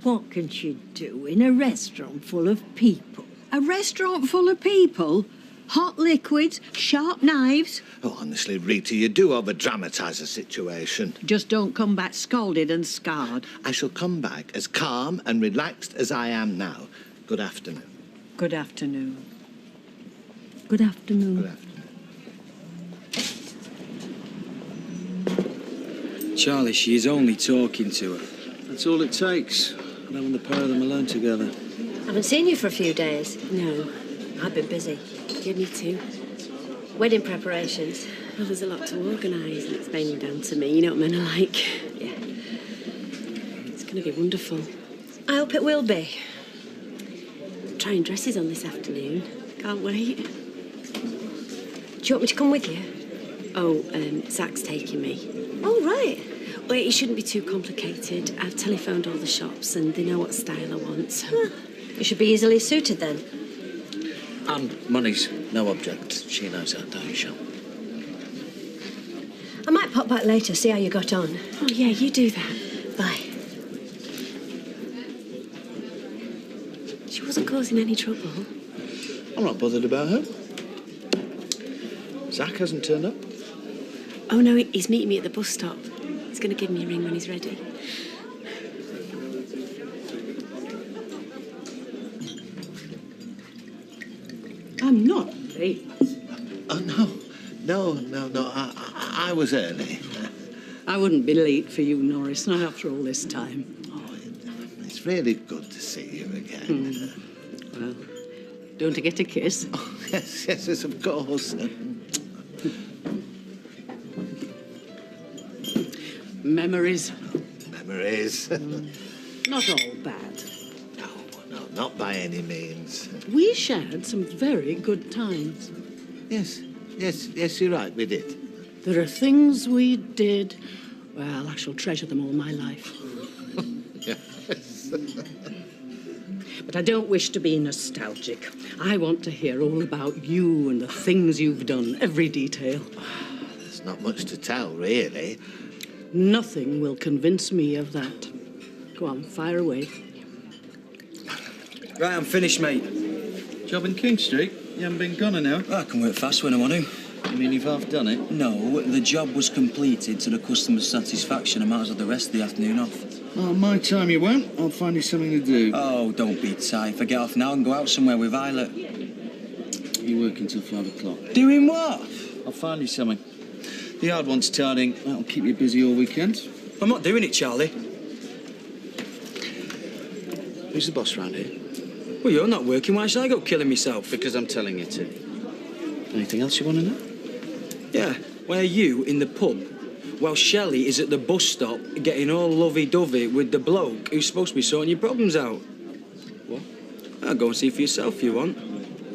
What can she do in a restaurant full of people? A restaurant full of people? Hot liquids, sharp knives. Oh, honestly, Rita, you do over-dramatise the situation. Just don't come back scalded and scarred. I shall come back as calm and relaxed as I am now. Good afternoon. Good afternoon. Good afternoon. Good afternoon. Charlie, she is only talking to her. That's all it takes. And then when the pair of them alone together. Haven't seen you for a few days. No. I've been busy. Yeah, me too. Wedding preparations. Well, there's a lot to organise, and it's mainly down to me. You know what men are like. Yeah. It's going to be wonderful. I hope it will be. I'm trying dresses on this afternoon. Can't wait. Do you want me to come with you? Oh, Zach's taking me. Oh, right. Well, it shouldn't be too complicated. I've telephoned all the shops, and they know what style I want, so... You should be easily suited, then. And money's no object. She knows that, don't you, Shell? I might pop back later, see how you got on. Oh, yeah, you do that. Bye. She wasn't causing any trouble. I'm not bothered about her. Zach hasn't turned up. Oh, no, he's meeting me at the bus stop. He's going to give me a ring when he's ready. I'm not late. Oh, no. No. I was early. I wouldn't be late for you, Norris, not after all this time. Oh, it's really good to see you again. Well, don't I get a kiss? Oh, yes, of course. Memories. memories. Not all bad. No, not by any means. We shared some very good times. Yes, you're right, we did. There are things we did. Well, I shall treasure them all my life. Yes. But I don't wish to be nostalgic. I want to hear all about you and the things you've done, every detail. There's not much to tell, really. Nothing will convince me of that. Go on, fire away. Right, I'm finished, mate. Job in King Street? You haven't been gone now? Well, I can work fast when I want to. You mean you've half done it? No, the job was completed to the customer's satisfaction. I might as well have the rest of the afternoon off. Oh, my time you won't. I'll find you something to do. Oh, don't be tight. If I get off now, I can go out somewhere with Violet. You work until 5 o'clock. Doing what? I'll find you something. The yard wants tidying. That'll keep you busy all weekend. I'm not doing it, Charlie. Who's the boss round here? Well, you're not working. Why should I go killing myself? Because I'm telling you to. Anything else you want to know? Yeah. Why are you in the pub while Shelley is at the bus stop getting all lovey-dovey with the bloke who's supposed to be sorting your problems out? What? I'll go and see for yourself if you want.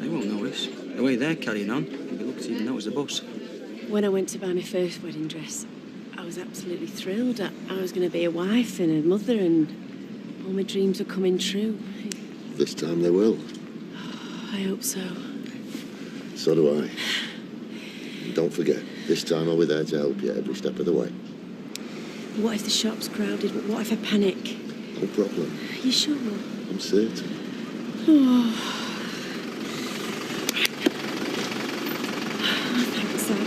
They won't notice. The way they're carrying on, you'll be lucky to even notice the bus. When I went to buy my first wedding dress, I was absolutely thrilled. I was going to be a wife and a mother, and all my dreams were coming true. This time they will. I hope so. So do I. And don't forget, this time I'll be there to help you every step of the way. What if the shop's crowded? What if I panic? No problem. You sure? I'm certain. Oh. Thanks, Zach.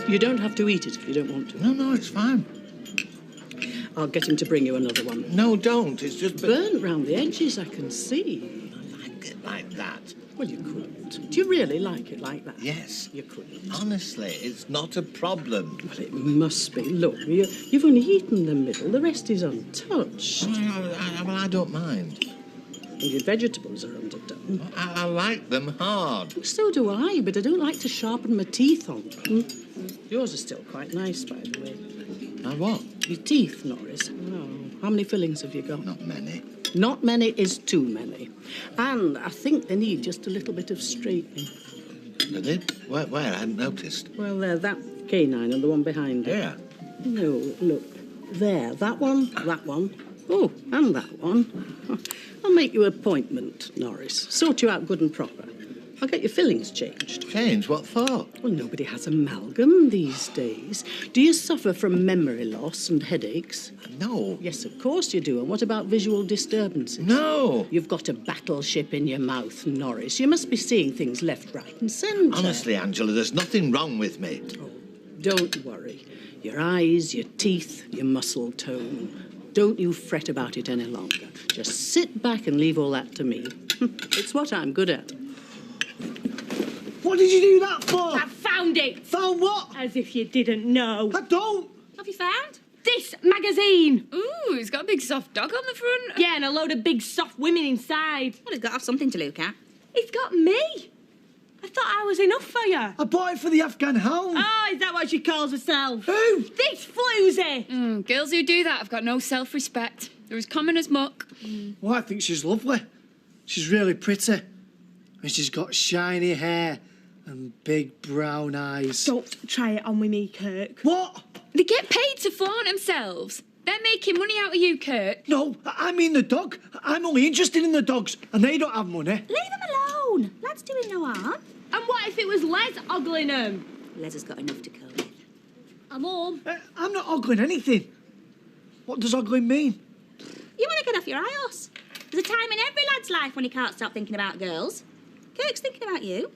You don't have to eat it if you don't want to. No, it's fine. I'll get him to bring you another one. No, don't. It's just... burnt round the edges, I can see. I like it like that. Well, you couldn't. Do you really like it like that? Yes. You couldn't. Honestly, it's not a problem. Well, it must be. Look, you've only eaten the middle. The rest is untouched. Well, I don't mind. And your vegetables are underdone. I like them hard. So do I, but I don't like to sharpen my teeth on them. Yours are still quite nice, by the way. My what? Your teeth, Norris. Oh, how many fillings have you got? Not many. Not many is too many. And I think they need just a little bit of straightening. Do they? Where? I hadn't noticed. Well, that canine and the one behind it. Yeah. No, look. There, that one. Oh, and that one. I'll make you an appointment, Norris. Sort you out good and proper. I'll get your fillings changed. Change? What for? Well, nobody has amalgam these days. Do you suffer from memory loss and headaches? No. Yes, of course you do. And what about visual disturbances? No. You've got a battleship in your mouth, Norris. You must be seeing things left, right and centre. Honestly, Angela, there's nothing wrong with me. Oh, don't worry. Your eyes, your teeth, your muscle tone. Don't you fret about it any longer. Just sit back and leave all that to me. It's what I'm good at. What did you do that for? I found it. Found what? As if you didn't know. I don't. Have you found? This magazine. Ooh, it's got a big soft dog on the front. Yeah, and a load of big soft women inside. Well, it's got to have something to look at. It's got me. I thought I was enough for you. I bought it for the Afghan hound. Oh, is that what she calls herself? Who? This floozy. Girls who do that have got no self-respect. They're as common as muck. Well, I think she's lovely. She's really pretty. And she's got shiny hair and big brown eyes. Don't try it on with me, Kirk. What? They get paid to flaunt themselves. They're making money out of you, Kirk. No, I mean the dog. I'm only interested in the dogs, and they don't have money. Leave them alone. Lad's doing no harm. And what if it was Les ogling them? Les has got enough to cope with. I'm home. I'm not ogling anything. What does ogling mean? You want to get off your horse. There's a time in every lad's life when he can't stop thinking about girls. Kirk's thinking about you.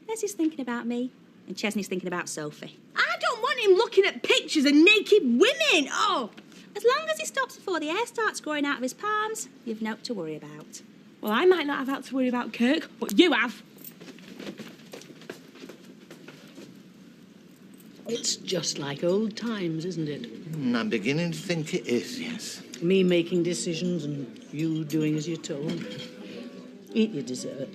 Les is thinking about me. and Chesney's thinking about Sophie. I don't want him looking at pictures of naked women. Oh, As long as he stops before the hair starts growing out of his palms, you've naught to worry about. well, I might not have had to worry about Kirk, but you have. It's just like old times, isn't it? I'm beginning to think it is, yes. Me making decisions and you doing as you're told. Eat your dessert.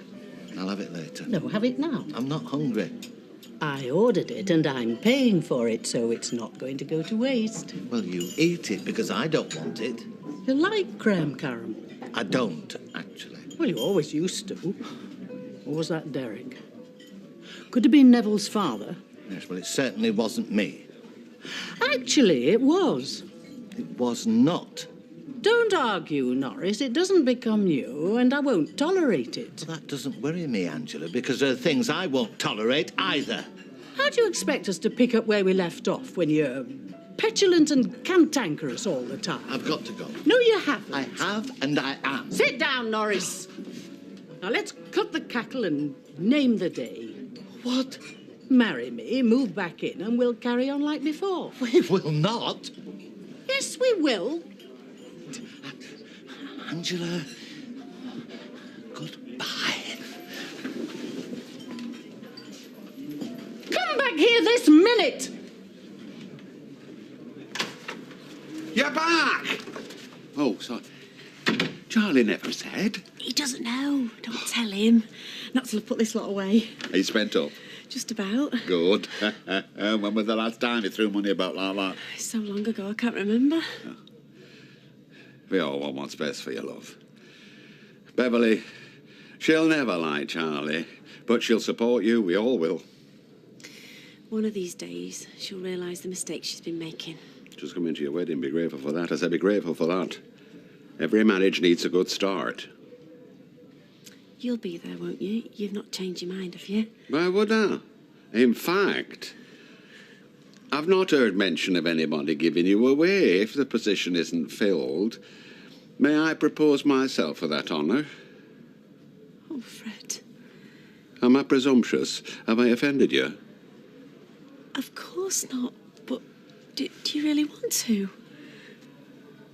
I'll have it later. No, have it now. I'm not hungry. I ordered it and I'm paying for it, so it's not going to go to waste. Well, you eat it because I don't want it. You like creme caram? I don't, actually. Well, you always used to. Or was that Derek? Could have been Neville's father. Yes, well, it certainly wasn't me. Actually, it was. It was not. Don't argue, Norris. It doesn't become you, and I won't tolerate it. That doesn't worry me, Angela, because there are things I won't tolerate either. How do you expect us to pick up where we left off when you're petulant and cantankerous all the time? I've got to go. No, you haven't. I have, and I am. Sit down, Norris. Now let's cut the cackle and name the day. What? Marry me, move back in, and we'll carry on like before. We will not. Yes, we will. Angela, goodbye. Come back here this minute! You're back! Oh, sorry. Charlie never said. he doesn't know. Don't tell him. Not till I put this lot away. He spent up. Just about. Good. When was the last time he threw money about like that? It's so long ago, I can't remember. We all want what's best for your love. Beverly, she'll never like Charlie, but she'll support you. We all will. One of these days, she'll realise the mistakes she's been making. Just come into your wedding, be grateful for that. I said be grateful for that. Every marriage needs a good start. You'll be there, won't you? You've not changed your mind, have you? Why would I? In fact, I've not heard mention of anybody giving you away. If the position isn't filled, may I propose myself for that honour? Oh, Fred. Am I presumptuous? Have I offended you? Of course not. But do you really want to?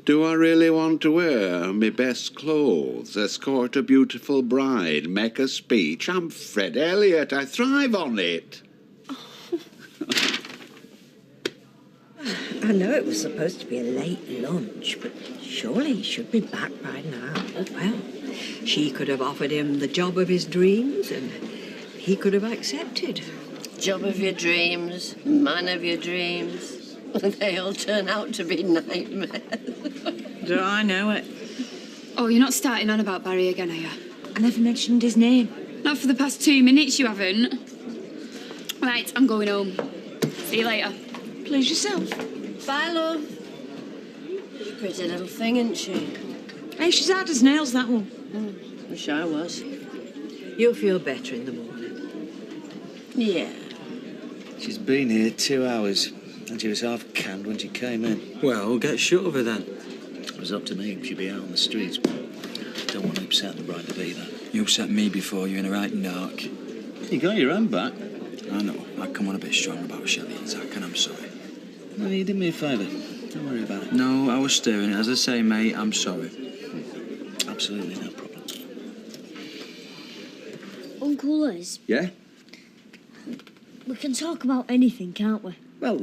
Do I really want to wear my best clothes, escort a beautiful bride, make a speech? I'm Fred Elliot. I thrive on it. I know it was supposed to be a late lunch, but surely he should be back by now. Well, she could have offered him the job of his dreams, and he could have accepted. Job of your dreams, man of your dreams. They all turn out to be nightmares. Do I know it? Oh, you're not starting on about Barry again, are you? I never mentioned his name. Not for the past 2 minutes, you haven't. Right, I'm going home. See you later. Please yourself. Bye, love. She's a pretty little thing, isn't she? Hey, she's hard as nails, that one. Wish I was. You'll feel better in the morning. Yeah. She's been here 2 hours, and she was half canned when she came in. Well, get shut of her then. It was up to me if she'd be out on the streets, but I don't want to upset the bride to be there. You upset me before, you're in a right narc. You got your own back. I know, I come on a bit strong about Shelley and Zach, and I'm sorry. Well, you did me a favour. Don't worry about it. No, I was steering it. As I say, mate, I'm sorry. Absolutely no problem. Uncle Liz, Yeah? we can talk about anything, can't we? Well,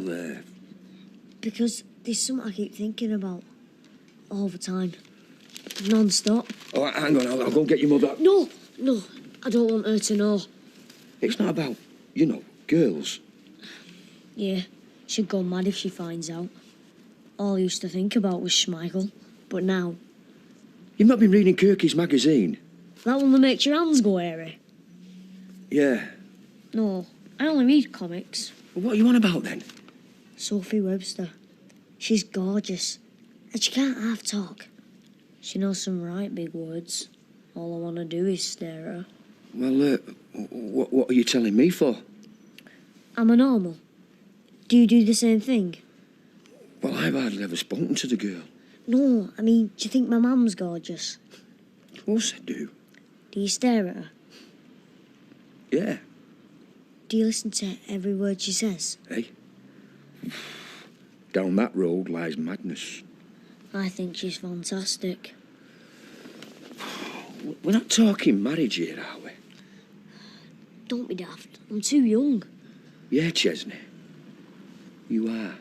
Because there's something I keep thinking about all the time. Non-stop. oh, hang on, I'll go and get your mother. No, I don't want her to know. It's not about, you know, girls. Yeah, she'd go mad if she finds out. All I used to think about was Schmeichel, but now, You've not been reading Kirky's magazine? that one that makes your hands go hairy. Yeah. No, I only read comics. Well, what are you on about then? Sophie Webster. She's gorgeous, and she can't half talk. She knows some right big words. All I want to do is stare at her. Well, what are you telling me for? I'm a normal. Do you do the same thing? Well, I've hardly ever spoken to the girl. No, I mean, do you think my mum's gorgeous? Of course I do. Do you stare at her? Yeah. Do you listen to every word she says? Hey? Down that road lies madness. I think she's fantastic. We're not talking marriage here, are we? Don't be daft. I'm too young. Yeah, Chesney. You are.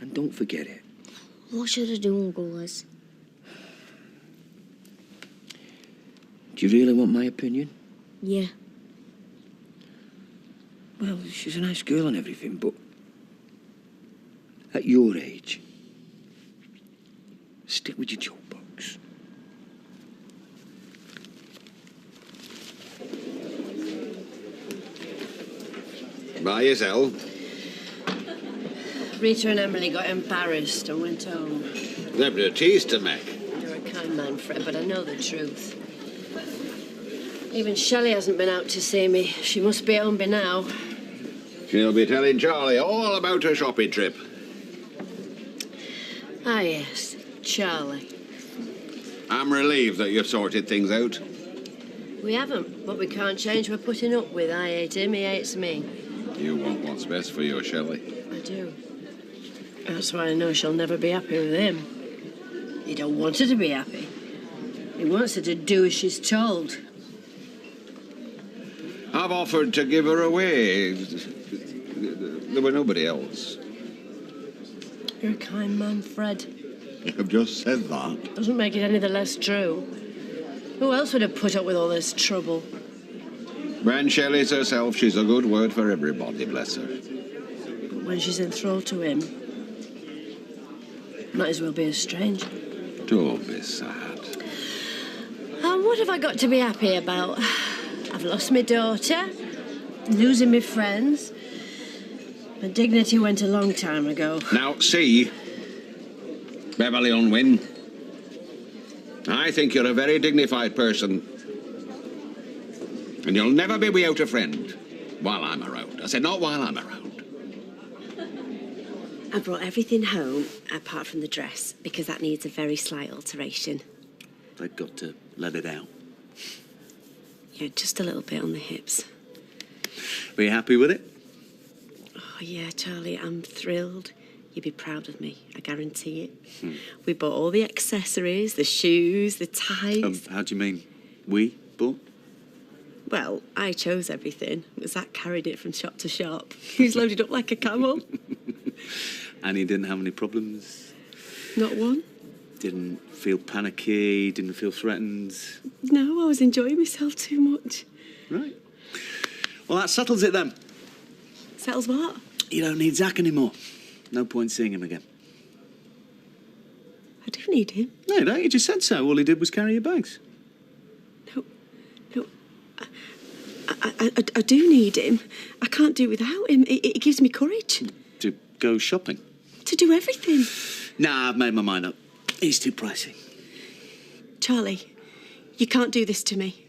And don't forget it. What should I do, Uncle Les? Do you really want my opinion? Yeah. Well, she's a nice girl and everything, but at your age, stick with your jukebox. By yourself? Rita and Emily got embarrassed and went home. They've a tease to make. You're a kind man, Fred, but I know the truth. Even Shelley hasn't been out to see me. She must be home by now. She'll be telling Charlie all about her shopping trip. Ah, yes, Charlie. I'm relieved that you've sorted things out. We haven't, but we can't change what we're putting up with. I hate him, he hates me. You want what's best for you, Shelley. I do. That's why I know she'll never be happy with him. He don't want her to be happy. He wants her to do as she's told. I've offered to give her away. There were nobody else. You're a kind man, Fred. I've just said that. Doesn't make it any the less true. Who else would have put up with all this trouble? When Shelley's herself, she's a good word for everybody, bless her. But when she's enthralled to him, might as well be a stranger. Don't be sad. And what have I got to be happy about? I've lost my daughter, losing my friends. My dignity went a long time ago. Now, see, Beverly Unwin, I think you're a very dignified person. And you'll never be without a friend while I'm around. I said not while I'm around. I brought everything home apart from the dress because that needs a very slight alteration. They've got to let it out. Yeah, just a little bit on the hips. Are you happy with it? Oh, yeah, Charlie, I'm thrilled. You'd be proud of me, I guarantee it. We bought all the accessories, the shoes, the ties. How do you mean? We bought? Well, I chose everything. Zach carried it from shop to shop. He was loaded up like a camel. And he didn't have any problems? Not one. Didn't feel panicky, didn't feel threatened? No, I was enjoying myself too much. Right. Well, that settles it then. Settles what? You don't need Zach anymore. No point seeing him again. I do need him. No, you don't. You just said so. All he did was carry your bags. No. I do need him. I can't do without him. It gives me courage. To go shopping? To do everything. Nah, I've made my mind up. He's too pricey. Charlie, you can't do this to me.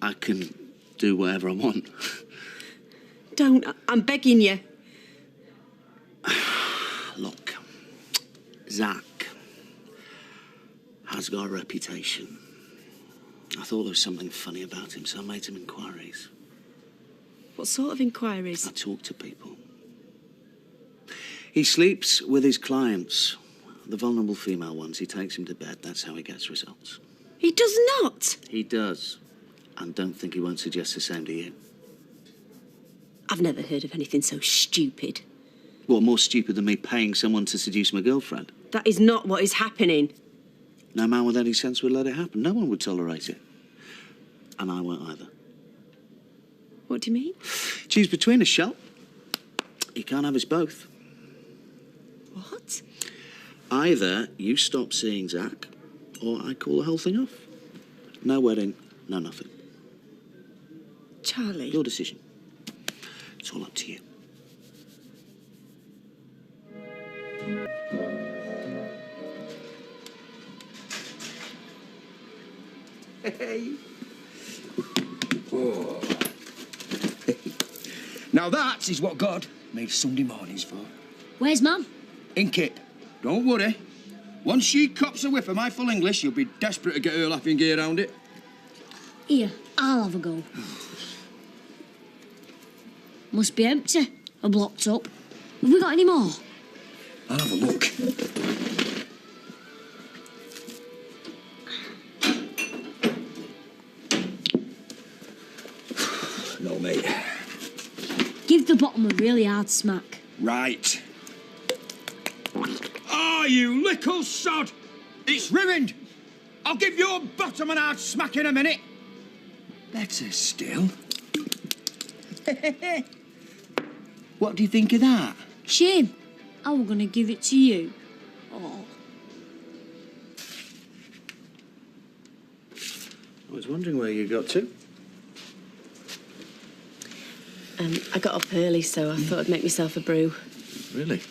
I can do whatever I want. Don't. I'm begging you. Look, Zach has got a reputation. I thought there was something funny about him, so I made some inquiries. What sort of inquiries? I talk to people. He sleeps with his clients, the vulnerable female ones. He takes them to bed. That's how he gets results. He does not. He does. And don't think he won't suggest the same to you. I've never heard of anything so stupid. What, more stupid than me paying someone to seduce my girlfriend? That is not what is happening. No man with any sense would let it happen. No one would tolerate it. And I won't either. What do you mean? Choose between us, Shell. You can't have us both. What? Either you stop seeing Zach, or I call the whole thing off. No wedding, no nothing. Charlie. Your decision. It's all up to you. Hey. Oh. Now that is what God made Sunday mornings for. Where's Mum? In Kip. Don't worry. Once she cops a whiff of my full English, you'll be desperate to get her laughing gear around it. Here, I'll have a go. Must be empty or blocked up. Have we got any more? I'll have a look. No, mate. Give the bottom a really hard smack. Right. Oh, you little sod! It's ruined! I'll give your bottom an hard smack in a minute. Better still. What do you think of that? Shame. I was going to give it to you. Oh. I was wondering where you got to. I got up early, so I thought I'd make myself a brew. Really?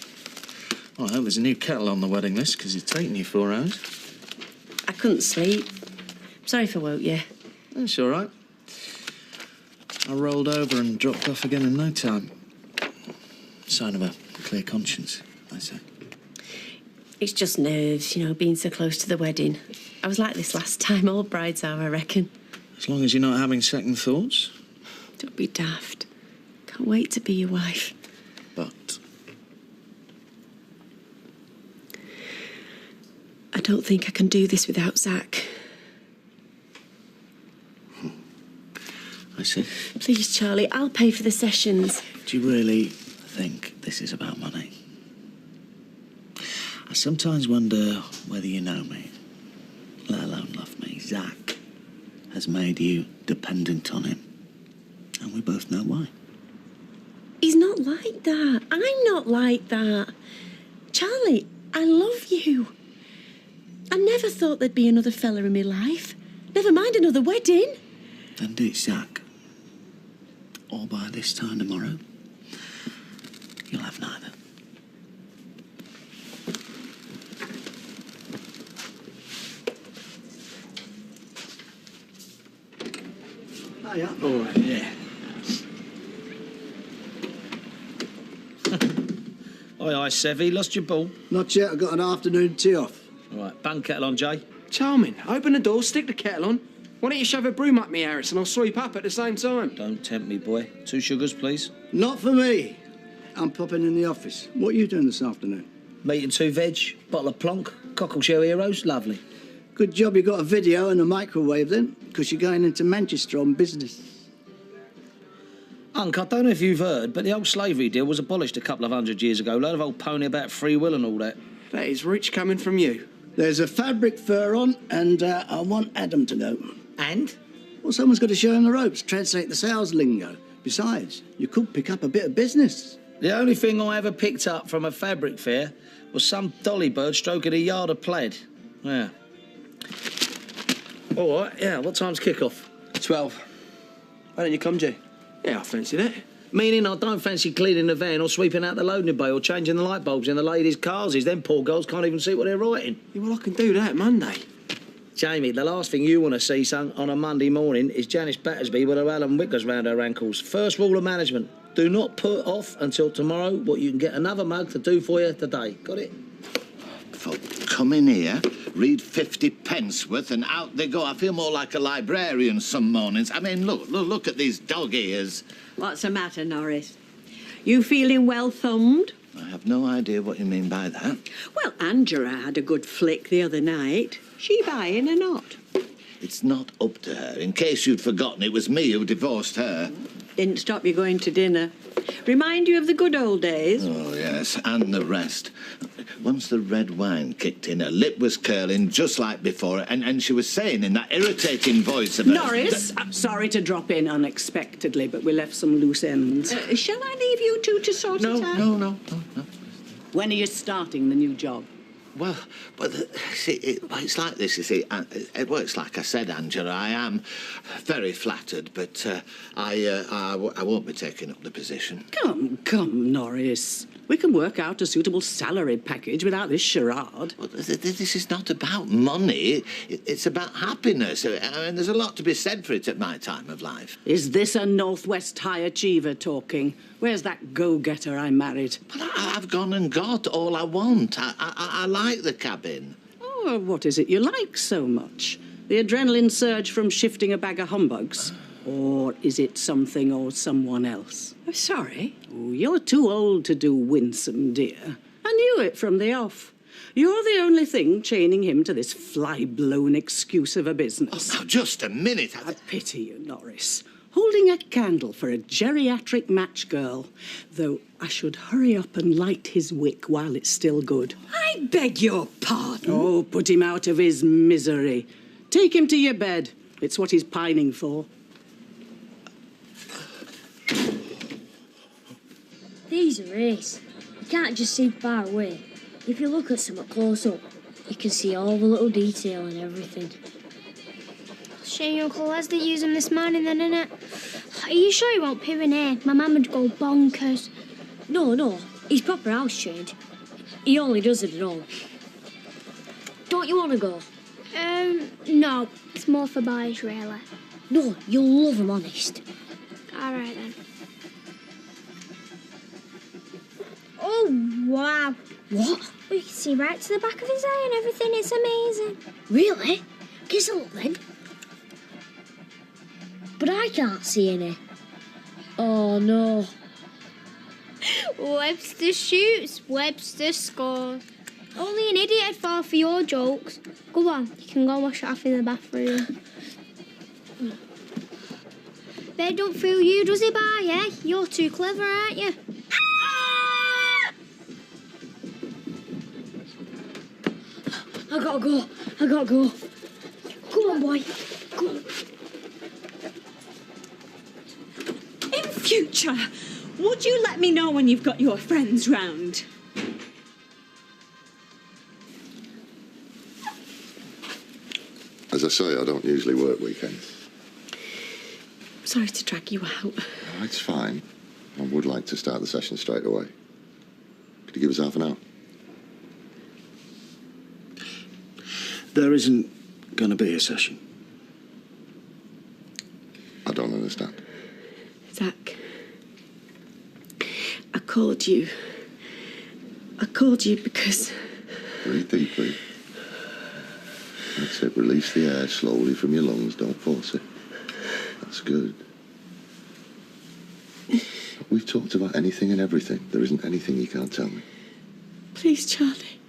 Well, I hope there's a new kettle on the wedding list, because it's taken you 4 hours. I couldn't sleep. Sorry if I woke you. That's all right. I rolled over and dropped off again in no time. Sign of a clear conscience, I say. It's just nerves, you know, being so close to the wedding. I was like this last time, all brides are, I reckon. As long as you're not having second thoughts. Don't be daft. Can't wait to be your wife. But I don't think I can do this without Zach. I see. Please, Charlie, I'll pay for the sessions. Do you really think this is about money? I sometimes wonder whether you know me, let alone love me. Zach has made you dependent on him, and we both know why. He's not like that. I'm not like that. Charlie, I love you. I never thought there'd be another fella in my life. Never mind another wedding. Then do it, Zach. Or by this time tomorrow, you'll have neither. Hiya. Oh, yeah. Aye, Sevy, lost your ball? Not yet, I got an afternoon tea off. All right, bang kettle on, Jay. Charming. Open the door, stick the kettle on. Why don't you shove a broom up me, Harris, and I'll sweep up at the same time? Don't tempt me, boy. 2 sugars, please. Not for me. I'm popping in the office. What are you doing this afternoon? Meat and 2 veg, bottle of plonk, cockleshell heroes, lovely. Good job you got a video and a microwave then, because you're going into Manchester on business. Unc, I don't know if you've heard, but the old slavery deal was abolished a couple of 100 years ago. A load of old pony about free will and all that. That is rich coming from you. There's a fabric fur on, and I want Adam to go. And? Well, someone's got to show him the ropes, translate the sales lingo. Besides, you could pick up a bit of business. The only thing I ever picked up from a fabric fair was some dolly bird stroking a yard of plaid. Yeah. All right, yeah, what time's kick-off? 12. Why don't you come, Jay? Yeah, I fancy that. Meaning I don't fancy cleaning the van or sweeping out the loading bay or changing the light bulbs in the ladies' cars. Them poor girls can't even see what they're writing. Yeah, well, I can do that Monday. Jamie, the last thing you want to see, son, on a Monday morning is Janice Battersby with her Alan Wickers round her ankles. First rule of management, do not put off until tomorrow what you can get another mug to do for you today. Got it? Folk come in here, read 50 pence worth, and out they go. I feel more like a librarian some mornings. I mean, look at these dog ears. What's the matter, Norris? You feeling well thumbed? I have no idea what you mean by that. Well, Angela had a good flick the other night. She buying or not? It's not up to her. In case you'd forgotten, it was me who divorced her. Didn't stop you going to dinner. Remind you of the good old days? Oh, yes, and the rest. Once the red wine kicked in, her lip was curling just like before, and she was saying in that irritating voice of hers... Norris, I'm sorry to drop in unexpectedly, but we left some loose ends. Shall I leave you two to sort it out? No. When are you starting the new job? Well, see, it's like this, you see. It works like I said, Angela. I am very flattered, but I won't be taking up the position. Come, Norris. We can work out a suitable salary package without this charade. Well, this is not about money. It's about happiness. I mean, there's a lot to be said for it at my time of life. Is this a Northwest high achiever talking? Where's that go-getter I married? Well, I've gone and got all I want. I like the cabin. Oh, what is it you like so much? The adrenaline surge from shifting a bag of humbugs? Or is it something or someone else? I'm sorry. Oh, you're too old to do winsome, dear. I knew it from the off. You're the only thing chaining him to this fly-blown excuse of a business. Oh, now, just a minute. I pity you, Norris. Holding a candle for a geriatric match girl. Though I should hurry up and light his wick while it's still good. I beg your pardon. Oh, put him out of his misery. Take him to your bed. It's what he's pining for. These are ace. You can't just see far away. If you look at something close up, you can see all the little detail and everything. Shame Uncle Leslie used them this morning then, innit? Are you sure he won't peer in here? My mum would go bonkers. No, he's proper house trained. He only does it at home. Don't you want to go? No. It's more for boys, really. No, you'll love him, honest. All right, then. Oh, wow. What? We can see right to the back of his eye and everything. It's amazing. Really? Give us a look then. But I can't see any. Oh, no. Webster shoots, Webster scores. Only an idiot would fall for your jokes. Go on, you can go wash it off in the bathroom. They don't fool you, does he, Bar, yeah? You're too clever, aren't you? I gotta go. Come on, boy. Come on. In future, would you let me know when you've got your friends round? As I say, I don't usually work weekends. Sorry to drag you out. No, it's fine. I would like to start the session straight away. Could you give us half an hour? There isn't going to be a session. I don't understand. Zach, I called you. I called you because... Breathe deeply. That's it. Release the air slowly from your lungs. Don't force it. That's good. We've talked about anything and everything. There isn't anything you can't tell me. Please, Charlie.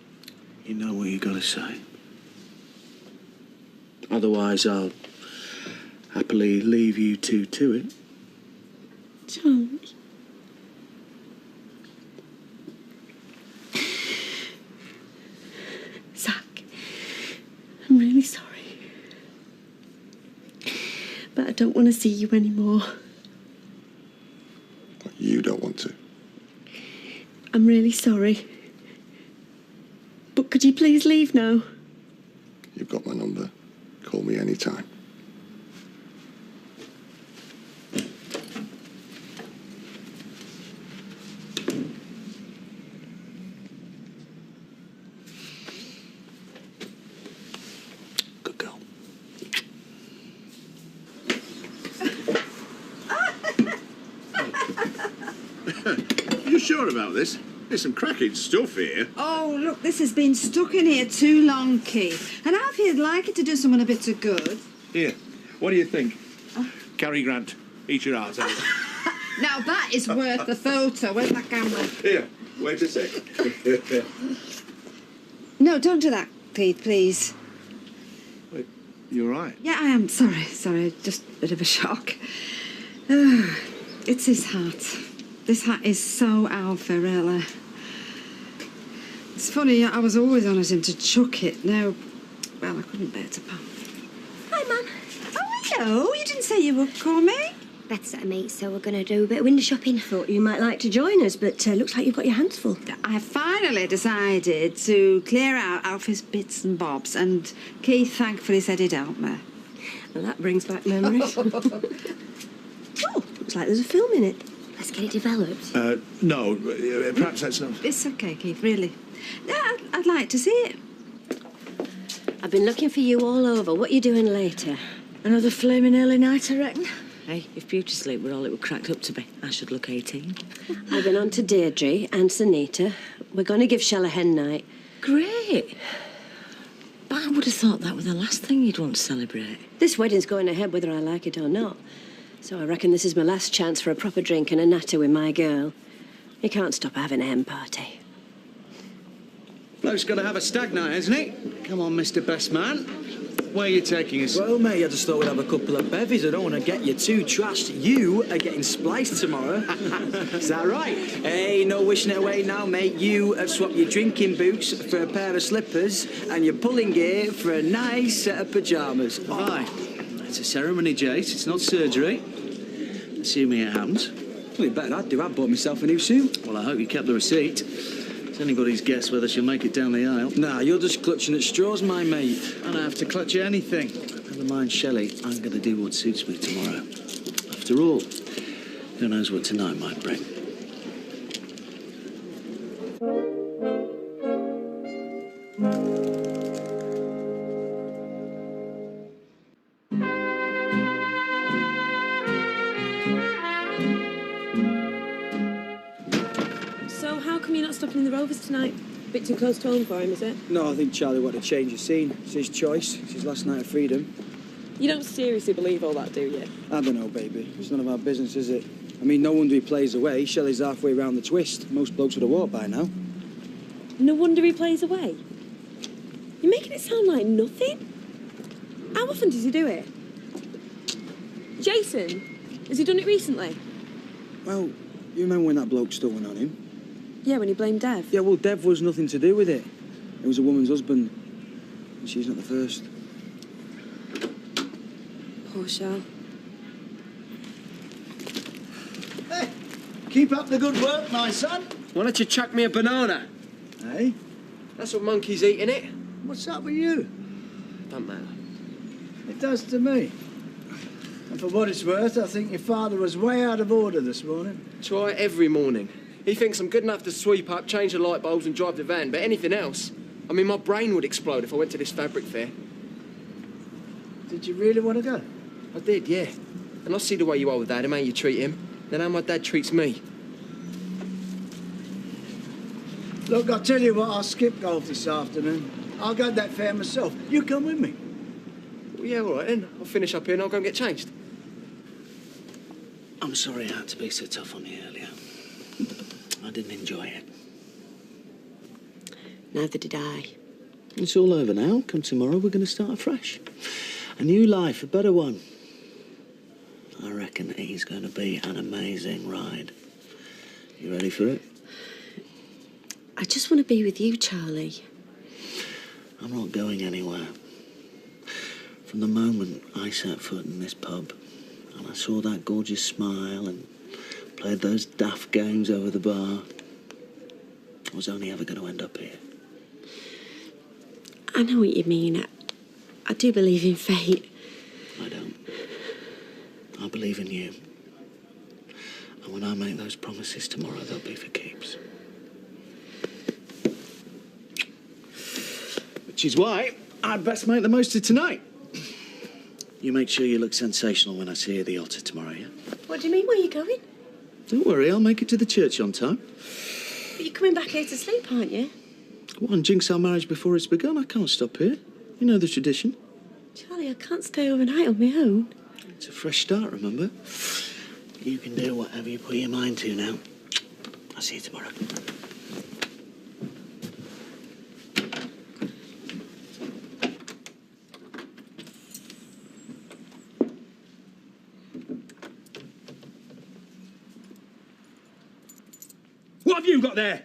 You know what you got to say. Otherwise, I'll happily leave you two to it. Charlie. Zach, I'm really sorry. But I don't want to see you anymore. You don't want to. I'm really sorry. But could you please leave now? You've got my number. Call me anytime. Good girl. You sure about this? There's some cracking stuff here. Oh, look, this has been stuck in here too long, Keith. And I feel like it to do someone a bit of good. Here, what do you think? Cary Grant, eat your heart out. Now that is worth the photo. Where's that camera? Here, wait a sec. No, don't do that, Keith, please. Wait, you all right? Yeah, I am. Sorry, just a bit of a shock. Oh, it's his hat. This hat is so alpha, really. It's funny, I was always on at him to chuck it. Now, well, I couldn't bear to pump. Hi, Mum. Oh, hello. You didn't say you were coming. Beth's at a mate, so we're going to do a bit of window shopping. Thought you might like to join us, but looks like you've got your hands full. I finally decided to clear out Alfie's bits and bobs, and Keith thankfully said he'd help me. Well, that brings back memories. Oh, looks like there's a film in it. Let's get it developed. No, perhaps that's not... It's okay, Keith, really. Yeah, I'd like to see it. I've been looking for you all over. What are you doing later? Another flaming early night, I reckon. Hey, if Beauty Sleep were all it were cracked up to be, I should look 18. I've been on to Deirdre and Sunita. We're going to give Shell a hen night. Great. But I would have thought that was the last thing you'd want to celebrate. This wedding's going ahead whether I like it or not. So I reckon this is my last chance for a proper drink and a natter with my girl. You can't stop having a hen party. Bloke's got to have a stag night, hasn't he? Come on, Mr. Best Man. Where are you taking us? Well, mate, I just thought we'd have a couple of bevies. I don't want to get you too trashed. You are getting spliced tomorrow. Is that right? Hey, no wishing it away now, mate. You have swapped your drinking boots for a pair of slippers and your pulling gear for a nice set of pyjamas. Aye. It's a ceremony, Jace. It's not surgery. Assuming it happens. Well, you better I'd do. I bought myself a new suit. Well, I hope you kept the receipt. It's anybody's guess whether she'll make it down the aisle. Nah, you're just clutching at straws, my mate. I don't have to clutch at anything. Never mind, Shelley. I'm going to do what suits me tomorrow. After all, who knows what tonight might bring. So how come you're not stopping in the Rovers tonight? Bit too close to home for him, is it? No, I think Charlie wanted to change the scene. It's his choice. It's his last night of freedom. You don't seriously believe all that, do you? I don't know, baby. It's none of our business, is it? I mean, no wonder he plays away. Shelley's halfway round the twist. Most blokes would have walked by now. No wonder he plays away. You're making it sound like nothing. How often does he do it? Jason, has he done it recently? Well, you remember when that bloke stole one on him? Yeah, when he blamed Dev. Yeah, well, Dev was nothing to do with it. It was a woman's husband. And she's not the first. Poor Shell. Hey, keep up the good work, my son. Why don't you chuck me a banana? Hey? That's what monkeys eat, innit? What's up with you? Don't matter. It does to me. And for what it's worth, I think your father was way out of order this morning. Try it every morning. He thinks I'm good enough to sweep up, change the light bulbs and drive the van, but anything else, I mean, my brain would explode if I went to this fabric fair. Did you really want to go? I did, yeah. And I see the way you are with Adam, how you treat him, then how my dad treats me. Look, I'll tell you what, I'll skip golf this afternoon. I'll go to that fair myself. You come with me. Well, yeah, all right then. I'll finish up here and I'll go and get changed. I'm sorry I had to be so tough on you earlier. I didn't enjoy it. Neither did I. It's all over now. Come tomorrow, we're going to start afresh. A new life, a better one. I reckon it is going to be an amazing ride. You ready for it? I just want to be with you, Charlie. I'm not going anywhere. From the moment I set foot in this pub and I saw that gorgeous smile and played those daft games over the bar, I was only ever going to end up here. I know what you mean. I do believe in fate. I don't. I believe in you. And when I make those promises tomorrow, they'll be for keeps. Which is why I'd best make the most of tonight. You make sure you look sensational when I see you at the altar tomorrow, yeah? What do you mean? Where are you going? Don't worry, I'll make it to the church on time. But you're coming back here to sleep, aren't you? What, and jinx our marriage before it's begun? I can't stop here. You know the tradition. Charlie, I can't stay overnight on my own. It's a fresh start, remember? You can do whatever you put your mind to now. I'll see you tomorrow. What have you got there?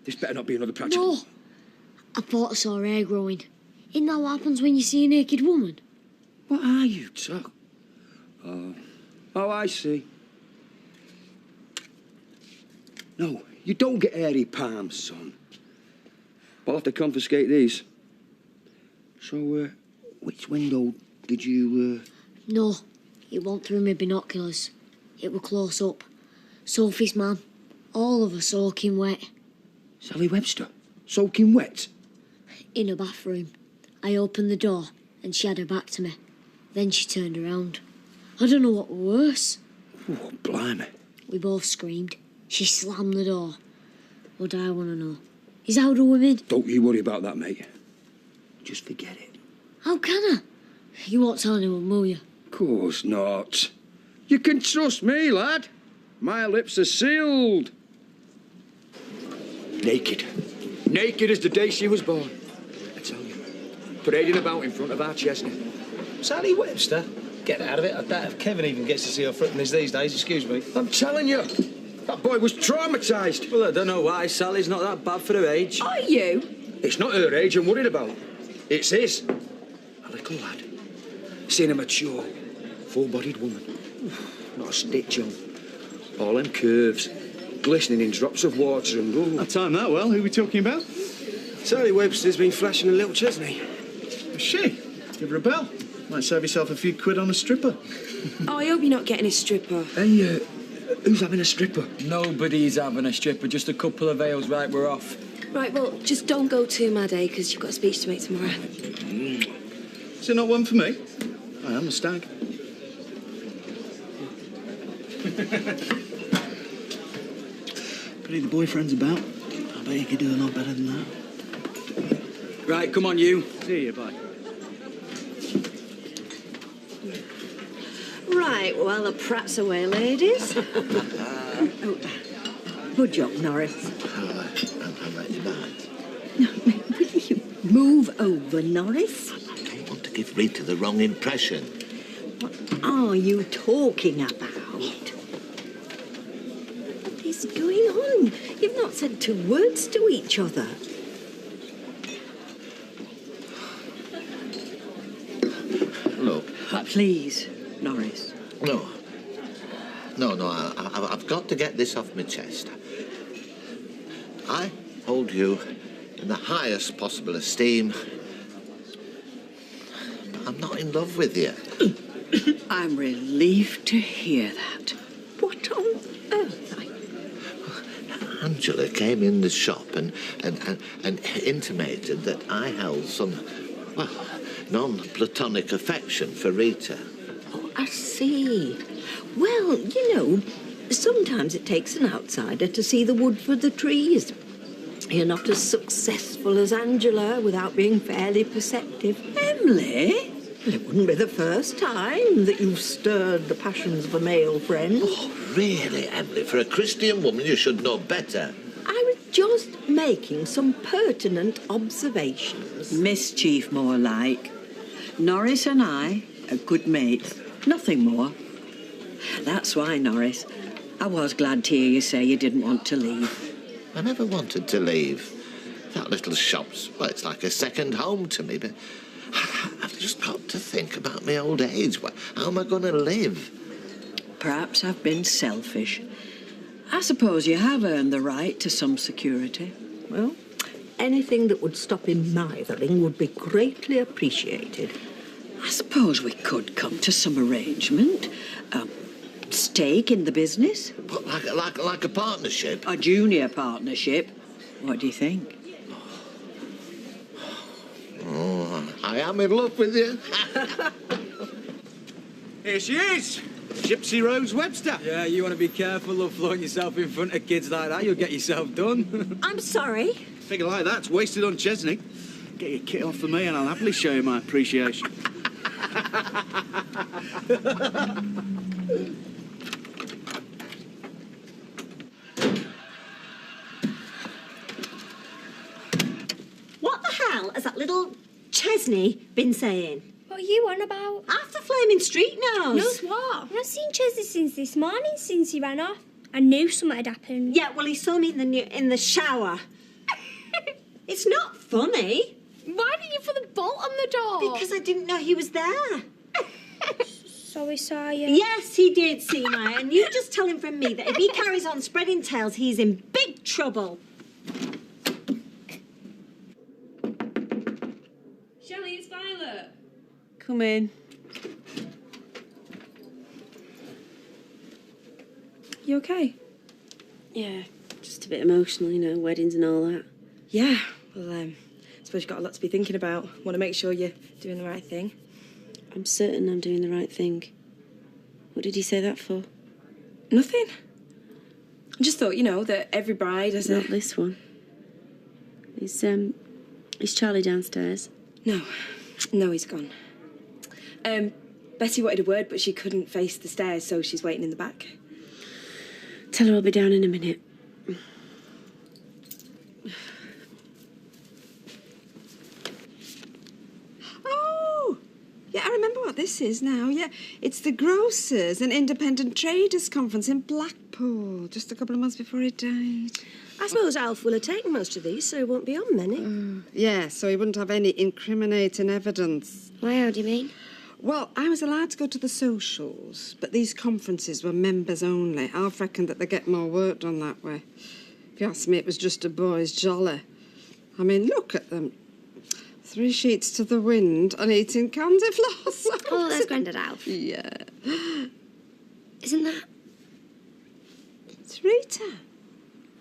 This better not be another practical. No. I thought I saw hair growing. Isn't that what happens when you see a naked woman? What are you, Tuck? Oh, I see. No, you don't get hairy palms, son. I'll have to confiscate these. So, which window did you, No, it wasn't through my binoculars. It were close up. Sophie's mum. All of us soaking wet. Sally Webster? Soaking wet? In a bathroom. I opened the door and she had her back to me. Then she turned around. I don't know what was worse. Oh, blimey. We both screamed. She slammed the door. What I want to know is how do women... Don't you worry about that, mate. Just forget it. How can I? You won't tell anyone, will you? Of course not. You can trust me, lad. My lips are sealed. Naked. Naked as the day she was born. I tell you. Parading about in front of our Chesney. Sally Webster? Get out of it. I doubt if Kevin even gets to see her footings these days, excuse me. I'm telling you. That boy was traumatised. Well, I don't know why. Sally's not that bad for her age. Are you? It's not her age I'm worried about. It's his. A little lad. Seeing a mature, full-bodied woman. Not a stitch on. All them curves, glistening in drops of water and... Ooh. I timed that well. Who are we talking about? Sally Webster's been flashing a little Chesney. Is she? Give her a bell. Might save yourself a few quid on a stripper. Oh, I hope you're not getting a stripper. Hey, who's having a stripper? Nobody's having a stripper, just a couple of ales. Right, we're off. Right, well, just don't go too mad, eh? Because you've got a speech to make tomorrow. Is it not one for me? I am a stag. Pity the boyfriend's about. I bet you could do a lot better than that. Right, come on, you. See you, bye. Right, well, the prat's away, ladies. Good job, Norris. I'm ready back. Will you move over, Norris? I don't want to give Rita the wrong impression. What are you talking about? What is going on? You've not said 2 words to each other. Look. Please, Norris. No, I've got to get this off my chest. I hold you in the highest possible esteem, but I'm not in love with you. I'm relieved to hear that. What on earth? Angela came in the shop and intimated that I held some, well, non-platonic affection for Rita. Oh, I see. Well, you know, sometimes it takes an outsider to see the wood for the trees. You're not as successful as Angela without being fairly perceptive. Emily? Well, it wouldn't be the first time that you've stirred the passions of a male friend. Oh, really, Emily? For a Christian woman, you should know better. I was just making some pertinent observations. Mischief, more like. Norris and I are good mates. Nothing more. That's why, Norris, I was glad to hear you say you didn't want to leave. I never wanted to leave. That little shop's, well, it's like a second home to me, but I've just got to think about my old age. How am I going to live? Perhaps I've been selfish. I suppose you have earned the right to some security. Well, anything that would stop him mithering would be greatly appreciated. I suppose we could come to some arrangement. Stake in the business. What, like a partnership? A junior partnership. What do you think? Oh, I am in love with you. Here she is. Gypsy Rose Webster. Yeah, you want to be careful of floating yourself in front of kids like that. You'll get yourself done. I'm sorry. Figure like that's wasted on Chesney. Get your kit off for me and I'll happily show you my appreciation. What the hell has that little Chesney been saying? What are you on about? Half the flaming street knows. Knows what? I've not seen Chesney since this morning, since he ran off. I knew something had happened. Yeah, well, he saw me in the shower. It's not funny. Why didn't you put the bolt on the door? Because I didn't know he was there. So he saw you? Yes, he did see me. And you just tell him from me that if he carries on spreading tales, he's in big trouble. Shelley, it's Violet. Come in. You okay? Yeah, just a bit emotional, you know, weddings and all that. Yeah, well, I suppose you've got a lot to be thinking about. Want to make sure you're doing the right thing. I'm certain I'm doing the right thing. What did you say that for? Nothing. I just thought, you know, that every bride has Not this one. Is Charlie downstairs? No, he's gone. Betty wanted a word, but she couldn't face the stairs, so she's waiting in the back. Tell her I'll be down in a minute. Oh! Yeah, I remember what this is now. Yeah, it's the Grocers and Independent Traders Conference in Blackpool, just a couple of months before he died. I suppose Alf will have taken most of these, so he won't be on many. Yeah, so he wouldn't have any incriminating evidence. Why, how do you mean? Well, I was allowed to go to the socials, but these conferences were members only. Alf reckoned that they get more work done that way. If you ask me, it was just a boy's jolly. I mean, look at them. 3 sheets to the wind and eating candy floss. Oh, there's Grandad Alf. Yeah. Isn't that... It's Rita.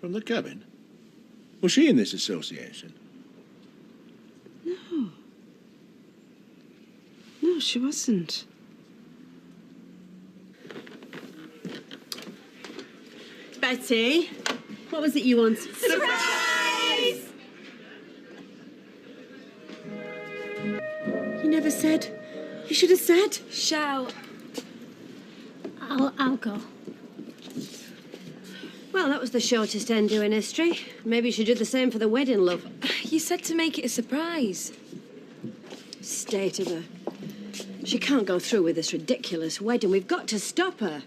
From the cabin? Was she in this association? No. No, she wasn't. Betty, what was it you wanted? Surprise! You never said. You should have said. Shout. I'll go. Well, that was the shortest endo in history. Maybe you should do the same for the wedding, love. You said to make it a surprise. State of her. She can't go through with this ridiculous wedding. We've got to stop her.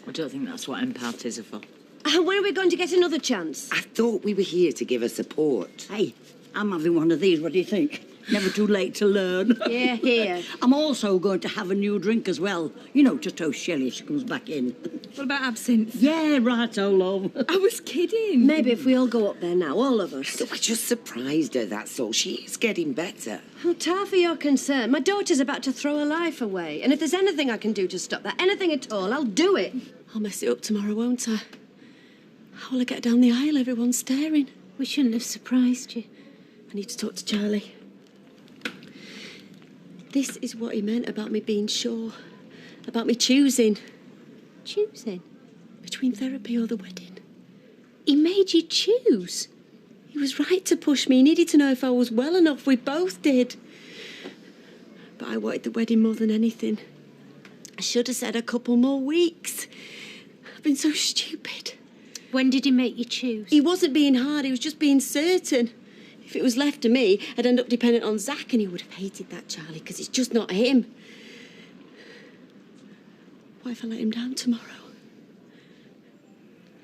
I don't think that's what parties are for. And when are we going to get another chance? I thought we were here to give her support. Hey, I'm having one of these. What do you think? Never too late to learn. Yeah, here. I'm also going to have a new drink as well. You know, just toast Shelley if she comes back in. What about absinthe? Yeah, right, oh love. I was kidding. Maybe if we all go up there now, all of us. So we just surprised her, that's all. She is getting better. How tough are your concern? My daughter's about to throw her life away. And if there's anything I can do to stop that, anything at all, I'll do it. I'll mess it up tomorrow, won't I? How will I get down the aisle? Everyone's staring. We shouldn't have surprised you. I need to talk to Charlie. This is what he meant about me being sure. About me choosing. Choosing? Between therapy or the wedding. He made you choose. He was right to push me. He needed to know if I was well enough. We both did. But I wanted the wedding more than anything. I should have said a couple more weeks. I've been so stupid. When did he make you choose? He wasn't being hard. He was just being certain. If it was left to me, I'd end up dependent on Zach, and he would have hated that, Charlie, because it's just not him. What if I let him down tomorrow?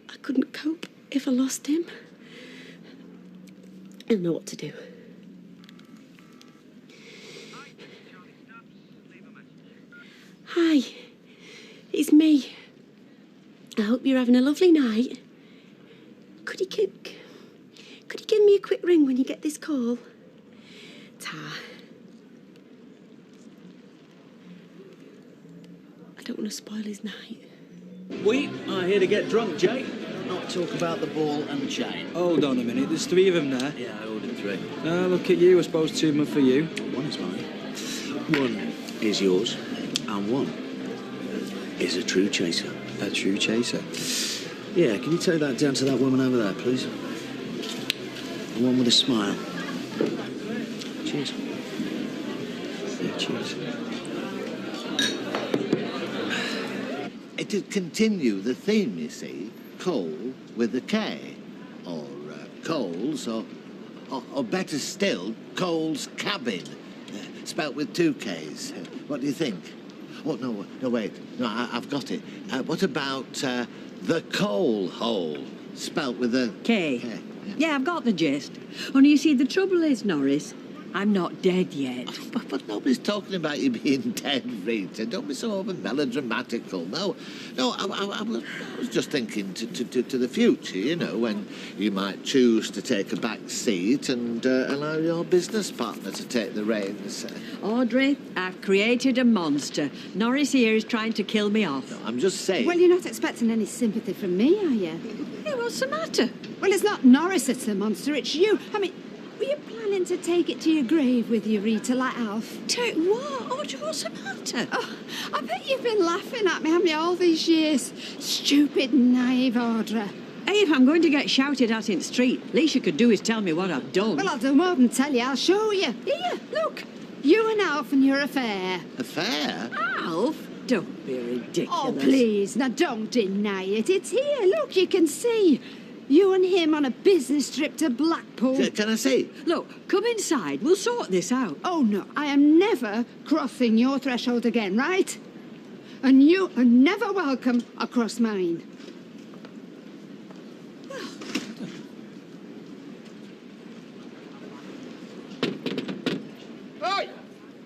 I couldn't cope if I lost him. I don't know what to do. Hi, it's me. I hope you're having a lovely night. Could you give me a quick ring when you get this call? Ta. I don't want to spoil his night. We are here to get drunk, Jake. Not talk about the ball and chain. Hold on a minute, there's 3 of them there. Yeah, I ordered 3. Look at you, I suppose 2 of them are for you. 1 is mine. 1 is yours, and 1 is a true chaser. A true chaser? Yeah, can you take that down to that woman over there, please? The one with a smile. Cheers. Yeah, cheers. It'd continue the theme, you see. Coal with a K. Or Coles, or better still, Cole's Cabin. Spelt with 2 Ks. What do you think? Oh, no, wait. No, I've got it. What about the coal hole? Spelt with a K. Yeah, I've got the gist. Only you see, the trouble is, Norris, I'm not dead yet. But nobody's talking about you being dead, Rita. Don't be so over melodramatical. No, I was just thinking to the future, you know, when you might choose to take a back seat and allow your business partner to take the reins. Audrey, I've created a monster. Norris here is trying to kill me off. No, I'm just saying. Well, you're not expecting any sympathy from me, are you? Hey, what's the matter? Well, it's not Norris that's the monster, it's you. I mean, were you planning to take it to your grave with you, Rita, like Alf? Take what? Audrey, what's the matter? Oh, I bet you've been laughing at me, haven't you, all these years? Stupid, naive Audrey. Hey, if I'm going to get shouted at in the street, least you could do is tell me what I've done. Well, I'll do more than tell you. I'll show you. Here, look. You and Alf and your affair. Affair? Alf, don't be ridiculous. Oh, please, now don't deny it. It's here. Look, you can see. You and him on a business trip to Blackpool. Can I see? Look, come inside. We'll sort this out. Oh, no, I am never crossing your threshold again, right? And you are never welcome across mine. Hey!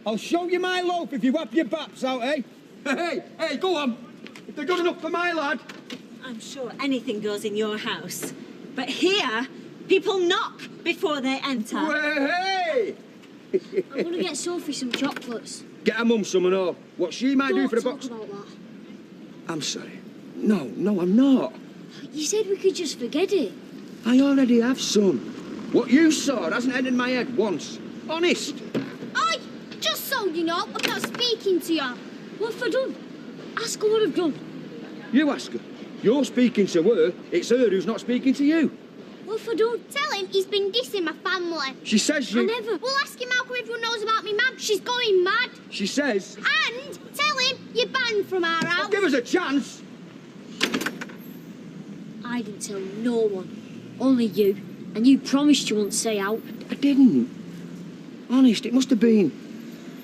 I'll show you my loaf if you whap your baps out, eh? Hey, go on. If they're good enough for my lad. I'm sure anything goes in your house. But here, people knock before they enter. Hey! I'm gonna get Sophie some chocolates. Get her mum some and all. What she might do for the Don't box. talk about that. I'm sorry. No, I'm not. You said we could just forget it. I already have, son. What you saw hasn't entered my head once. Honest. Oi! Just so you know, I'm not speaking to you. What have I done? Ask her what I've done. You ask her. You're speaking to her. It's her who's not speaking to you. What have I done? Tell him he's been dissing my family. She says you... I never. Well, ask him how come everyone knows about me mum. She's going mad. She says... And tell him you're banned from our house. Well, give us a chance. I didn't tell no one. Only you. And you promised you wouldn't say out. I didn't. Honest, it must have been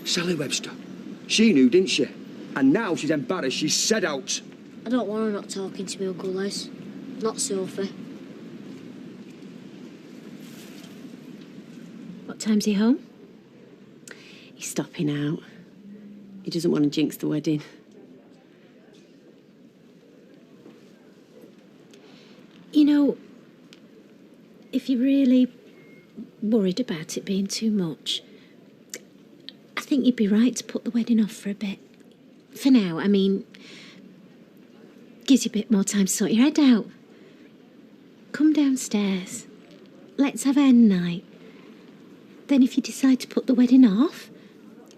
Sally Webster. She knew, didn't she? And now she's embarrassed. She's said out. I don't want her not talking to me, Uncle Les. Not Sophie. What time's he home? He's stopping out. He doesn't want to jinx the wedding. You know, if you're really worried about it being too much, I think you'd be right to put the wedding off for a bit. For now, I mean, gives you a bit more time to sort your head out. Come downstairs. Let's have hen night. Then if you decide to put the wedding off,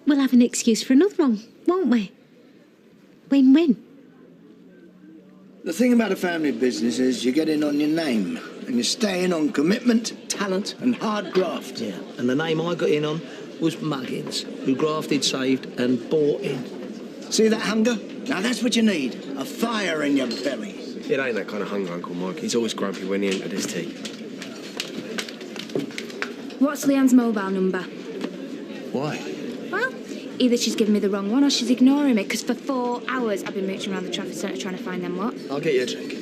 we'll have an excuse for another one, won't we? Win-win. The thing about a family business is you get in on your name and you stay in on commitment, talent and hard graft. Yeah, and the name I got in on was Muggins, who grafted, saved and bought in. See that hunger? Now that's what you need. A fire in your belly. It ain't that kind of hunger, Uncle Mike. He's always grumpy when he entered his tea. What's Leanne's mobile number? Why? Well, either she's given me the wrong one or she's ignoring me, because for 4 hours I've been mooching around the traffic centre trying to find them what. I'll get you a drink.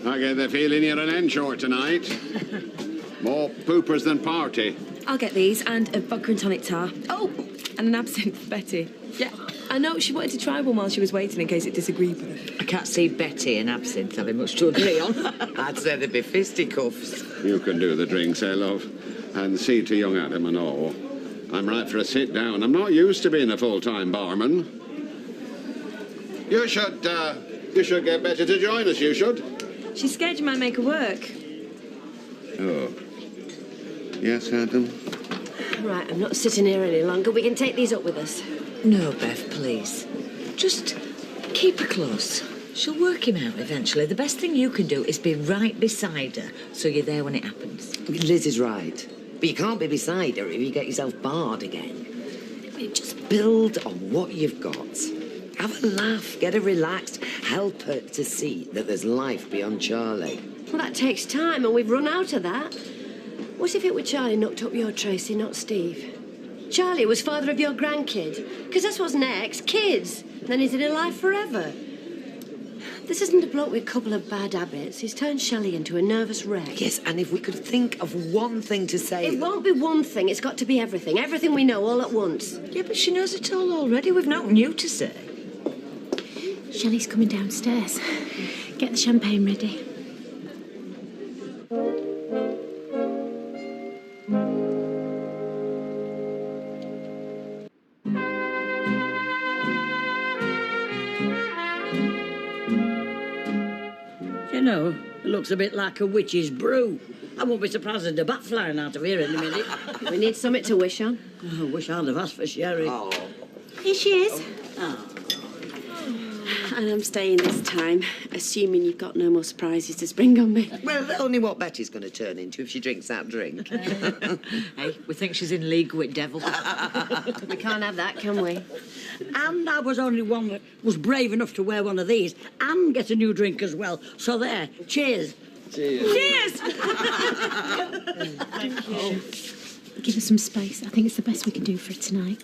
I get the feeling you're an inshore tonight. More poopers than party. I'll get these and a vodka and tonic tar. Oh, and an absinthe for Betty. Yeah, I know she wanted to try one while she was waiting in case it disagreed with her. I can't see Betty and absinthe having much to agree on. I'd say there'd be fisticuffs. You can do the drinks, eh, love? And see to young Adam and all. I'm right for a sit down. I'm not used to being a full-time barman. You should get Betty to join us, you should. She's scared you might make her work. Oh. Yes, Adam? Right, I'm not sitting here any longer. We can take these up with us. No, Bev, please. Just keep her close. She'll work him out eventually. The best thing you can do is be right beside her, so you're there when it happens. Liz is right. But you can't be beside her if you get yourself barred again. Just build on what you've got. Have a laugh, get her relaxed, help her to see that there's life beyond Charlie. Well, that takes time, and we've run out of that. What if it were Charlie knocked up your Tracy, not Steve? Charlie was father of your grandkid. Because that's what's next, kids. Then he's in her life forever. This isn't a bloke with a couple of bad habits. He's turned Shelley into a nervous wreck. Yes, and if we could think of one thing to say... It won't be one thing. It's got to be everything. Everything we know all at once. Yeah, but she knows it all already. We've nothing new to say. Shelley's coming downstairs. Get the champagne ready. You know, it looks a bit like a witch's brew. I won't be surprised if the bat flying out of here in a minute. We need something to wish on. Oh, I wish I'd have asked for sherry. Here she is. And I'm staying this time, assuming you've got no more surprises to spring on me. Well, only what Betty's going to turn into if she drinks that drink. Hey, we think she's in league with devil. We can't have that, can we? And I was only one that was brave enough to wear one of these and get a new drink as well. So there, cheers. Cheers. Cheers! Thank you. Give her some space. I think it's the best we can do for her tonight.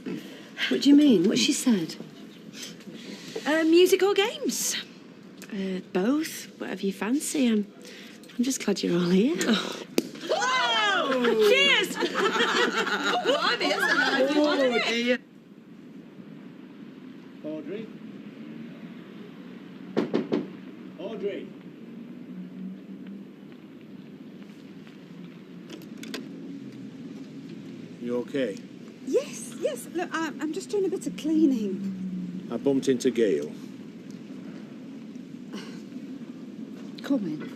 What do you mean? What she said? Music or games? Both. Whatever you fancy. I'm just glad you're all here. Whoa! Cheers! Dear. Audrey? Audrey? You okay? Yes, yes. Look, I'm just doing a bit of cleaning. I bumped into Gail. Come in.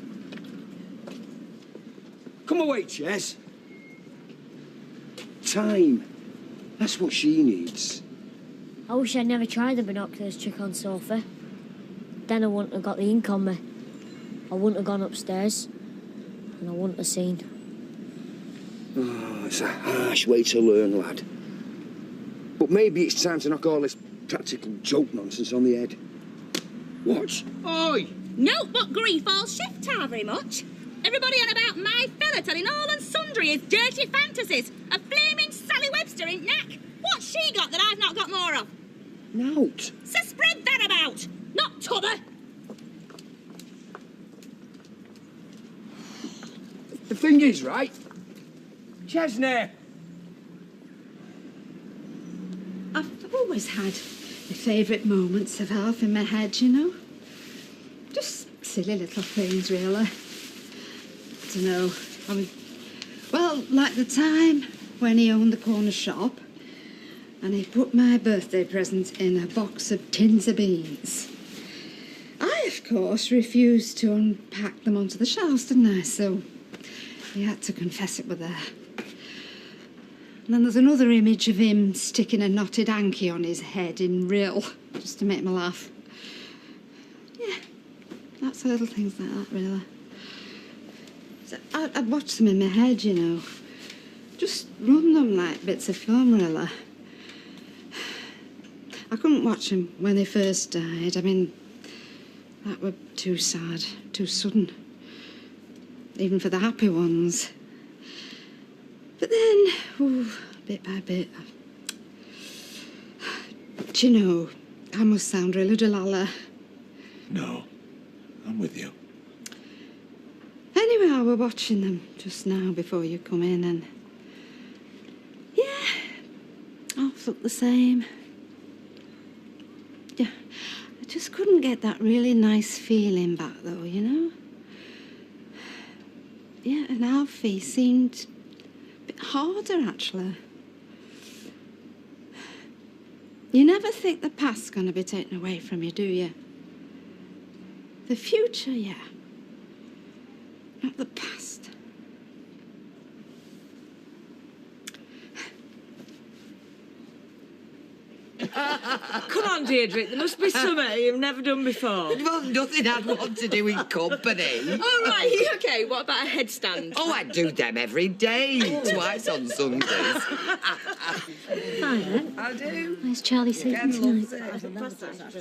Come away, Jess. Time. That's what she needs. I wish I'd never tried the binoculars trick on Sophie. Then I wouldn't have got the ink on me. I wouldn't have gone upstairs. And I wouldn't have seen. Oh, it's a harsh way to learn, lad. But maybe it's time to knock all this practical joke nonsense on the head. Watch. Oi! Notebook grief all shift very much. Everybody on about my fella telling all and sundry his dirty fantasies. A flaming Sally Webster in knack. What's she got that I've not got more of? Note. So spread that about, not t'other. The thing is, right? Chesney. I've always had my favourite moments of Alf in my head, you know. Just silly little things, really. I don't know. I mean, well, like the time when he owned the corner shop and he put my birthday present in a box of tins of beans. I, of course, refused to unpack them onto the shelves, didn't I? So he had to confess it were there. And then there's another image of him sticking a knotted hanky on his head in real, just to make me laugh. Yeah, that's little things like that, really. So I'd watch them in my head, you know. Just run them like bits of film, really. I couldn't watch them when they first died. I mean, that were too sad, too sudden. Even for the happy ones. But then, bit by bit, do you know, I must sound really Delilah. No, I'm with you. Anyway, I were watching them just now before you come in and... Yeah, all look the same. Yeah, I just couldn't get that really nice feeling back though, you know? Yeah, and Alfie seemed a bit harder, actually. You never think the past's going to be taken away from you, do you? The future, yeah. Not the past. Come on, Deirdre, there must be something you've never done before. Well, nothing I'd want to do in company. Oh, right, okay, what about a headstand? Oh, I do them every day, twice on Sundays. Hi, then. I do. Where's Charlie sleeping tonight?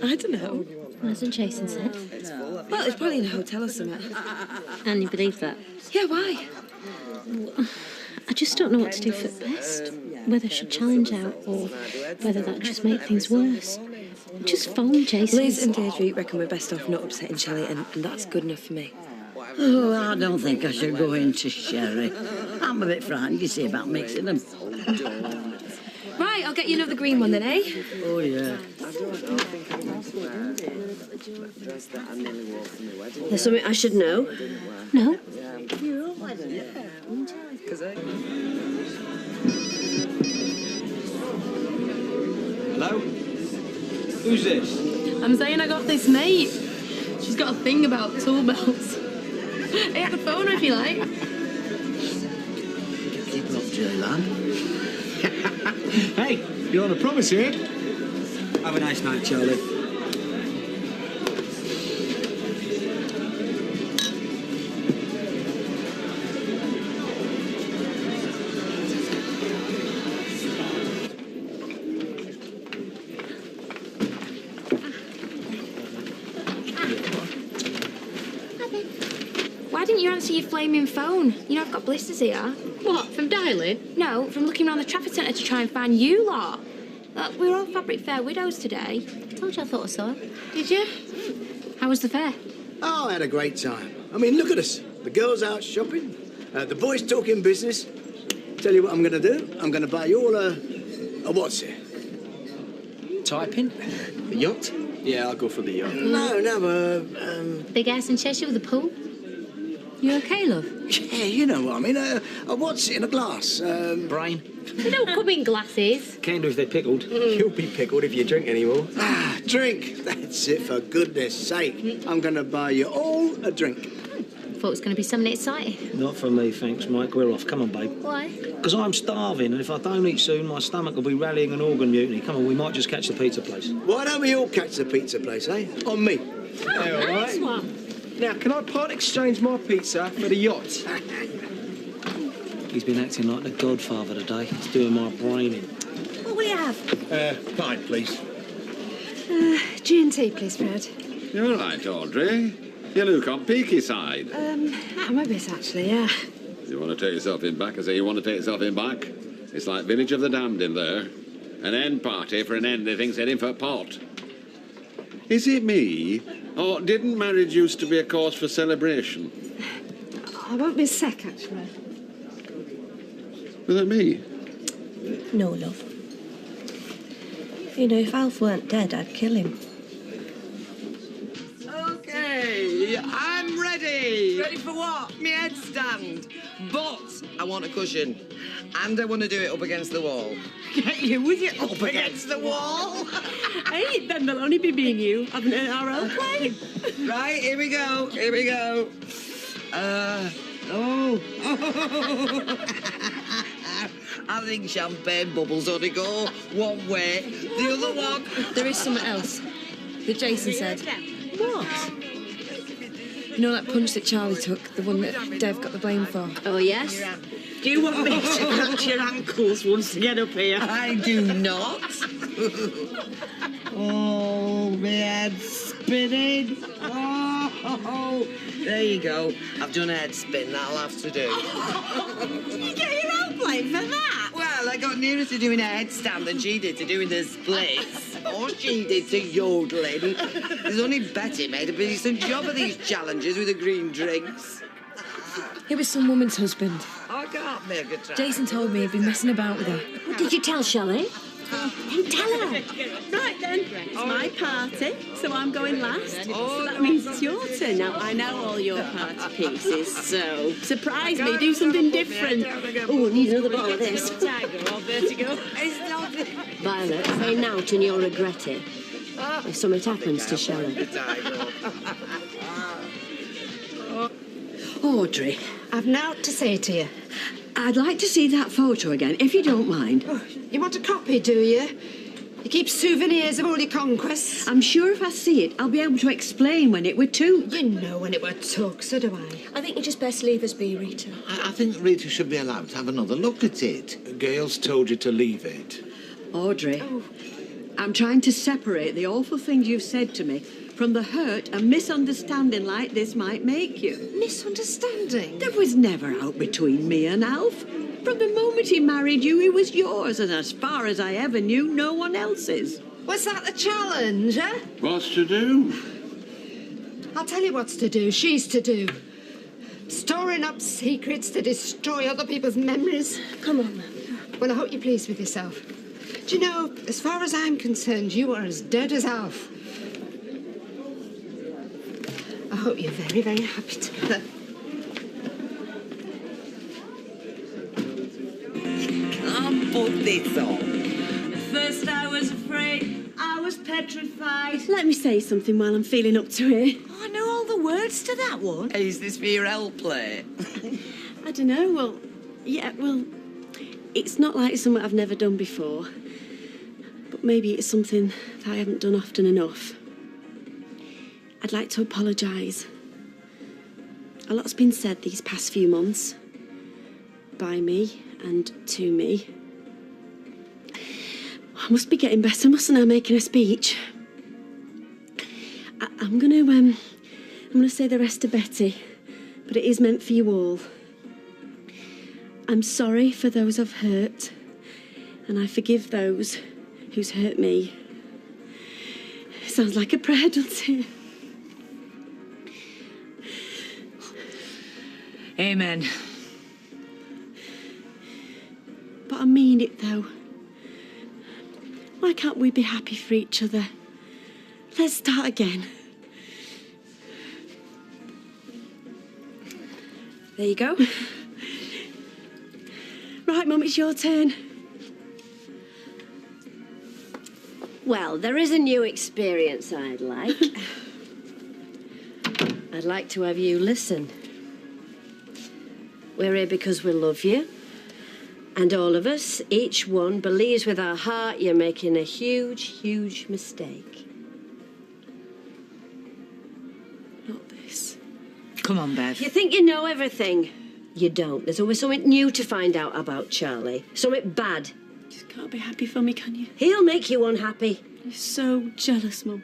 I don't know. Hasn't Jason said? Well, it's probably in a hotel or something. And you believe that? Yeah, why? I just don't know what to do for best. Whether I should challenge out or whether that just make things worse. Just phone Jason. Liz and Deirdre reckon we're best off not upsetting Shelley, and that's good enough for me. Oh, I don't think I should go into sherry. I'm a bit frightened, you see, about mixing them. Right, I'll get you another green one then, eh? Oh, yeah. There's something I should know. No. Hello? Who's this? I'm saying I got this mate. She's got a thing about tool belts. Hey, I could phone her if you like. Keep it up, Jerry, lad. Hey, you're on a promise here. Have a nice night, Charlie. you answer your flaming phone? You know I've got blisters here. What, from dialing? No, from looking around the traffic centre to try and find you lot. We were all Fabric Fair widows today. Told you I thought I saw it. Did you? How was the fair? Oh, I had a great time. I mean, look at us. The girls out shopping, the boys talking business. Tell you what I'm going to do. I'm going to buy you all a what's it? Typing? A yacht? Yeah, I'll go for the yacht. No, Big house in Cheshire with a pool? You okay, love? Yeah, you know what I mean. A what's it in a glass? Brain. They don't come in glasses. Can do if they're pickled. You'll be pickled if you drink anymore. Ah, drink. That's it, for goodness sake. I'm going to buy you all a drink. Thought it was going to be something exciting. Not for me, thanks, Mike. We're off. Come on, babe. Why? Because I'm starving, and if I don't eat soon, my stomach will be rallying an organ mutiny. Come on, we might just catch the pizza place. Why don't we all catch the pizza place, eh? On me. Hey, all right. Now, can I part exchange my pizza for the yacht? He's been acting like the Godfather today. He's doing my brain in. What will you have? Pint, please. G&T, please, Fred. You're all right, Audrey. You look on peaky side. I'm a bit, actually, yeah. You want to take yourself in back? I say you want to take yourself in back. It's like Village of the Damned in there. An end party for an end they think's heading for pot. Is it me? Or didn't marriage used to be a cause for celebration? I won't be a sec, actually. Was that me? No, love. You know, if Alf weren't dead, I'd kill him. Okay, I'm ready. Ready for what? Me headstand. But I want a cushion. And I want to do it up against the wall. Get you with your up against the wall. Hey, then there'll only be me and you. Haven't earned our own play. Right, here we go. Here we go. Oh. I think champagne bubbles ought to go one way, the other one. There is something else that Jason said. What? You know that punch that Charlie took, the one that Dev got the blame for? Oh, yes? Do you want me to catch your ankles once you get up here? I do not. Oh, my head's spinning. Oh, there you go. I've done a head spin. That'll have to do. You get your own plate for that? Well, I got nearer to doing a headstand than she did to doing the splits. Or she did to yodeling. There's only Betty made a decent job of these challenges with the green drinks. He was some woman's husband. I can't make a try. Jason told me he'd been messing about with her. What did you tell Shelley? Then tell her. Right then, it's my party, so I'm going last. So that means it's your turn. Now, I know all your party pieces, so surprise me, do something different. Oh, I need another bottle of this. Tiger or vertigo? Violet, say nought and you'll regret it. If something happens to Shelley. Audrey, I've naught to say to you. I'd like to see that photo again, if you don't mind. Oh, you want a copy, do you? You keep souvenirs of all your conquests? I'm sure if I see it, I'll be able to explain when it were took. You know when it were took, so do I. I think you just best leave us be, Rita. I think Rita should be allowed to have another look at it. Gail's told you to leave it. Audrey, I'm trying to separate the awful things you've said to me from the hurt a misunderstanding like this might make you. Misunderstanding? There was never out between me and Alf. From the moment he married you, he was yours, and as far as I ever knew, no one else's. Was that the challenge, eh? What's to do? I'll tell you what's to do. She's to do. Storing up secrets to destroy other people's memories. Come on. Well, I hope you're pleased with yourself. Do you know, as far as I'm concerned, you are as dead as Alf. I hope you're very, very happy together. Can't put this on. At first I was afraid, I was petrified. Let me say something while I'm feeling up to it. Oh, I know all the words to that one. Hey, is this for your L play? I don't know, well, it's not like something I've never done before. But maybe it's something that I haven't done often enough. I'd like to apologise. A lot's been said these past few months. By me and to me. I must be getting better, mustn't I, making a speech? I'm gonna say the rest to Betty but it is meant for you all. I'm sorry for those I've hurt, and I forgive those who's hurt me. Sounds like a prayer, doesn't it? Amen. But I mean it, though. Why can't we be happy for each other? Let's start again. There you go. Right, Mum, it's your turn. Well, there is a new experience I'd like. I'd like to have you listen. We're here because we love you. And all of us, each one, believes with our heart you're making a huge, huge mistake. Not this. Come on, Bev. You think you know everything? You don't. There's always something new to find out about Charlie. Something bad. Just can't be happy for me, can you? He'll make you unhappy. You're so jealous, Mum.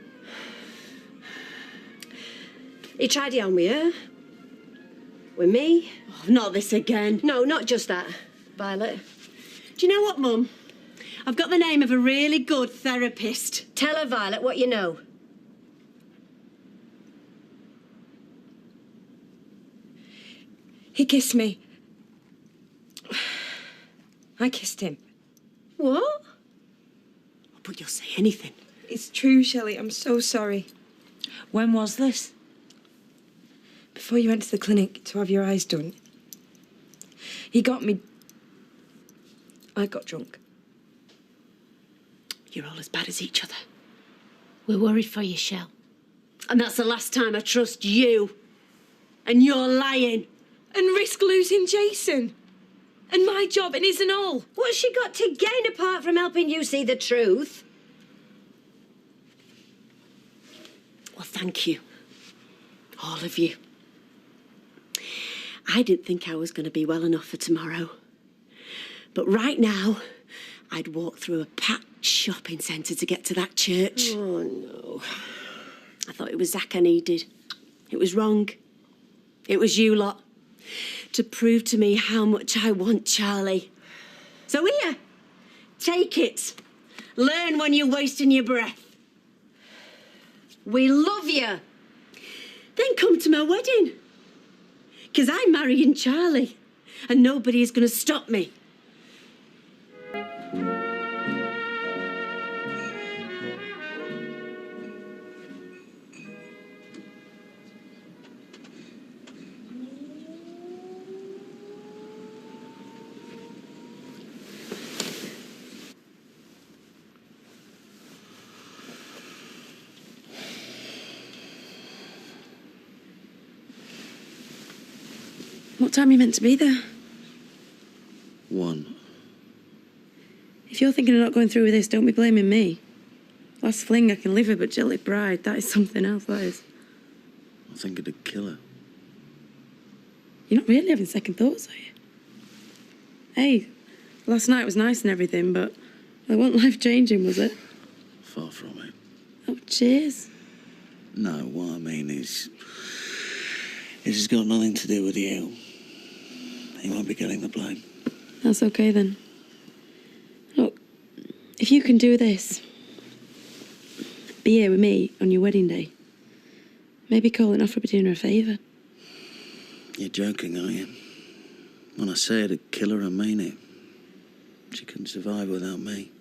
He tried it on with her. With me. Oh, not this again. No, not just that. Violet. Do you know what, Mum? I've got the name of a really good therapist. Tell her, Violet, what you know. He kissed me. I kissed him. What? Oh, but you'll say anything. It's true, Shelley. I'm so sorry. When was this? Before you went to the clinic to have your eyes done, he got me. I got drunk. You're all as bad as each other. We're worried for you, Shell. And that's the last time I trust you. And you're lying. And risk losing Jason. And my job and his and all. What's she got to gain apart from helping you see the truth? Well, thank you. All of you. I didn't think I was going to be well enough for tomorrow. But right now, I'd walk through a packed shopping centre to get to that church. Oh, no. I thought it was Zach I needed. It was wrong. It was you lot. To prove to me how much I want Charlie. So here, take it. Learn when you're wasting your breath. We love you. Then come to my wedding. Because I'm marrying Charlie. And nobody is going to stop me. What time are you meant to be there? 1. If you're thinking of not going through with this, don't be blaming me. Last fling, I can live her, but Jelly Bride, that is something else, that is. I think it'd kill her. You're not really having second thoughts, are you? Hey, last night was nice and everything, but it wasn't life-changing, was it? Far from it. Oh, cheers. No, what I mean is... It's got nothing to do with you. You won't be getting the blame. That's okay, then. Look, if you can do this, be here with me on your wedding day, maybe Colin offer be doing her a favour. You're joking, aren't you? When I say it'd kill her, I mean it. She couldn't survive without me.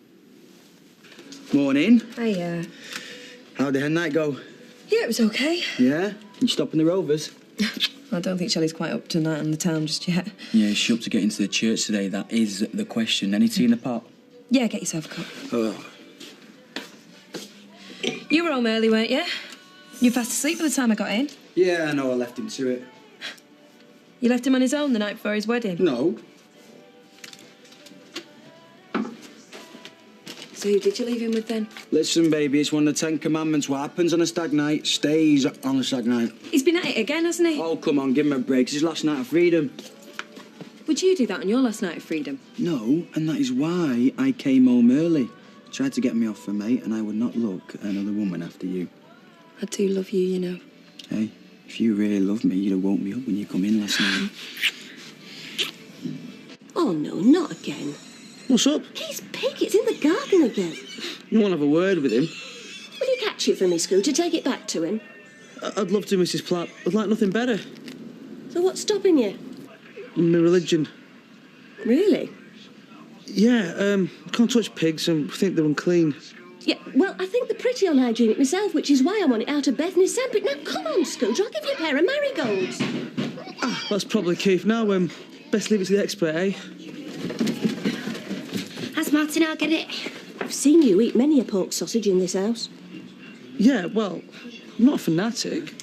Morning. Hiya. How'd the hen night go? Yeah, it was okay. Yeah? You stopping the Rovers? I don't think Shelley's quite up to night in the town just yet. Yeah, she's up to get into the church today. That is the question. Any tea in the pot? Yeah, get yourself a cup. Oh. You were home early, weren't you? You were fast asleep by the time I got in. Yeah, I know. I left him to it. You left him on his own the night before his wedding? No. So who did you leave him with then? Listen, baby, it's one of the 10 Commandments. What happens on a stag night stays on a stag night. He's been at it again, hasn't he? Oh, come on, give him a break. It's his last night of freedom. Would you do that on your last night of freedom? No, and that is why I came home early. Tried to get me off for mate, and I would not look at another woman after you. I do love you, you know. Hey, If you really loved me, you'd have woke me up when you come in last night. Oh, no, not again. What's up? Keith's pig, it's in the garden again. You want to have a word with him? Will you catch it for me, Scooter? Take it back to him. I'd love to, Mrs. Platt. I'd like nothing better. So what's stopping you? My religion. Really? Yeah, can't touch pigs and think they're unclean. Yeah, well, I think they're pretty unhygienic myself, which is why I want it out of Bethany's sandwich. Now, come on, Scooter, I'll give you a pair of marigolds. That's probably Keith. Now, best leave it to the expert, eh? As Martin, I'll get it. I've seen you eat many a pork sausage in this house. Yeah, well, I'm not a fanatic.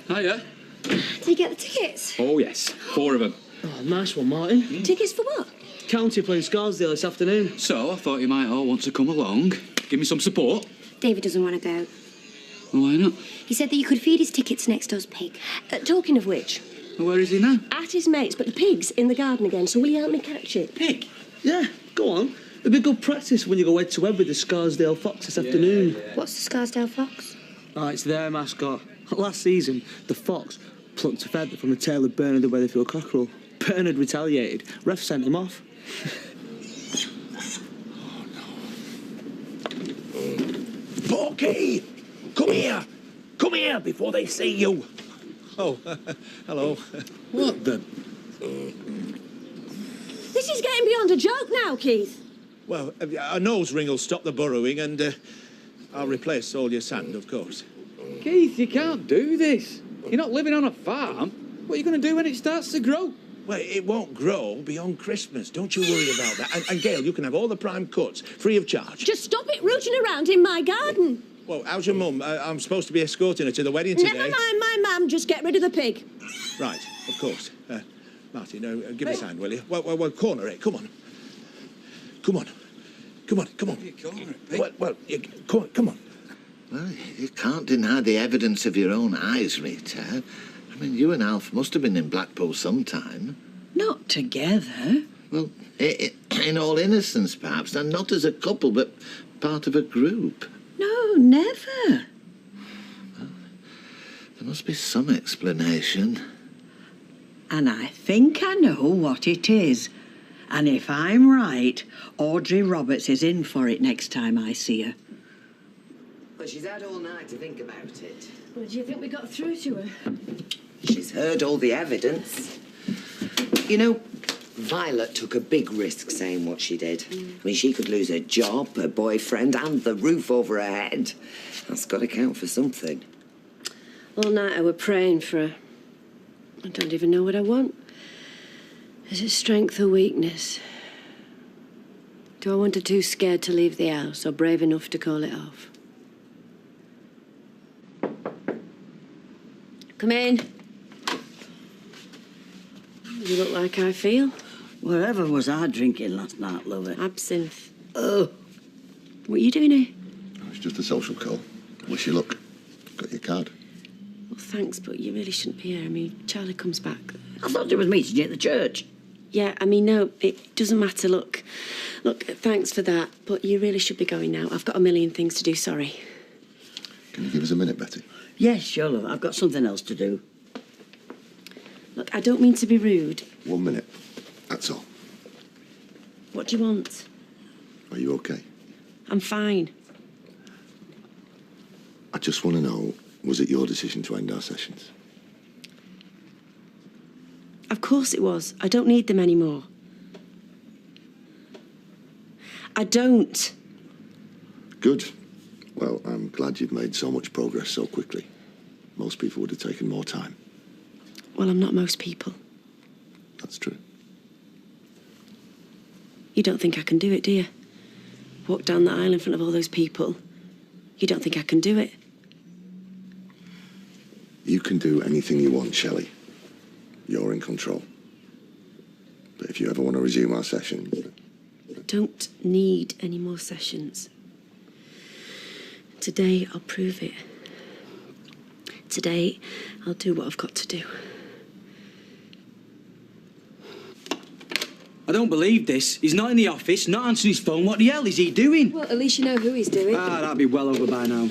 Hiya. Did you get the tickets? Oh, yes. 4 of them. Oh, nice one, Martin. Tickets for what? County playing Scarsdale this afternoon. So, I thought you might all want to come along. Give me some support. David doesn't want to go. Well, why not? He said that you could feed his tickets next door's pig. Talking of which... Well, where is he now? At his mate's, but the pig's in the garden again, so will you help me catch it? Pig? Yeah, go on. It'd be good practice when you go head-to-head with the Scarsdale Fox this afternoon. What's the Scarsdale Fox? Oh, it's their mascot. Last season, the Fox plucked a feather from the tail of Bernard the Weatherfield cockerel. Bernard retaliated. Ref sent him off. Porky! Come here! Come here before they see you! Oh, hello. What the... This is getting beyond a joke now, Keith. Well, a nose ring will stop the burrowing and I'll replace all your sand, of course. Keith, you can't do this. You're not living on a farm. What are you going to do when it starts to grow? Well, it won't grow beyond Christmas. Don't you worry about that. And Gail, you can have all the prime cuts, free of charge. Just stop it rooting around in my garden. Well, how's your mum? I'm supposed to be escorting her to the wedding today. Never mind my mum, just get rid of the pig. Right, of course. Martin, give me a hand, will you? Well, corner it. Come on. Come on. Come on, come on. Come on. Well, you can't deny the evidence of your own eyes, Rita. I mean, you and Alf must have been in Blackpool sometime. Not together. Well, in all innocence, perhaps, and not as a couple, but part of a group. No, never. Well, there must be some explanation. And I think I know what it is. And if I'm right, Audrey Roberts is in for it next time I see her. Well, she's had all night to think about it. Well, do you think we got through to her? She's heard all the evidence. You know, Violet took a big risk saying what she did. I mean, she could lose her job, her boyfriend, and the roof over her head. That's got to count for something. All night I were praying for her. I don't even know what I want. Is it strength or weakness? Do I want her too scared to leave the house or brave enough to call it off? Come in. You look like I feel. Whatever was I drinking last night, lover? Absinthe. Oh. What are you doing here? It's just a social call. Wish you luck. Got your card. Well, thanks, but you really shouldn't be here. I mean, Charlie comes back. I thought it was meeting you at the church. Yeah, I mean, no, it doesn't matter. Look, thanks for that, but you really should be going now. I've got a million things to do, sorry. Can you give us a minute, Betty? Yes, sure, love. I've got something else to do. Look, I don't mean to be rude. 1 minute. That's all. What do you want? Are you okay? I'm fine. I just want to know, was it your decision to end our sessions? Of course it was. I don't need them anymore. I don't. Good. Well, I'm glad you've made so much progress so quickly. Most people would have taken more time. Well, I'm not most people. That's true. You don't think I can do it, do you? Walk down the aisle in front of all those people. You don't think I can do it? You can do anything you want, Shelley. You're in control. But if you ever want to resume our sessions... I don't need any more sessions. Today, I'll prove it. Today, I'll do what I've got to do. I don't believe this. He's not in the office, not answering his phone. What the hell is he doing? Well, at least you know who he's doing. Ah, that'd be well over by now.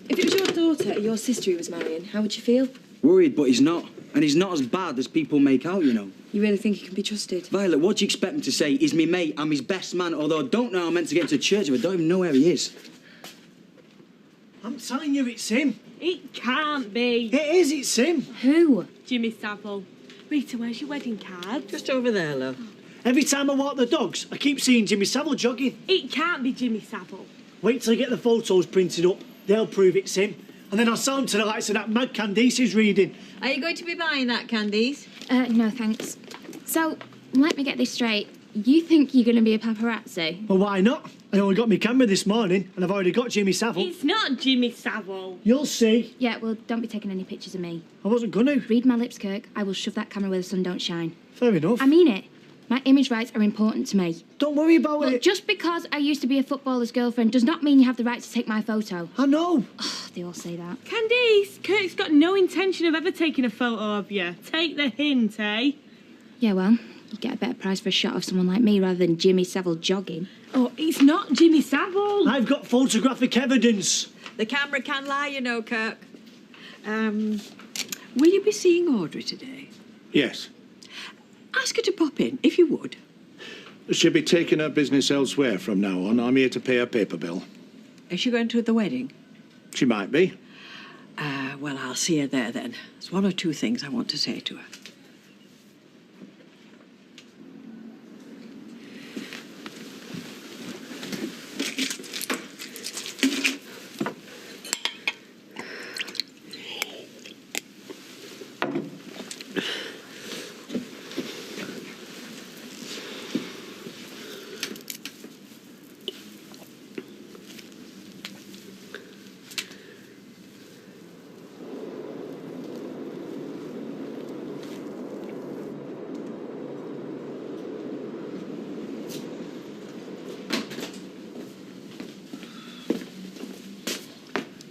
If it was your daughter or your sister he was marrying, how would you feel? Worried, but he's not. And he's not as bad as people make out, you know. You really think he can be trusted? Violet, what do you expect me to say? He's me mate, I'm his best man, although I don't know how I'm meant to get into church if I don't even know where he is. I'm telling you, it's him. It can't be. It is, it's him. Who? Jimmy Savile. Rita, where's your wedding card? Just over there, love. Every time I walk the dogs, I keep seeing Jimmy Savile jogging. It can't be Jimmy Savile. Wait till I get the photos printed up. They'll prove it's him. And then I'll sell them to the likes of that mad Candice is reading. Are you going to be buying that, Candice? No, thanks. So, let me get this straight. You think you're going to be a paparazzi? Well, why not? I only got my camera this morning, and I've already got Jimmy Savile. It's not Jimmy Savile. You'll see. Yeah, well, don't be taking any pictures of me. I wasn't gonna. Read my lips, Kirk. I will shove that camera where the sun don't shine. Fair enough. I mean it. My image rights are important to me. Don't worry about it. Just because I used to be a footballer's girlfriend does not mean you have the right to take my photo. I know. Oh, they all say that. Candice, Kirk's got no intention of ever taking a photo of you. Take the hint, eh? Yeah, well, you get a better price for a shot of someone like me rather than Jimmy Savile jogging. Oh, it's not Jimmy Savile. I've got photographic evidence. The camera can lie, you know, Kirk. Will you be seeing Audrey today? Yes. Ask her to pop in, if you would. She'll be taking her business elsewhere from now on. I'm here to pay her paper bill. Is she going to the wedding? She might be. Well, I'll see her there then. There's one or two things I want to say to her.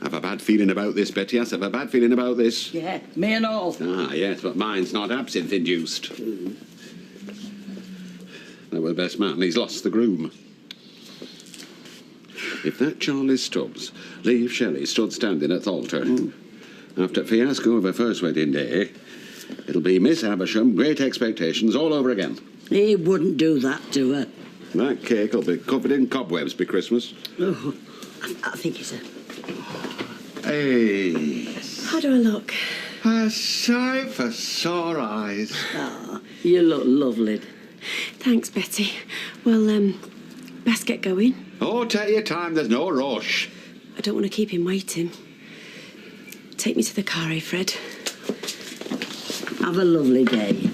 I've a bad feeling about this, Betty. Yes, I've a bad feeling about this. Yeah, me and all. Ah, yes, but mine's not absinthe-induced. That was the best man. He's lost the groom. If that Charlie Stubbs leaves Shelley stood standing at the altar, after fiasco of her first wedding day, it'll be Miss Havisham, great expectations all over again. He wouldn't do that to her. That cake will be covered in cobwebs by Christmas. Oh, I think it's a... Hey. How do I look? A sight for sore eyes. Ah, you look lovely. Thanks, Betty. Well, best get going. Oh, take your time. There's no rush. I don't want to keep him waiting. Take me to the car, eh, Fred? Have a lovely day.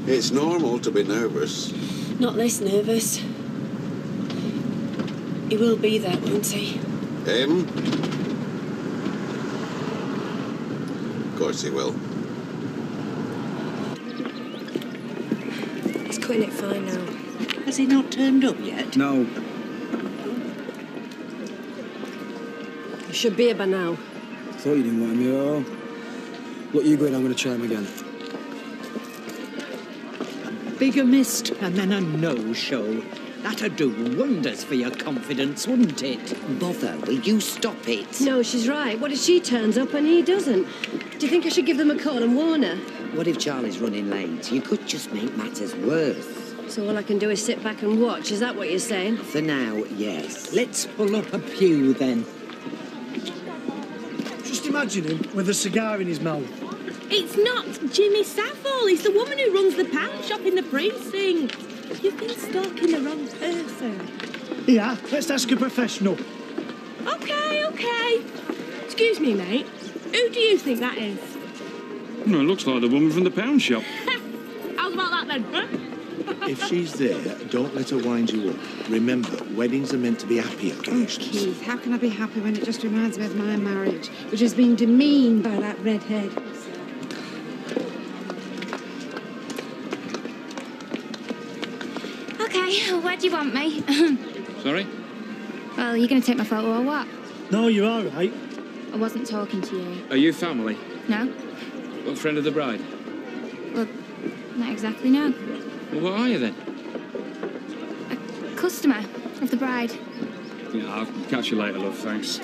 It's normal to be nervous. Not this nervous. He will be there, won't he? Him? Of course he will. He's cutting it fine now. Has he not turned up yet? No. He should be here by now. Thought you didn't want him at all. Look, you go in, I'm going to try him again. Bigger mist and then a no-show. That'd do wonders for your confidence, wouldn't it? Bother, will you stop it? No, she's right. What if she turns up and he doesn't? Do you think I should give them a call and warn her? What if Charlie's running late? You could just make matters worse. So all I can do is sit back and watch, is that what you're saying? For now, yes. Let's pull up a pew then. Just imagine him with a cigar in his mouth. It's not Jimmy Savile. It's the woman who runs the pound shop in the precinct. You've been stalking the wrong person. Yeah, let's ask a professional. Okay. Okay. Excuse me, mate. Who do you think that is? No, it looks like the woman from the pound shop. How's about that then, huh? If she's there, don't let her wind you up. Remember, weddings are meant to be happy Oh, occasions. Keith, how can I be happy when it just reminds me of my marriage, which has been demeaned by that redhead? Okay, where do you want me? Sorry? Well, you're going to take my photo or what? No, you're all right. I wasn't talking to you. Are you family? No? What, friend of the bride? Well, not exactly, no. Well, what are you then? Customer of the bride. Yeah, I'll catch you later, love, thanks.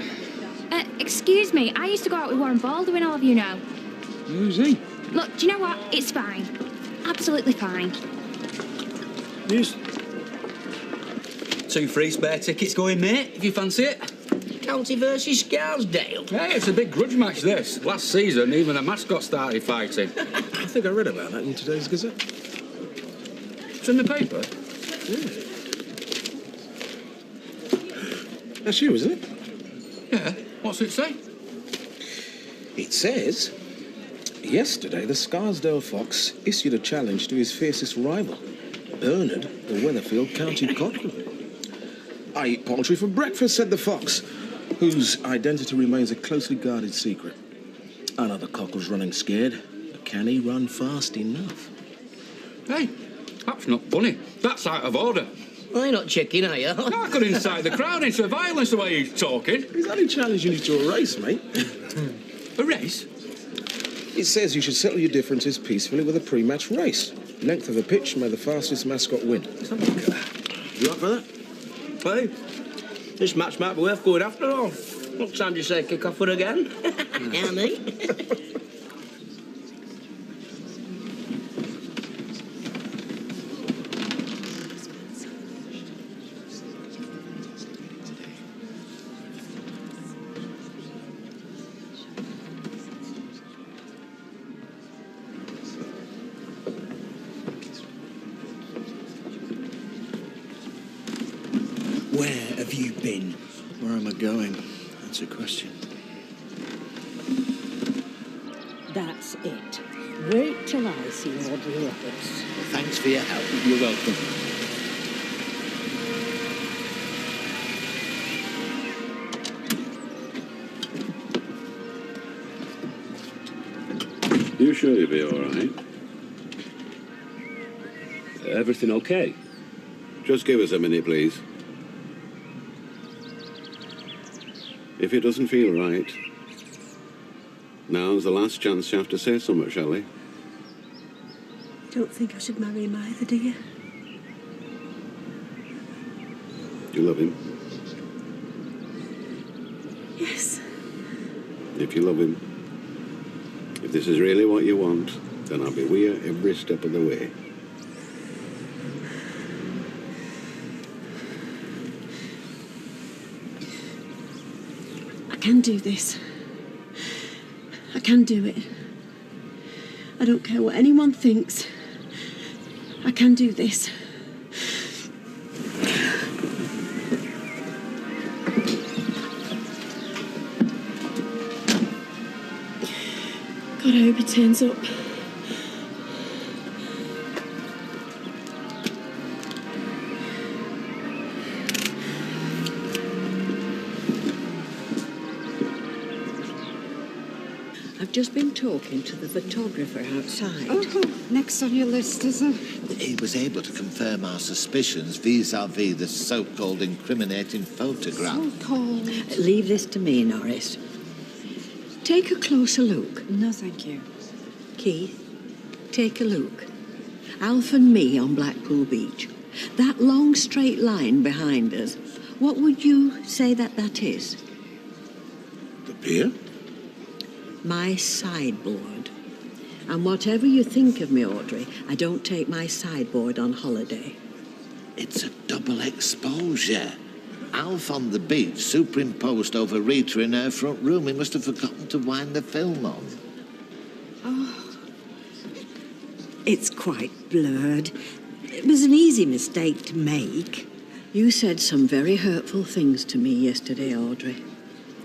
Excuse me, I used to go out with Warren Baldwin, all of you know. Who's he? Look, do you know what? It's fine. Absolutely fine. Yes. 2 free spare tickets going, mate, if you fancy it. County versus Scarsdale. Hey, it's a big grudge match, this. Last season, even the mascot started fighting. I think I read about that in today's Gazette. It's in the paper? Yeah. That's you, isn't it? Yeah. What's it say? It says, yesterday the Scarsdale Fox issued a challenge to his fiercest rival, Bernard, the Weatherfield County Cockerel. I eat poultry for breakfast, said the fox, whose identity remains a closely guarded secret. I know the cockerel's running scared, but can he run fast enough? Hey, that's not funny. That's out of order. Well, you're not chicken, are you? No, I could incite the crowd into violence the way he's talking. He's only challenging you to a race, mate. A race? It says you should settle your differences peacefully with a pre-match race. Length of the pitch, may the fastest mascot win. You up for that? Hey, this match might be worth going after all. What time do you say kick off for again? Annie? Where have you been? Where am I going? That's a question. That's it. Wait till I see Audrey Roberts. Well, thanks for your help. You're welcome. You sure you'll be all right? Everything okay? Just give us a minute, please. If it doesn't feel right, now's the last chance you have to say something, Shelley. Don't think I should marry him either, do you? Do you love him? Yes. If you love him, if this is really what you want, then I'll be with you every step of the way. I can do this. I can do it. I don't care what anyone thinks. I can do this. God, I hope he turns up. I've just been talking to the photographer outside. Oh, next on your list, is it? He was able to confirm our suspicions vis-à-vis the so-called incriminating photograph. So-called. Leave this to me, Norris. Take a closer look. No, thank you. Keith, take a look. Alf and me on Blackpool Beach. That long straight line behind us. What would you say that is? The pier? My sideboard. And whatever you think of me, Audrey, I don't take my sideboard on holiday. It's a double exposure. Alf on the beach, superimposed over Rita in her front room. He must have forgotten to wind the film on. Oh, it's quite blurred. It was an easy mistake to make. You said some very hurtful things to me yesterday, Audrey.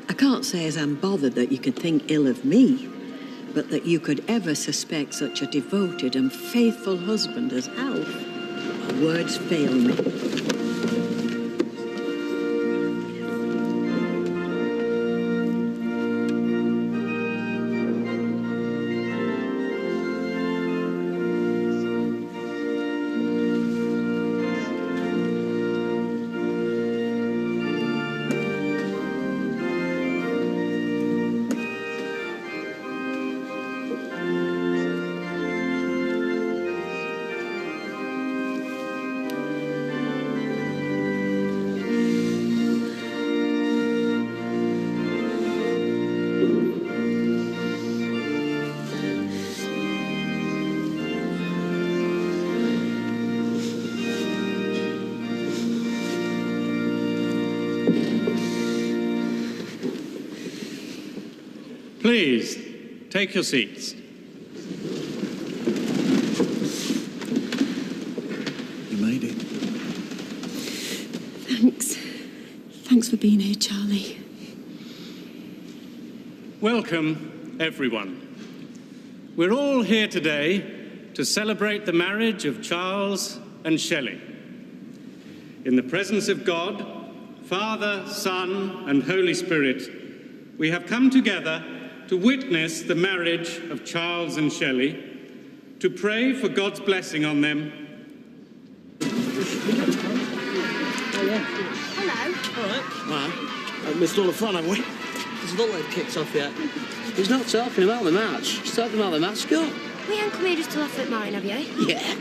I can't say as I'm bothered that you could think ill of me, but that you could ever suspect such a devoted and faithful husband as Alf. Words fail me. Please, take your seats. You made it. Thanks. Thanks for being here, Charlie. Welcome, everyone. We're all here today to celebrate the marriage of Charles and Shelley. In the presence of God, Father, Son, and Holy Spirit, we have come together to witness the marriage of Charles and Shelley, to pray for God's blessing on them. Hello. All right. Well, I've missed all the fun, have we? There's a lot they've kicked off yet. He's not talking about the match. He's talking about the mascot. We haven't come here just to laugh at mine, have you? Yeah.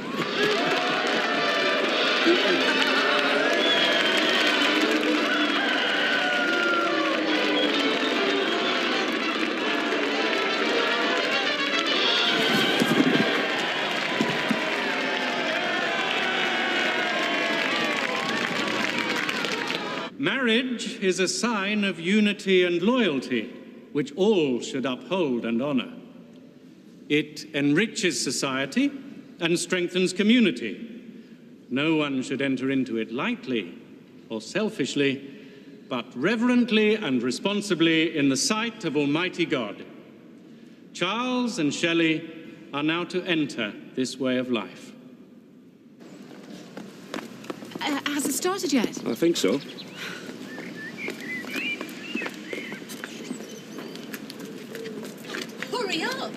Marriage is a sign of unity and loyalty, which all should uphold and honour. It enriches society and strengthens community. No one should enter into it lightly or selfishly, but reverently and responsibly in the sight of Almighty God. Charles and Shelley are now to enter this way of life. Has it started yet? I think so. Hurry up!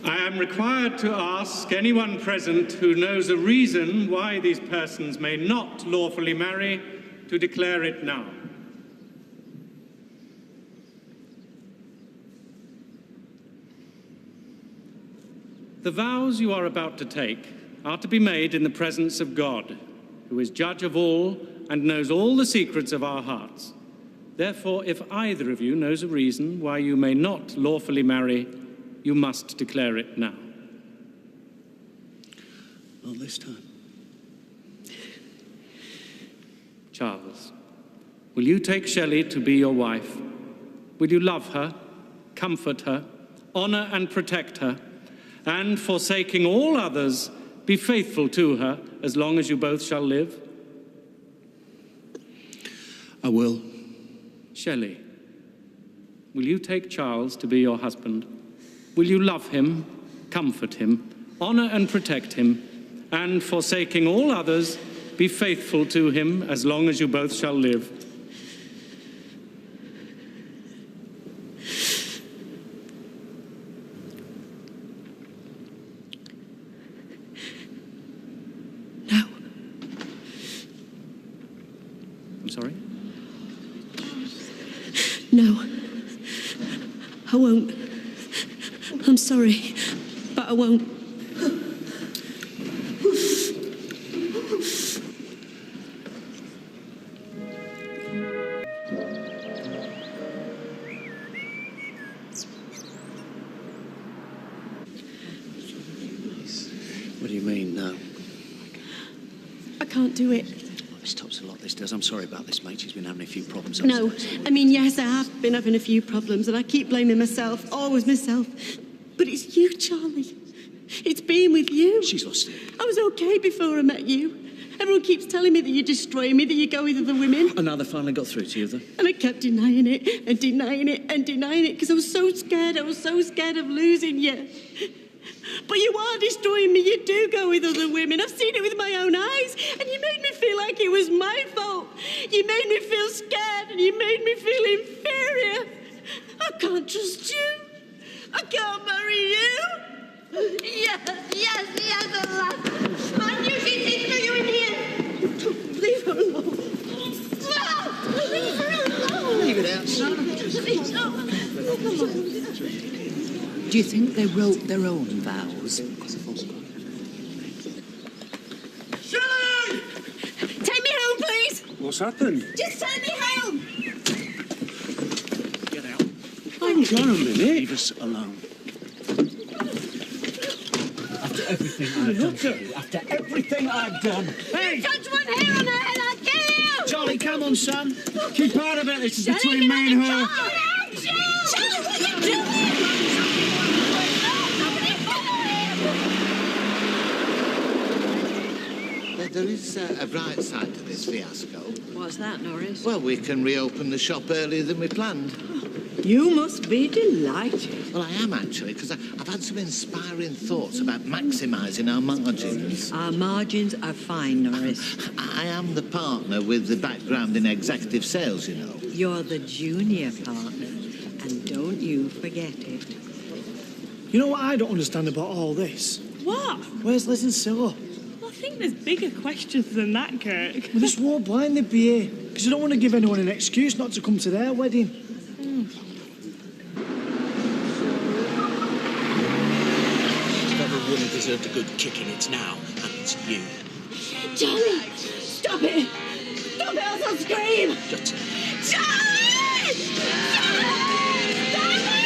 I am required to ask anyone present who knows a reason why these persons may not lawfully marry to declare it now. The vows you are about to take are to be made in the presence of God, who is judge of all and knows all the secrets of our hearts. Therefore, if either of you knows a reason why you may not lawfully marry, you must declare it now. Not this time. Charles, will you take Shelley to be your wife? Will you love her, comfort her, honour and protect her, and, forsaking all others, be faithful to her as long as you both shall live? I will. Shelley, will you take Charles to be your husband? Will you love him, comfort him, honour and protect him, and, forsaking all others, be faithful to him as long as you both shall live? No. I'm sorry? No. I won't. I'm sorry, but I won't. What do you mean, no? I can't do it. This tops a lot, this does. I'm sorry about this, mate. She's been having a few problems. No, I mean, yes, I have been having a few problems, and I keep blaming myself, always myself. But it's you, Charlie. It's being with you. She's lost it. I was okay before I met you. Everyone keeps telling me that you're destroying me, that you go with other women. And now they finally got through to you, then? And I kept denying it and denying it and denying it because I was so scared. I was so scared of losing you. But you are destroying me. You do go with other women. I've seen it with my own eyes. And you made me feel like it was my fault. You made me feel scared and you made me feel inferior. I can't trust you. I can't marry you. Yes, at last. I knew she'd see through you in here. Leave her alone. Leave her alone. Leave it out, son. Do you think they wrote their own vows? Shelley! Take me home, please. What's happened? Just take me home. Get out. Hang on a minute. Leave us alone. After everything I've done for you, after everything I've done. Hey! Touch one hair on her head, I'll kill you! Charlie, come on, son. Keep out of it. This is between me and her. Charlie, what are you doing? There is a bright side to this fiasco. What's that, Norris? Well, we can reopen the shop earlier than we planned. You must be delighted. Well, I am actually, because I've had some inspiring thoughts about maximising our margins. Our margins are fine, Norris. I am the partner with the background in executive sales, you know. You're the junior partner, and don't you forget it. You know what I don't understand about all this? What? Where's Liz and Scylla? I think there's bigger questions than that, Kirk. Well, they swore blind they'd be here, because they don't want to give anyone an excuse not to come to their wedding. If ever a woman deserved a good kicking, it's now, and it's you. Charlie, stop it! Stop it, I'll scream! Shut up. Charlie! Charlie! Stop it!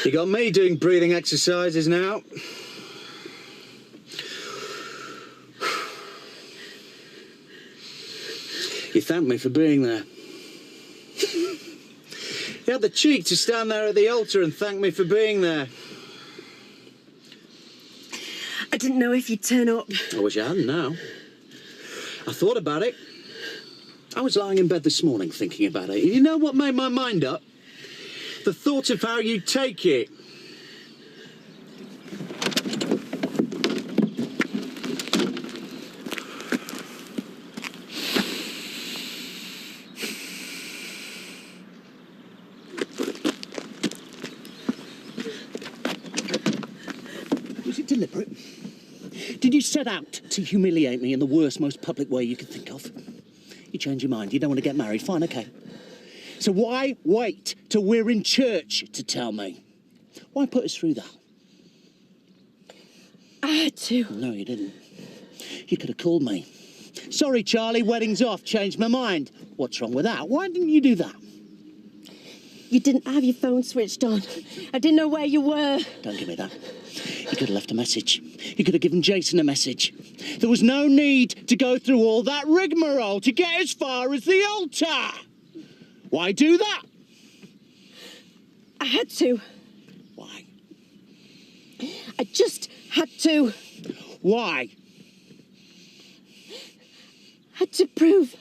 You got me doing breathing exercises now. You thanked me for being there. You had the cheek to stand there at the altar and thank me for being there. I didn't know if you'd turn up. I wish I hadn't now. I thought about it. I was lying in bed this morning thinking about it. You know what made my mind up? The thought of how you take it. Was it deliberate? Did you set out to humiliate me in the worst, most public way you could think of? You change your mind. You don't want to get married. Fine, okay. So why wait till we're in church to tell me? Why put us through that? I had to. No, you didn't. You could have called me. Sorry, Charlie, wedding's off. Changed my mind. What's wrong with that? Why didn't you do that? You didn't have your phone switched on. I didn't know where you were. Don't give me that. You could have left a message. You could have given Jason a message. There was no need to go through all that rigmarole to get as far as the altar. Why do that? I had to. Why? I just had to. Why? Had to prove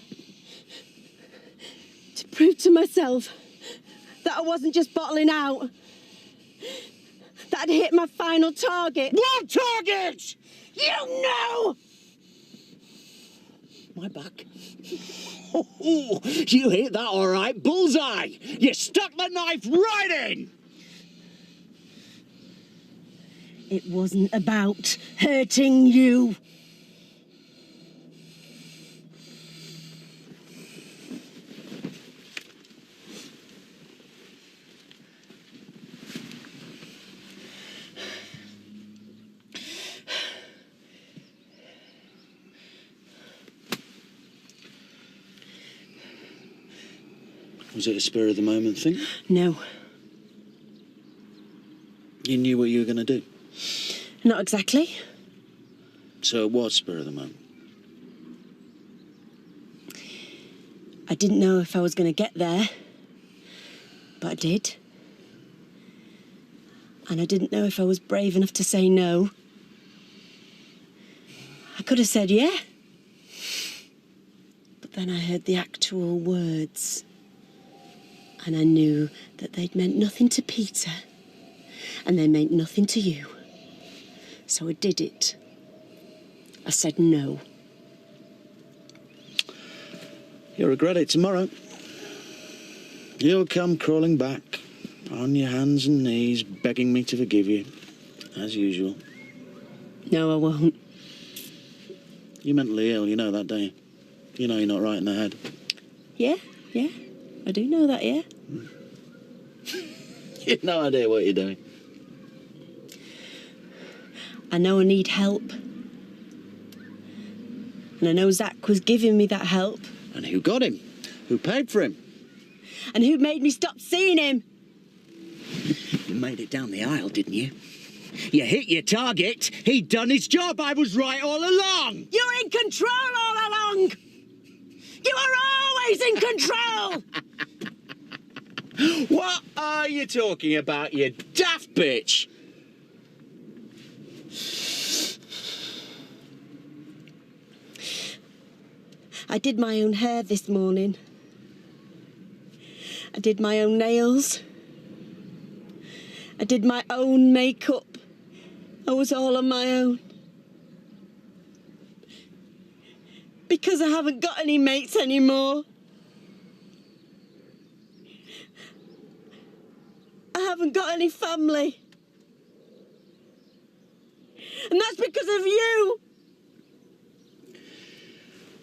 to myself that I wasn't just bottling out. That I'd hit my final target. What target? You know! My back. Oh, you hit that all right. Bullseye. You stuck the knife right in. It wasn't about hurting you. Was it a spur of the moment thing? No. You knew what you were going to do? Not exactly. So it was spur of the moment? I didn't know if I was going to get there, but I did. And I didn't know if I was brave enough to say no. I could have said yeah. But then I heard the actual words. And I knew that they'd meant nothing to Peter. And they meant nothing to you. So I did it. I said no. You'll regret it tomorrow. You'll come crawling back, on your hands and knees, begging me to forgive you, as usual. No, I won't. You're mentally ill, you know that, don't you? You know you're not right in the head. Yeah. I do know that, yeah. You've no idea what you're doing. I know I need help. And I know Zach was giving me that help. And who got him? Who paid for him? And who made me stop seeing him? You made it down the aisle, didn't you? You hit your target. He'd done his job. I was right all along. You're in control all along. You are always in control. What are you talking about, you daft bitch? I did my own hair this morning. I did my own nails. I did my own makeup. I was all on my own. Because I haven't got any mates anymore. I haven't got any family. And that's because of you.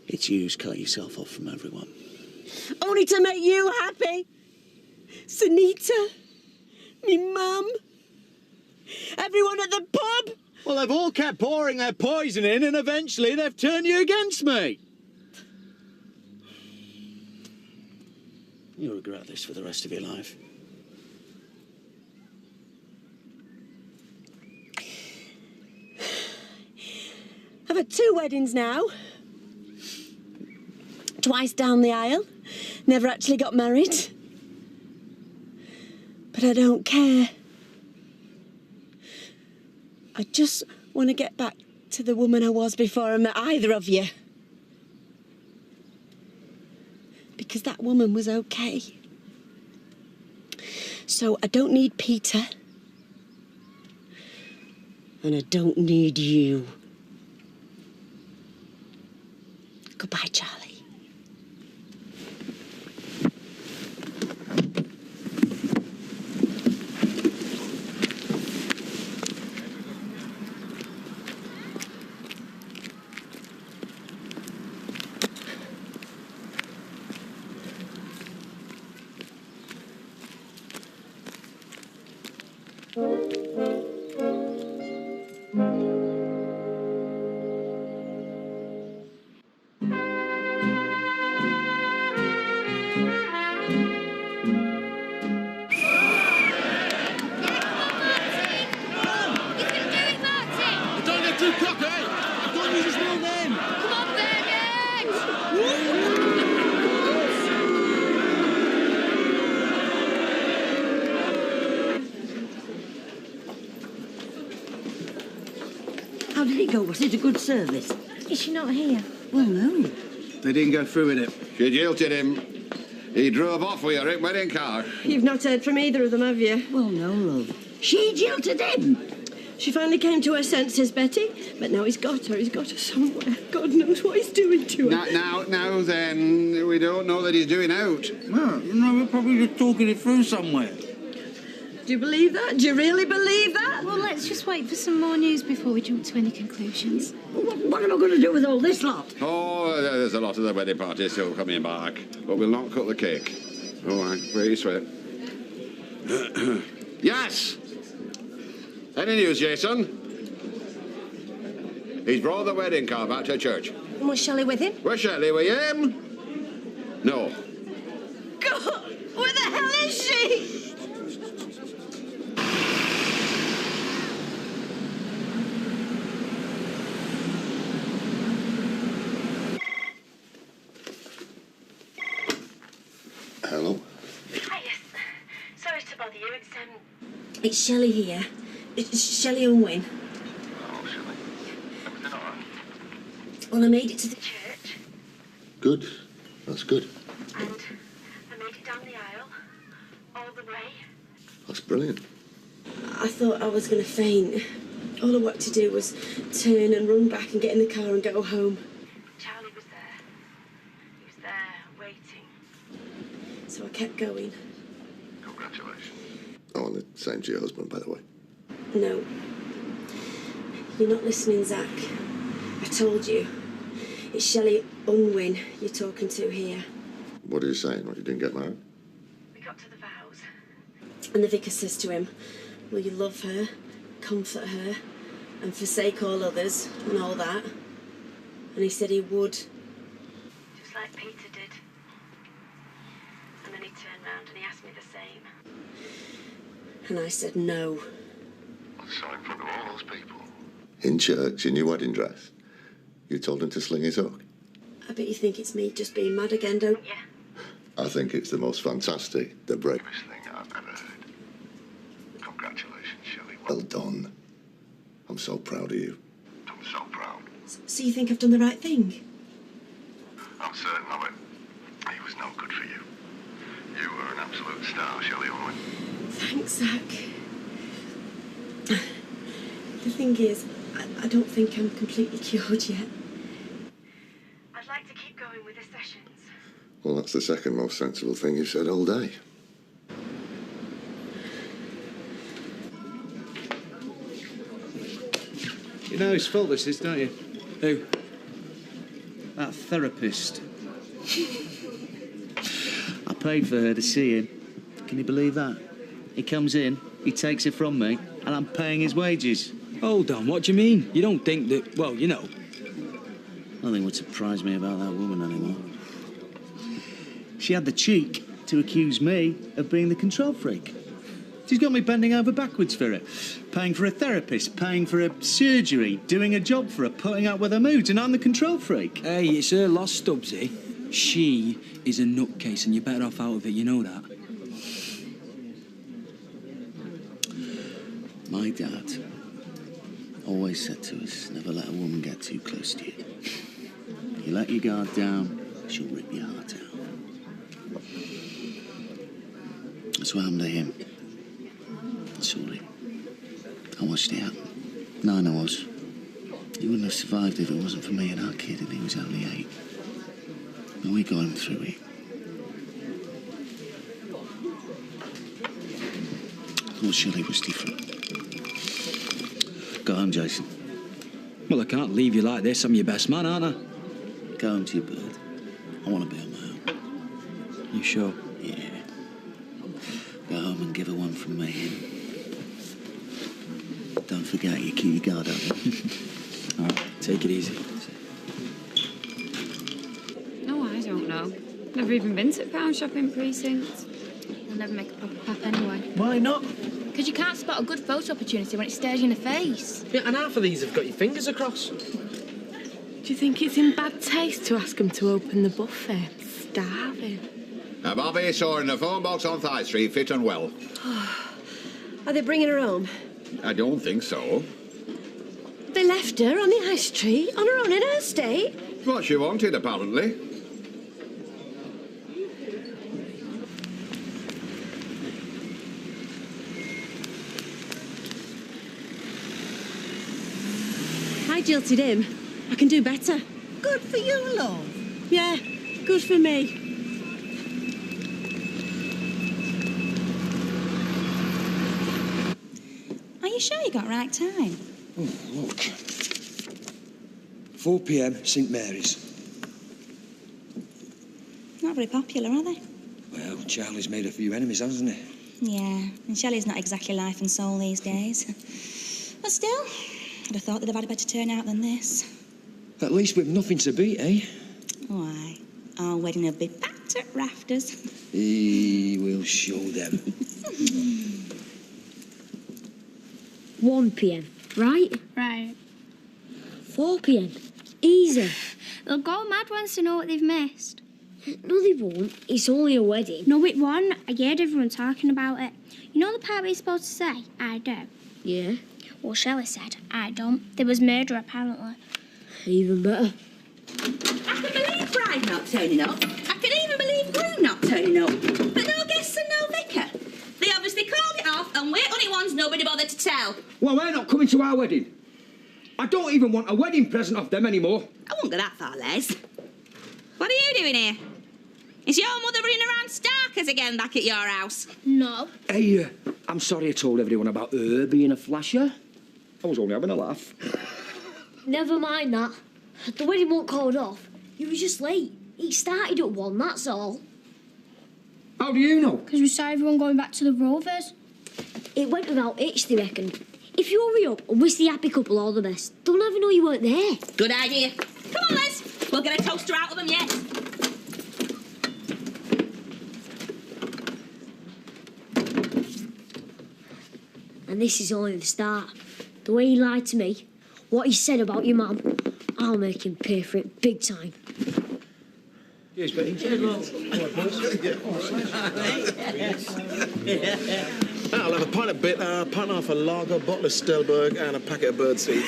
It's you who's cut yourself off from everyone. Only to make you happy. Sunita, me mum, everyone at the pub. Well, they've all kept pouring their poison in, and eventually they've turned you against me. You'll regret this for the rest of your life. I've had 2 weddings now. Twice down the aisle. Never actually got married. But I don't care. I just want to get back to the woman I was before I met either of you. Because that woman was okay. So I don't need Peter. And I don't need you. Goodbye, Charlie. How did it go? Was it a good service? Is she not here? Well, no. They didn't go through with it. She jilted him. He drove off with her wedding car. You've not heard from either of them, have you? Well, no, love. She jilted him. She finally came to her senses, Betty. But now he's got her. He's got her somewhere. God knows what he's doing to her. Now then, we don't know that he's doing out. Well, we're probably just talking it through somewhere. Do you believe that? Do you really believe that? Well, let's just wait for some more news before we jump to any conclusions. What am I going to do with all this lot? Oh, there's a lot of the wedding party still coming back, but we'll not cut the cake. All right, very sweet. Yes! Any news, Jason? He's brought the wedding car back to church. And was Shelley with him? Was Shelley with him? No. God! bother you. It's Shelley here. It's Shelley Unwin. Oh, Shelley. Everything all right? Well, I made it to the church, Good. That's good. and I made it down the aisle, all the way. That's brilliant. I thought I was going to faint. All I wanted to do was turn and run back and get in the car and go home. Charlie was there. He was there, waiting. So I kept going. Congratulations. Oh, and the same to your husband, by the way. No. You're not listening, Zach. I told you. It's Shelley Unwin you're talking to here. What are you saying? What, you didn't get married? We got to the vows. And the vicar says to him, will you love her, comfort her, and forsake all others, and all that? And he said he would. Just like Peter did. And then he turned round and he asked me the same. And I said no. So in front of all those people? In church, in your wedding dress? You told him to sling his hook? I bet you think it's me just being mad again, don't you? I think it's the most fantastic, the bravest thing I've ever heard. Congratulations, Shelley. Well done. I'm so proud of you. I'm so proud. So you think I've done the right thing? I'm certain of it. He was no good for you. You were an absolute star, Shelley Unwin. Thanks, Zach. The thing is, I don't think I'm completely cured yet. I'd like to keep going with the sessions. Well, that's the second most sensible thing you've said all day. You know whose fault this is, don't you? Who? That therapist. I paid for her to see him. Can you believe that? He comes in, he takes it from me, and I'm paying his wages. Hold on, what do you mean? You don't think that... Well, you know. Nothing would surprise me about that woman anymore. She had the cheek to accuse me of being the control freak. She's got me bending over backwards for it, paying for a therapist, paying for a surgery, doing a job for her, putting up with her moods, and I'm the control freak. Hey, it's her loss, Stubbsy. She is a nutcase and you're better off out of it, you know that. My dad always said to us, never let a woman get too close to you. You let your guard down, she'll rip your heart out. That's what happened to him. Sorry. I watched it happen. 9 I was. He wouldn't have survived if it wasn't for me and our kid, and he was only 8. But we got him through it. I thought Shelley was different. Go home, Jason. Well, I can't leave you like this. I'm your best man, aren't I? Go home to your bird. I want to be on my own. You sure? Yeah. Go home and give her one from me. Don't forget, you keep your guard up. All right, take it easy. No, I don't know. Never even been to a pound shopping precinct. I'll never make a proper pap anyway. Why not? Because you can't spot a good photo opportunity when it stares you in the face. Yeah, and half of these have got your fingers across. Do you think it's in bad taste to ask him to open the buffet? Starving. Now, Bobby saw in the phone box on Thigh Street, fit and well. Are they bringing her home? I don't think so. They left her on the high street, on her own in her state. What she wanted, apparently. I jilted him. I can do better. Good for you, love. Yeah, good for me. Are you sure you got right time? Oh, look. 4 p.m, St Mary's. Not very popular, are they? Well, Charlie's made a few enemies, hasn't he? Yeah, and Shelley's not exactly life and soul these days. But still, I'd have thought they'd have had a better turnout than this. At least we've nothing to beat, eh? Why, our wedding will be packed at rafters. He will show them. 1 p.m, right? Right. 4 p.m, easy. They'll go mad once they know what they've missed. No, they won't. It's only a wedding. No, it won't. I heard everyone talking about it. You know the part where you're supposed to say, I do? Yeah? Well, Shelley said, I don't. There was murder, apparently. Even better. I can believe Bride not turning up. I can even believe Groom not turning up. But no guests and no vicar. They obviously called it off, and we're only ones nobody bothered to tell. Well, we're not coming to our wedding. I don't even want a wedding present off them anymore. I won't go that far, Les. What are you doing here? Is your mother running around Starkers again back at your house? No. Hey, I'm sorry I told everyone about her being a flasher. I was only having a laugh. Never mind that. The wedding won't called off. You were just late. It started at 1, that's all. How do you know? Because we saw everyone going back to the Rovers. It went without itch, they reckon. If you hurry up and wish the happy couple all the best, they'll never know you weren't there. Good idea. Come on, Les. We'll get a toaster out of them yet. And this is only the start. The way he lied to me, what he said about your mum, I'll make him pay for it big time. Yes, Betty. I'll have a pint of bit, a pint and a half of lager, a bottle of Stelberg, and a packet of birdseed.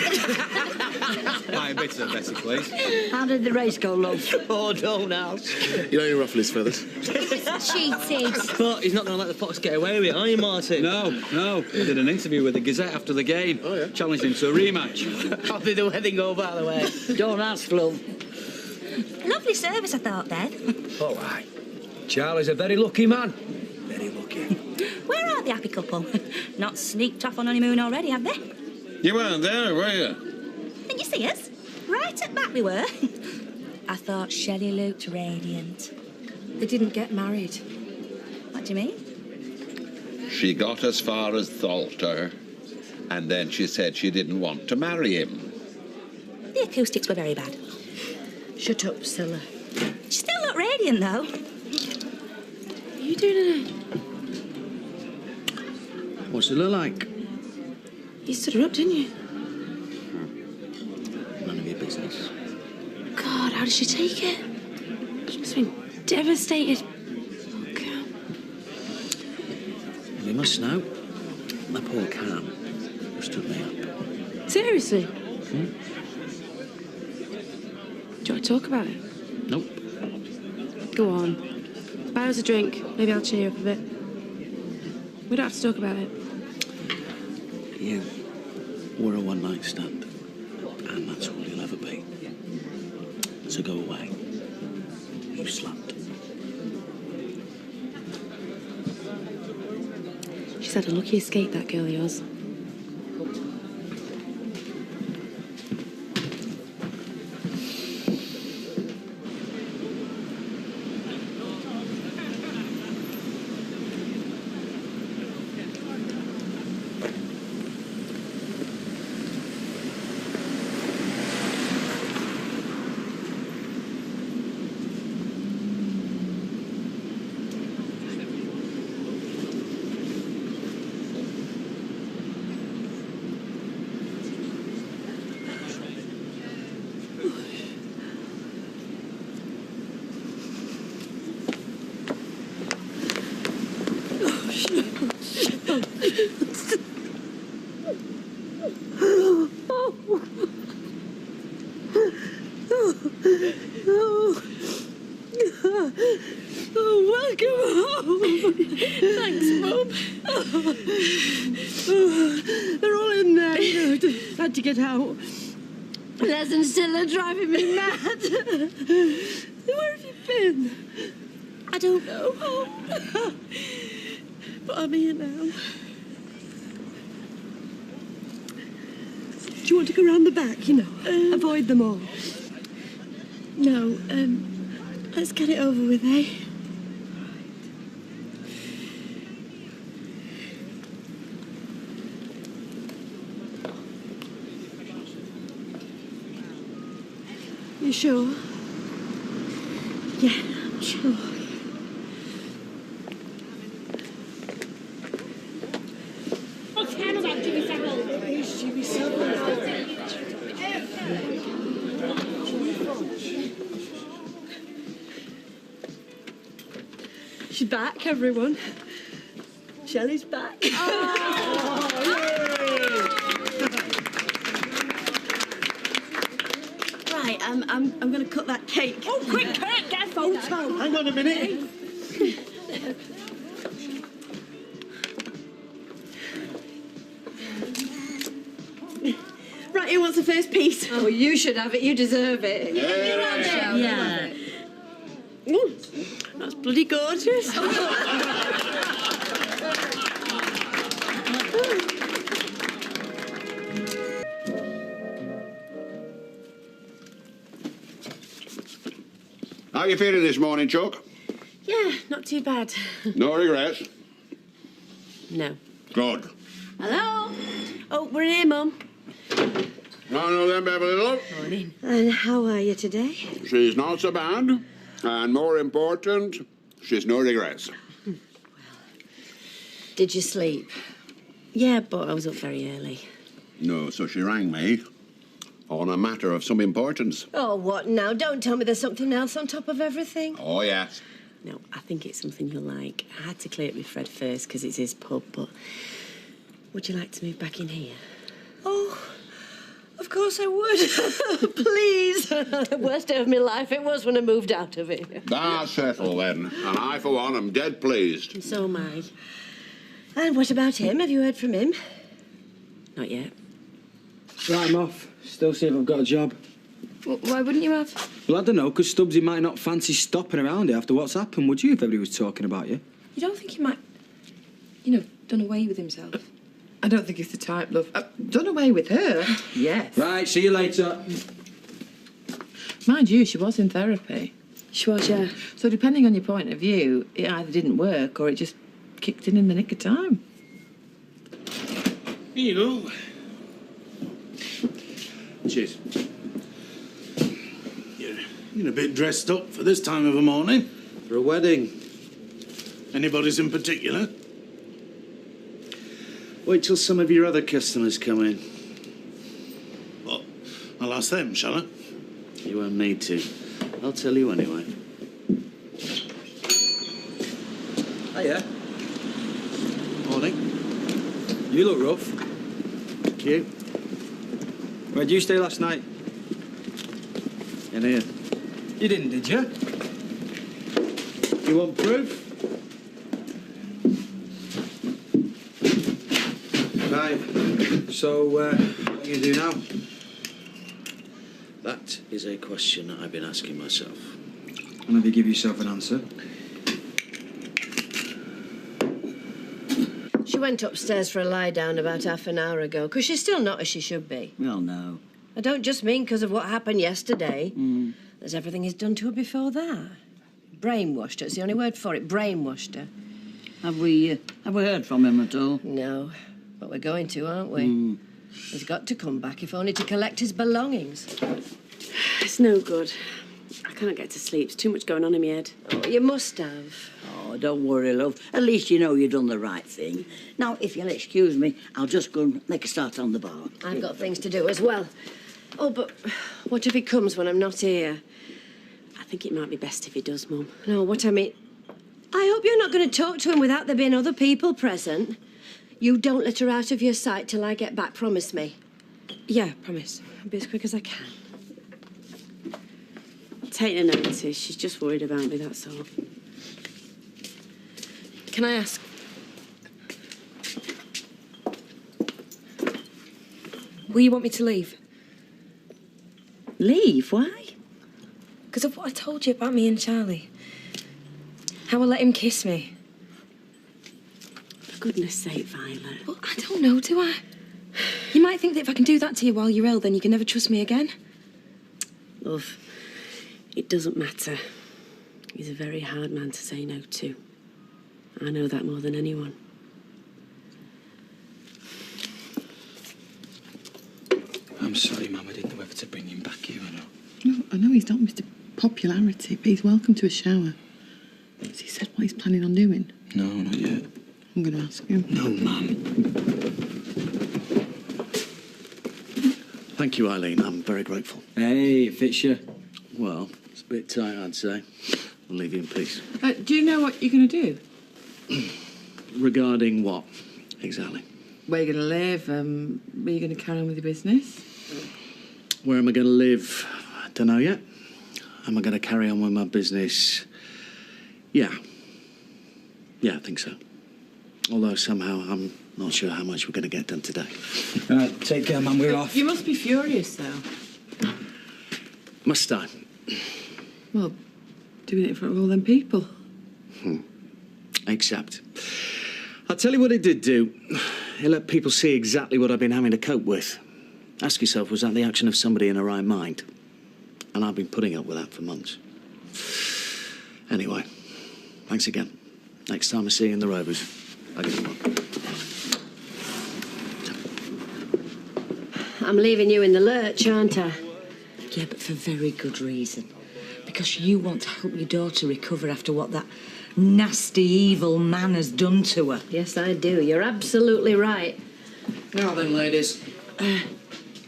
Pint of bitter, Bessie, please. How did the race go, love? Oh, don't ask. You don't even ruffle his feathers. Cheated. But he's not going to let the Fox get away with it, are you, Martin? No. I did an interview with the Gazette after the game. Oh, yeah? Challenged him to a rematch. How did the wedding go, by the way? Don't ask, love. Lovely service, I thought, then. All right. Charlie's a very lucky man. Very lucky. Where are the happy couple? Not sneaked off on honeymoon already, have they? You weren't there, were you? Didn't you see us? Right at back we were. I thought Shelley looked radiant. They didn't get married. What do you mean? She got as far as Thalter, and then she said she didn't want to marry him. The acoustics were very bad. Shut up, Stella. She still looked radiant, though. What are you doing today? What's it look like? You stood her up, didn't you? None of your business. God, how did she take it? She must have been devastated. Oh, God. You must know. My poor Cam just took me up. Seriously? Hmm? Do you want to talk about it? Nope. Go on. Buy us a drink. Maybe I'll cheer you up a bit. We don't have to talk about it. You were a one-night stand, and that's all you'll ever be. So go away. You slept. She's had a lucky escape, that girl of yours. Thanks, Mum. They're all in there. You know, had to get out. Les and Stella driving me mad. Where have you been? I don't know. But I'm here now. Do you want to go round the back, you know? Avoid them all. No, let's get it over with, eh? You sure? Yeah, I'm sure. What's Hannah about Jimmy Savile? Who's Jimmy Savile? She's back, everyone. Shelley's back. Right, I'm going to cut that cake. Oh, quick, Kurt, get a photo. Hang on a minute. Right, who wants the first piece? Oh, you should have it. You deserve it. Yeah. Ooh, that's bloody gorgeous. How are you feeling this morning, Chuck? Yeah, not too bad. No regrets? No. Good. Hello? Oh, we're in here, Mum. Hello then, Beverly, love. Morning. And how are you today? She's not so bad. And more important, she's no regrets. Did you sleep? Yeah, but I was up very early. No, so she rang me on a matter of some importance. Oh, what now? Don't tell me there's something else on top of everything. Oh, yes. No, I think it's something you'll like. I had to clear it with Fred first because it's his pub, but would you like to move back in here? Oh, of course I would. Please. The worst day of my life it was when I moved out of it. That's settled then. And I, for one, am dead pleased. And so am I. And what about him? Have you heard from him? Not yet. Right, I'm off. Still see if I've got a job. Why wouldn't you have? Well, I don't know, because Stubbsy might not fancy stopping around here after what's happened, would you, if everybody was talking about you? You don't think he might, you know, done away with himself? I don't think he's the type, love. Done away with her? Yes. Right, see you later. Mind you, she was in therapy. She was, yeah. So depending on your point of view, it either didn't work or it just kicked in the nick of time. Here you go. Cheers. You're a bit dressed up for this time of a morning. For a wedding. Anybody's in particular? Wait till some of your other customers come in. Well, I'll ask them, shall I? You won't need to. I'll tell you anyway. Hiya. Morning. You look rough. Thank you. Where'd you stay last night? In here. You didn't, did you? You want proof? Right. So, what are you going to do now? That is a question I've been asking myself. And have you give yourself an answer? She went upstairs for a lie down about half an hour ago, because she's still not as she should be. Well, no. I don't just mean because of what happened yesterday. There's everything he's done to her before that. Brainwashed her. It's the only word for it. Brainwashed her. Have we heard from him at all? No. But we're going to, aren't we? He's got to come back, if only to collect his belongings. It's no good. I can't get to sleep. There's too much going on in my head. Oh, you must have. Oh, don't worry, love. At least you know you've done the right thing. Now, if you'll excuse me, I'll just go and make a start on the bar. I've got things to do as well. Oh, but what if he comes when I'm not here? I think it might be best if he does, Mum. No, what I mean... I hope you're not going to talk to him without there being other people present. You don't let her out of your sight till I get back, promise me. Yeah, promise. I'll be as quick as I can. Take no notice. She's just worried about me, that's all. Can I ask? Will you want me to leave? Leave? Why? Because of what I told you about me and Charlie. How I let him kiss me. For goodness sake, Violet. Well, I don't know, do I? You might think that if I can do that to you while you're ill, then you can never trust me again. Love, it doesn't matter. He's a very hard man to say no to. I know that more than anyone. I'm sorry, Mum. I didn't know whether to bring him back here or not. No, I know he's not Mr. Popularity, but he's welcome to a shower. Has he said what he's planning on doing? No, not yet. I'm going to ask him. No, Mum. Thank you, Eileen. I'm very grateful. Hey, it fits you. Well, it's a bit tight, I'd say. I'll leave you in peace. Do you know what you're going to do? Regarding what? Exactly. Where are you going to live? Where are you going to carry on with your business? Where am I going to live? I don't know yet. Am I going to carry on with my business? Yeah. Yeah, I think so. Although somehow I'm not sure how much we're going to get done today. Take care, man. We're off. You must be furious, though. Must I? Well, doing it in front of all them people. Except, I'll tell you what it did do. It let people see exactly what I've been having to cope with. Ask yourself, was that the action of somebody in their right mind? And I've been putting up with that for months. Anyway, thanks again. Next time I see you in the Rovers, I'll give you one. I'm leaving you in the lurch, aren't I? Yeah, but for very good reason. Because you want to help your daughter recover after what that nasty, evil man has done to her. Yes, I do. You're absolutely right. Now then, ladies.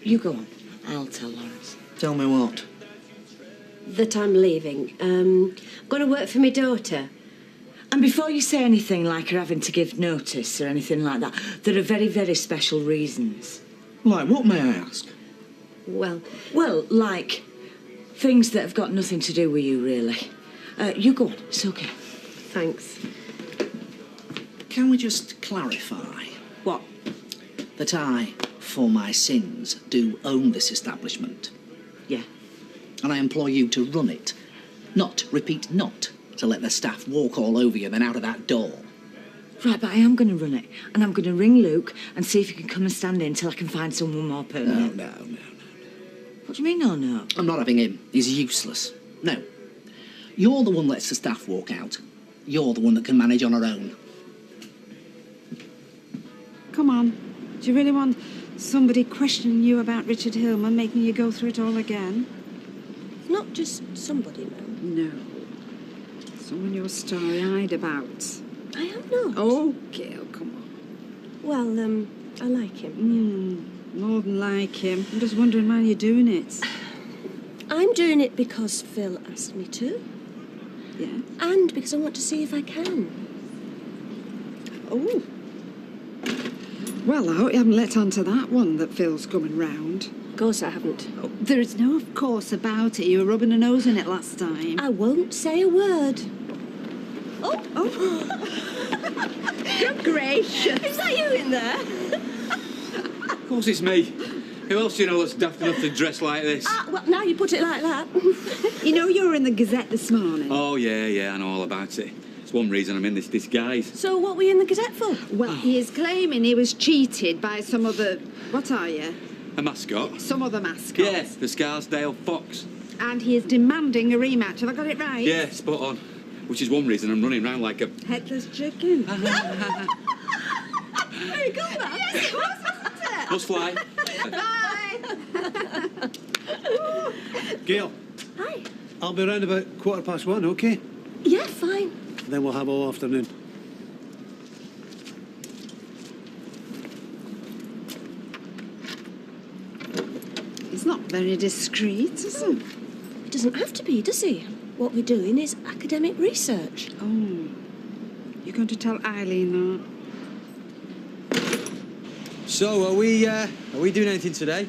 You go on. I'll tell Lawrence. Tell me what? That I'm leaving. I'm going to work for my daughter. And before you say anything like her having to give notice or anything like that, there are very, very special reasons. Like what, may I ask? Well, like things that have got nothing to do with you, really. You go on. It's okay. Thanks. Can we just clarify? What? That I, for my sins, do own this establishment. Yeah. And I employ you to run it. Not, repeat, not to let the staff walk all over you then out of that door. Right, but I am going to run it. And I'm going to ring Luke and see if he can come and stand in till I can find someone more permanent. No. What do you mean, no? I'm not having him. He's useless. No. You're the one that lets the staff walk out. You're the one that can manage on her own. Come on. Do you really want somebody questioning you about Richard Hillman, making you go through it all again? Not just somebody, no. No. Someone you're starry-eyed about. I am not. Oh, Gail, come on. Well, I like him. More than like him. I'm just wondering why you're doing it. I'm doing it because Phil asked me to. Yeah? And because I want to see if I can. Oh. Well, I hope you haven't let on to that one that Phil's coming round. Of course I haven't. Oh, there is no of course about it. You were rubbing a nose in it last time. I won't say a word. Good gracious. Is that you in there? Of course it's me. Who else do you know that's daft enough to dress like this? Well, now you put it like that. You know you were in the Gazette this morning. Oh, yeah, I know all about it. It's one reason I'm in this disguise. So what were you in the Gazette for? Well, he is claiming he was cheated by some other... What are you? A mascot? Some other mascot. Yeah, the Scarsdale Fox. And he is demanding a rematch. Have I got it right? Yeah, spot on. Which is one reason I'm running around like a... Headless chicken. Very good, that. Yes, it was, wasn't it? Must fly. Bye. Gail. Hi. I'll be round about 1:15, OK? Yeah, fine. Then we'll have all afternoon. He's not very discreet, is he? It doesn't have to be, does he? What we're doing is academic research. Oh. You're going to tell Eileen that? So, are we doing anything today?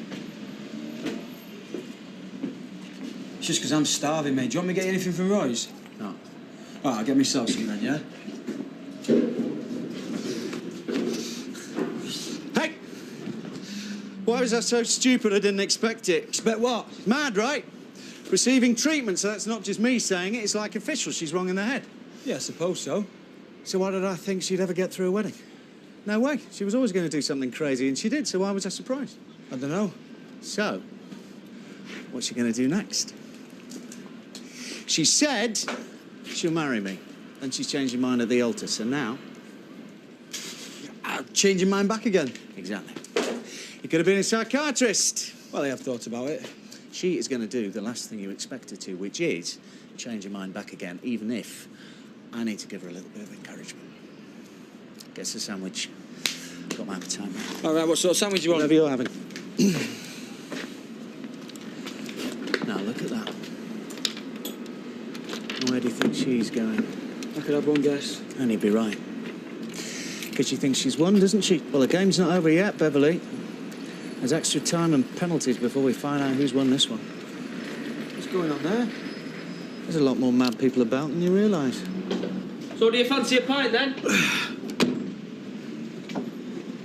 It's just because I'm starving, mate. Do you want me to get you anything from Roy's? No. All right, I'll get myself some then, yeah? Hey! Why was I so stupid I didn't expect it? Expect what? Mad, right? Receiving treatment, so that's not just me saying it, it's like official. She's wrong in the head. Yeah, I suppose so. So why did I think she'd ever get through a wedding? No way. She was always going to do something crazy, and she did, so why was I surprised? I don't know. So, what's she going to do next? She said she'll marry me, and she's changed her mind at the altar, so now... I'll change your mind back again. Exactly. You could have been a psychiatrist. Well, I have thought about it. She is going to do the last thing you expect her to, which is change her mind back again, even if I need to give her a little bit of encouragement. Gets a sandwich. Got my appetite now. All right, what sort of sandwich do you want? Whatever you're having. Now, look at that. Where do you think she's going? I could have one guess. And he'd be right. because she thinks she's won, doesn't she? Well, the game's not over yet, Beverly. There's extra time and penalties before we find out who's won this one. What's going on there? There's a lot more mad people about than you realise. So do you fancy a pint, then?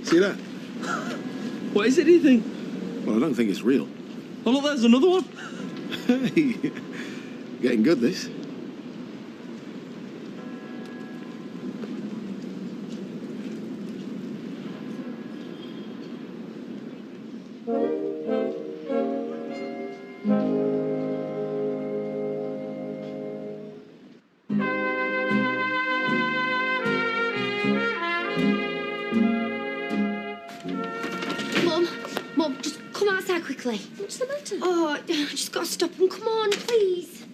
See that? What is it, do you think? Well, I don't think it's real. Oh, look, there's another one. Hey, getting good, this. Mum, just come outside quickly. What's the matter? Oh, I just got to stop them. Come on, please.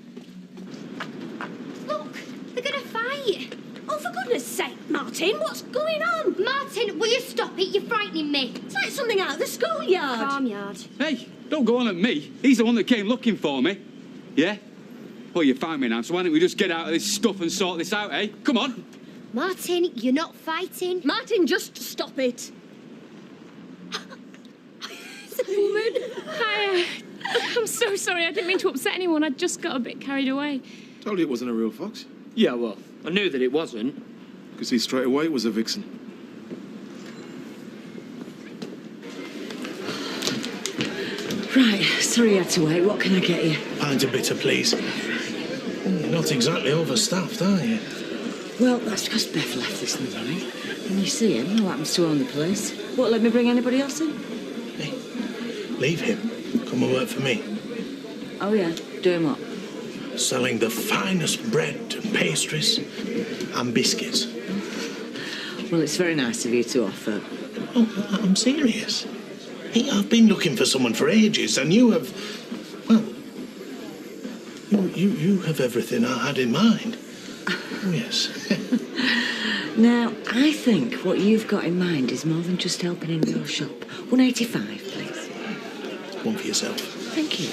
Look, they're going to fight. Oh, for goodness sake, Martin, what's going on? Martin, will you stop it? You're frightening me. It's like something out of the schoolyard. Farmyard. Hey, don't go on at me. He's the one that came looking for me. Yeah? Well, you found me now, so why don't we just get out of this stuff and sort this out, eh? Come on. Martin, you're not fighting. Martin, just stop it. It's a woman. Hi. I'm so sorry. I didn't mean to upset anyone. I just got a bit carried away. Told you it wasn't a real fox. Yeah, well, I knew that it wasn't. Could see straight away it was a vixen. Right, sorry you had to wait. What can I get you? Pint of bitter, please. You're not exactly overstaffed, are you? Well, that's because Beth left this morning. When you see him, who happens to own the place? What, let me bring anybody else in? Hey, leave him. Come and work for me. Oh, yeah? Doing what? Selling the finest bread and pastries and biscuits. Well, it's very nice of you to offer. Oh, I'm serious. Hey, I've been looking for someone for ages, and you have... Well, you have everything I had in mind. Oh, yes. Now, I think what you've got in mind is more than just helping in your shop. 185, please. One for yourself. Thank you.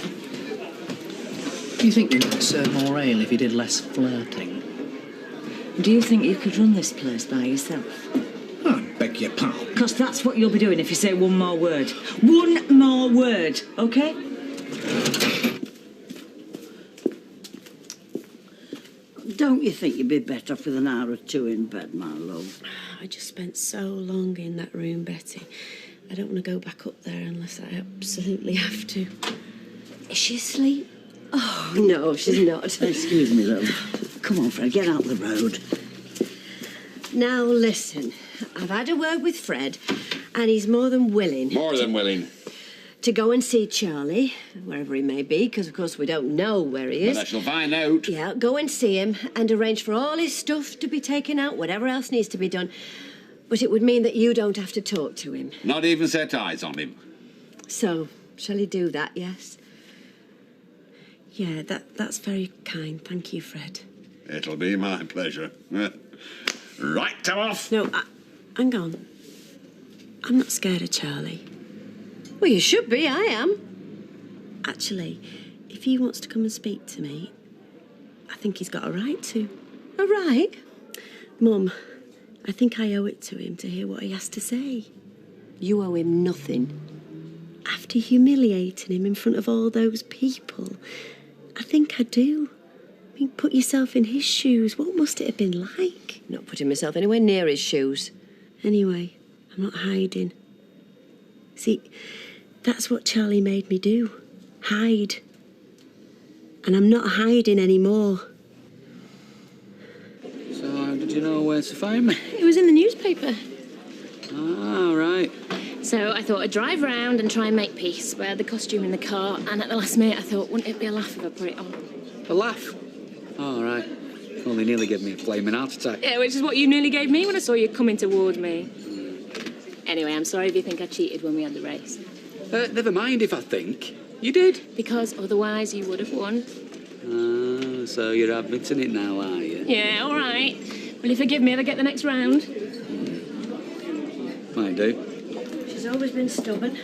Do you think you might serve more ale if you did less flirting? Do you think you could run this place by yourself? I beg your pardon. Because that's what you'll be doing if you say one more word. One more word, OK? Don't you think you'd be better off with an hour or two in bed, my love? I just spent so long in that room, Betty. I don't want to go back up there unless I absolutely have to. Is she asleep? Oh, no, she's not. Excuse me, love. Come on, Fred, get out the road. Now, listen. I've had a word with Fred, and he's more than willing. More than willing. To go and see Charlie, wherever he may be, because, of course, we don't know where he is. But I shall find out. Yeah, go and see him and arrange for all his stuff to be taken out, whatever else needs to be done. But it would mean that you don't have to talk to him. Not even set eyes on him. So, shall he do that, yes? Yeah, that's very kind. Thank you, Fred. It'll be my pleasure. Right, come off. No, hang on. I'm not scared of Charlie. Well, you should be. I am. Actually, if he wants to come and speak to me, I think he's got a right to. A right? Mum, I think I owe it to him to hear what he has to say. You owe him nothing. After humiliating him in front of all those people, I think I do. I mean, put yourself in his shoes. What must it have been like? Not putting myself anywhere near his shoes. Anyway, I'm not hiding. See, that's what Charlie made me do. Hide. And I'm not hiding anymore. So, how did you know where to find me? It was in the newspaper. Ah, right. So I thought I'd drive round and try and make peace. We had the costume in the car, and at the last minute I thought, wouldn't it be a laugh if I put it on? A laugh? Oh, right. Well, they nearly gave me a flaming heart attack. Yeah, which is what you nearly gave me when I saw you coming toward me. Anyway, I'm sorry if you think I cheated when we had the race. Never mind if I think. You did. Because otherwise you would have won. Ah, so you're admitting it now, are you? Yeah, all right. Will you forgive me if I get the next round? Might do. She's always been stubborn.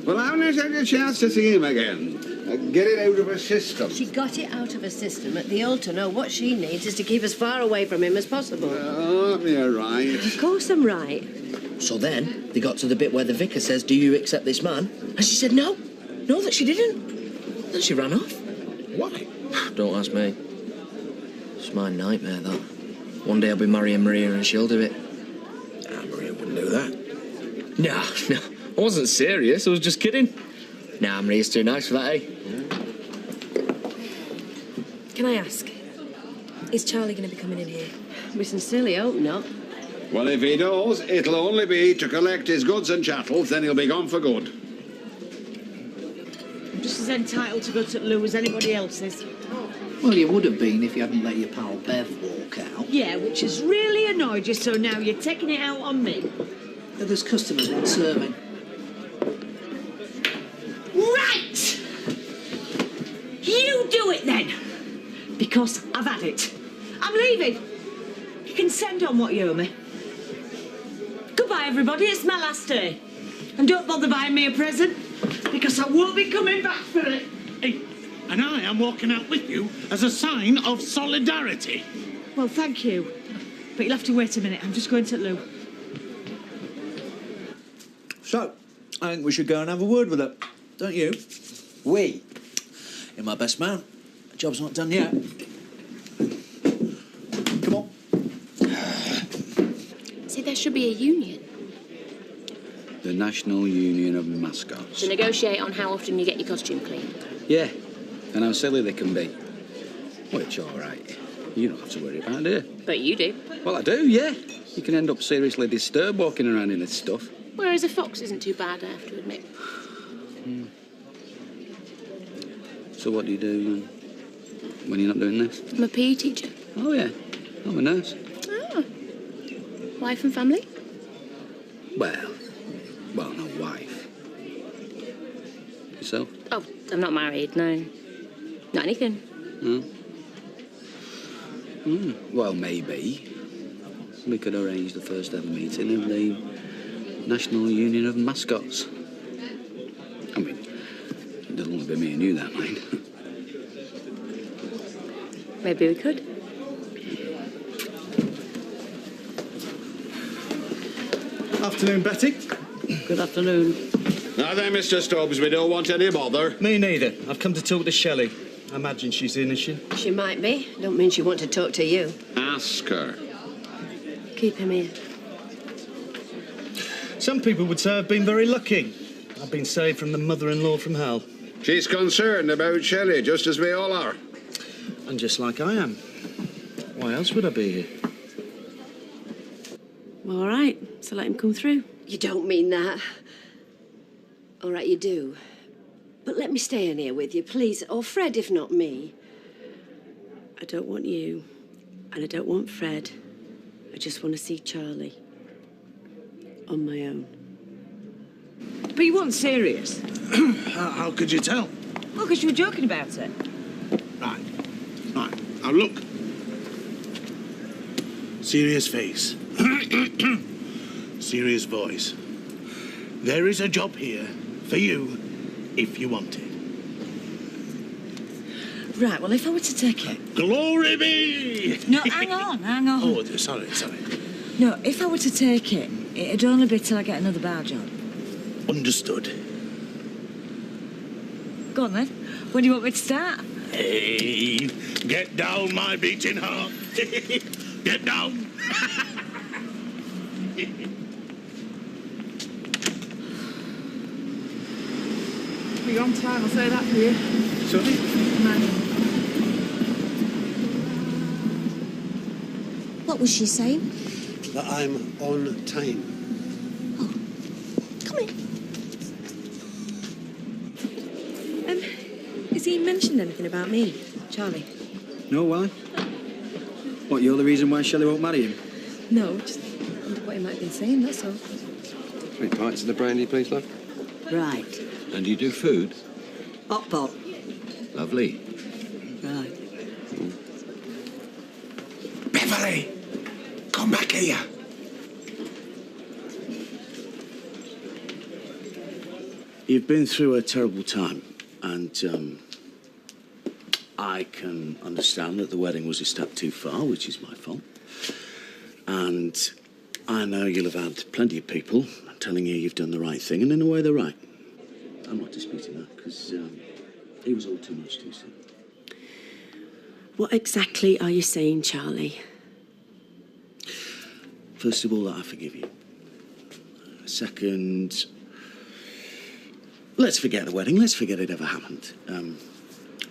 Well, I haven't had a chance to see him again. Get it out of her system. She got it out of her system at the altar. No, what she needs is to keep as far away from him as possible. Oh, you're right. Of course I'm right. So then, they got to the bit where the vicar says, "Do you accept this man?" And she said no. No, that she didn't. Then she ran off. Why? Don't ask me. It's my nightmare, that. One day I'll be marrying Maria and she'll do it. Maria wouldn't do that. No, I wasn't serious. I was just kidding. Nah, Maria's too nice for that, eh? Can I ask, is Charlie going to be coming in here? We sincerely hope not. Well, if he does, it'll only be to collect his goods and chattels, then he'll be gone for good. I'm just as entitled to go to Lou as anybody else is. Well, you would have been if you hadn't let your pal Bev walk out. Yeah, which has really annoyed you, so now you're taking it out on me. There's customers want serving. Right! You do it then! Because I've had it. I'm leaving. You can send on what you owe me. Goodbye, everybody. It's my last day. And don't bother buying me a present, because I won't be coming back for it. Hey, and I am walking out with you as a sign of solidarity. Well, thank you. But you'll have to wait a minute. I'm just going to Lou. So, I think we should go and have a word with her. Don't you? We? You're my best man. The job's not done yet. Come on. See, there should be a union The National Union of Mascots. to negotiate on how often you get your costume cleaned. Yeah, and how silly they can be. Which, all right. You don't have to worry about it, do you? But you do. Well, I do, yeah. You can end up seriously disturbed walking around in this stuff. Whereas a fox isn't too bad, I have to admit. So what do you do when you're not doing this? I'm a PE teacher. Oh, yeah. I'm a nurse. Oh. Wife and family? Well, no wife. Yourself? Oh, I'm not married, no. Not anything. No? Well, maybe. We could arrange the first ever meeting of the National Union of Mascots. I mean, it'll only be me and you, that mind. Maybe we could. Afternoon, Betty. Good afternoon. Now then, Mr. Stubbs, we don't want any bother. Me neither. I've come to talk to Shelley. I imagine she's in, is she? She might be. Don't mean she want to talk to you. Ask her. Keep him here. Some people would say I've been very lucky. I've been saved from the mother-in-law from hell. She's concerned about Shelley, just as we all are. And just like I am. Why else would I be here? All right, so let him come through. You don't mean that. All right, you do. But let me stay in here with you, please. Or Fred, if not me. I don't want you, and I don't want Fred. I just want to see Charlie. On my own. But you weren't serious. How could you tell? Well, because you were joking about it. Right. Now look. Serious face. Serious voice. There is a job here for you if you want it. Right, well, if I were to take it... Glory be! No, hang on. Oh, sorry. No, if I were to take it, it'd only be till I get another bar job. Understood. Go on, then. When do you want me to start? Hey, get down, my beating heart. Get down. Well, you're on time, I'll say that for you. Sorry? What was she saying? That I'm on time. Come in. Has he mentioned anything about me, Charlie? No, why? What, you're the reason why Shelley won't marry him? No, just wonder what he might have been saying, that's all. 3 pints of the brandy, please, love. Right. And you do food? Hot pot. Lovely. Right. Beverly, come back here. You've been through a terrible time. And I can understand that the wedding was a step too far, which is my fault. And I know you'll have had plenty of people telling you you've done the right thing, and in a way they're right. I'm not disputing that, because it was all too much too soon. What exactly are you saying, Charlie? First of all, that I forgive you. Second, let's forget the wedding. Let's forget it ever happened.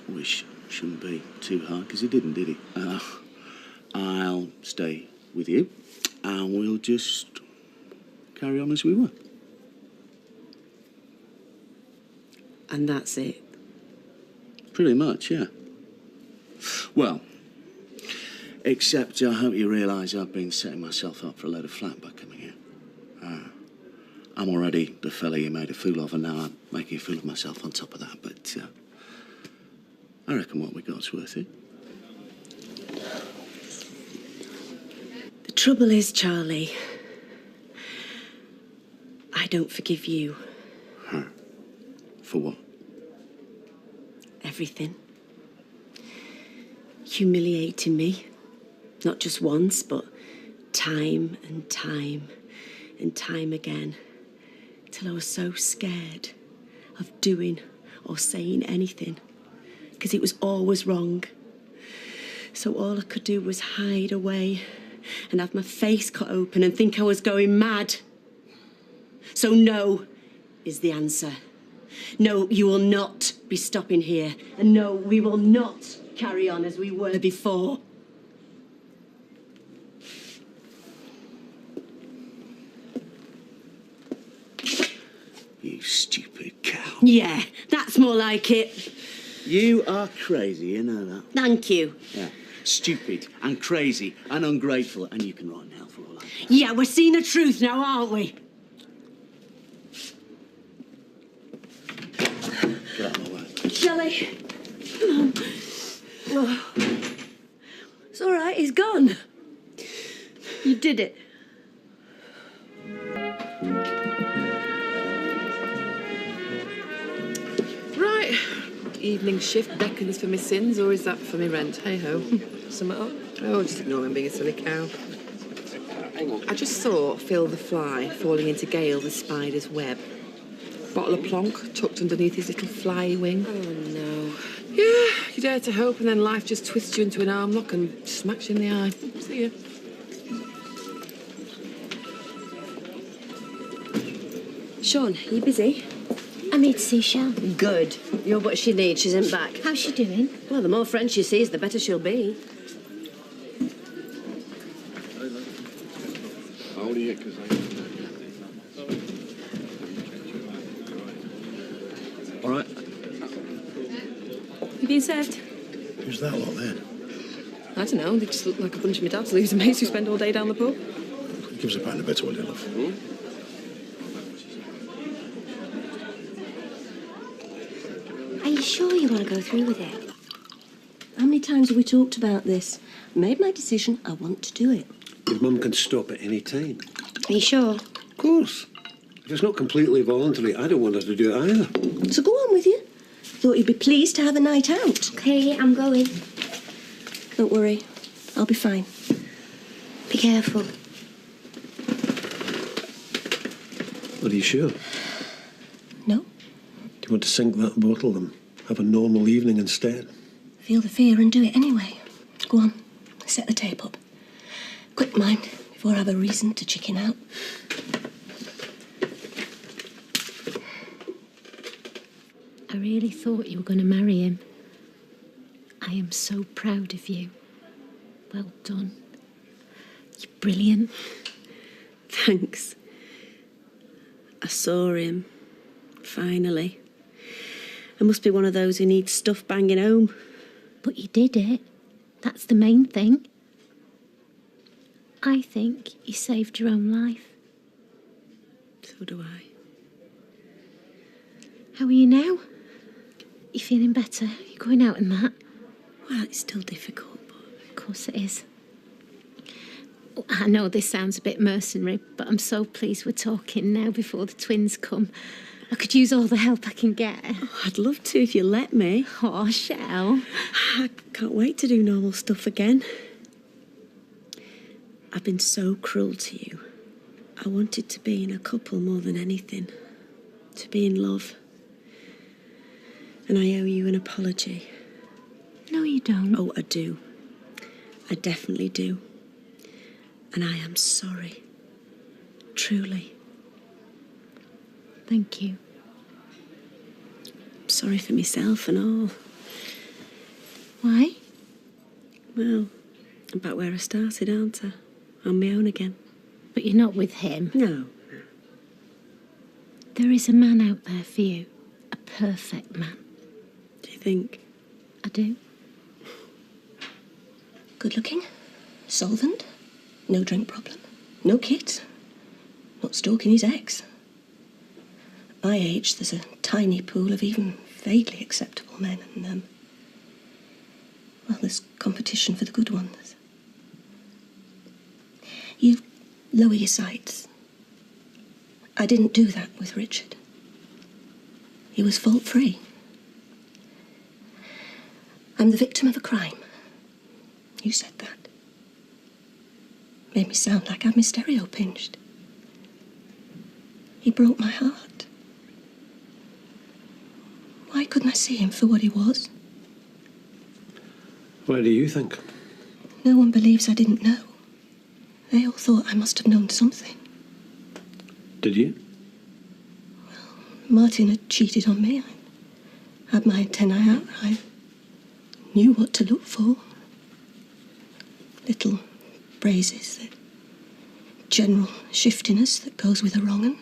Which shouldn't be too hard, because he didn't, did he? I'll stay with you, and we'll just carry on as we were. And that's it? Pretty much, yeah. Well, except I hope you realise I've been setting myself up for a load of flack by coming here. I'm already the fella you made a fool of, and now I'm making a fool of myself on top of that, but I reckon what we got's worth it. The trouble is, Charlie, I don't forgive you. Huh? For what? Everything. Humiliating me. Not just once, but time and time and time again. Till I was so scared of doing or saying anything. Because it was always wrong. So all I could do was hide away and have my face cut open and think I was going mad. So no is the answer. No, you will not be stopping here. And no, we will not carry on as we were before. You stupid cow. Yeah, that's more like it. You are crazy, you know that. Thank you. Yeah. Stupid and crazy and ungrateful, and you can rot in hell for all I care. Yeah, we're seeing the truth now, aren't we? Get out of my way. Shelley. Oh. It's all right, he's gone. You did it. Right. Evening shift beckons for me sins, or is that for me rent? Hey-ho. Sum it up. Oh, just ignore me being a silly cow. I just saw Phil the fly falling into Gale the spider's web. Bottle of plonk tucked underneath his little fly wing. Oh, no. Yeah, you dare to hope, and then life just twists you into an arm lock and smacks you in the eye. See ya. Sean, are you busy? I need to see Shell. Good. You're what she needs. She's in back. How's she doing? Well, the more friends she sees, the better she'll be. How old are you? All right. You been served? Who's that lot then? I don't know. They just look like a bunch of my dad's loser mates who spend all day down the pub. Give us a pound of better, will you, love? Are you sure you want to go through with it? How many times have we talked about this? I made my decision. I want to do it. Your mum can stop at any time. Are you sure? Of course. If it's not completely voluntary, I don't want her to do it either. So go on with you. Thought you'd be pleased to have a night out. Okay, I'm going. Don't worry. I'll be fine. Be careful. Are you sure? No. Do you want to sink that bottle and have a normal evening instead? Feel the fear and do it anyway. Go on. Set the tape up. Quick, mind, before I have a reason to chicken out. I really thought you were going to marry him. I am so proud of you. Well done. You're brilliant. Thanks. I saw him. Finally. I must be one of those who needs stuff banging home. But you did it. That's the main thing. I think you saved your own life. So do I. How are you now? You feeling better? You going out and that? Well, it's still difficult, but... Of course it is. I know this sounds a bit mercenary, but I'm so pleased we're talking now before the twins come. I could use all the help I can get. Oh, I'd love to if you let me. Oh, Shell. I can't wait to do normal stuff again. I've been so cruel to you. I wanted to be in a couple more than anything. To be in love. And I owe you an apology. No, you don't. Oh, I do. I definitely do. And I am sorry. Truly. Thank you. I'm sorry for myself and all. Why? Well, about where I started, aren't I? On my own again. But you're not with him. No. There is a man out there for you. A perfect man. Do you think? I do. Good looking, solvent, no drink problem, no kids, not stalking his ex. At my age, there's a tiny pool of even vaguely acceptable men, and, well, there's competition for the good ones. You lower your sights. I didn't do that with Richard. He was fault-free. I'm the victim of a crime. You said that. Made me sound like I'd my stereo pinched. He broke my heart. Why couldn't I see him for what he was? Why do you think? No one believes I didn't know. They all thought I must have known something. Did you? Martin had cheated on me. I had my antennae out. I knew what to look for. Little phrases, that general shiftiness that goes with a wrong 'un.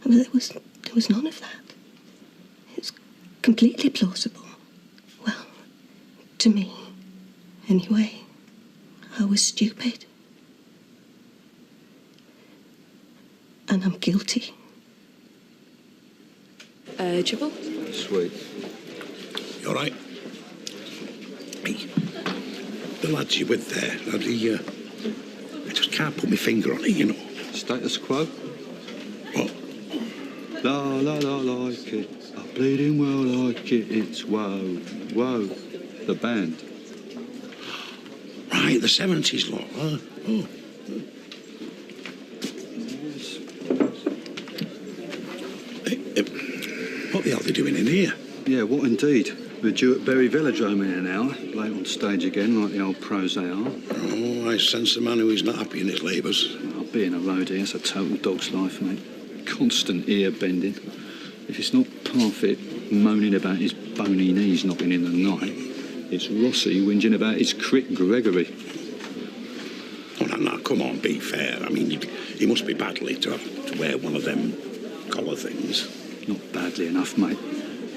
But there was none of that. It's completely plausible. Well, to me, anyway. I was stupid. And I'm guilty. Jibble? Sweet. You all right? Hey, the lads you're with there, I just can't put my finger on it, you know. Status quo? What? La la la like it. I bleeding well like it. It's whoa, whoa. The band. Right, the 70s lot, huh? Oh. What the hell are they doing in here? Yeah, what indeed? We're due at Berry Velodrome in an hour, late on stage again, like the old pros they are. Oh, I sense a man who is not happy in his labours. Oh, being a roadie, it's a total dog's life, mate. Constant ear bending. If it's not Parfit moaning about his bony knees knocking in the night, it's Rossi whinging about his crick Gregory. Oh, no, come on, be fair. I mean, he must be badly to wear one of them collar things. Not badly enough, mate.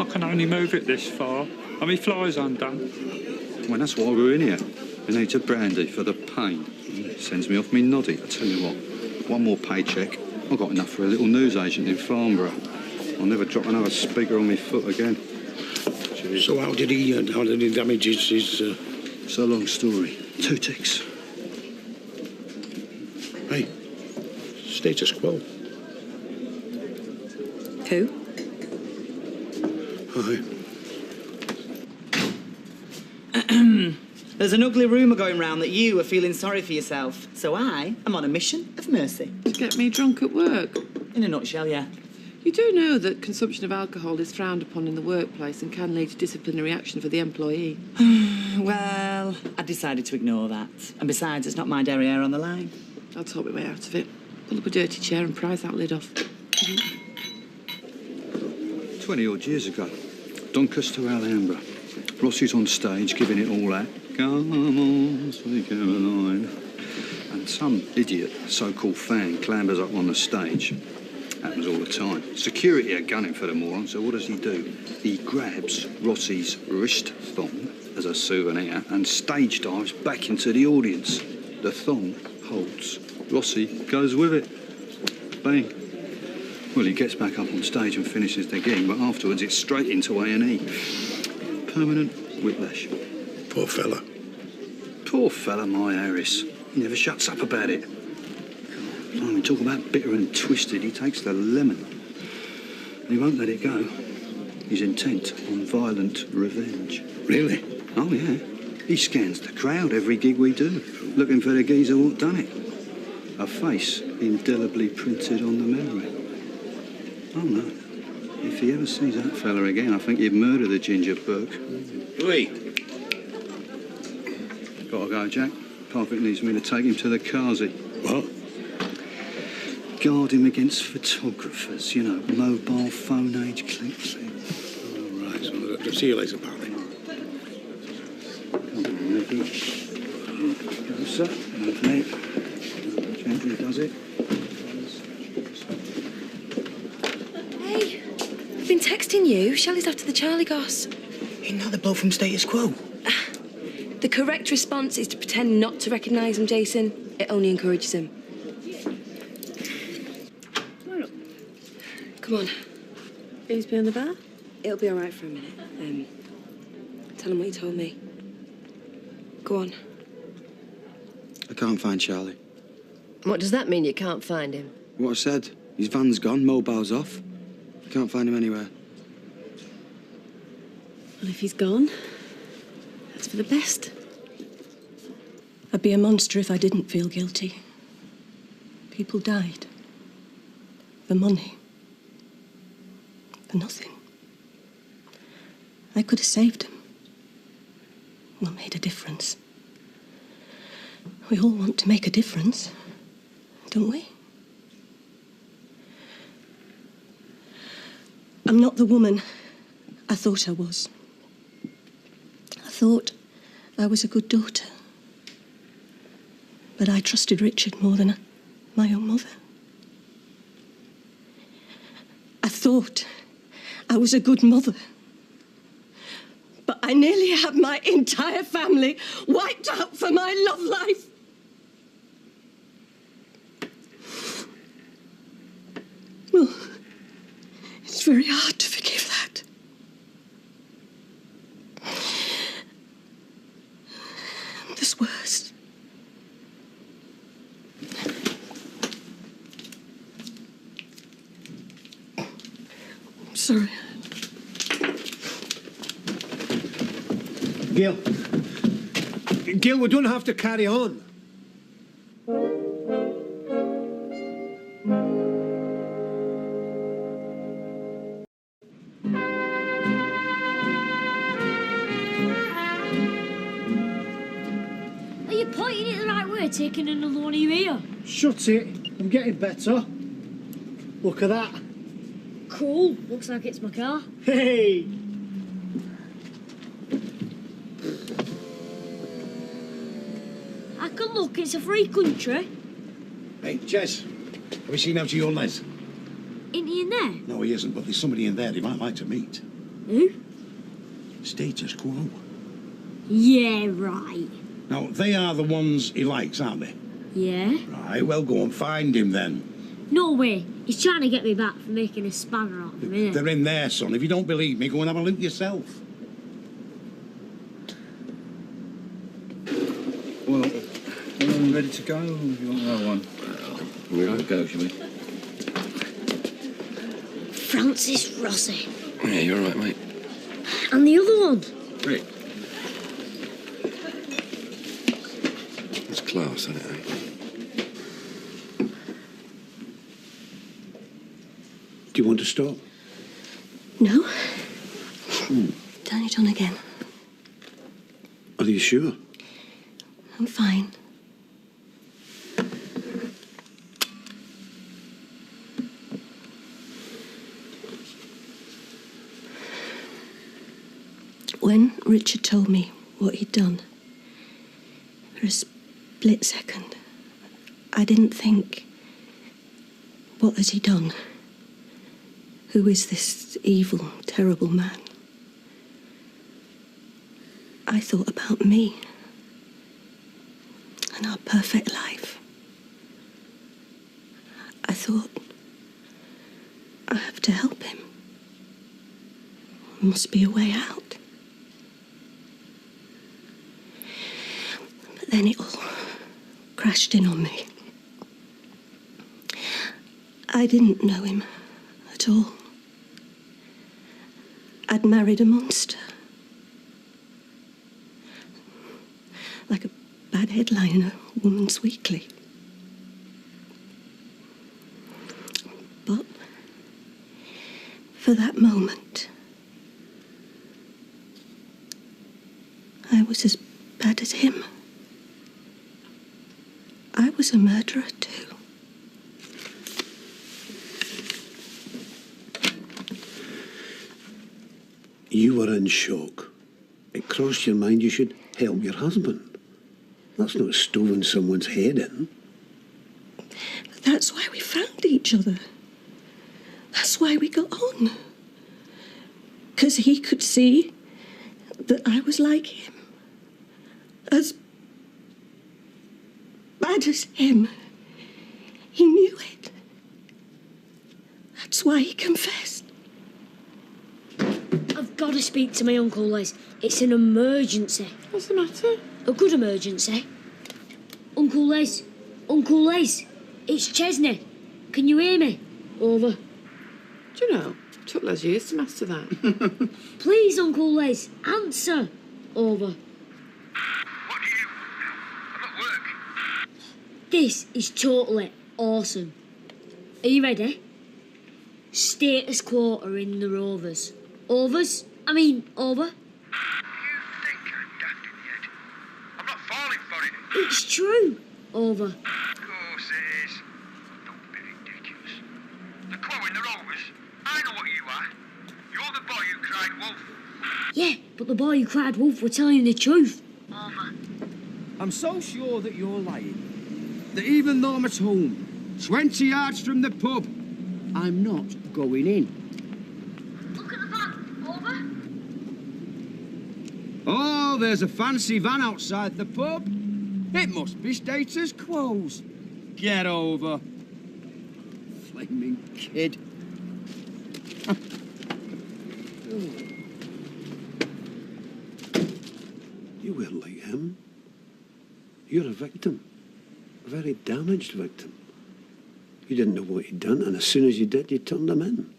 I can only move it this far, and my fly's undone. Well, that's why we're in here. We need a brandy for the pain. Sends me off me noddy. I tell you what, one more paycheck. I've got enough for a little newsagent in Farnborough. I'll never drop another speaker on my foot again. Cheers. So how did he damage his It's a long story. 2 ticks. Hey, status quo. Who? Aye. There's an ugly rumour going round that you are feeling sorry for yourself. So I am on a mission of mercy. To get me drunk at work? In a nutshell, yeah. You do know that consumption of alcohol is frowned upon in the workplace and can lead to disciplinary action for the employee. Well, I decided to ignore that. And besides, it's not my derriere on the line. I'll talk my way out of it. Pull up a dirty chair and prise that lid off. 20-odd years ago, Doncaster, Alhambra. Rossi's on stage giving it all that. Come on, sweet Caroline. And some idiot, so-called fan, clambers up on the stage. Happens all the time. Security are gunning for the moron, so what does he do? He grabs Rossi's wrist thong as a souvenir and stage dives back into the audience. The thong holds. Rossi goes with it. Bang. Well, he gets back up on stage and finishes the gig, but afterwards it's straight into A&E. Permanent whiplash. Poor fella. Poor fella, my Harris. He never shuts up about it. When we talk about bitter and twisted, he takes the lemon. And he won't let it go. He's intent on violent revenge. Really? Oh, yeah. He scans the crowd every gig we do, looking for the geezer who done it. A face indelibly printed on the memory. Oh, no. If he ever sees that fella again, I think he'd murder the ginger Burke. Oi! Gotta go, Jack. Parvick needs me to take him to the Kazi. What? Guard him against photographers, you know, mobile phone age clips. All right, so I'll see you later, pal. Come on, Nicky. Go, sir. Lovely. Gently does it. Hey, I've been texting you. Shelley's after the Charlie goss. Isn't that the bloke from Status Quo? The correct response is to pretend not to recognise him, Jason. It only encourages him. Come on. Who's behind the bar? It'll be all right for a minute. Tell him what you told me. Go on. I can't find Charlie. What does that mean, you can't find him? What I said. His van's gone, mobile's off. I can't find him anywhere. Well, if he's gone, that's for the best. I'd be a monster if I didn't feel guilty. People died. For money. For nothing. I could have saved him. Not made a difference. We all want to make a difference, don't we? I'm not the woman I thought I was. I thought I was a good daughter. But I trusted Richard more than my own mother. I thought I was a good mother. But I nearly had my entire family wiped out for my love life. Well, it's very hard to forgive that. There's worse. I'm sorry. Gil. Gil, we don't have to carry on. Are you pointing it the right way, taking another one of your ear? Shut it. I'm getting better. Look at that. Cool. Looks like it's my car. Hey! I can look, it's a free country. Hey, Jez, have you seen out to your les? Isn't he in there? No, he isn't, but there's somebody in there he might like to meet. Who? Status Quo. Yeah, right. Now, they are the ones he likes, aren't they? Yeah? Right, well, go and find him then. No way. He's trying to get me back for making a spanner out of him, innit? They're in there, son. If you don't believe me, go and have a look yourself. Well, I'm ready to go. Or you want another one? We'll go, shall we? Francis Rossi. Yeah, you're all right, mate. And the other one. Rick. It's class, isn't it, eh? Do you want to stop? No. Turn it on again. Are you sure? I'm fine. When Richard told me what he'd done, for a split second, I didn't think, what has he done? Who is this evil, terrible man? I thought about me and our perfect life. I thought, I have to help him. There must be a way out. But Then it all crashed in on me. I didn't know him at all. I'd married a monster. Like a bad headline in a woman's weekly. But for that moment, I was as bad as him. I was a murderer too. You were in shock. It crossed your mind you should help your husband. That's not stoving someone's head in. But that's why we found each other. That's why we got on. Because he could see that I was like him. As bad as him. He knew it. That's why he confessed. I've got to speak to my Uncle Les. It's an emergency. What's the matter? A good emergency. Uncle Les. Uncle Les. It's Chesney. Can you hear me? Over. Do you know, it took Les years to master that. Please, Uncle Les, answer. Over. This is totally awesome. Are you ready? Status quo are in the Rovers. Overs? I mean, over. It's true. Over. Of course it is. Don't be ridiculous. The Quo in the Rovers, I know what you are. You're the boy who cried wolf. Yeah, but the boy who cried wolf were telling the truth. Over. I'm so sure that you're lying that even though I'm at home, 20 yards from the pub, I'm not going in. Look at the van. Over. Oh, there's a fancy van outside the pub. It must be Status Quo's. Get over. Flaming kid. You weren't like him. You're a victim. A very damaged victim. You didn't know what he'd done, and as soon as you did, you turned him in.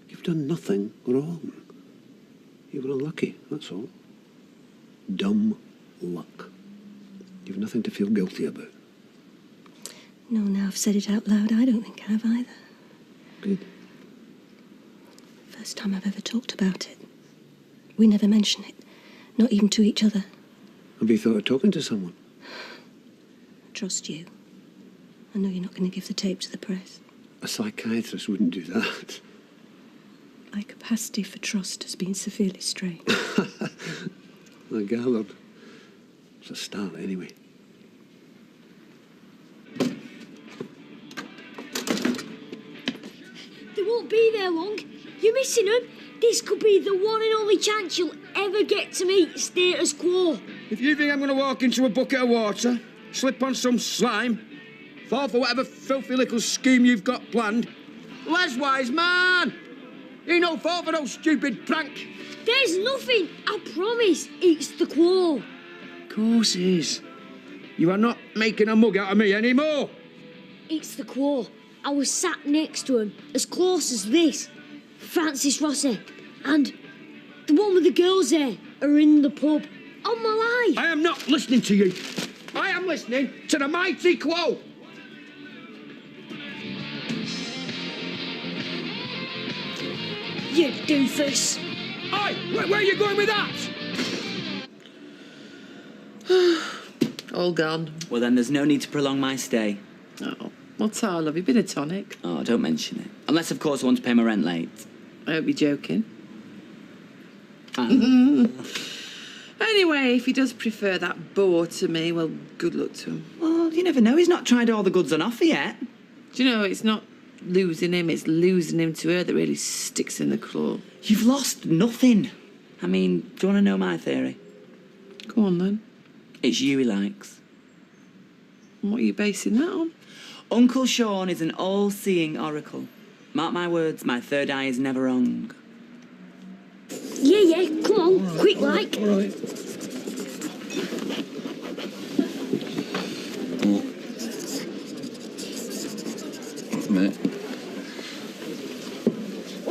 You've done nothing wrong. You were unlucky, that's all. Dumb luck. You've nothing to feel guilty about. No, now I've said it out loud, I don't think I have either. Good. First time I've ever talked about it. We never mention it. Not even to each other. Have you thought of talking to someone? I trust you. I know you're not going to give the tape to the press. A psychiatrist wouldn't do that. My capacity for trust has been severely strained. I gathered. It's a start, anyway. They won't be there long. You're missing them. This could be the one and only chance you'll ever get to meet Status Quo. If you think I'm going to walk into a bucket of water, slip on some slime, fall for whatever filthy little scheme you've got planned, Les wise man! He no fall for no stupid prank. There's nothing. I promise. It's the Quo. Of course it is. You are not making a mug out of me anymore. It's the Quo. I was sat next to him, as close as this. Francis Rossi. And the one with the girls there are in the pub. On my life. I am not listening to you. I am listening to the mighty Quo. You doofus. Oi, where are you going with that? All gone. Well, then there's no need to prolong my stay. Oh, what's our love? You been a tonic? Oh, don't mention it. Unless, of course, I want to pay my rent late. I hope you're joking. Ah. Anyway, if he does prefer that bore to me, well, good luck to him. Well, you never know. He's not tried all the goods on offer yet. Do you know, it's not losing him, it's losing him to her that really sticks in the claw. You've lost nothing. I mean, do you want to know my theory? Go on, then. It's you he likes. And what are you basing that on? Uncle Sean is an all-seeing oracle. Mark my words, my third eye is never wrong. Yeah, come on, quick like. All right.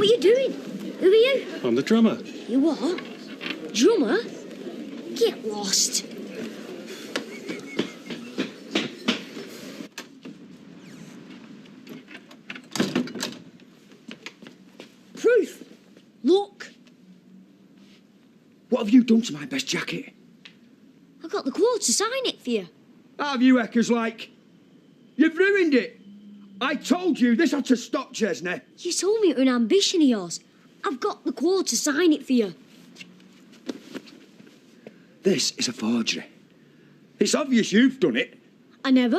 What are you doing? Who are you? I'm the drummer. You what? Drummer? Get lost. Proof. Look. What have you done to my best jacket? I got the quote to sign it for you. Have you, Eckers, like? You've ruined it. I told you this had to stop, Chesney. You told me it was an ambition of yours. I've got the quote to sign it for you. This is a forgery. It's obvious you've done it. I never.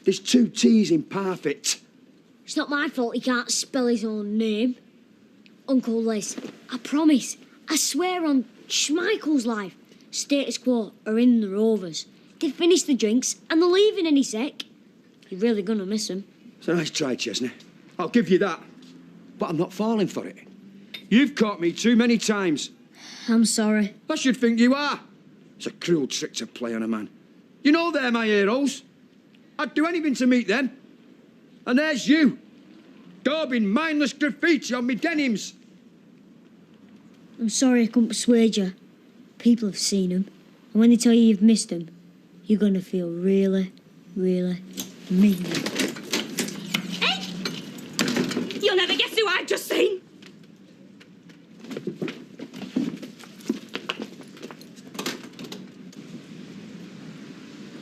There's 2 T's in perfect. It's not my fault he can't spell his own name. Uncle Les, I promise. I swear on Schmeichel's life. Status quo are in the Rovers. They've finished the drinks and they're leaving any sec. You're really gonna miss them. It's a nice try, Chesney. I'll give you that. But I'm not falling for it. You've caught me too many times. I'm sorry. I should think you are. It's a cruel trick to play on a man. You know they're my heroes. I'd do anything to meet them. And there's you, daubing mindless graffiti on me denims. I'm sorry I couldn't persuade you. People have seen them. And when they tell you you've missed them, you're gonna feel really, really mean. Hey! You'll never guess who I've just seen.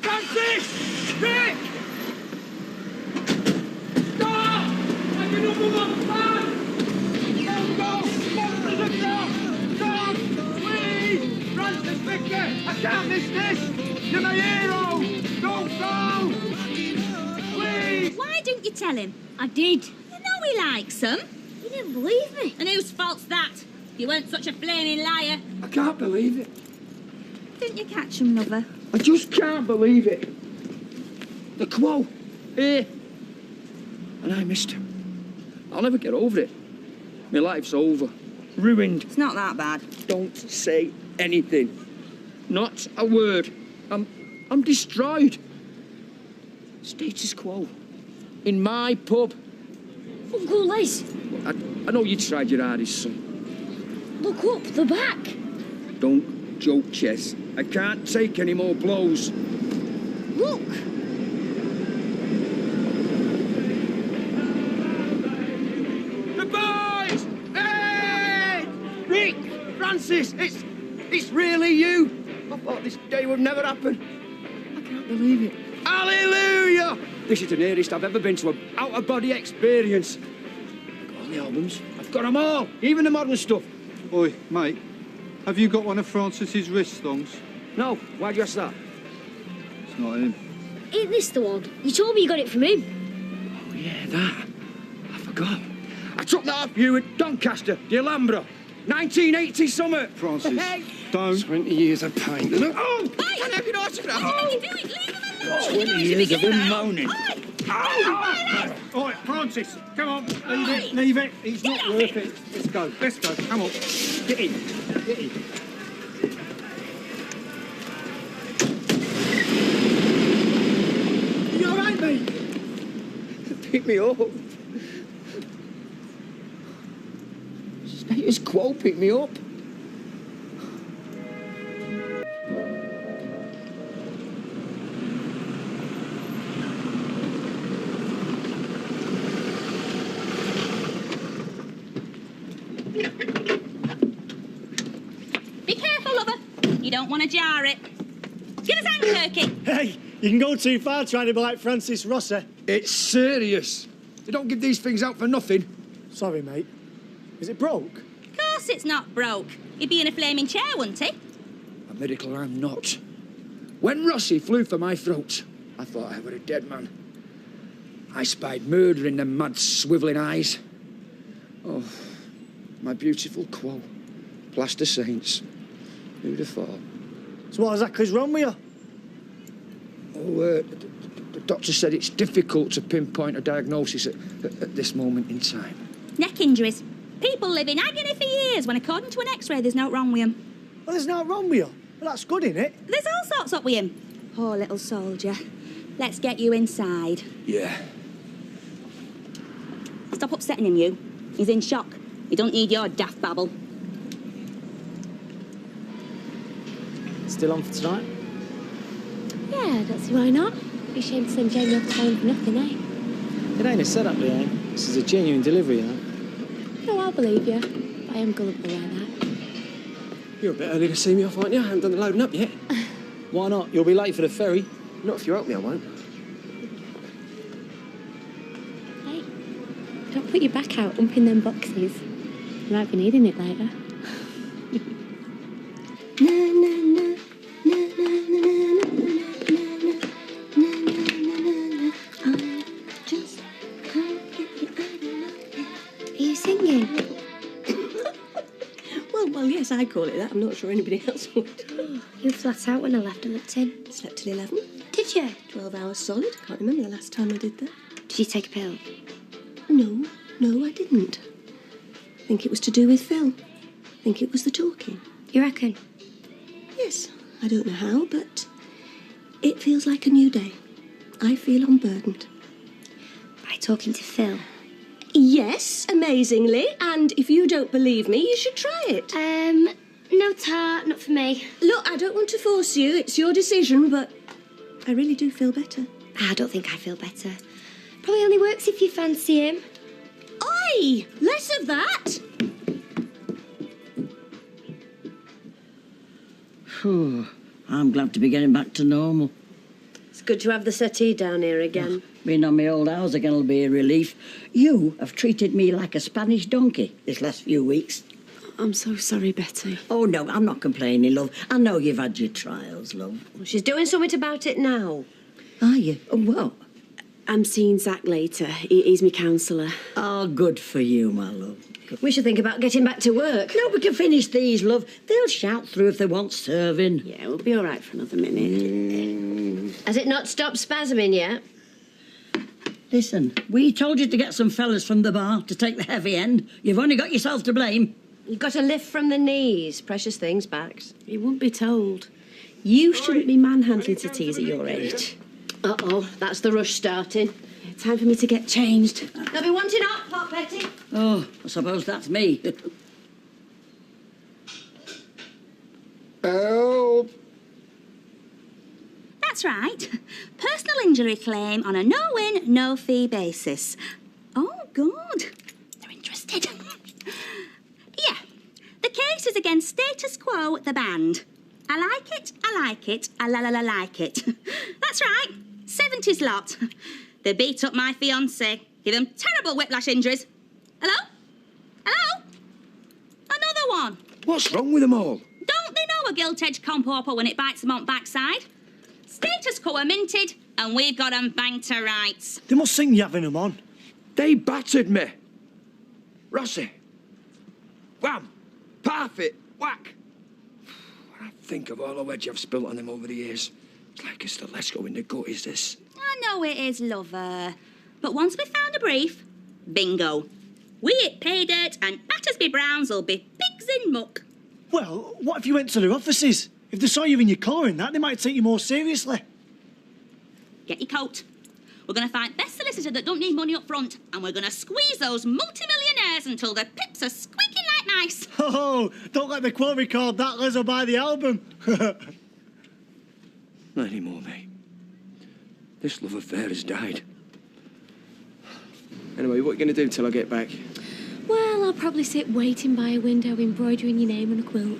Francis! Rick! Stop! I'm your number 1 fan! Don't go! Monsters of Death! Stop! Please! Francis Victor! I can't miss this! You're my hero! Don't go! Please! Why didn't you tell him? I did. You know he likes them. You didn't believe me. And whose fault's that? You weren't such a flaming liar. I can't believe it. Didn't you catch him, lover? I just can't believe it. The quo, here. And I missed him. I'll never get over it. My life's over. Ruined. It's not that bad. Don't say anything. Not a word. I'm destroyed. Status quo. In my pub. Uncle Les, I know you tried your hardest, son. look up the back. Don't joke, Chess. I can't take any more blows. Look. The boys! Hey! Rick! Francis! It's really you! I thought this day would never happen. I can't believe it. Hallelujah! This is the nearest I've ever been to an out-of-body experience. I've got all the albums. I've got them all, even the modern stuff. Oi, mate, have you got one of Francis's wrist thongs? No, why'd you ask that? It's not him. Ain't this the one? You told me you got it from him. Oh, yeah, that. I forgot. I took that off you at Doncaster, the Alhambra. 1980 summer. Francis, Hey. don't. 20 years of pain. Oh! Can I have your autograph? What are you doing? Leave him alone. 20 years of him moaning. All right, Francis, come on, leave it. He's not worth it. Let's go, come on. Get in, get in. You all right, mate? Pick me up. Status quo pick me up. Be careful, lover. You don't want to jar it. Give us hand, Kirky. Hey, you can go too far trying to be like Francis Rosser. It's serious. They don't give these things out for nothing. Sorry, mate. Is it broke? Of course it's not broke. He'd be in a flaming chair, wouldn't he? A miracle I'm not. When Rossi flew for my throat, I thought I were a dead man. I spied murder in them mad, swivelling eyes. Oh, my beautiful quo. Plaster saints. Who'd have thought? So what exactly's wrong with you? Oh, the doctor said it's difficult to pinpoint a diagnosis at this moment in time. Neck injuries. People live in agony for years when, according to an X-ray, there's no wrong with him. Well, there's no wrong with you. Well, that's good, innit? There's all sorts up with him. Poor little soldier. Let's get you inside. Yeah. Stop upsetting him, you. He's in shock. He don't need your daft babble. Still on for tonight? Yeah, I don't see why not. Be ashamed to send Jamie off the phone for nothing, eh? It ain't a setup, Leanne. This is a genuine delivery, you know. No, I'll believe you. But I am gullible like that. You're a bit early to see me off, aren't you? I haven't done the loading up yet. Why not? You'll be late for the ferry. Not if you help me, I won't. Hey, don't put your back out umping them boxes. You might be needing it later. Are you singing? Well, yes, I call it that. I'm not sure anybody else would. You were flat out when I left and looked in. Slept till 11. Did you? 12 hours solid. Can't remember the last time I did that. Did you take a pill? No, I didn't. Think it was to do with Phil. Think it was the talking. You reckon? Yes. I don't know how, but it feels like a new day. I feel unburdened. By talking to Phil? Yes, amazingly. And if you don't believe me, you should try it. No tar, not for me. Look, I don't want to force you. It's your decision, but I really do feel better. I don't think I feel better. Probably only works if you fancy him. Oi! Less of that! Phew, I'm glad to be getting back to normal. It's good to have the settee down here again. Being on my old house again will be a relief. You have treated me like a Spanish donkey this last few weeks. I'm so sorry, Betty. Oh, no, I'm not complaining, love. I know you've had your trials, love. Well, she's doing something about it now. Are you? Oh, what? I'm seeing Zach later. He's my counsellor. Oh, good for you, my love. Good. We should think about getting back to work. No, we can finish these, love. They'll shout through if they want serving. Yeah, we'll be all right for another minute. Has it not stopped spasming yet? Listen, we told you to get some fellas from the bar to take the heavy end. You've only got yourself to blame. You've got a lift from the knees. Precious things, backs. You wouldn't be told. You shouldn't be manhandling settees at your age. Uh-oh, that's the rush starting. Time for me to get changed. They'll be wanting hot pot, Betty. Oh, I suppose that's me. Help! That's right. Personal injury claim on a no-win, no-fee basis. Oh, good. They're interested. Yeah. The case is against Status Quo, the band. I like it, I like it. That's right. 70s lot. They beat up my fiancé. Give them terrible whiplash injuries. Hello? Hello? Another one. What's wrong with them all? Don't they know a gilt-edged comp-opal when it bites them on backside? Status Quo are minted, and we've got them banged to rights. They must think you're having them on. They battered me. Rossi. Wham! Parfit! Whack! When I think of all the wedge I've spilt on them over the years, it's like it's the Lesco in the gut, is this? I know it is, lover. But once we've found a brief, bingo. We hit pay dirt and Battersby Browns will be pigs in muck. Well, what if you went to their offices? If they saw you in your car and that, they might take you more seriously. Get your coat. We're going to find best solicitor that don't need money up front, and we're going to squeeze those multimillionaires until their pips are squeaking like mice. Oh, don't let the quote record that, Les will buy the album. Not anymore, mate. This love affair has died. Anyway, what are you going to do till I get back? Well, I'll probably sit waiting by a window embroidering your name on a quilt.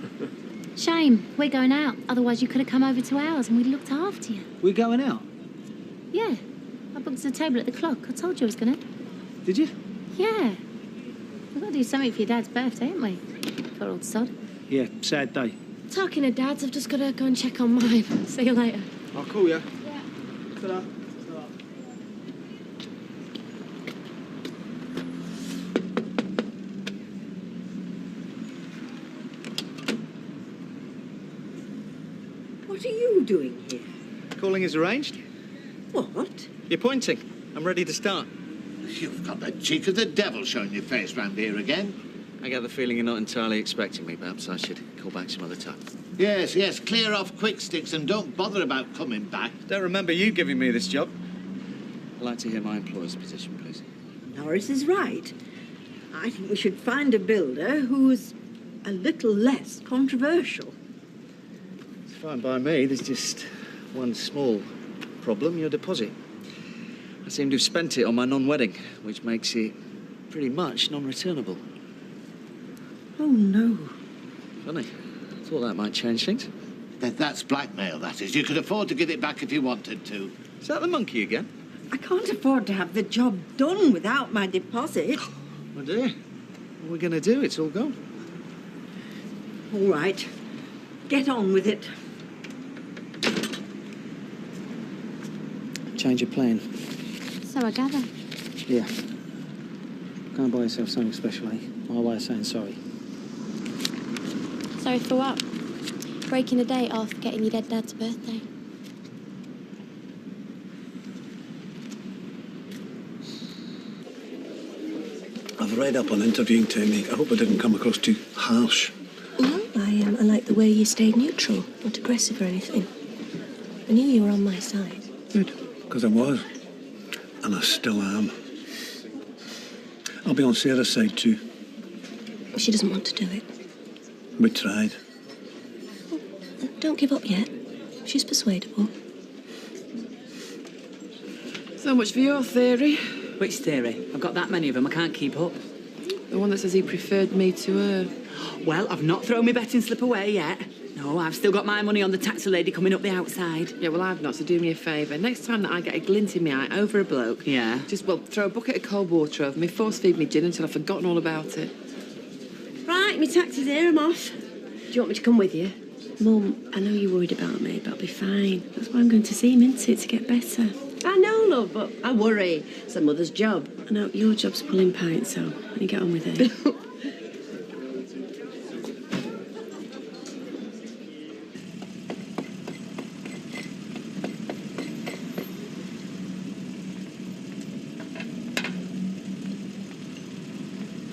Shame, we're going out. Otherwise you could have come over to ours and we'd looked after you. We're going out? Yeah. I booked a table at the Clock. I told you I was going to. Did you? Yeah. We've got to do something for your dad's birthday, haven't we? Poor old sod. Yeah, sad day. Talking of dads, I've just got to go and check on mine. See you later. I'll call you. Yeah. Ta-da. What are you doing here? Calling is arranged. What? You're pointing. I'm ready to start. You've got the cheek of the devil showing your face round here again. I get the feeling you're not entirely expecting me. Perhaps I should call back some other time. Yes, yes, clear off quick sticks and don't bother about coming back. Don't remember you giving me this job. I'd like to hear my employer's position, please. Norris is right. I think we should find a builder who's a little less controversial. It's fine by me. There's just one small problem, your deposit. I seem to have spent it on my non-wedding, which makes it pretty much non-returnable. Oh, no. Funny. Thought that might change things. That's blackmail, that is. You could afford to get it back if you wanted to. Is that the monkey again? I can't afford to have the job done without my deposit. Oh dear. What are we going to do? It's all gone. All right. Get on with it. Change your plan. So I gather. Yeah. Go and buy yourself something special, eh? My way of saying sorry. Sorry for what? Breaking a date or forgetting your dead dad's birthday? I've read up on interviewing technique. I hope I didn't come across too harsh. No, I like the way you stayed neutral, not aggressive or anything. I knew you were on my side. Good, because I was. And I still am. I'll be on Sarah's side too. She doesn't want to do it. We tried. Don't give up yet. She's persuadable. So much for your theory. Which theory? I've got that many of them, I can't keep up. The one that says he preferred me to her. Well, I've not thrown my betting slip away yet. No, I've still got my money on the taxi lady coming up the outside. Yeah, well, I've not, so do me a favour. Next time that I get a glint in my eye over a bloke... Yeah? Just, well, throw a bucket of cold water over me, force feed me gin until I've forgotten all about it. Right, my taxi's here, I'm off. Do you want me to come with you? Mum, I know you're worried about me, but I'll be fine. That's why I'm going to see him, isn't it, to get better? I know, love, but I worry. It's a mother's job. I know, your job's pulling pints, so let me get on with it.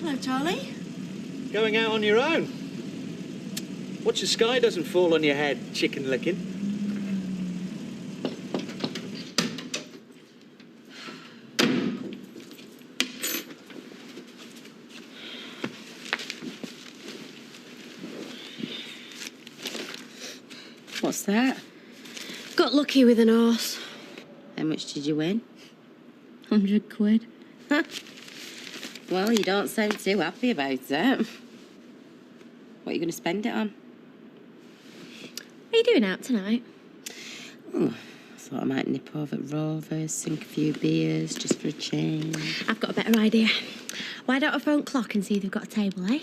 Hello, Charlie. Going out on your own. Watch the sky doesn't fall on your head, chicken licking. What's that? Got lucky with an horse. How much did you win? 100 quid. Well, you don't sound too happy about it. What are you going to spend it on? What are you doing out tonight? Oh, I thought I might nip over at Rovers, sink a few beers, just for a change. I've got a better idea. Why don't I phone Clock and see if they've got a table, eh?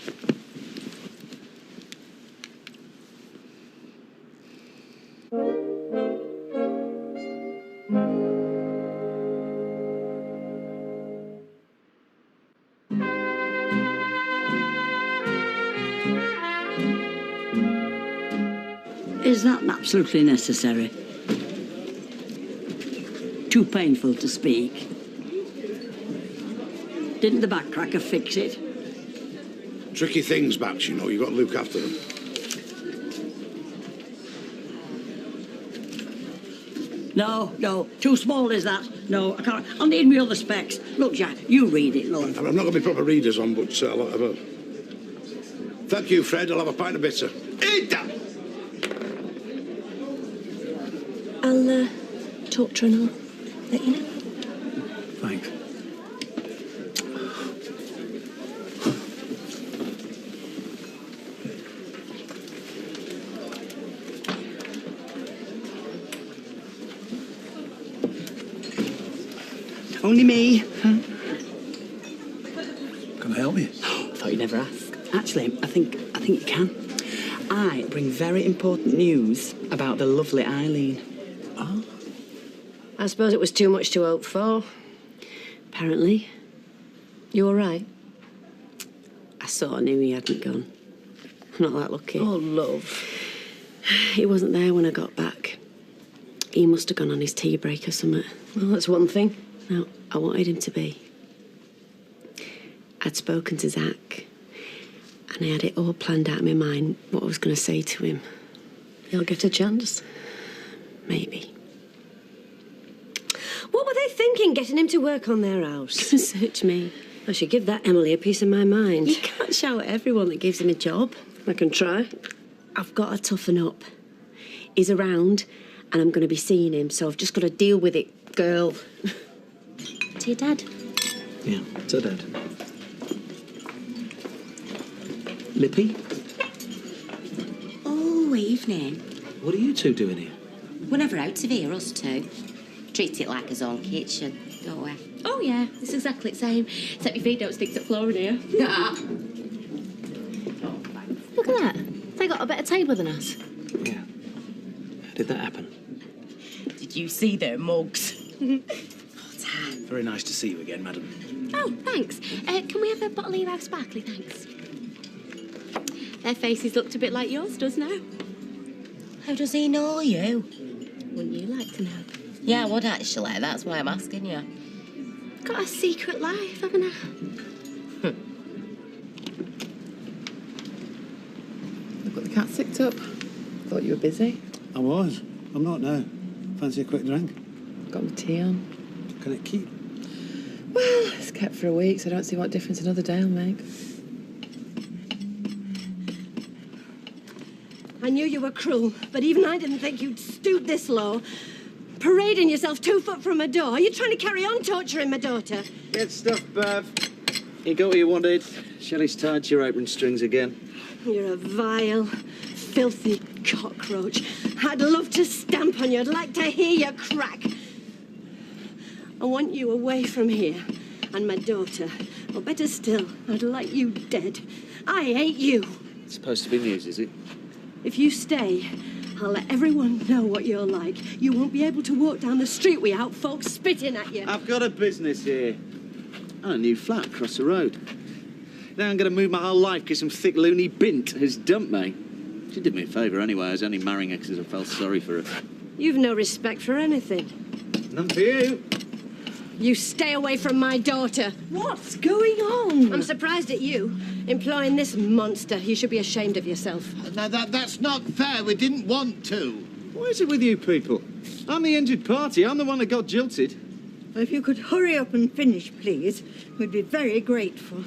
Is that absolutely necessary? Too painful to speak. Didn't the backcracker fix it? Tricky things, Babs, you know. You've got to look after them. No, too small is that. No, I can't. I'll need me other specs. Look, Jack, you read it, love. I'm not going to be proper readers on, but I'll have a... Thank you, Fred. I'll have a pint of bitter. Eat that! I'll talk to her and I'll let you know. Thanks. Only me. Can I help you? I thought you'd never ask. Actually, I think you can. I bring very important news about the lovely Eileen. Oh? I suppose it was too much to hope for. Apparently. You all right? I sort of knew he hadn't gone. Not that lucky. Oh, love. He wasn't there when I got back. He must have gone on his tea break or something. Well, that's one thing. No, I wanted him to be. I'd spoken to Zach, and I had it all planned out in my mind what I was going to say to him. He'll get a chance. Maybe. What were they thinking, getting him to work on their house? Search me. I should give that Emily a piece of my mind. You can't shout at everyone that gives him a job. I can try. I've got to toughen up. He's around, and I'm going to be seeing him, so I've just got to deal with it, girl. To your dad. Yeah, to Dad. Lippy, Oh, evening. what are you two doing here? We're never out of here, us two. Treat it like his own kitchen, don't we? Oh, yeah, it's exactly the same. Except your feet don't stick to the floor in here. Look at that. They got a better table than us. Yeah. How did that happen? Did you see their mugs? Very nice to see you again, madam. Oh, thanks. Can we have a bottle of your house sparkly, thanks? Their faces looked a bit like yours does now. How does he know you? Wouldn't you like to know? Yeah, I would actually. That's why I'm asking you. Got a secret life, haven't I? I've got the cat sicked up. Thought you were busy. I was. I'm not now. Fancy a quick drink? Got my tea on. Can it keep? Well, it's kept for a week, so I don't see what difference another day will make. I knew you were cruel, but even I didn't think you'd stoop this low. Parading yourself 2 foot from a door. You're trying to carry on torturing my daughter. Get stuff, Bev. You got what you wanted. Shelley's tied to your apron strings again. You're a vile, filthy cockroach. I'd love to stamp on you. I'd like to hear you crack. I want you away from here. And my daughter. Or better still, I'd like you dead. I hate you. It's supposed to be news, is it? If you stay, I'll let everyone know what you're like. You won't be able to walk down the street without folks spitting at you. I've got a business here. And a new flat across the road. Now I'm going to move my whole life because some thick loony bint has dumped me. She did me a favour anyway. I was only marrying her because I felt sorry for her. You've no respect for anything. None for you. You stay away from my daughter. What's going on? I'm surprised at you. Employing this monster. You should be ashamed of yourself. Now, that's not fair. We didn't want to. What is it with you people? I'm the injured party. I'm the one that got jilted. If you could hurry up and finish, please, we'd be very grateful.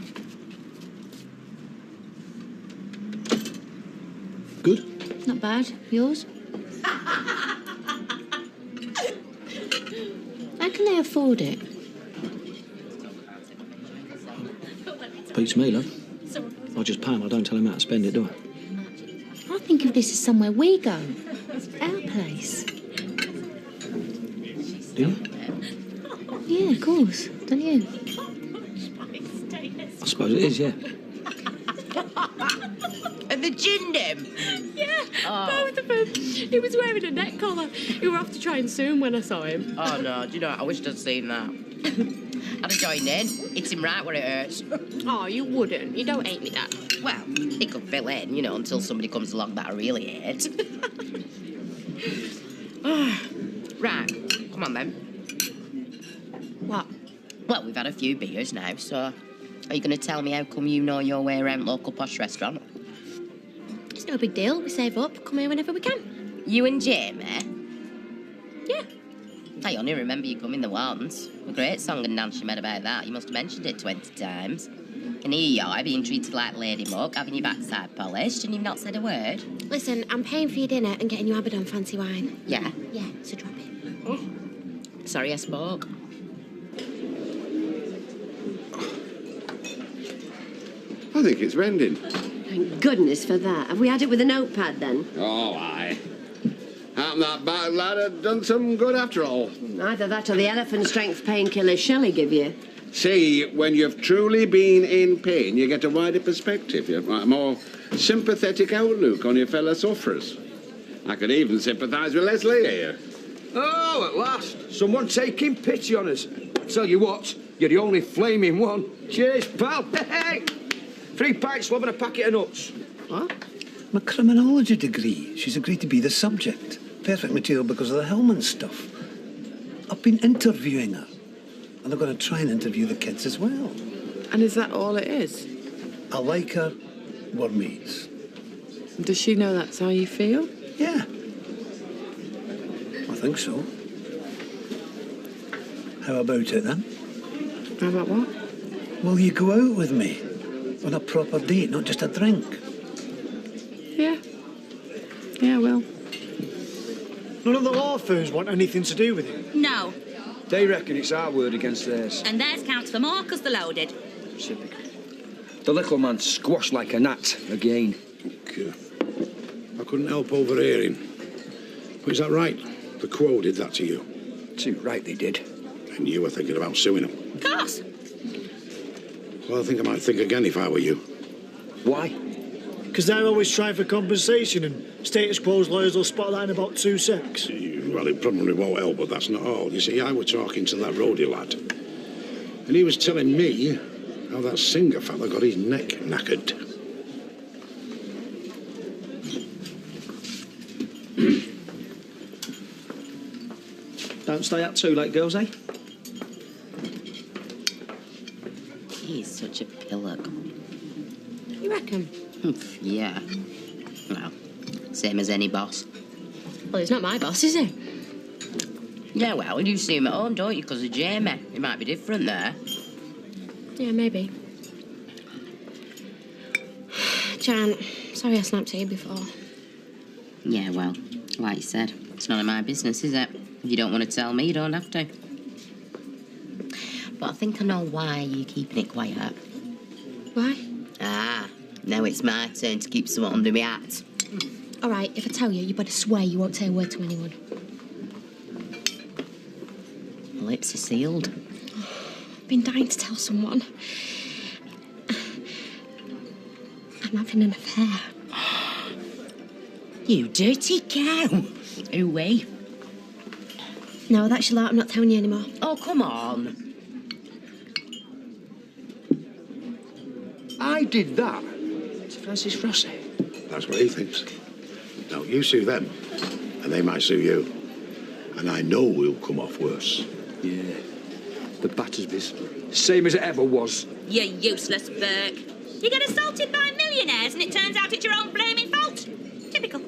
Good? Not bad. Yours? How can they afford it? Beats me, love. I just pay him. I don't tell him how to spend it, do I? I think of this as somewhere we go. Our place. Do you? Yeah, of course. Don't you? I suppose it is, yeah. And the ginned him? Yeah, both of them. He was wearing a neck collar. We were off to try and sue him when I saw him. Oh, no. Do you know what? I wish I'd seen that. I'd have joined in. Hit him right where it hurts. Oh, you wouldn't. You don't hate me, Dad. Well, it could fill in, you know, until somebody comes along that I really hate. Right. Come on, then. What? Well, we've had a few beers now, so are you going to tell me how come you know your way around local posh restaurant? It's no big deal. We save up, come here whenever we can. You and Jamie? Yeah. I only remember you coming the once. A great song and dance you made about that. You must have mentioned it 20 times. And here you are, being treated like Lady Mug, having your backside polished, and you've not said a word. Listen, I'm paying for your dinner and getting you Abaddon fancy wine. Yeah? Yeah, so drop it. Sorry I spoke. I think it's rending. Thank goodness for that. Have we had it with a notepad then? Oh, aye. Happen that bad lad had done some good after all. Either that or the elephant strength painkillers Shelley give you. See, when you've truly been in pain, you get a wider perspective. You have a more sympathetic outlook on your fellow sufferers. I could even sympathise with Leslie here. Oh, at last. Someone taking pity on us. Tell you what, you're the only flaming one. Cheers, pal. Hey! 3 pints, love, and a packet of nuts. What? My criminology degree. She's agreed to be the subject. Perfect material because of the Hellman stuff. I've been interviewing her. And I'm going to try and interview the kids as well. And is that all it is? I like her. We're mates. Does she know that's how you feel? Yeah. I think so. How about it then? How about what? Will you go out with me? On a proper date, not just a drink? Yeah. Yeah, well. None of the law firms want anything to do with it. No. They reckon it's our word against theirs. And theirs counts for more because they're loaded. Typical. The little man squashed like a gnat again. Okay. I couldn't help overhearing. But is that right? The Quo did that to you? Too right they did. And you were thinking about suing them? Of course. Well, I think I might think again if I were you. Why? Because they're always trying for compensation and status quo's lawyers will spot that in about 2 secs. Well, it probably won't help, but that's not all. You see, I was talking to that roadie lad. And he was telling me how that singer fella got his neck knackered. Don't stay up too late, girls, eh? He's such a pillock. You reckon? Yeah. Well, same as any boss. Well, he's not my boss, is he? Yeah, well, you see him at home, don't you, because of Jamie? It might be different there. Yeah, maybe. Jan, sorry I snapped at you before. Yeah, well, like you said, it's none of my business, is it? If you don't want to tell me, you don't have to. But I think I know why you're keeping it quiet. Why? Ah, now it's my turn to keep something under my hat. All right, if I tell you, you better swear you won't say a word to anyone. My lips are sealed. I've been dying to tell someone. I'm having an affair. You dirty cow. Who we? No, that's your lot. I'm not telling you anymore. Oh, come on. I did that to Francis Rossi. That's what he thinks. Now, you sue them, and they might sue you. And I know we'll come off worse. Yeah. The Battersbys. Same as it ever was. You useless Burke. You get assaulted by millionaires and it turns out it's your own blaming fault. Typical.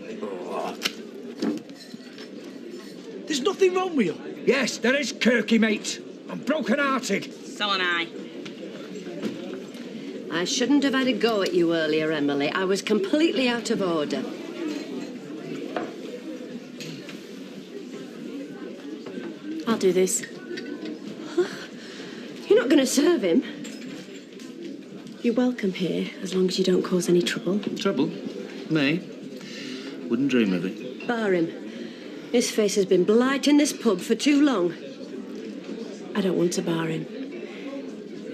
There's nothing wrong with you. Yes, there is, Kirky, mate. I'm broken-hearted. So am I. I shouldn't have had a go at you earlier, Emily. I was completely out of order. I'll do this. You're not going to serve him. You're welcome here, as long as you don't cause any trouble. Trouble? Me? Wouldn't dream of it. Bar him. His face has been blighting this pub for too long. I don't want to bar him,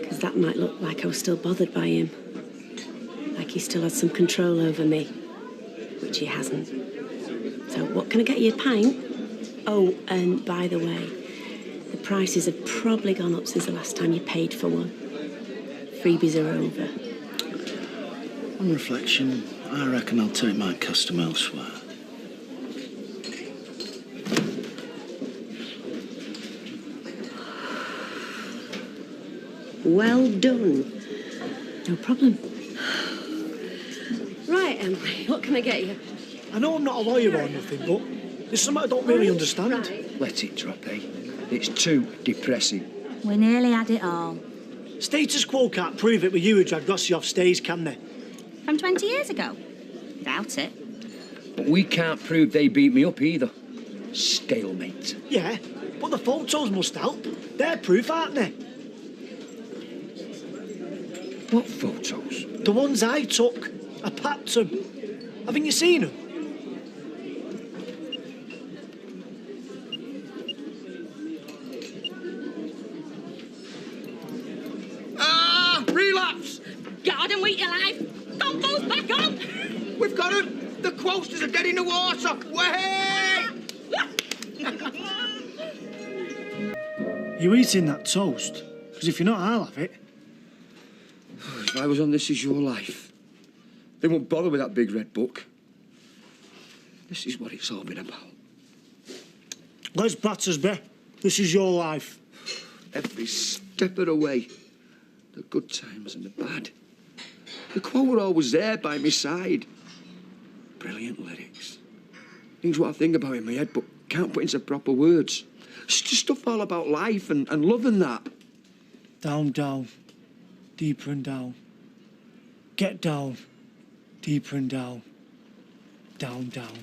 because that might look like I was still bothered by him. Like he still had some control over me, which he hasn't. So what can I get you, a pint? Oh, and by the way, the prices have probably gone up since the last time you paid for one. Freebies are over. On reflection, I reckon I'll take my custom elsewhere. Well done. No problem. Right, Emily, what can I get you? I know I'm not a lawyer or nothing, but there's something I don't really understand. Let it drop, eh? It's too depressing. We nearly had it all. Status quo can't prove it with you who dragged Rossi off stage, can they? From 20 years ago? Doubt it. But we can't prove they beat me up either. Stalemate. Yeah, but the photos must help. They're proof, aren't they? What photos? The ones I took. I packed them. Haven't you seen them? Relapse! Garden wheat alive! Compo's back on! We've got him! The quosters are dead in the water! Way! You eating that toast? Because if you're not, I'll have it. If I was on This Is Your Life, they won't bother with that big red book. This is what it's all been about. Les Battersby, this is your life. Every step of the way. The good times and the bad. The Quo were always there by my side. Brilliant lyrics. Things what I think about in my head, but can't put into proper words. It's just stuff all about life and love and that. Down, down. deeper and down. Get down, deeper and down. Down, down.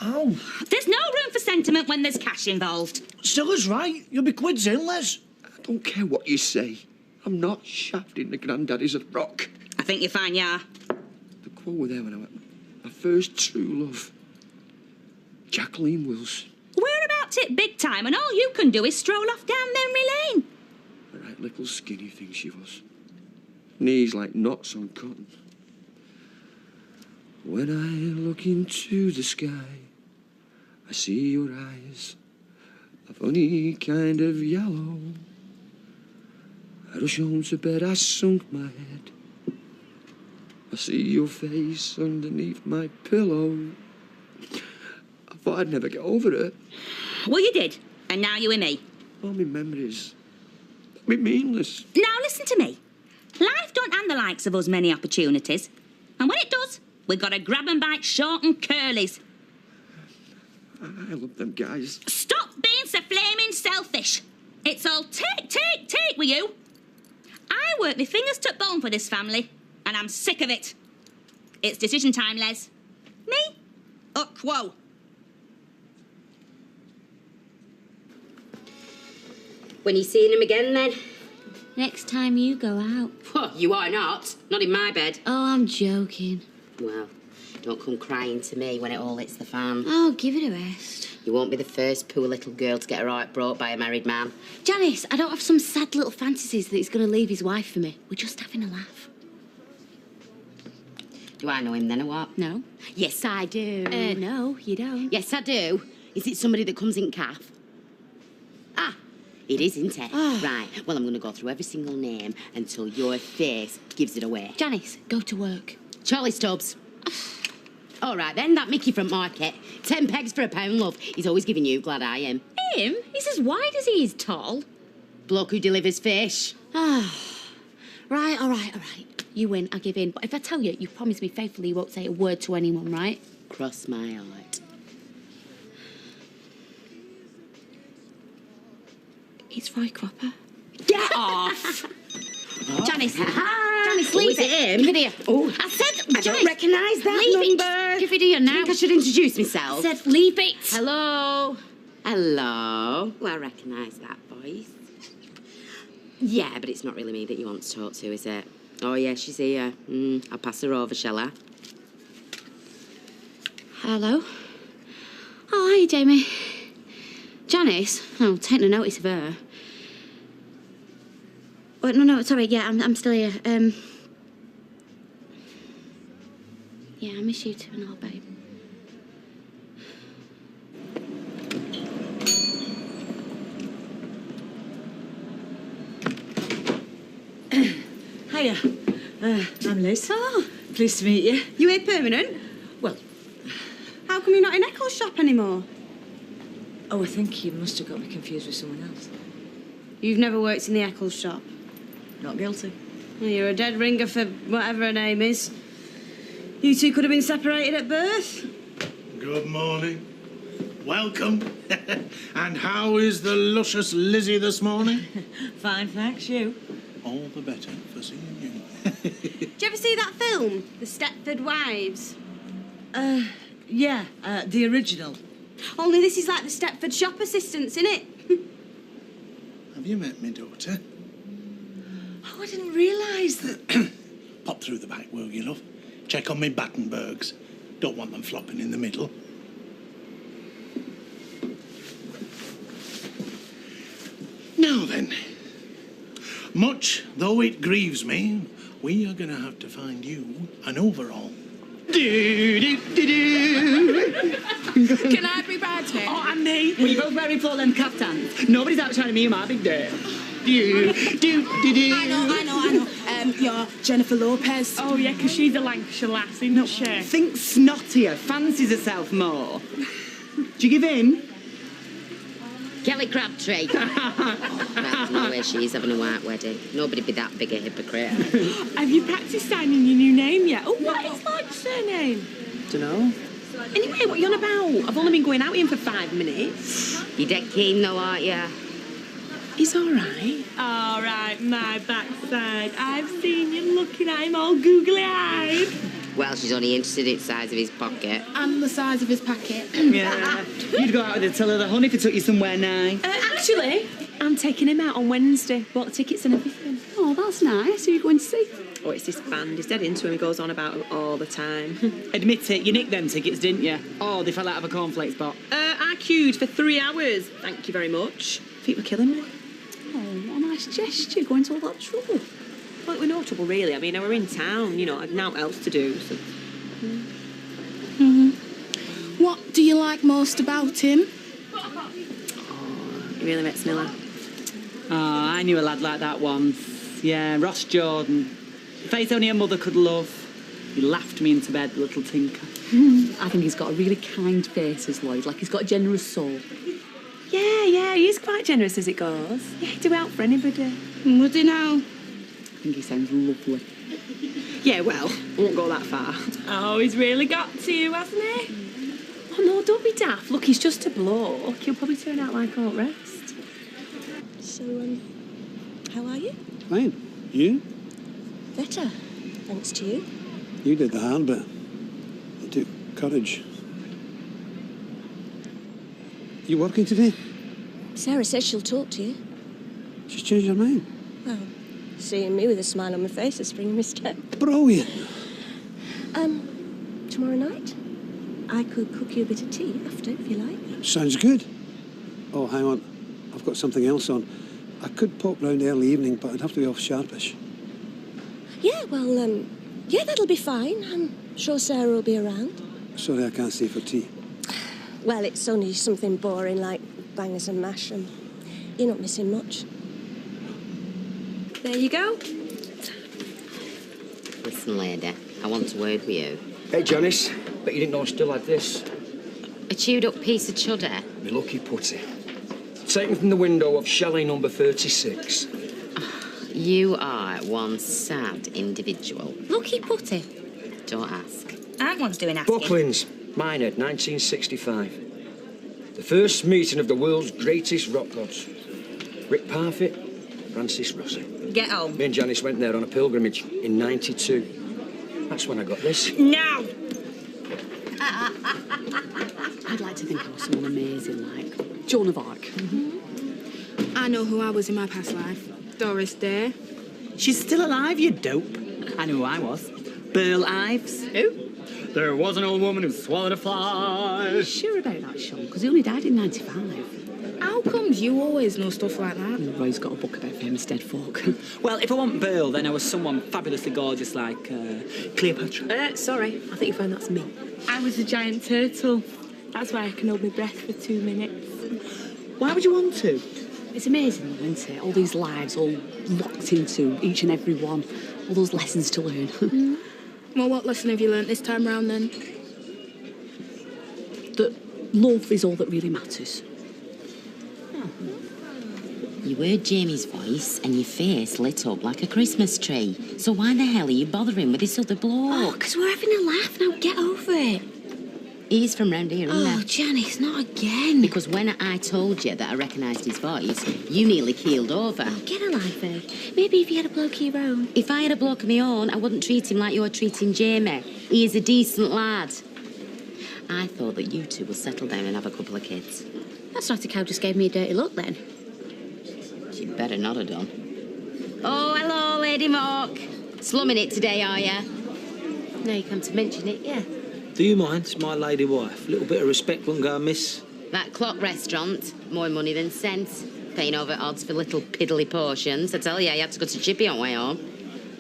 Ow! There's no room for sentiment when there's cash involved. Stella's right. You'll be quids in, Les. I don't care what you say. I'm not shafting the granddaddies of rock. I think you're fine, yeah. The quote were there when I went. My first true love. Jacqueline Wilson. We're about it big time, and all you can do is stroll off down memory lane. A right little skinny thing she was. Knees like knots on cotton. When I look into the sky, I see your eyes, a funny kind of yellow. I rush home to bed, I sunk my head. I see your face underneath my pillow. I thought I'd never get over it. Well, you did, and now you're with me. All my memories, they're meaningless. Now listen to me. Life don't hand the likes of us many opportunities. And when it does, we've got to grab and bite short and curlies. I love them guys. Stop being so flaming selfish. It's all take with you. I work my fingers to bone for this family, and I'm sick of it. It's decision time, Les. Me or Quo? When are you seeing him again, then? Next time you go out. Oh, you are not. Not in my bed. Oh, I'm joking. Well, don't come crying to me when it all hits the fan. Oh, give it a rest. You won't be the first poor little girl to get her heart broke by a married man. Janice, I don't have some sad little fantasies that he's going to leave his wife for me. We're just having a laugh. Do I know him then or what? No. Yes, I do. No, you don't. Yes, I do. Is it somebody that comes in calf? Ah, it is, isn't it? Right. Well, I'm going to go through every single name until your face gives it away. Janice, go to work. Charlie Stubbs. All right, then, that Mickey from Market. 10 pegs for a pound, love. He's always giving you glad I am. Him? He's as wide as he is tall. Bloke who delivers fish. Ah. Right, all right. You win, I give in. But if I tell you, you promise me faithfully you won't say a word to anyone, right? Cross my heart. It's Roy Cropper. Get off! Janice. Janice, leave is it him? Give it here. Oh, I said, I don't recognise that leave number. It. Give it here now. I think I should introduce myself. I said, leave it. Hello. Hello. Well, I recognise that voice. Yeah, but it's not really me that you want to talk to, is it? Oh, yeah, she's here. I'll pass her over, shall I? Hello. Oh, hi, Jamie. Janice? Oh, take no notice of her. Oh, no, sorry, yeah, I'm still here. Yeah, I miss you too and all, babe. Hiya. I'm Liz. Oh, Pleased to meet you. you here permanent? Well, How come you're not in Eccles shop anymore? oh, I think you must have got me confused with someone else. You've never worked in the Eccles shop. Not guilty. Well, you're a dead ringer for whatever her name is. You two could have been separated at birth. Good morning. Welcome. And how is the luscious Lizzie this morning? Fine, thanks. You? All the better for seeing you. Did you ever see that film, The Stepford Wives? Yeah, the original. Only this is like the Stepford shop assistants, innit? Have you met me daughter? Oh, I didn't realise that. Pop through the back, will you, love? Check on me Battenbergs. Don't want them flopping in the middle. Now then, much though it grieves me, we are going to have to find you an overall. Can I be bridesmaid? Oh, and me. We both wearing full length caftans. Nobody's outshining me in my big day. I know. You're Jennifer Lopez. Oh, yeah, 'cause she's a Lancashire lass, isn't she? Think snottier, fancies herself more. Do you give in? Kelly Crabtree. That's no way she's having a white wedding. Nobody'd be that big a hypocrite. Have you practised signing your new name yet? Oh, what is my surname? Dunno. Anyway, what are you on about? I've only been going out with him for 5 minutes. You're dead keen though, aren't you? He's all right. All right, my backside. I've seen you looking at him all googly-eyed. Well, she's only interested in the size of his pocket. And the size of his packet. Yeah. You'd go out with her, tell her the honey if it took you somewhere nice. Actually, I'm taking him out on Wednesday. Bought the tickets and everything. Oh, that's nice. Who are you going to see? Oh, it's this band. He's dead into him. He goes on about him all the time. Admit it, you nicked them tickets, didn't you? Oh, they fell out of a cornflakes pot. I queued for 3 hours. Thank you very much. Feet were killing me. Oh, what a nice gesture, going to all that trouble. Well, it was no trouble, really. I mean, I were in town, you know, I'd naught else to do, so... What do you like most about him? He really makes me laugh. Oh, I knew a lad like that once. Yeah, Ross Jordan. Face only a mother could love. He laughed me into bed, the little tinker. I think he's got a really kind face, as Lloyd, like he's got a generous soul. Yeah, he is quite generous as it goes. Yeah, he'd do out for anybody. Would he now? I think he sounds lovely. Yeah, well, I won't go that far. Oh, he's really got to you, hasn't he? Oh, no, don't be daft. Look, he's just a bloke. He'll probably turn out like all the rest. So, how are you? Fine. You? Better, thanks to you. You did the hard bit. It took courage. You working today? Sarah says she'll talk to you. She's changed her mind. Well, seeing me with a smile on my face is springing me step. Brilliant. Tomorrow night, I could cook you a bit of tea after, if you like. Sounds good. Oh, hang on. I've got something else on. I could pop round early evening, but I'd have to be off sharpish. Yeah, well, yeah, that'll be fine. I'm sure Sarah will be around. Sorry, I can't stay for tea. Well, it's only something boring like bangers and mash, and you're not missing much. There you go. Listen, lady, I want to word with you. Hey, Janice, bet you didn't know I still had this. A chewed up piece of cheddar. My lucky putty. Taken from the window of chalet number 36. You are one sad individual. Lucky putty. Don't ask. I want doing asking. Bucklins, Minehead, 1965. The first meeting of the world's greatest rock gods. Rick Parfitt, Francis Rossi. Get on. Me and Janice went there on a pilgrimage in 92. That's when I got this. No! I'd like to think I was someone amazing, like Joan of Arc. I know who I was in my past life. Doris Day. She's still alive, you dope. I knew who I was. Burl Ives. Who? There was an old woman who swallowed a fly. Sure about that, Sean, because he only died in 95. How comes you always know stuff like that? Roy's got a book about famous dead folk. Well, if I want Burl, then I was someone fabulously gorgeous like Cleopatra. Sorry, I think you found that's me. I was a giant turtle. That's why I can hold my breath for 2 minutes. Why would you want to? It's amazing, though, isn't it? All these lives all locked into each and every one. All those lessons to learn. Well, what lesson have you learnt this time round, then? That love is all that really matters. You heard Jamie's voice and your face lit up like a Christmas tree. So why the hell are you bothering with this other bloke? Oh, because we're having a laugh now. Get over it. He's from round here, isn't Oh, he? Janice, not again. Because when I told you that I recognised his voice, you nearly keeled over. Oh, get a life, eh? Maybe if you had a bloke of your own. If I had a bloke of my own, I wouldn't treat him like you're treating Jamie. He is a decent lad. I thought that you two would settle down and have a couple of kids. That's like the cow just gave me a dirty look, then. You'd better not have done. Oh, hello, Lady Mark. Slumming it today, are you? No, you come to mention it, yeah. Do you mind? It's my lady wife. A little bit of respect wouldn't go amiss. That clock restaurant, more money than sense. Paying over odds for little piddly portions. I tell you, I had to go to Chippy on way home.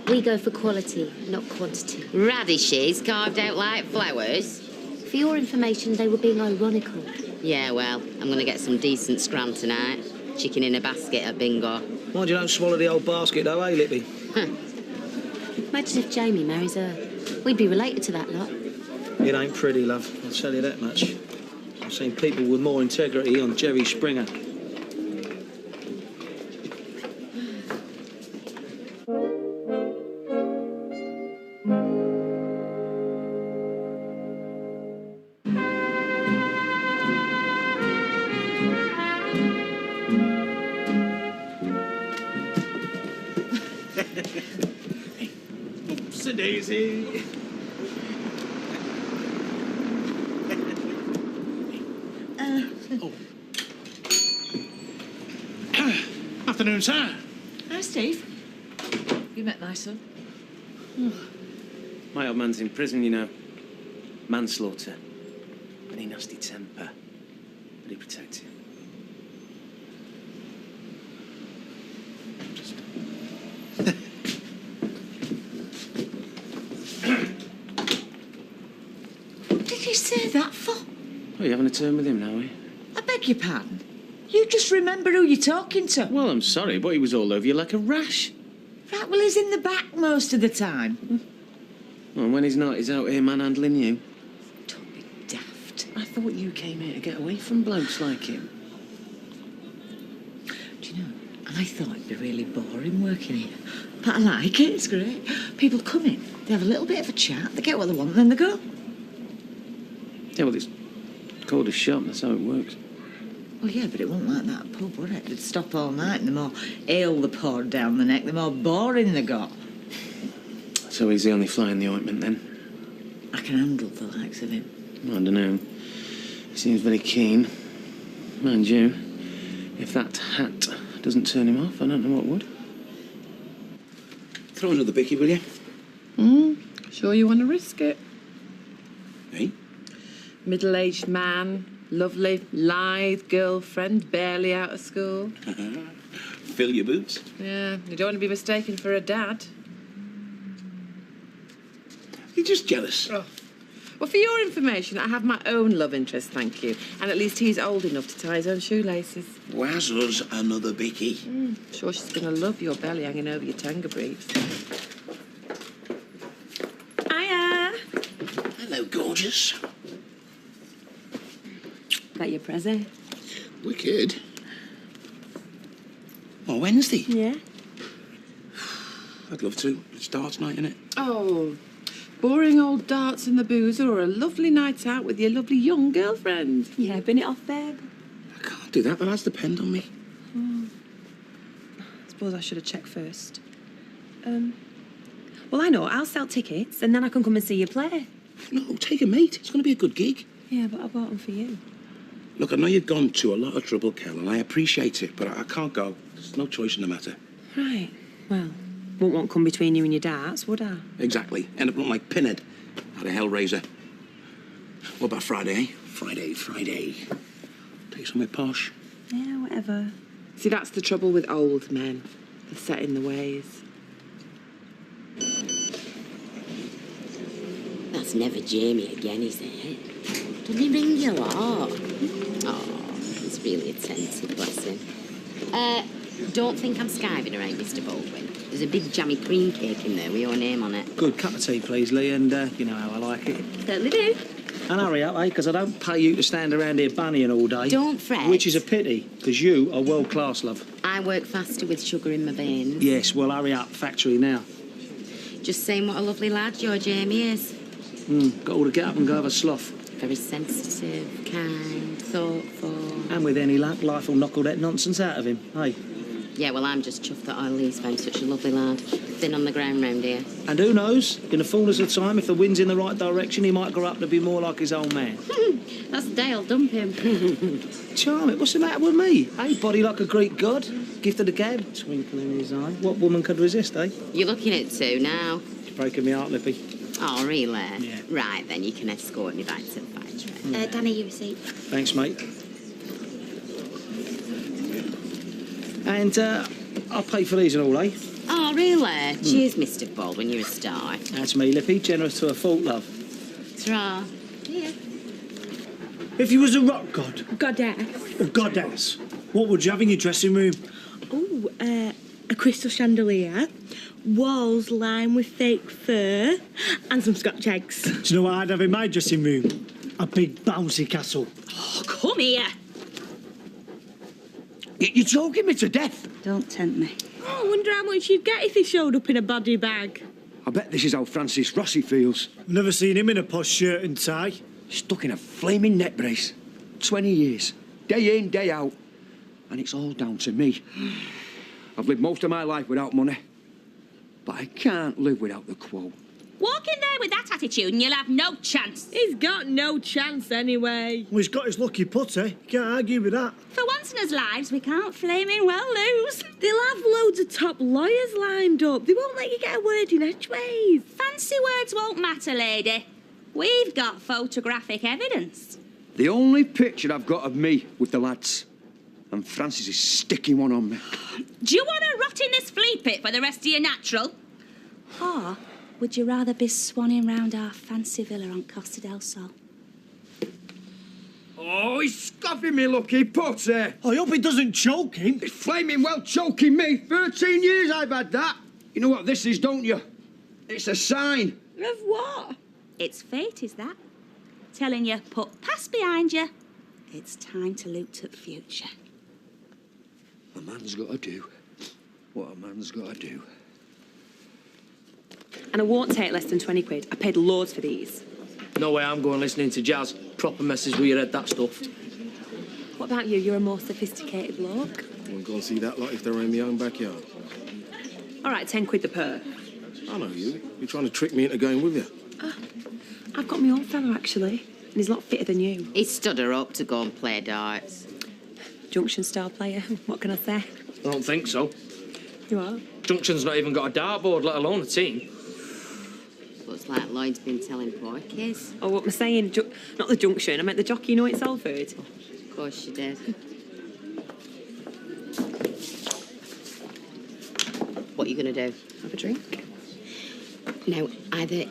We go for quality, not quantity. Radishes carved out like flowers. For your information, they were being ironical. Yeah, well, I'm going to get some decent scram tonight. Chicken in a basket at bingo. Mind you don't swallow the old basket, though, eh, Lippy? Imagine if Jamie marries her. We'd be related to that lot. It ain't pretty, love. I'll tell you that much. I've seen people with more integrity on Jerry Springer. Whoops-a-daisy. Afternoon, sir. Hi, Steve. You met my son? My old man's in prison, you know. Manslaughter. Any nasty temper. But he protects you. What did you say that for? Oh, you having a turn with him now, eh? I beg your pardon. You just remember who you're talking to. Well, I'm sorry, but he was all over you like a rash. Right, well, he's in the back most of the time. Well, and when he's not, he's out here manhandling you. Don't be daft. I thought you came here to get away from blokes like him. Do you know, I thought it'd be really boring working here. But I like it, it's great. People come in, they have a little bit of a chat, they get what they want, and then they go. Yeah, well, it's called a shop, that's how it works. Well, yeah, but it wasn't like that at pub, would it? They'd stop all night, and the more ale they poured down the neck, the more boring they got. So he's the only fly in the ointment, then? I can handle the likes of him. I don't know. He seems very keen. Mind you, if that hat doesn't turn him off, I don't know what would. Throw another bicky, will you? Sure you want to risk it? Hey? Middle-aged man, lovely, lithe girlfriend, barely out of school. Fill your boots. Yeah, you don't want to be mistaken for a dad. You're just jealous. Oh. Well, for your information, I have my own love interest, thank you. And at least he's old enough to tie his own shoelaces. Wowzers, another bicky. Sure she's going to love your belly hanging over your tanga briefs. Hiya. Hello, gorgeous. Got your present? Wicked. Oh, Wednesday? Yeah. I'd love to. It's darts night, innit? Oh, boring old darts and the boozer or a lovely night out with your lovely young girlfriend. Yeah, bin it off, babe. I can't do that. The lads depend on me. Suppose I should have checked first. Well, I know. I'll sell tickets and then I can come and see you play. No, take a mate. It's going to be a good gig. Yeah, but I bought them for you. Look, I know you've gone to a lot of trouble, Kel, and I appreciate it, but I can't go. There's no choice in the matter. Right. Well, won't come between you and your darts, would I? Exactly. End up looking like Pinhead out of Hellraiser. What about Friday, eh? Friday. Take something posh. Yeah, whatever. See, that's the trouble with old men. They're set in the ways. That's never Jamie again, is it? Doesn't he ring you a lot? Oh, he's really attentive, bless him. Don't think I'm skiving around, Mr. Baldwin. There's a big jammy cream cake in there with your name on it. Good cup of tea, please, Lee, and you know how I like it. Certainly do. And hurry up, eh? Because I don't pay you to stand around here bunnying all day. Don't fret. Which is a pity, because you are world class, love. I work faster with sugar in my veins. Yes, well, hurry up. Factory now. Just saying what a lovely lad your Jamie is. Got all to get up and go have a slough. Very sensitive, kind, thoughtful. And with any luck, life will knock all that nonsense out of him, hey? Yeah, well, I'm just chuffed that Eileen's found such a lovely lad. Thin on the ground round here. And who knows, in the fullness of time, if the wind's in the right direction, he might grow up to be more like his old man. That's the day I'll dump him. Charming, what's the matter with me? Hey, body like a Greek god, gift of the gab, twinkle in his eye. What woman could resist, eh? You're looking at two now. You're breaking me heart, Lippy. Oh, really? Yeah. Right, then you can escort me back to the factory. Danny, you receipt. Thanks, mate. And, I'll pay for these and all, eh? Oh, really? Cheers, Mr. Baldwin, you're a star. That's me, Lippy. Generous to a fault, love. Ta-ra. Yeah. If you was a rock god, Goddess. or goddess, what would you have in your dressing room? Oh, a crystal chandelier, walls lined with fake fur, and some Scotch eggs. Do you know what I'd have in my dressing room? A big bouncy castle. Oh, come here. You're choking me to death. Don't tempt me. Oh, I wonder how much you'd get if he showed up in a body bag. I bet this is how Francis Rossi feels. I've never seen him in a posh shirt and tie. Stuck in a flaming neck brace. 20 years. Day in, day out. And it's all down to me. I've lived most of my life without money. But I can't live without the quote. Walk in there with that attitude and you'll have no chance. He's got no chance anyway. Well, he's got his lucky putter. You can't argue with that. For once in his lives, we can't flaming well lose. They'll have loads of top lawyers lined up. They won't let you get a word in edgeways. Fancy words won't matter, lady. We've got photographic evidence. The only picture I've got of me with the lads. And Francis is sticking one on me. Do you want to rot in this flea pit for the rest of your natural? Or would you rather be swanning round our fancy villa on Costa del Sol? Oh, he's scoffing me, lucky putter. I hope it doesn't choke him. It's flaming well choking me. 13 years I've had that. You know what this is, don't you? It's a sign. Of what? It's fate, is that? Telling you, put past behind you. It's time to look to the future. A man's got to do what a man's got to do. And I won't take less than 20 quid. I paid loads for these. No way I'm going listening to jazz. Proper messes with your head, that stuff. What about you? You're a more sophisticated bloke. I wouldn't go and see that lot if they were in my own backyard. All right, 10 quid the pair. I know you. You're trying to trick me into going with you. I've got my own fella, actually, and he's a lot fitter than you. He stood her up to go and play darts. Junction star player, what can I say? I don't think so. You are? Junction's not even got a dartboard, let alone a team. Looks like Lloyd's been telling porkies. Oh, what am I saying? Not the Junction, I meant the jockey, you know, at Salford. Of course she did. What are you going to do? Have a drink. Now, either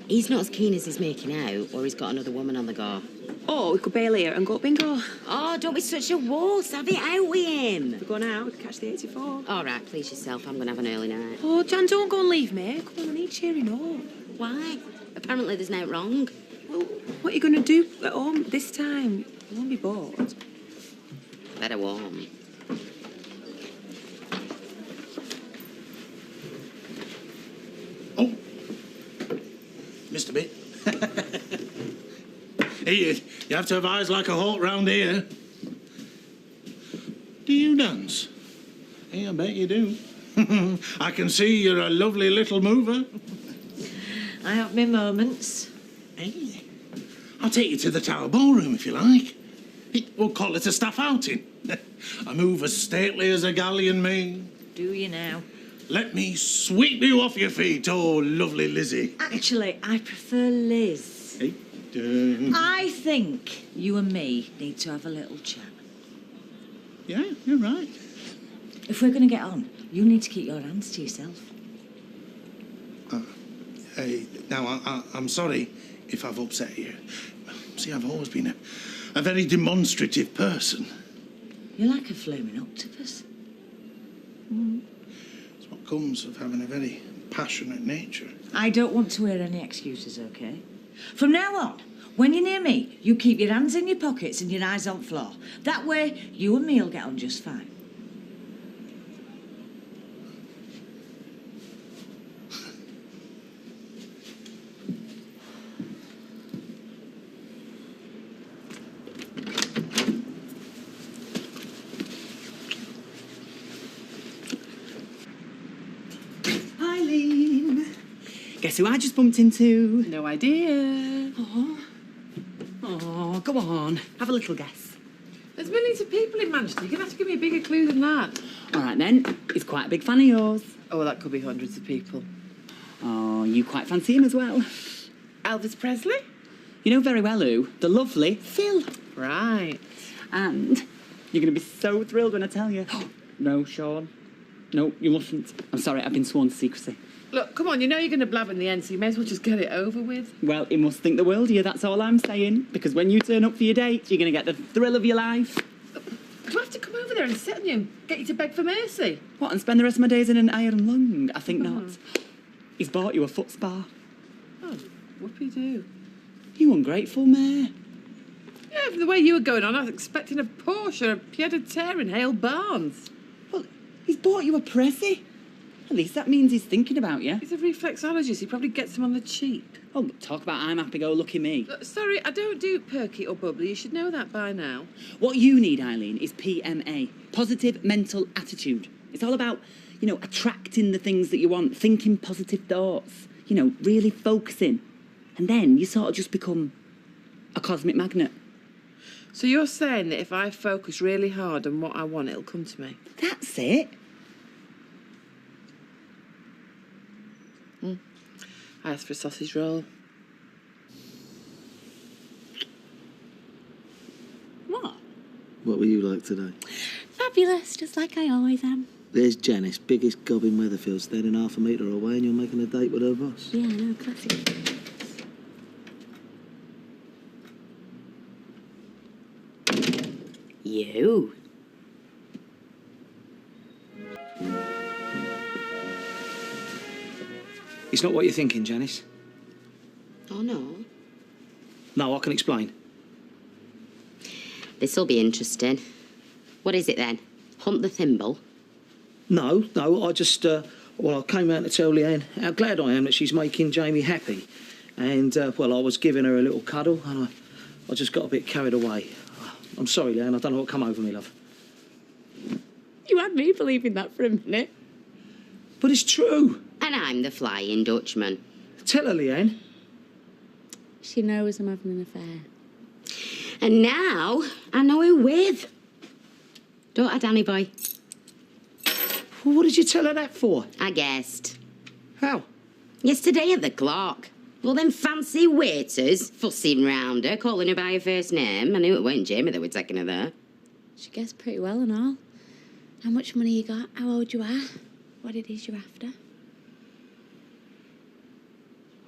he's not as keen as he's making out, or he's got another woman on the go. Oh, we could bail here and go up bingo. Oh, don't be such a wuss. Have it out with him. We're going out, we could catch the 84. All right, please yourself. I'm going to have an early night. Oh, Jan, don't go and leave me. Come on, I need cheering up. Why? Apparently there's no wrong. Well, what are you going to do at home this time? You won't be bored. Better warm. Mr. Bit. You have to have eyes like a hawk round here. Do you dance? Hey, I bet you do. I can see you're a lovely little mover. I have my moments. Hey, I'll take you to the Tower Ballroom if you like. We'll call it a staff outing. I move as stately as a galleon may. Do you now? Let me sweep you off your feet, oh, lovely Lizzie. Actually, I prefer Liz. Hey, I think you and me need to have a little chat. Yeah, you're right. If we're going to get on, you need to keep your hands to yourself. Now, I'm sorry if I've upset you. See, I've always been a very demonstrative person. You're like a flaming octopus. It's what comes of having a very passionate nature. I don't want to hear any excuses, OK? From now on, when you're near me, you keep your hands in your pockets and your eyes on the floor. That way, you and me will get on just fine. Guess who I just bumped into? No idea. Oh, go on. Have a little guess. There's millions of people in Manchester. You're going to have to give me a bigger clue than that. All right, then. He's quite a big fan of yours. Oh, well, that could be hundreds of people. Oh, you quite fancy him as well. Elvis Presley? You know very well who. The lovely Phil. Right. And you're going to be so thrilled when I tell you. No, Sean. No, you mustn't. I'm sorry, I've been sworn to secrecy. Look, come on, you know you're going to blab in the end, so you may as well just get it over with. Well, he must think the world of you, that's all I'm saying. Because when you turn up for your date, you're going to get the thrill of your life. Do I have to come over there and sit on you and get you to beg for mercy? What, and spend the rest of my days in an iron lung? I think not. He's bought you a foot spa. Oh, whoopee-doo. You ungrateful mare. Yeah, from the way you were going on, I was expecting a Porsche or a pied-à-terre in Hale Barnes. Well, he's bought you a Prezi. At least that means he's thinking about you. He's a reflexologist. He probably gets them on the cheap. Oh, talk about I'm happy-go-lucky me. Look, sorry, I don't do perky or bubbly. You should know that by now. What you need, Eileen, is PMA. Positive mental attitude. It's all about, attracting the things that you want, thinking positive thoughts. you know, really focusing. And then you sort of just become a cosmic magnet. So you're saying that if I focus really hard on what I want, it'll come to me? That's it. I asked for a sausage roll. What? What were you like today? Fabulous, just like I always am. There's Janice, biggest gob in Weatherfield, standing half a metre away, and you're making a date with her boss. Yeah, I know, classic. You? It's not what you're thinking, Janice. Oh, no. No, I can explain. This'll be interesting. What is it then? Hunt the thimble? No, I just, well, I came out to tell Leanne how glad I am that she's making Jamie happy. And, well, I was giving her a little cuddle, and I just got a bit carried away. I'm sorry, Leanne, I don't know what come over me, love. You had me believing that for a minute. But it's true. And I'm the Flying Dutchman. Tell her, Leanne. She knows I'm having an affair. And now I know who with. Don't I, Danny boy? Well, what did you tell her that for? I guessed. How? Yesterday at the clock. All them fancy waiters fussing round her, calling her by her first name. I knew it weren't Jamie that were taking her there. She guessed pretty well and all. How much money you got, how old you are, what it is you're after.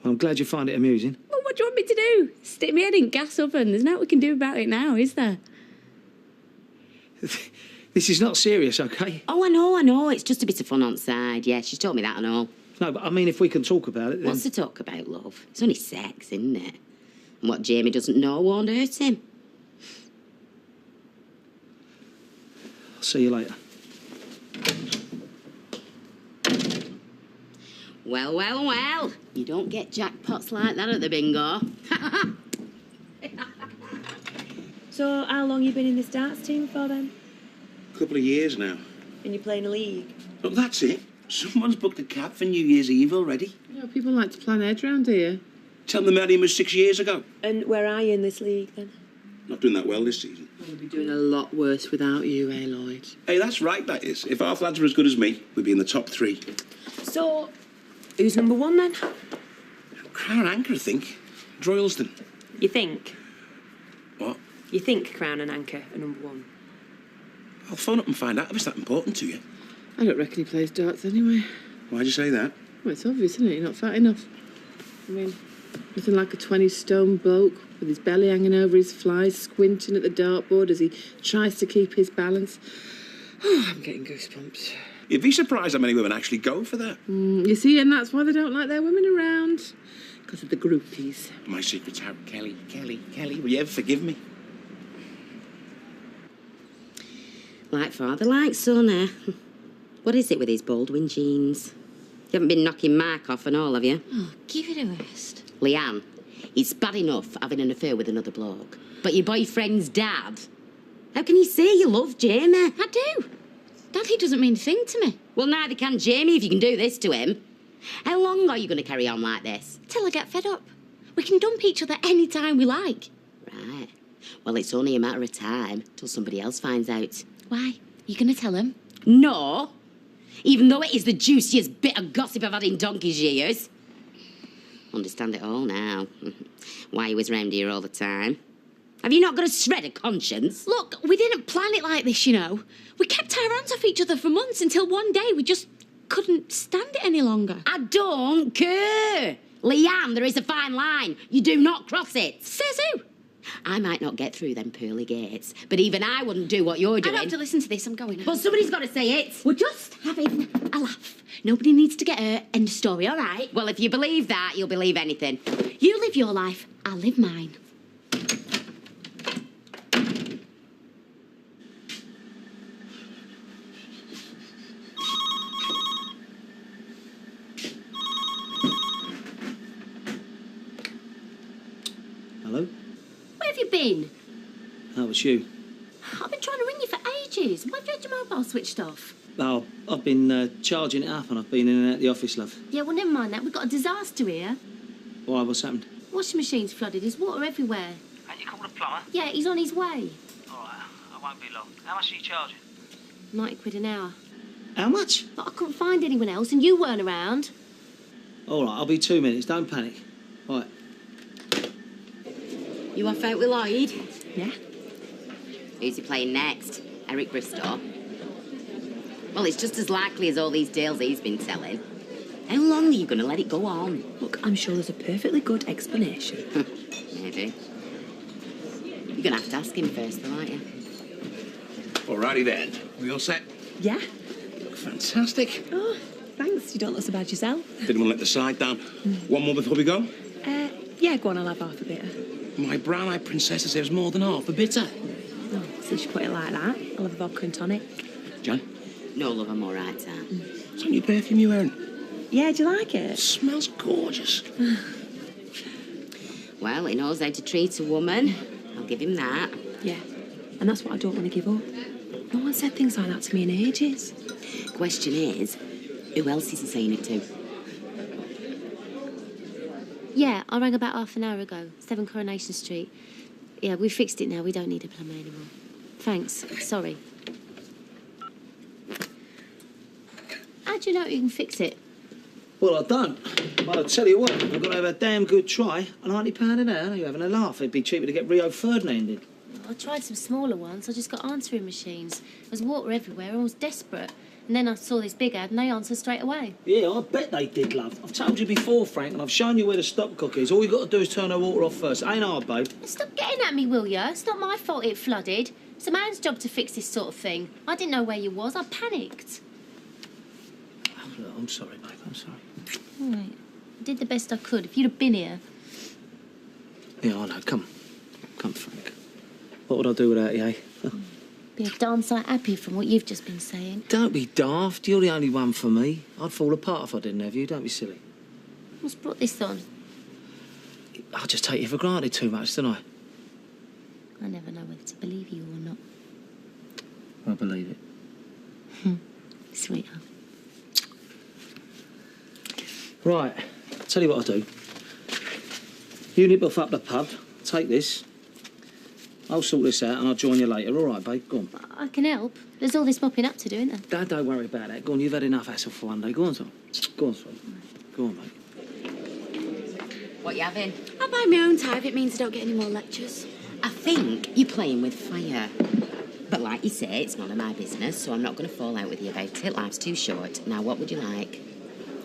I'm glad you find it amusing. Well, what do you want me to do? Stick my head in gas oven? There's nothing we can do about it now, is there? This is not serious, OK? Oh, I know. It's just a bit of fun on side. Yeah, she's told me that and all. No, but I mean, if we can talk about it, then... What's to talk about, love? It's only sex, isn't it? And what Jamie doesn't know won't hurt him. I'll see you later. Well. You don't get jackpots like that at the bingo. So, how long you been in this darts team for then? Couple of years now. And you're playing a league? Oh, that's it. Someone's booked a cab for New Year's Eve already. Yeah, people like to plan ahead round here. Tell them Maddie was 6 years ago. And where are you in this league then? Not doing that well this season. We'll be doing a lot worse without you, eh, Lloyd? Hey, that's right, that is. If half lads were as good as me, we'd be in the top 3. So, who's number 1 then? Crown Anchor, I think. Droylsden. You think? What? You think Crown and Anchor are number 1? I'll phone up and find out if it's that important to you. I don't reckon he plays darts anyway. Why'd you say that? Well, it's obvious, isn't it? You're not fat enough. I mean, nothing like a 20-stone bloke with his belly hanging over his flies, squinting at the dartboard as he tries to keep his balance. Oh, I'm getting goosebumps. You'd be surprised how many women actually go for that. You see, and that's why they don't like their women around. Because of the groupies. My secret's out. Kelly, will you ever forgive me? Like father, like son, eh? What is it with these Baldwin jeans? You haven't been knocking Mark off and all, have you? Oh, give it a rest. Leanne, it's bad enough having an affair with another bloke. But your boyfriend's dad? How can you say you love Jamie? I do. Daddy doesn't mean a thing to me. Well, neither can Jamie if you can do this to him. How long are you going to carry on like this? Till I get fed up. We can dump each other any time we like. Right. Well, it's only a matter of time till somebody else finds out. Why? You going to tell him? No. Even though it is the juiciest bit of gossip I've had in donkey's years. Understand it all now. Why he was round here all the time. Have you not got a shred of conscience? Look, we didn't plan it like this, you know. We kept our hands off each other for months until one day we just couldn't stand it any longer. I don't care. Leanne, there is a fine line. You do not cross it. Says who? I might not get through them pearly gates, but even I wouldn't do what you're doing. I don't have to listen to this, I'm going home. Well, somebody's got to say it. We're just having a laugh. Nobody needs to get hurt. End of story, all right? Well, if you believe that, you'll believe anything. You live your life, I'll live mine. Hello? Where have you been? That was you. I've been trying to ring you for ages. Why have you had your mobile switched off? Oh, I've been charging it up and I've been in and out the office, love. Yeah, well, never mind that. We've got a disaster here. Why, what's happened? Washing machine's flooded. There's water everywhere. And you called a plumber? Yeah, he's on his way. All right, I won't be long. How much are you charging? 90 quid an hour. How much? But I couldn't find anyone else and you weren't around. All right, I'll be 2 minutes. Don't panic. All right. You off out with Lloyd? Yeah. Who's he playing next? Eric Bristow? Well, it's just as likely as all these deals he's been selling. How long are you going to let it go on? Look, I'm sure there's a perfectly good explanation. Maybe. You're going to have to ask him first, though, aren't you? Alrighty then. We all set? Yeah? Fantastic. Oh, thanks. You don't look so bad yourself. Didn't want to let the side down. One more before we go? Yeah, go on, I'll have half a bitter. My brown-eyed princess deserves more than half a bitter. Oh, since you put it like that, I'll have a vodka and tonic. Jan? No, love, I'm all right, Sam. It's on your perfume you're wearing. Yeah, do you like it? It smells gorgeous. Well, he knows how to treat a woman. I'll give him that. Yeah, and that's what I don't want to give up. No one said things like that to me in ages. Question is, who else is he saying it to? Yeah, I rang about half an hour ago. 7 Coronation Street. Yeah, we fixed it now. We don't need a plumber anymore. Thanks. Sorry. How do you know you can fix it? Well, I don't. But I'll tell you what, I've got to have a damn good try. £90 an hour? You're having a laugh. It'd be cheaper to get Rio Ferdinanded. I tried some smaller ones. I just got answering machines. There's water everywhere. I was desperate. And then I saw this big ad and they answered straight away. Yeah, I bet they did, love. I've told you before, Frank, and I've shown you where the stopcock is. All you got to do is turn the water off first. Ain't hard, babe. Stop getting at me, will ya? It's not my fault it flooded. It's a man's job to fix this sort of thing. I didn't know where you was. I panicked. Oh, look, I'm sorry, babe. I'm sorry. All right. I did the best I could. If you'd have been here... Yeah, I know. Come. Come, Frank. What would I do without you, eh? Be a darn sight happier from what you've just been saying. Don't be daft. You're the only one for me. I'd fall apart if I didn't have you. Don't be silly. What's brought this on? I just take you for granted too much, don't I? I never know whether to believe you or not. I believe it. Sweetheart. Right. Tell you what I'll do. You nip off up the pub. Take this. I'll sort this out and I'll join you later. All right, babe? Go on. I can help. There's all this mopping up to do, isn't there? Dad, don't worry about that. Go on, you've had enough hassle for one day. Go on, Tom. Go on, sweet. Go on, mate. What you having? I buy my own time if it means I don't get any more lectures. I think you're playing with fire. But like you say, it's none of my business, so I'm not going to fall out with you about it. Life's too short. Now, what would you like?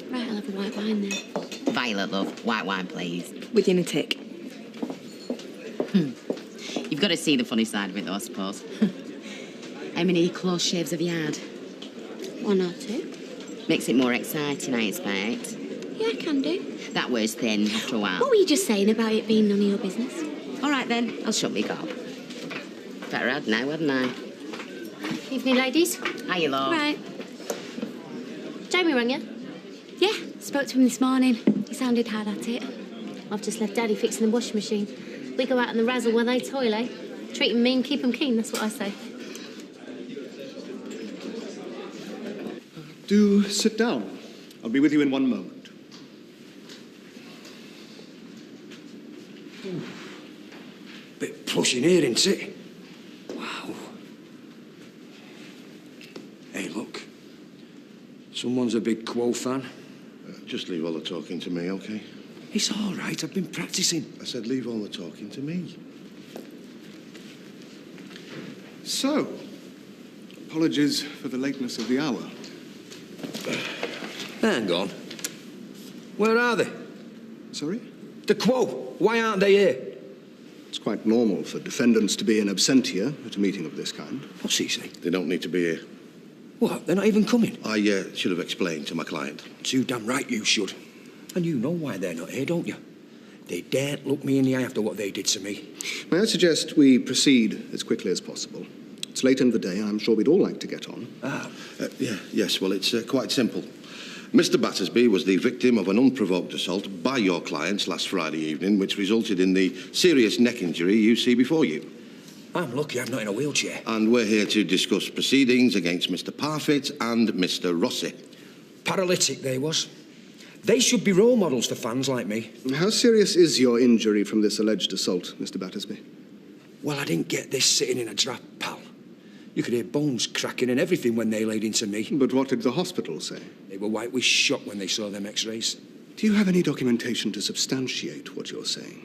Right, I'll have a white wine then. Violet, love. White wine, please. With you in a tick. You've got to see the funny side of it, though, I suppose. How many close shaves have you had? 1 or 2. Makes it more exciting, I expect. Yeah, I can do. That wears thin after a while. What were you just saying about it being none of your business? All right, then. I'll shut me gob. Better had now, hadn't I? Evening, ladies. Hiya, love. Right. Jamie rang you? Yeah, spoke to him this morning. He sounded hard at it. I've just left Daddy fixing the washing machine. We go out in the razzle when they toilet. Treat 'em mean, keep 'em keen, that's what I say. Do sit down. I'll be with you in 1 moment. Bit plush in here, isn't it? Wow. Hey, look. Someone's a big Quo fan. Just leave all the talking to me, OK? It's all right, I've been practicing. I said leave all the talking to me. So, apologies for the lateness of the hour. Hang on. Where are they? Sorry? The Quo. Why aren't they here? It's quite normal for defendants to be in absentia at a meeting of this kind. What's he saying? They don't need to be here. What? They're not even coming? I should have explained to my client. Too damn right you should. And you know why they're not here, don't you? They daren't look me in the eye after what they did to me. May I suggest we proceed as quickly as possible? It's late in the day, and I'm sure we'd all like to get on. Yes, well, it's quite simple. Mr. Battersby was the victim of an unprovoked assault by your clients last Friday evening, which resulted in the serious neck injury you see before you. I'm lucky I'm not in a wheelchair. And we're here to discuss proceedings against Mr. Parfitt and Mr. Rossi. Paralytic they was. They should be role models for fans like me. How serious is your injury from this alleged assault, Mr. Battersby? Well, I didn't get this sitting in a draft, pal. You could hear bones cracking and everything when they laid into me. But what did the hospital say? They were white with shock when they saw them x-rays. Do you have any documentation to substantiate what you're saying?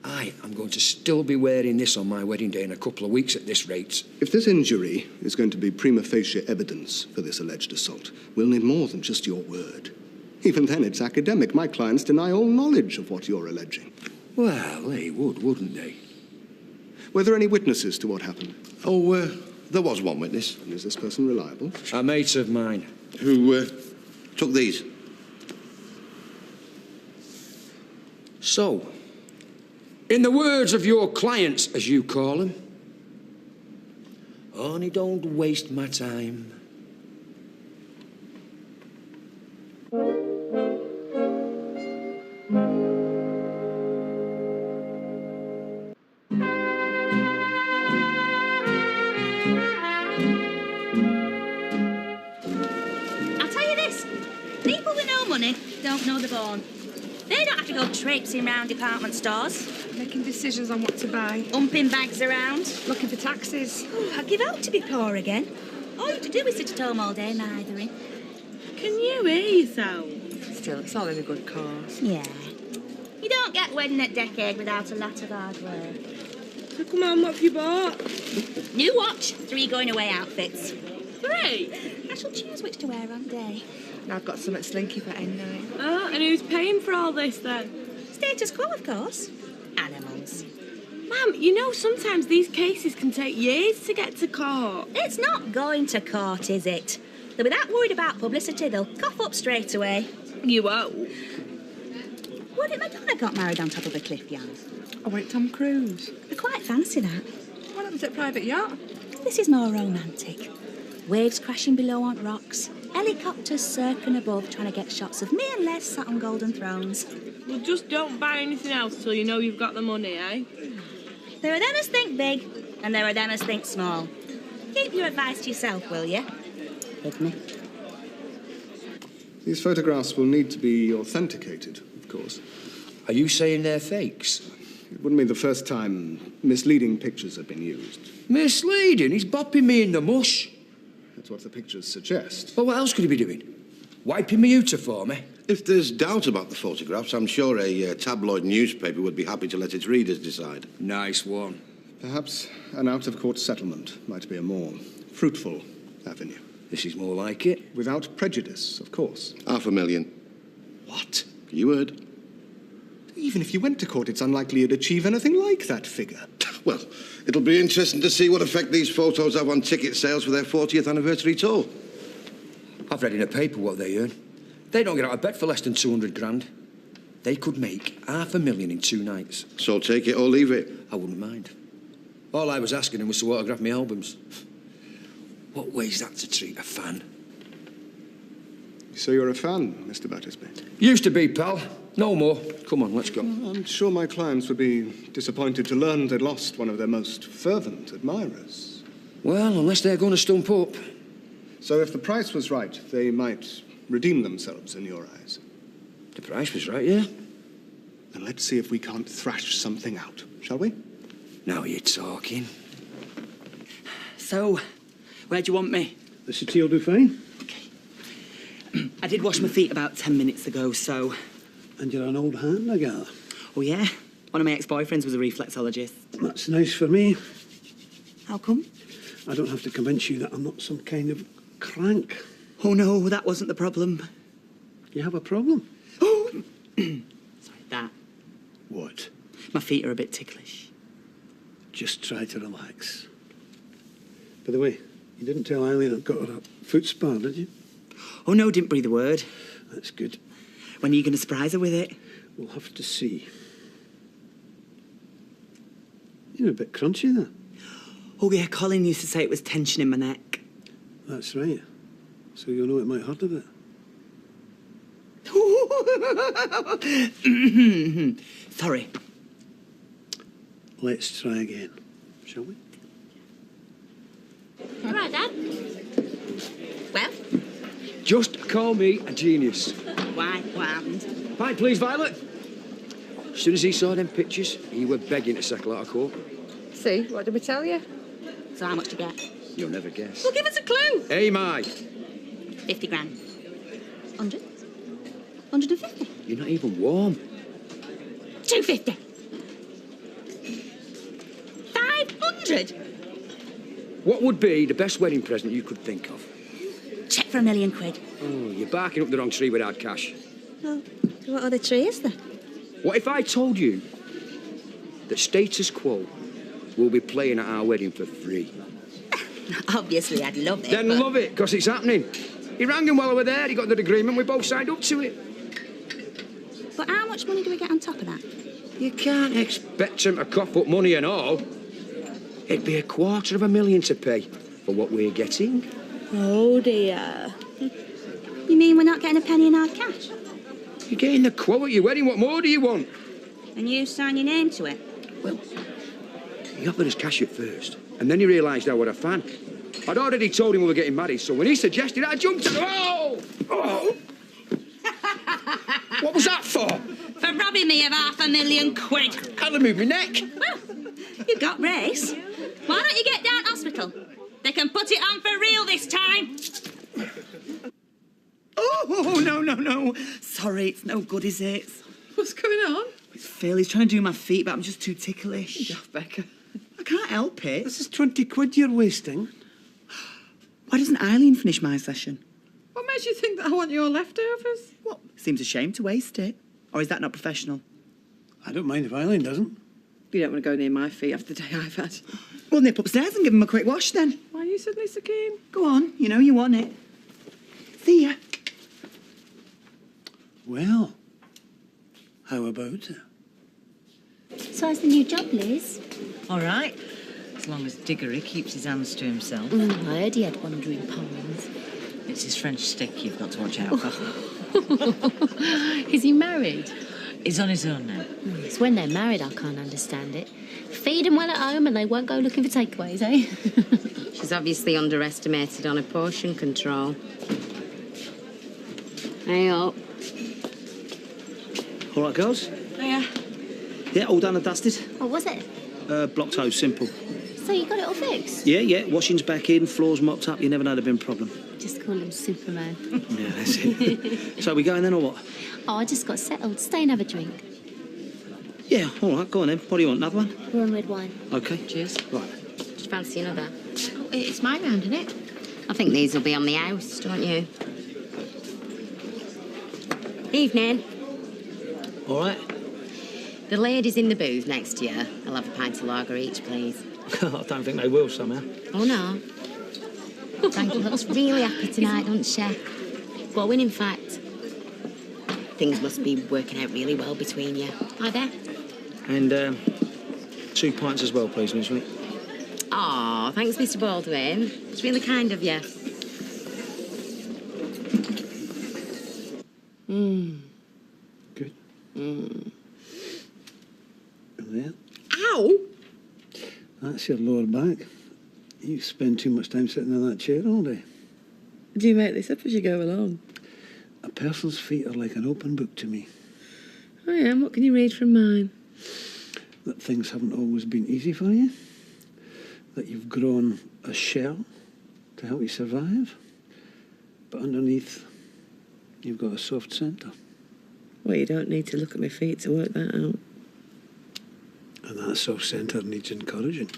I am going to still be wearing this on my wedding day in a couple of weeks at this rate. If this injury is going to be prima facie evidence for this alleged assault, we'll need more than just your word. Even then, it's academic. My clients deny all knowledge of what you're alleging. Well, they would, wouldn't they? Were there any witnesses to what happened? Oh, there was one witness. And is this person reliable? A mate of mine. Who took these? So, in the words of your clients, as you call them, only don't waste my time. I'll tell you this. People with no money don't know the born. They don't have to go traipsing round department stores. Making decisions on what to buy. Umping bags around. Looking for taxis. Oh, I give out to be poor again. All you have to do is sit at home all day mithering. Can you hear yourself? Still, it's all in a good cause. Yeah. You don't get wedding at Decade without a lot of hard work. So come on, what have you bought? New watch, 3 going away outfits. 3? I shall choose which to wear on day. I've got some at Slinky for end night. Oh, and who's paying for all this then? Status quo, of course. Animals. Ma'am, you know sometimes these cases can take years to get to court. It's not going to court, is it? They'll be that worried about publicity, they'll cough up straight away. You won't. What if Madonna got married on top of a cliff, Jan? Oh, wait, Tom Cruise. I quite fancy that. What happens at private yacht? This is more romantic. Waves crashing below on rocks, helicopters circling above trying to get shots of me and Les sat on golden thrones. Well, just don't buy anything else till you know you've got the money, eh? There are them as think big, and there are them as think small. Keep your advice to yourself, will you? With me. These photographs will need to be authenticated, of course. Are you saying they're fakes? It wouldn't be the first time misleading pictures have been used. Misleading? He's bopping me in the mush. That's what the pictures suggest. Well, what else could he be doing? Wiping me outer for me? If there's doubt about the photographs, I'm sure a tabloid newspaper would be happy to let its readers decide. Nice one. Perhaps an out-of-court settlement might be a more fruitful avenue. This is more like it. Without prejudice, of course. $500,000. What? You heard. Even if you went to court, it's unlikely you'd achieve anything like that figure. Well, it'll be interesting to see what effect these photos have on ticket sales for their 40th anniversary tour. I've read in a paper what they earn. They don't get out of bed for less than 200 grand. They could make $500,000 in 2 nights. So take it or leave it. I wouldn't mind. All I was asking him was to autograph my albums. What way's that to treat a fan? So you're a fan, Mr. Battersby? Used to be, pal. No more. Come on, let's go. I'm sure my clients would be disappointed to learn they'd lost one of their most fervent admirers. Well, unless they're going to stump up. So if the price was right, they might redeem themselves in your eyes. The price was right, yeah. Then let's see if we can't thrash something out, shall we? Now you're talking. So, where do you want me? The city will do fine. Okay. I did wash my feet about 10 minutes ago, so... And you're an old hand, I gather. Oh, yeah. One of my ex-boyfriends was a reflexologist. That's nice for me. How come? I don't have to convince you that I'm not some kind of crank. Oh, no, that wasn't the problem. You have a problem? Oh! Sorry, that. What? My feet are a bit ticklish. Just try to relax. By the way, you didn't tell Eileen I'd got her a foot spa, did you? Oh, no, didn't breathe a word. That's good. When are you going to surprise her with it? We'll have to see. You're a bit crunchy there. Oh, yeah, Colin used to say it was tension in my neck. That's right. So you know it might hurt a bit. Sorry. Let's try again. shall we? All right, Dad. Well, Just call me a genius. Why? What happened? Pint, please, Violet. As soon as he saw them pictures, he were begging to settle out of court. See, what did we tell you? So how much to get? You'll never guess. Well, give us a clue. Hey, my. 50 grand. 100? 150? You're not even warm. 250? 500? What would be the best wedding present you could think of? Check for £1 million. Oh, you're barking up the wrong tree without cash. Well, what other tree is there? What if I told you that Status Quo will be playing at our wedding for free? Obviously, I'd love it. Then but... love it, because it's happening. He rang him while we were there. He got the agreement. We both signed up to it. But how much money do we get on top of that? You can't expect him to cough up money and all. It'd be $250,000 to pay for what we're getting. Oh, dear. You mean we're not getting a penny in hard cash? You're getting the quo at your wedding. What more do you want? And you sign your name to it? Well, he offered us cash at first, and then he realised I were a fan. I'd already told him we were getting married, so when he suggested it, I jumped at him. Oh! Oh! What was that for? For robbing me of £500,000. I'd have moved my neck. Well, you got race. Why don't you get down to hospital? They can put it on for real this time. Oh, no. Sorry, it's no good, is it? What's going on? It's Phil. He's trying to do my feet, but I'm just too ticklish. Daft Becca. I can't help it. This is 20 quid you're wasting. Why doesn't Eileen finish my session? What makes you think that I want your leftovers? What? Seems a shame to waste it. Or is that not professional? I don't mind if Eileen doesn't. You don't want to go near my feet after the day I've had. Well, nip upstairs and give him a quick wash then. Why are you suddenly so keen? Go on, you know you want it. See ya. Well, how about it? So how's the new job, Liz? All right. As long as Diggory keeps his hands to himself. I heard he had wandering palms. It's his French stick you've got to watch out for. Is he married? He's on his own now. It's when they're married I can't understand it. Feed them well at home and they won't go looking for takeaways, eh? She's obviously underestimated on her portion control. Hey up. All right, girls? Yeah. Yeah, all done and dusted. What was it? Block toe, simple. So you got it all fixed? Yeah, washing's back in, floors mopped up. You never know there'd been a problem. Just call him Superman. Yeah, that's it. So we going then or what? Oh, I just got settled. Stay and have a drink. Yeah, all right, go on then. What do you want, another one? We're on red wine. Okay. Cheers. Right. Do you fancy another? Oh, it's my round, isn't it? I think these will be on the house, don't you? Evening. All right. The ladies in the booth next to you, I'll have a pint of lager each, please. I don't think they will somehow. Oh, no. Frankie looks really happy tonight, doesn't she? Going, in fact. Things must be working out really well between you. Are they? And 2 pints as well, please, Miss Lee. Aw, thanks, Mr. Baldwin. It's really kind of you. Good. There. Ow! That's your lower back. You spend too much time sitting in that chair all day. Do you make this up as you go along? A person's feet are like an open book to me. I am. What can you read from mine? That things haven't always been easy for you. That you've grown a shell to help you survive. But underneath, you've got a soft centre. Well, you don't need to look at my feet to work that out. And that soft centre needs encouraging.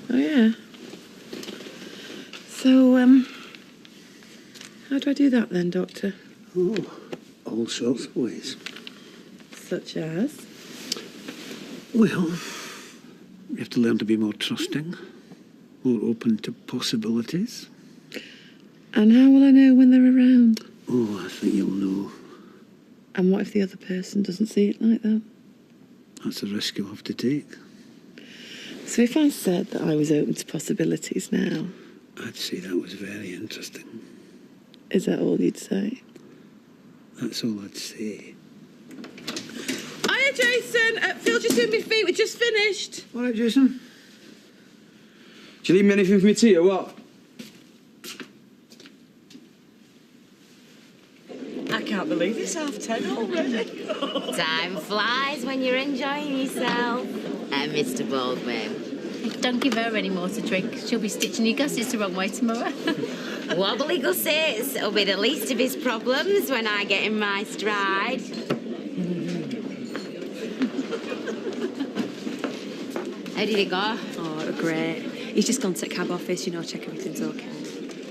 Oh, yeah. So, how do I do that then, Doctor? Oh, all sorts of ways. Such as? Well, you have to learn to be more trusting, more open to possibilities. And how will I know when they're around? Oh, I think you'll know. And what if the other person doesn't see it like that? That's a risk you'll have to take. So if I said that I was open to possibilities now... I'd say that was very interesting. Is that all you'd say? That's all I'd say. Hiya, Jason. Phil just in my feet. We just finished. All right, Jason. Do you leave me anything for me tea or what? I can't believe it's 10:30 already. Time flies when you're enjoying yourself. And Mr. Baldwin. Don't give her any more to drink. She'll be stitching your gussets the wrong way tomorrow. Wobbly gussets will be the least of his problems when I get in my stride. How did it go? Oh, great. He's just gone to the cab office, check everything's okay.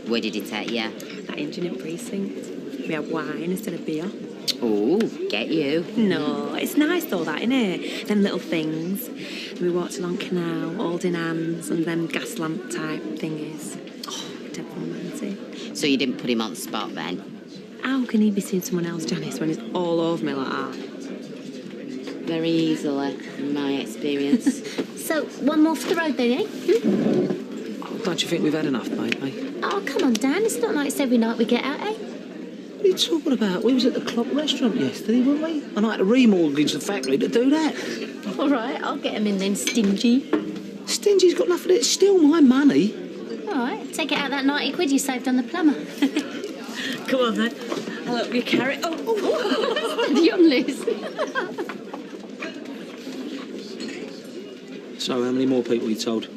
Where did he take you? That engine in precinct. We had wine instead of beer. Oh, get you. No, it's nice though, that, innit? Them little things. We walked along canal, holding hands, and them gas lamp type thingies. Oh, dead romantic. So you didn't put him on the spot then? How can he be seeing someone else, Janice, when he's all over me like that? Very easily, in my experience. So, one more for the road then, eh? Oh, don't you think we've had enough, mate? Oh, come on, Dan. It's not like it's every night we get out, eh? What are you talking about? We was at the club restaurant yesterday, weren't we? And I had to remortgage the factory to do that. All right, I'll get him in then, stingy. Stingy's got nothing. It's still my money. All right, take it out that 90 quid you saved on the plumber. Come on then. I'll help you carry it. Oh, you're loose. So, how many more people you told? No,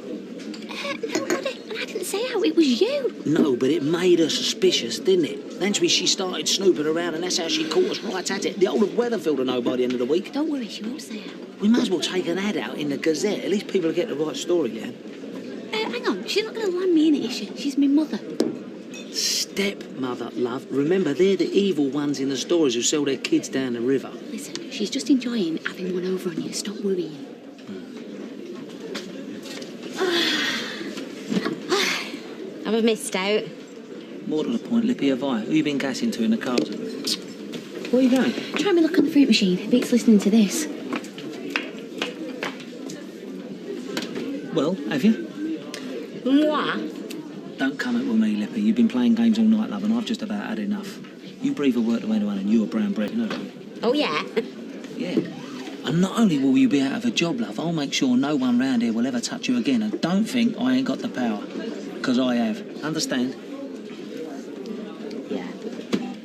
I didn't say how it was you. No, but it made her suspicious, didn't it? Then she started snooping around, and that's how she caught us right at it. The whole of Weatherfield will know by the end of the week. Don't worry, she won't say how. We might as well take an ad out in the Gazette. At least people will get the right story, yeah? Hang on, she's not going to land me in it, is she? She's my mother. Stepmother, love. Remember, they're the evil ones in the stories who sell their kids down the river. Listen, she's just enjoying having one over on you. Stop worrying. Have I missed out? More to the point, Lippy, have I? Who you been gassing to in the cars? Where are you going? Try me look on the fruit machine. Beats listening to this. Well, have you? What? Don't come up with me, Lippy. You've been playing games all night, love, and I've just about had enough. You breathe a word to anyone and you're brown bread, you know that? Oh, yeah? Yeah. And not only will you be out of a job, love, I'll make sure no one round here will ever touch you again. And don't think I ain't got the power. Because I have. Understand? Yeah.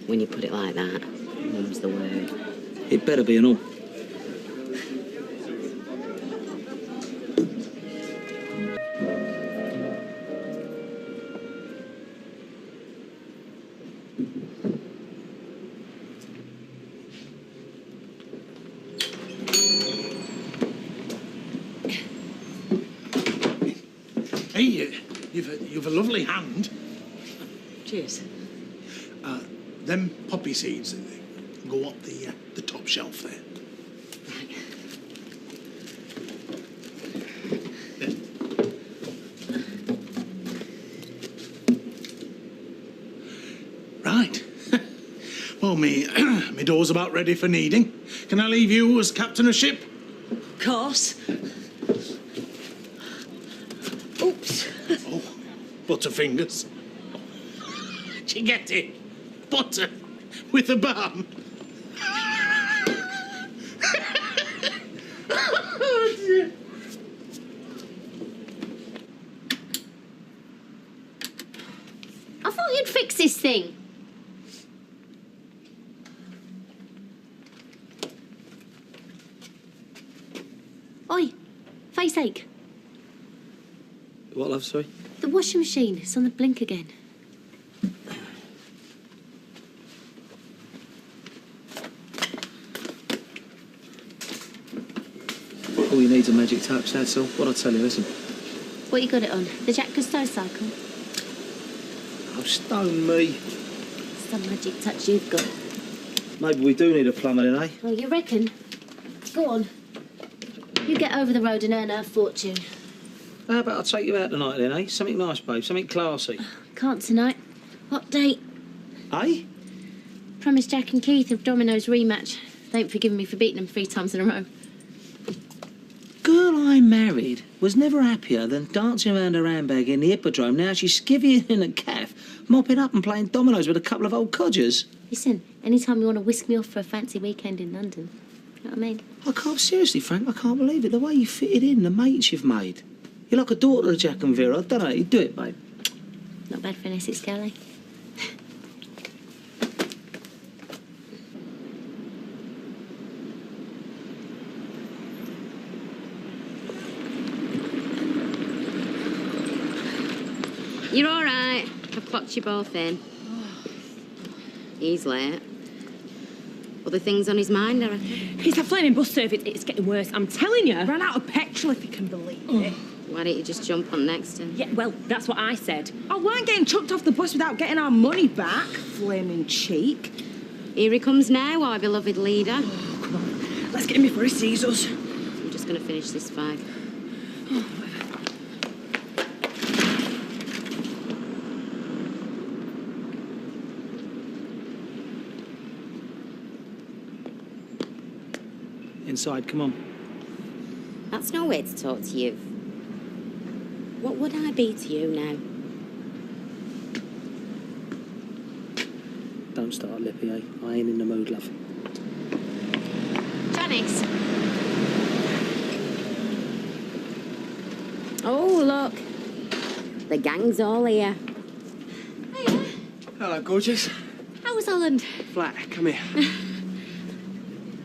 When you put it like that, mum's the word. It better be and all. Hey, you've a lovely hand. Cheers. Them poppy seeds, go up the top shelf there. Right. Well, me door's about ready for needing. Can I leave you as captain of ship? Of course. Oops. Oh, butterfingers. Did you get it? Butter with a bun. Oh, dear. I thought you'd fix this thing. Oi, face ache. What, love, sorry? The washing machine. It's on the blink again. All you need's a magic touch, that's all. What I tell you, listen. What you got it on? The Jack Cousteau cycle? Oh, stone me. Some magic touch you've got. Maybe we do need a plumber then, eh? Well, you reckon? Go on. You get over the road and earn our fortune. How about I take you out tonight then, eh? Something nice, babe. Something classy. Can't tonight. What date? Eh? Promised Jack and Keith a Domino's rematch. They ain't forgiven me for beating them 3 times in a row. Girl I married was never happier than dancing around her handbag in the hippodrome. Now she's skivvying in a caff, mopping up and playing dominoes with a couple of old codgers. Listen, anytime you want to whisk me off for a fancy weekend in London, you know what I mean? I can't, seriously, Frank, I can't believe it. The way you fitted in, the mates you've made. You're like a daughter of Jack and Vera. I don't know. You do it, babe. Not bad for an Essex girlie. You're all right. I've clocked you both in. He's late. Other things on his mind, I reckon. It's a flaming bus service. It's getting worse. I'm telling you. Ran out of petrol, if you can believe it. Why don't you just jump on next to him? Yeah, well, that's what I said. I weren't getting chucked off the bus without getting our money back. Flaming cheek. Here he comes now, our beloved leader. Oh, come on. Let's get him before he sees us. I'm just going to finish this fag. Inside, come on. That's no way to talk to you. What would I be to you now? Don't start, Lippy, eh? I ain't in the mood, love. Janice. Oh, look. The gang's all here. Hello, gorgeous. How was Holland? Flat, come here.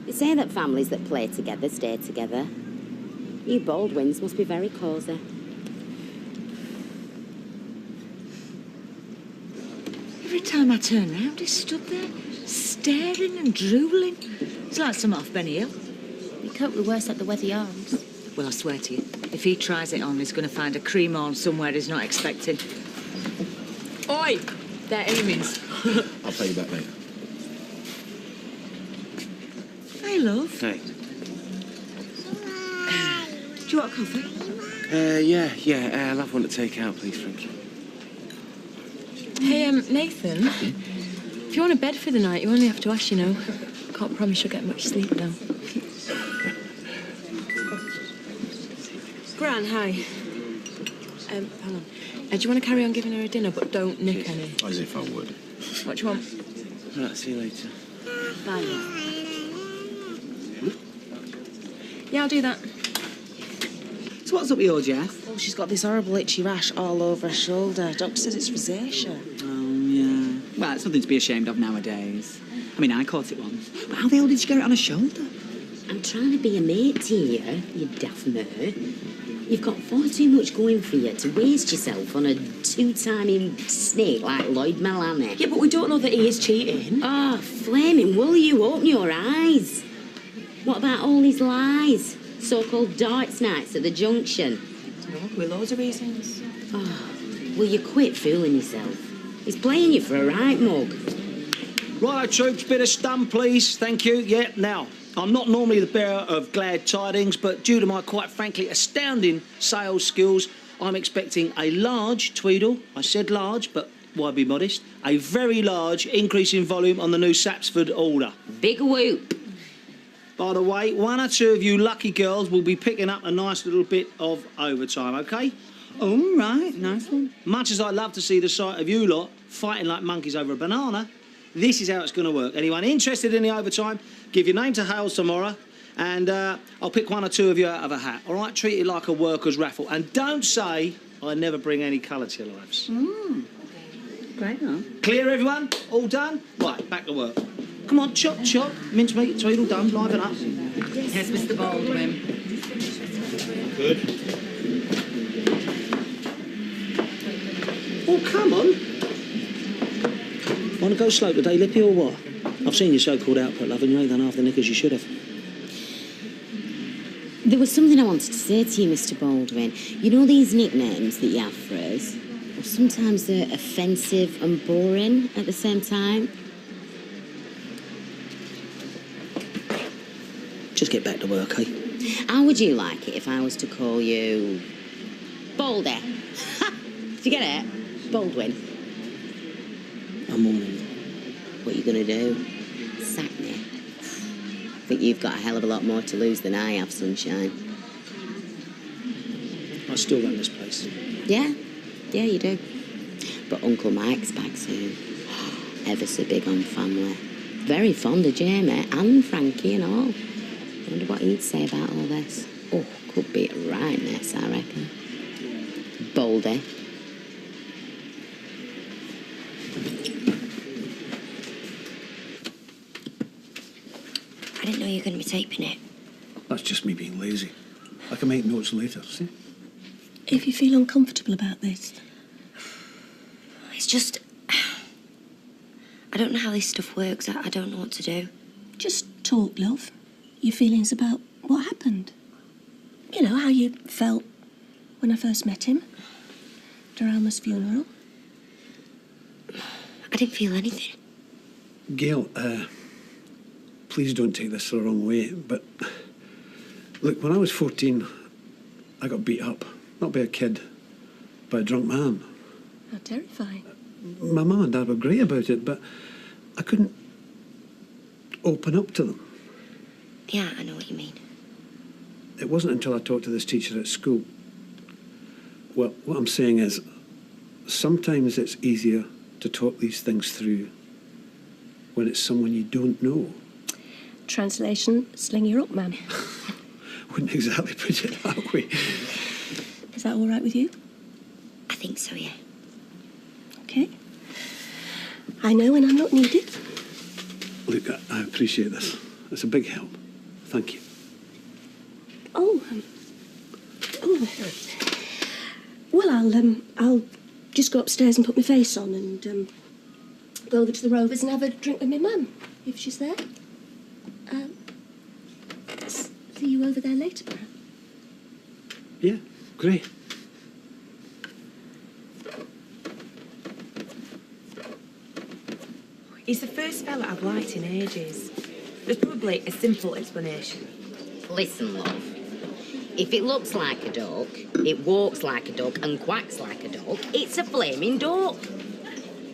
They say that families that play together stay together. You Baldwins must be very cosy. Every time I turn round, he's stood there, staring and drooling. It's like some off Benny Hill. You cope with worse at the weather arms. Well, I swear to you, if he tries it on, he's going to find a cream on somewhere he's not expecting. Oi! They're Amy's. I'll pay you back later. Hey, love. Hey. Do you want a coffee? Yeah. I'll have one to take out, please, thank you. Hey, Nathan. If you want a bed for the night, you only have to ask, you know. Can't promise you'll get much sleep, though. Gran, hi. Hold on. Do you want to carry on giving her a dinner, but don't nick any? As if I would. What do you want? Right, see you later. Bye, love. Yeah, I'll do that. So what's up with your Jeff? Oh, she's got this horrible itchy rash all over her shoulder. Doctor says it's rosacea. Oh, yeah. Well, it's something to be ashamed of nowadays. I mean, I caught it once. But how the hell did you get it on her shoulder? I'm trying to be a mate to you, you daft nerd. You've got far too much going for you to waste yourself on a two-timing snake like Lloyd Malani. Yeah, but we don't know that he is cheating. Oh, flaming, will you open your eyes? What about all his lies? So-called darts nights at the junction. No, with loads of reasons. Oh, will you quit fooling yourself? He's playing you for a right mug. Right, troops, bit of stun, please. Thank you. Yeah, now, I'm not normally the bearer of glad tidings, but due to my quite frankly astounding sales skills, I'm expecting a large, Tweedle, I said large, but why be modest, a very large increase in volume on the new Sapsford order. Big whoop. By the way, one or two of you lucky girls will be picking up a nice little bit of overtime, OK? All right, nice one. Much as I love to see the sight of you lot fighting like monkeys over a banana, this is how it's going to work. Anyone interested in the overtime, give your name to Hales tomorrow, and I'll pick one or two of you out of a hat, all right? Treat it like a workers' raffle. And don't say I never bring any colour to your lives. Great, huh? Clear, everyone? All done? Right, back to work. Come on, chop, chop. Mincemeat, Tweedle, done. Liven up. Yes, Mr. Baldwin. Good. Oh, come on. Want to go slow today, Lippy, or what? I've seen your so-called output, love, and you ain't done half the knickers you should have. There was something I wanted to say to you, Mr. Baldwin. You know these nicknames that you have for us? Well, sometimes they're offensive and boring at the same time. Just get back to work, eh? How would you like it if I was to call you... Baldy? Did you get it? Baldwin. I'm on. What are you going to do? Sack me? Think you've got a hell of a lot more to lose than I have, sunshine. I still run this place. Yeah, you do. But Uncle Mike's back soon. Ever so big on family. Very fond of Jamie and Frankie and all. I wonder what he'd say about all this. Oh, could be a right mess, I reckon. Baldy. I didn't know you were going to be taping it. That's just me being lazy. I can make notes later, see? If you feel uncomfortable about this. It's just... I don't know how this stuff works. I don't know what to do. Just talk, love. Your feelings about what happened. You know, how you felt when I first met him. At Alma's funeral. I didn't feel anything. Gail, please don't take this the wrong way, but... Look, when I was 14, I got beat up. Not by a kid, by a drunk man. How terrifying. My mum and dad were great about it, but I couldn't open up to them. Yeah, I know what you mean. It wasn't until I talked to this teacher at school. Well, what I'm saying is, sometimes it's easier to talk these things through when it's someone you don't know. Translation, sling your up, man. Wouldn't exactly put it that way. Is that all right with you? I think so, yeah. Okay. I know when I'm not needed. Look, I appreciate this. It's a big help. Thank you. Oh, well, I'll just go upstairs and put my face on and go over to the Rovers and have a drink with my mum, if she's there. See you over there later, perhaps. Yeah, great. He's the first fella I've liked in ages. There's probably a simple explanation. Listen, love. If it looks like a duck, it walks like a duck and quacks like a duck, it's a flaming duck.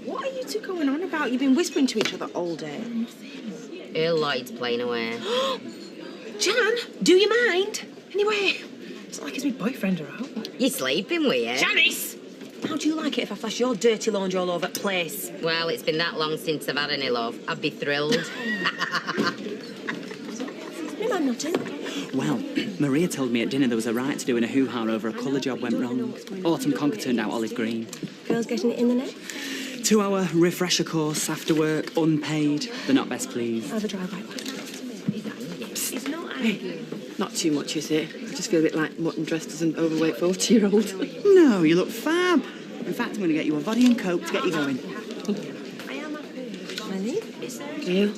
What are you two going on about? You've been whispering to each other all day. Earl Lloyd's playing away. Jan, do you mind? Anyway, it's not like he's my boyfriend or out. You're sleeping with you. Janice! How do you like it if I flash your dirty laundry all over the place? Well, it's been that long since I've had any love. I'd be thrilled. No, I'm not in. Well, Maria told me at dinner there was a riot to do in a hoo-ha over a colour job went wrong. Autumn Conker turned out olive green. Girls getting it in the net? 2-hour refresher course after work, unpaid. They're not best pleased. Have a dry white one. He's not Hey, not too much, is it? I just feel a bit like mutton dressed as an overweight 40-year-old. No, you look fab. In fact, I'm going to get you a vodka and coke to get you going. Miley? Gail?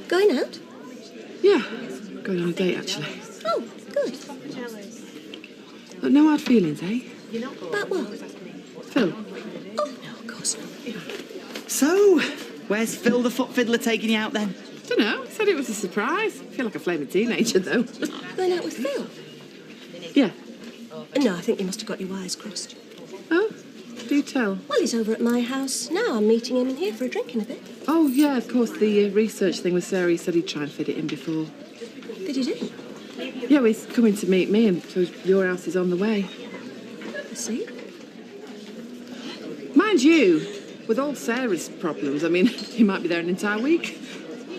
Going out? Yeah, going on a date, actually. Oh, good. But no hard feelings, eh? About what? Phil? Oh, no, of course not. So, where's Phil the foot fiddler taking you out then? Dunno, said it was a surprise. I feel like a flaming teenager, though. Going out with Phil? Yeah. No, I think you must have got your wires crossed. Oh, do tell. Well, he's over at my house now. I'm meeting him in here for a drink in a bit. Oh, yeah, of course, the research thing with Sarah, he said he'd try and fit it in before. Did he do? Yeah, well, he's coming to meet me, and so your house is on the way. I see. Mind you, with all Sarah's problems, I mean, he might be there an entire week.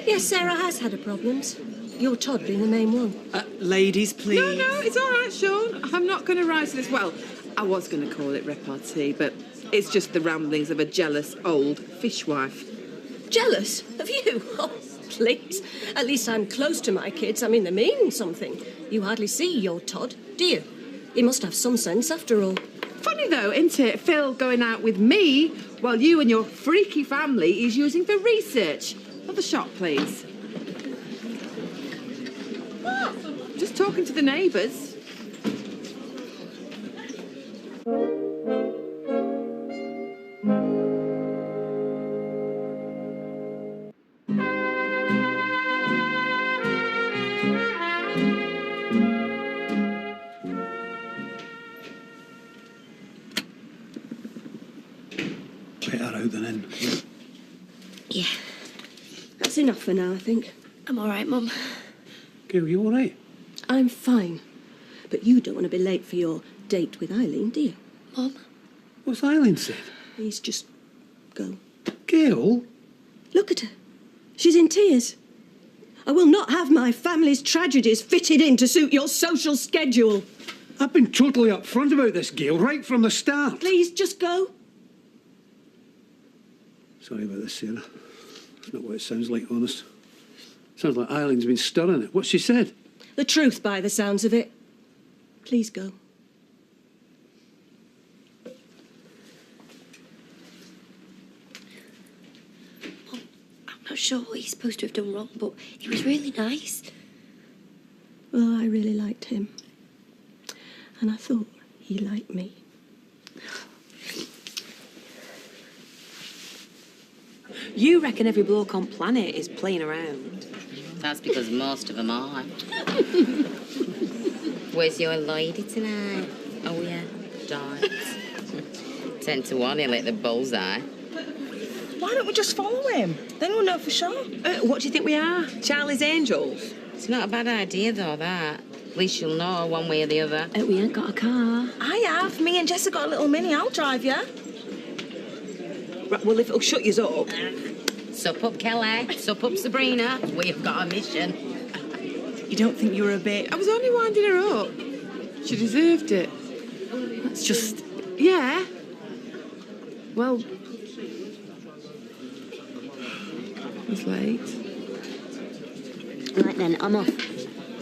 Yes, Sarah has had her problems. Your Todd being the main one. Ladies, please. No, it's all right, Sean. I'm not going to rise to this. Well, I was going to call it repartee, but it's just the ramblings of a jealous old fishwife. Jealous of you? Oh, please. At least I'm close to my kids. I mean, they mean something. You hardly see your Todd, do you? He must have some sense after all. Funny though, isn't it? Phil going out with me while you and your freaky family is using for research. Not the shop, please. What? Just talking to the neighbours. Better out than in. Yeah. That's enough for now, I think. I'm all right, Mum. Gail, you all right? I'm fine. But you don't want to be late for your date with Eileen, do you? Mum? What's Eileen said? Please just go. Gail? Look at her. She's in tears. I will not have my family's tragedies fitted in to suit your social schedule. I've been totally upfront about this, Gail, right from the start. Please, just go. Sorry about this, Sarah. It's not what it sounds like, honest. Sounds like Eileen's been stirring it. What's she said? The truth, by the sounds of it. Please go. I'm not sure what he's supposed to have done wrong, but he was really nice. Well, I really liked him. And I thought he liked me. You reckon every bloke on planet is playing around? That's because most of them are. Where's your lady tonight? Oh, yeah, darts. 10 to 1, he'll hit the bullseye. Why don't we just follow him? Then we'll know for sure. What do you think we are? Charlie's Angels? It's not a bad idea, though, that. At least you'll know one way or the other. We ain't got a car. I have. Me and Jess have got a little mini. I'll drive you. Right, well, if it'll shut you up. Sup up, Kelly. Sup up, Sabrina. We've got a mission. You don't think you were a bit... I was only winding her up. She deserved it. That's just... Yeah. Well... It's late. Right then, I'm off.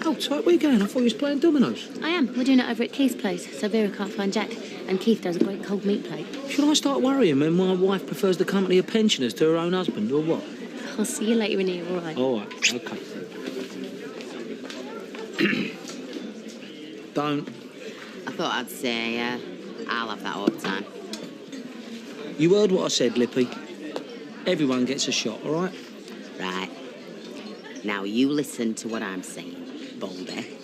Oh, tight, where you going? I thought you was playing dominoes. I am. We're doing it over at Keith's place, so Vera can't find Jack. And Keith does a great cold meat plate. Should I start worrying when my wife prefers the company of pensioners to her own husband, or what? I'll see you later in here, all right? All right, OK. Don't. I thought I'd say, I'll have that all the time. You heard what I said, Lippy. Everyone gets a shot, all right? Right. Now you listen to what I'm saying, Baldy.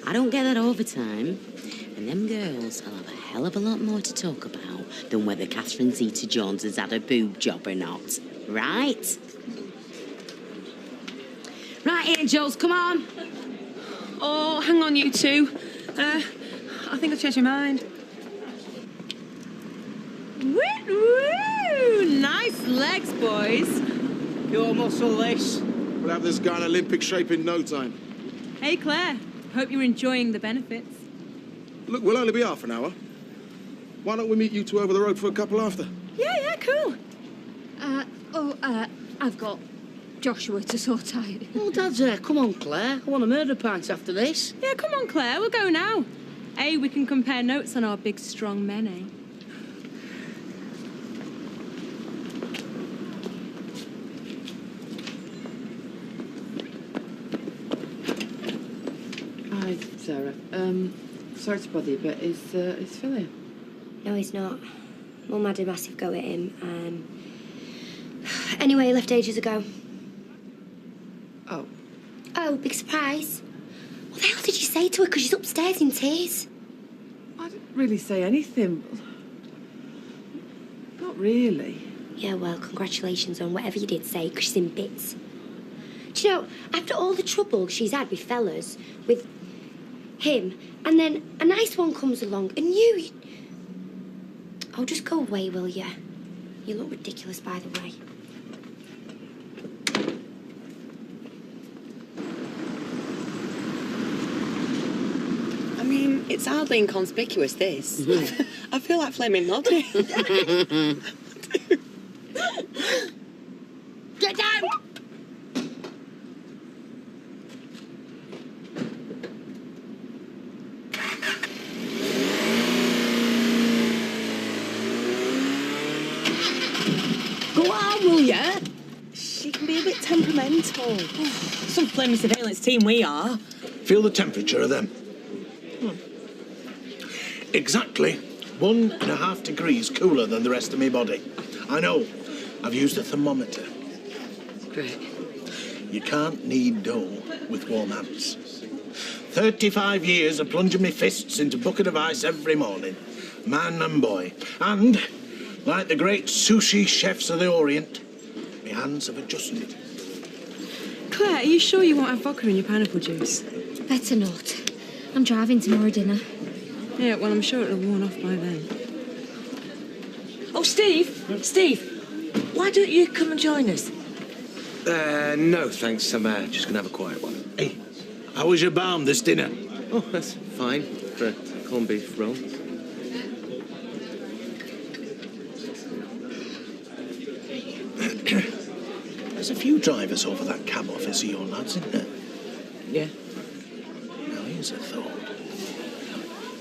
I don't get that overtime, and them girls will have a hell of a lot more to talk about than whether Catherine Zeta-Jones has had a boob job or not. Right? Right, Angels, come on. Oh, hang on, you two. I think I've changed my mind. Woo! Nice legs, boys. Your muscle, this. We'll have this guy in Olympic shape in no time. Hey, Claire. Hope you're enjoying the benefits. Look, we'll only be half an hour. Why don't we meet you two over the road for a couple after? Yeah, cool. I've got Joshua to sort out. Oh, Dad's there. Come on, Claire. I want a murder pint after this. Yeah, come on, Claire. We'll go now. Hey, we can compare notes on our big, strong men, eh? Hi, Sarah. Sorry to bother you, but is Phil here? No, he's not. Mum had a massive go at him. Anyway, he left ages ago. Oh. Oh, big surprise. What the hell did you say to her? Because she's upstairs in tears. I didn't really say anything. Not really. Yeah, well, congratulations on whatever you did say, because she's in bits. Do you know, after all the trouble she's had with fellas, with him, and then a nice one comes along, and you... Oh, just go away, will you? You look ridiculous, by the way. I mean, it's hardly inconspicuous, this. I feel like Flaming Noddy. Get down! Go on, will ya? She can be a bit temperamental. Some flaming surveillance team we are. Feel the temperature of them. Exactly 1.5 degrees cooler than the rest of my body. I know. I've used a thermometer. Great. You can't knead dough with warm hands. 35 years of plunging my fists into a bucket of ice every morning, man and boy. And, like the great sushi chefs of the Orient, my hands have adjusted. Claire, are you sure you won't have vodka in your pineapple juice? Better not. I'm driving tomorrow dinner. Yeah, well, I'm sure it'll have worn off by then. Oh, Steve! Steve! Why don't you come and join us? No, thanks. I'm just going to have a quiet one. Hey, how was your balm this dinner? Oh, that's fine. for corned beef roll. There's a few drivers over that cab office of your lads, isn't there? Yeah. Now, here's a thought.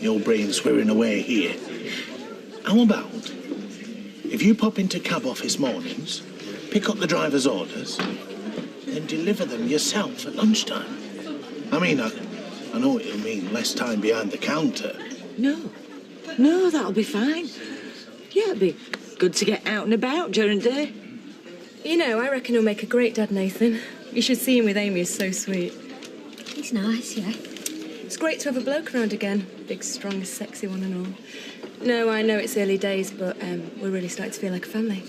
Your brain's swearing away here. How about if you pop into cab office mornings, pick up the driver's orders, and deliver them yourself at lunchtime? I mean, I know it'll mean less time behind the counter. No, that'll be fine. Yeah, it'd be good to get out and about during the day. You know, I reckon he'll make a great dad, Nathan. You should see him with Amy, he's so sweet. He's nice, yeah. It's great to have a bloke around again. Big, strong, sexy one and all. No, I know it's early days, but we're really starting to feel like a family.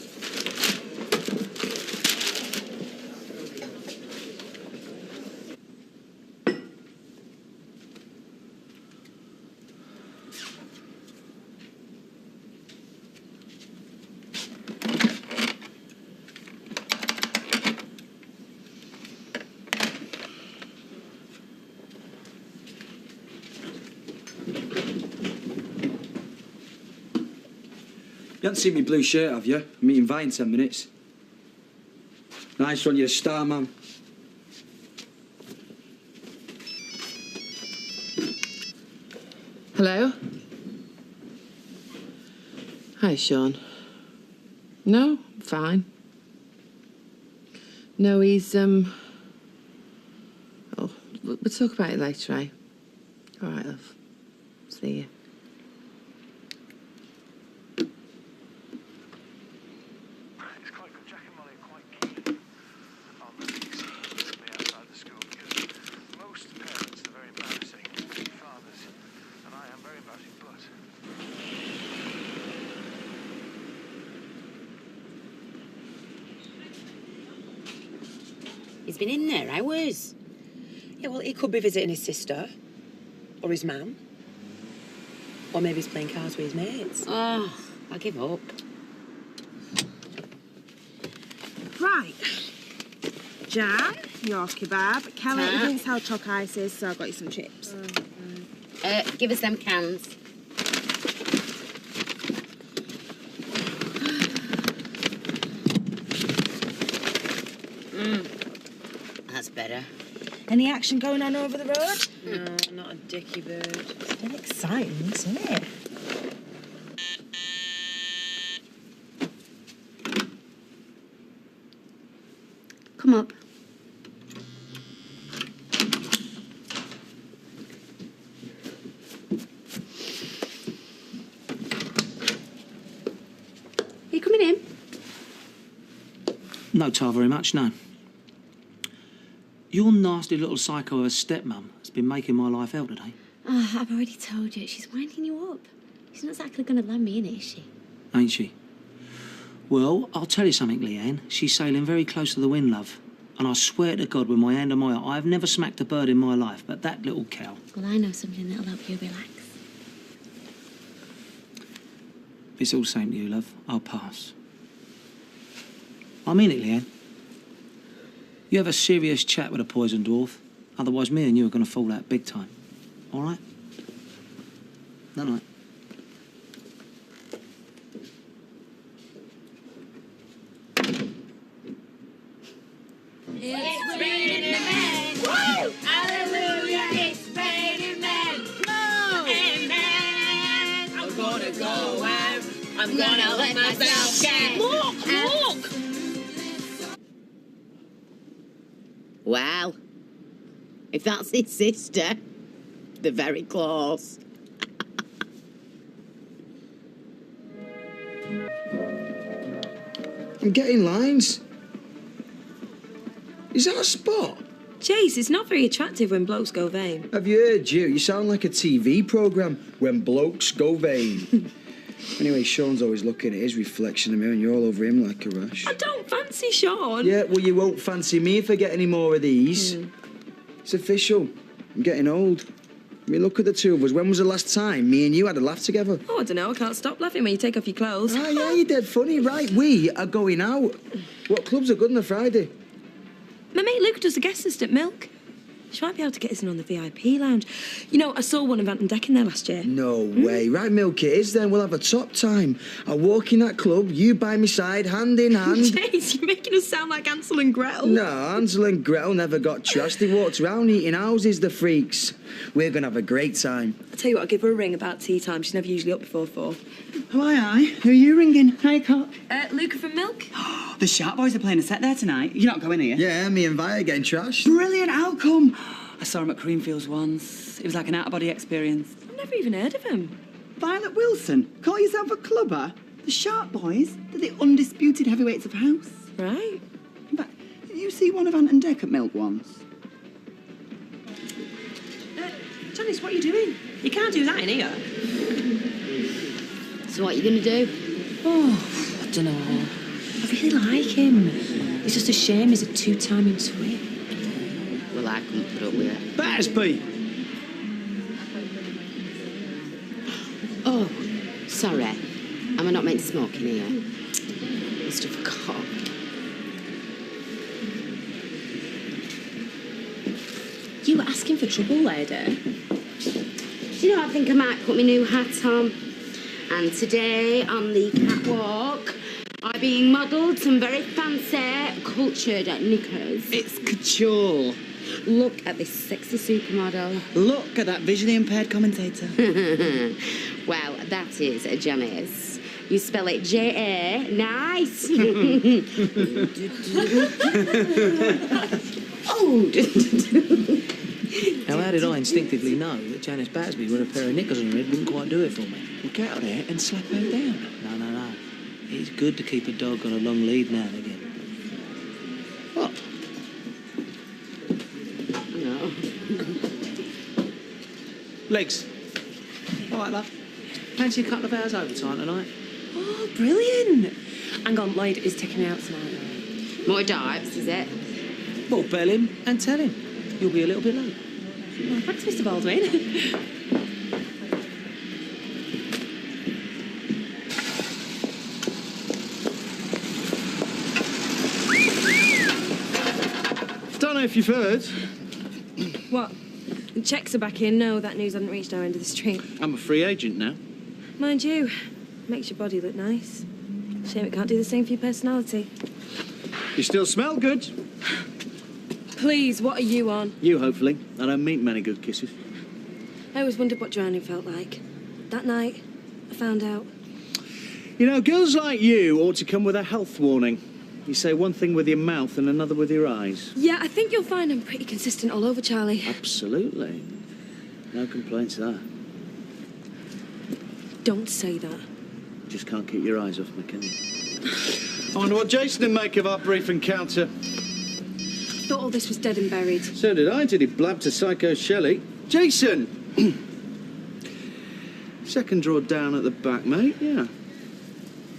You haven't seen me blue shirt, have you? I'm meeting Vi in 10 minutes. Nice one, you're a star, man. Hello? Hi, Sean. No, fine. No, he's, Oh, we'll talk about it later, eh? All right, love. See you. He's been in there hours. Yeah, well, he could be visiting his sister. Or his mum. Or maybe he's playing cards with his mates. Oh, I give up. Right. Jan, your kebab. Kelly, he drinks hot choc ices, so I've got you some chips. Give us them cans. That's better. Any action going on over the road? No, not a dicky bird. It's been exciting, isn't it? Come up. Are you coming in? No, tar very much, no. Your nasty little psycho of a stepmum has been making my life hell today. Oh, I've already told you, she's winding you up. She's not exactly going to land me in it, is she? Ain't she? Well, I'll tell you something, Leanne. She's sailing very close to the wind, love. And I swear to God, with my hand on my heart, I've never smacked a bird in my life, but that little cow. Well, I know something that'll help you relax. If it's all same to you, love, I'll pass. I mean it, Leanne. You have a serious chat with a poison dwarf. Otherwise, me and you are going to fall out big time. All right? Night-night. It's raining men. Woo! Hallelujah, it's raining men. No! Amen. I'm gonna go out. I'm gonna let myself get. Look! Well, if that's his sister, they're very close. I'm getting lines. Is that a spot? Chase, it's not very attractive when blokes go vain. Have you heard, you? You sound like a TV programme, When Blokes Go Vain. Anyway, Sean's always looking at his reflection in the mirror and you're all over him like a rash. I don't fancy Sean. Yeah, well, you won't fancy me if I get any more of these. It's official. I'm getting old. I mean, look at the two of us. When was the last time me and you had a laugh together? Oh, I don't know. I can't stop laughing when you take off your clothes. Ah, yeah, you're dead funny. Right, we are going out. What clubs are good on a Friday? My mate Luke does the guest list at Milk. She might be able to get us in on the VIP lounge. You know, I saw one of Ant and Deck in there last year. No way. Right, milk it is then. We'll have a top time. I'll walk in that club, you by my side, hand in hand. Jeez, you're making us sound like Hansel and Gretel. No, Hansel and Gretel never got trashed. They walked around eating houses, the freaks. We're going to have a great time. I'll tell you what, I'll give her a ring about tea time. She's never usually up before 4. Aye. Who are you ringing? Hi, Cot. Luca from Milk. The Sharp Boys are playing a set there tonight. You're not going here? Yeah, me and Vi are getting trashed. Brilliant, I'll come. I saw him at Creamfields once. It was like an out-of-body experience. I've never even heard of him. Violet Wilson, call yourself a clubber? The Sharp Boys, they're the undisputed heavyweights of house. Right. In fact, did you see one of Ant and Deck at Milk once? Janice, what are you doing? You can't do that in here. So what are you going to do? Oh, I don't know. I really like him. It's just a shame he's a 2-timing twit. Well, I couldn't put up with it. Battersby! Oh, sorry. Am I not meant to smoke in here? Must have forgot. You were asking for trouble, lady. Do you know, I think I might put my new hat on. And today, on the catwalk, I'm being modelled some very fancy, cultured knickers. It's couture. Look at this sexy supermodel. Look at that visually impaired commentator. Well, that is Janice. You spell it J-A. Nice. Oh. Now, how did I instinctively know that Janice Battersby with a pair of knickers on her head wouldn't quite do it for me? Well, get out there and slap her down. No. It's good to keep a dog on a long lead now and again. What? No. Legs. All right, love. Fancy a couple of hours overtime tonight? Oh, brilliant. Hang on, Lloyd is taking me out tonight. More dipes, is it? Well, bell him and tell him. You'll be a little bit late. Oh, thanks, Mr. Baldwin. Don't know if you've heard. What? The checks are back in. No, that news hadn't reached our end of the street. I'm a free agent now. Mind you, makes your body look nice. Shame it can't do the same for your personality. You still smell good. Please, what are you on? You, hopefully. I don't meet many good kisses. I always wondered what drowning felt like. That night, I found out. You know, girls like you ought to come with a health warning. You say one thing with your mouth and another with your eyes. Yeah, I think you'll find I'm pretty consistent all over, Charlie. Absolutely. No complaints there. Don't say that. Just can't keep your eyes off me, can you? I wonder what Jason would make of our brief encounter. Thought all this was dead and buried. So did I, till he blabbed to Psycho Shelley. Jason! Second drawer down at the back, mate. Yeah.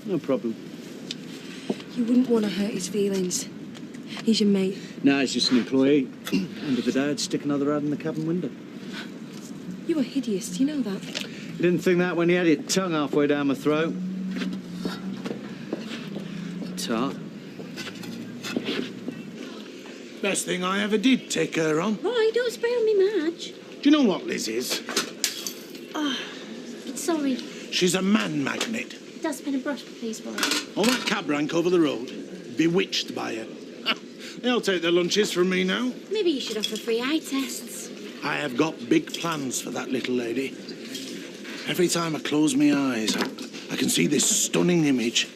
No problem. You wouldn't want to hurt his feelings. He's your mate. No, he's just an employee. End of the day, I'd stick another ad in the cabin window. You were hideous, do you know that? You didn't think that when you had your tongue halfway down my throat. Tart. Best thing I ever did, take her on. Roy, don't spray on me, Madge. Do you know what Liz is? Oh, sorry. She's a man magnet. Dustbin and brush, please, Roy. All that cab rank over the road, bewitched by her. They'll take their lunches from me now. Maybe you should offer free eye tests. I have got big plans for that little lady. Every time I close my eyes, I can see this stunning image.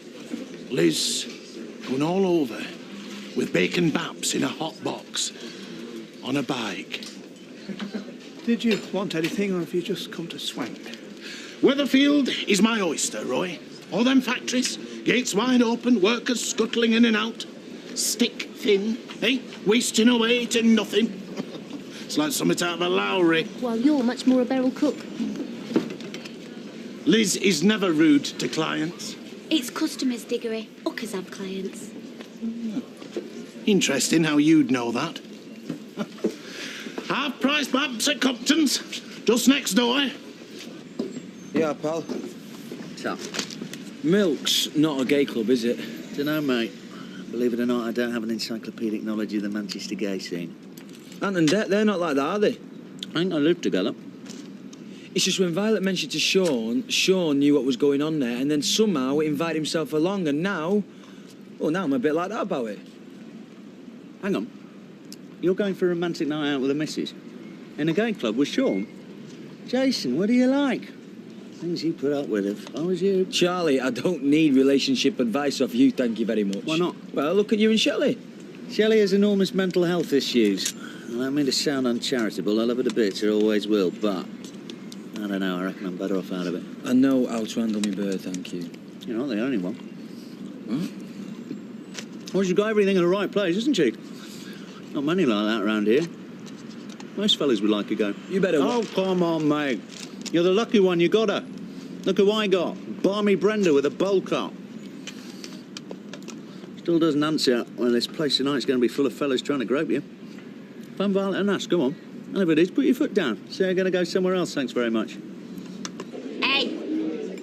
Liz going all over with bacon baps in a hot box on a bike. Did you want anything, or have you just come to swank? Weatherfield is my oyster, Roy. All them factories, gates wide open, workers scuttling in and out. Stick thin, eh? Wasting away to nothing. It's like something out of a Lowry. While you're much more a barrel cook. Liz is never rude to clients. It's customers, Diggory. Hookers have clients. Interesting how you'd know that. Half-price babs at Compton's, just next door. Yeah, pal. So, Milk's not a gay club, is it? dunno, mate. Believe it or not, I don't have an encyclopedic knowledge of the Manchester gay scene. Ant and Det, they're not like that, are they? I think they live together. It's just when Violet mentioned to Sean, Sean knew what was going on there, and then somehow invited himself along, and now... Well, now I'm a bit like that about it. Hang on. You're going for a romantic night out with the missus? In a gay club with Sean? Jason, what do you like? Things you put up with if I was you. Charlie, I don't need relationship advice off you, thank you very much. Why not? Well, look at you and Shelley. Shelley has enormous mental health issues. I don't mean to sound uncharitable. I love her to bits, I always will, but... I don't know, I reckon I'm better off out of it. I know how to handle my bird, thank you. You're not the only one. What? Well, she's got everything in the right place, isn't she? Not many like that around here. Most fellas would like a go. You better... Oh, come on, mate. You're the lucky one, you got her. Look who I got. Barmy Brenda with a bowl cut. Still doesn't answer. Well, this place tonight's going to be full of fellas trying to grope you. Phone Violet and ask, come on. And if it is, put your foot down. Say I'm going to go somewhere else, thanks very much. Hey,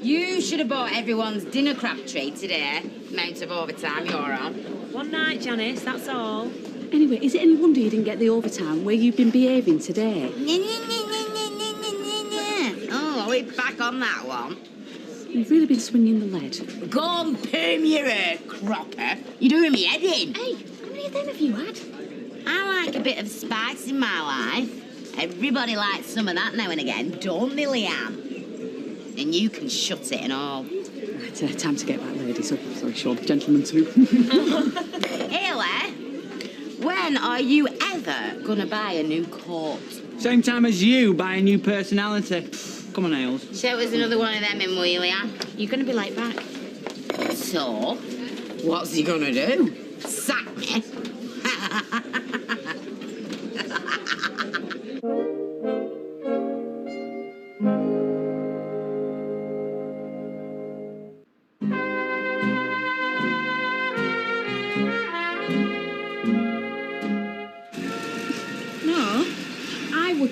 you should have bought everyone's dinner crab treat today. Amount of overtime you're on. One night, Janice, that's all. Anyway, is it any wonder you didn't get the overtime where you've been behaving today? Oh, are we back on that one? You've really been swinging the lead. Go and perm your hair, cropper. You're doing me head in. Hey, how many of them have you had? I like a bit of spice in my life. Everybody likes some of that now and again, don't they, Leanne? And you can shut it and all. Right, time to get back, ladies. Oh, sorry, Sean. Gentlemen too. Haley, when are you ever gonna buy a new coat? Same time as you buy a new personality. Come on, Ailes. Show us another one of them in, will you, Leanne? You're going to be late back. So, what's he gonna do? Sack me?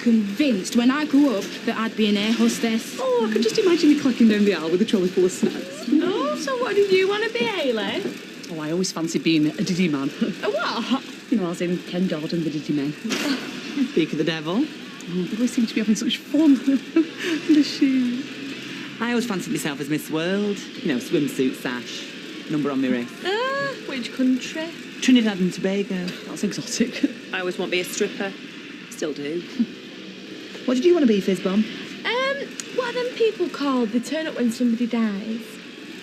Convinced when I grew up that I'd be an air hostess. Oh, I can just imagine you clicking down the aisle with a trolley full of snacks. Oh, so what did you want to be, Hayley? Oh, I always fancied being a Diddy man. A what? You know, as in Ken Jordan, the Diddy man. Speak of the devil. Oh, they always seem to be having such fun. The shoes. I always fancied myself as Miss World. You know, swimsuit sash, number on my wrist. Which country? Trinidad and Tobago. That's exotic. I always want to be a stripper. Still do. What did you want to be, Fizzbomb? What are them people called? They turn up when somebody dies.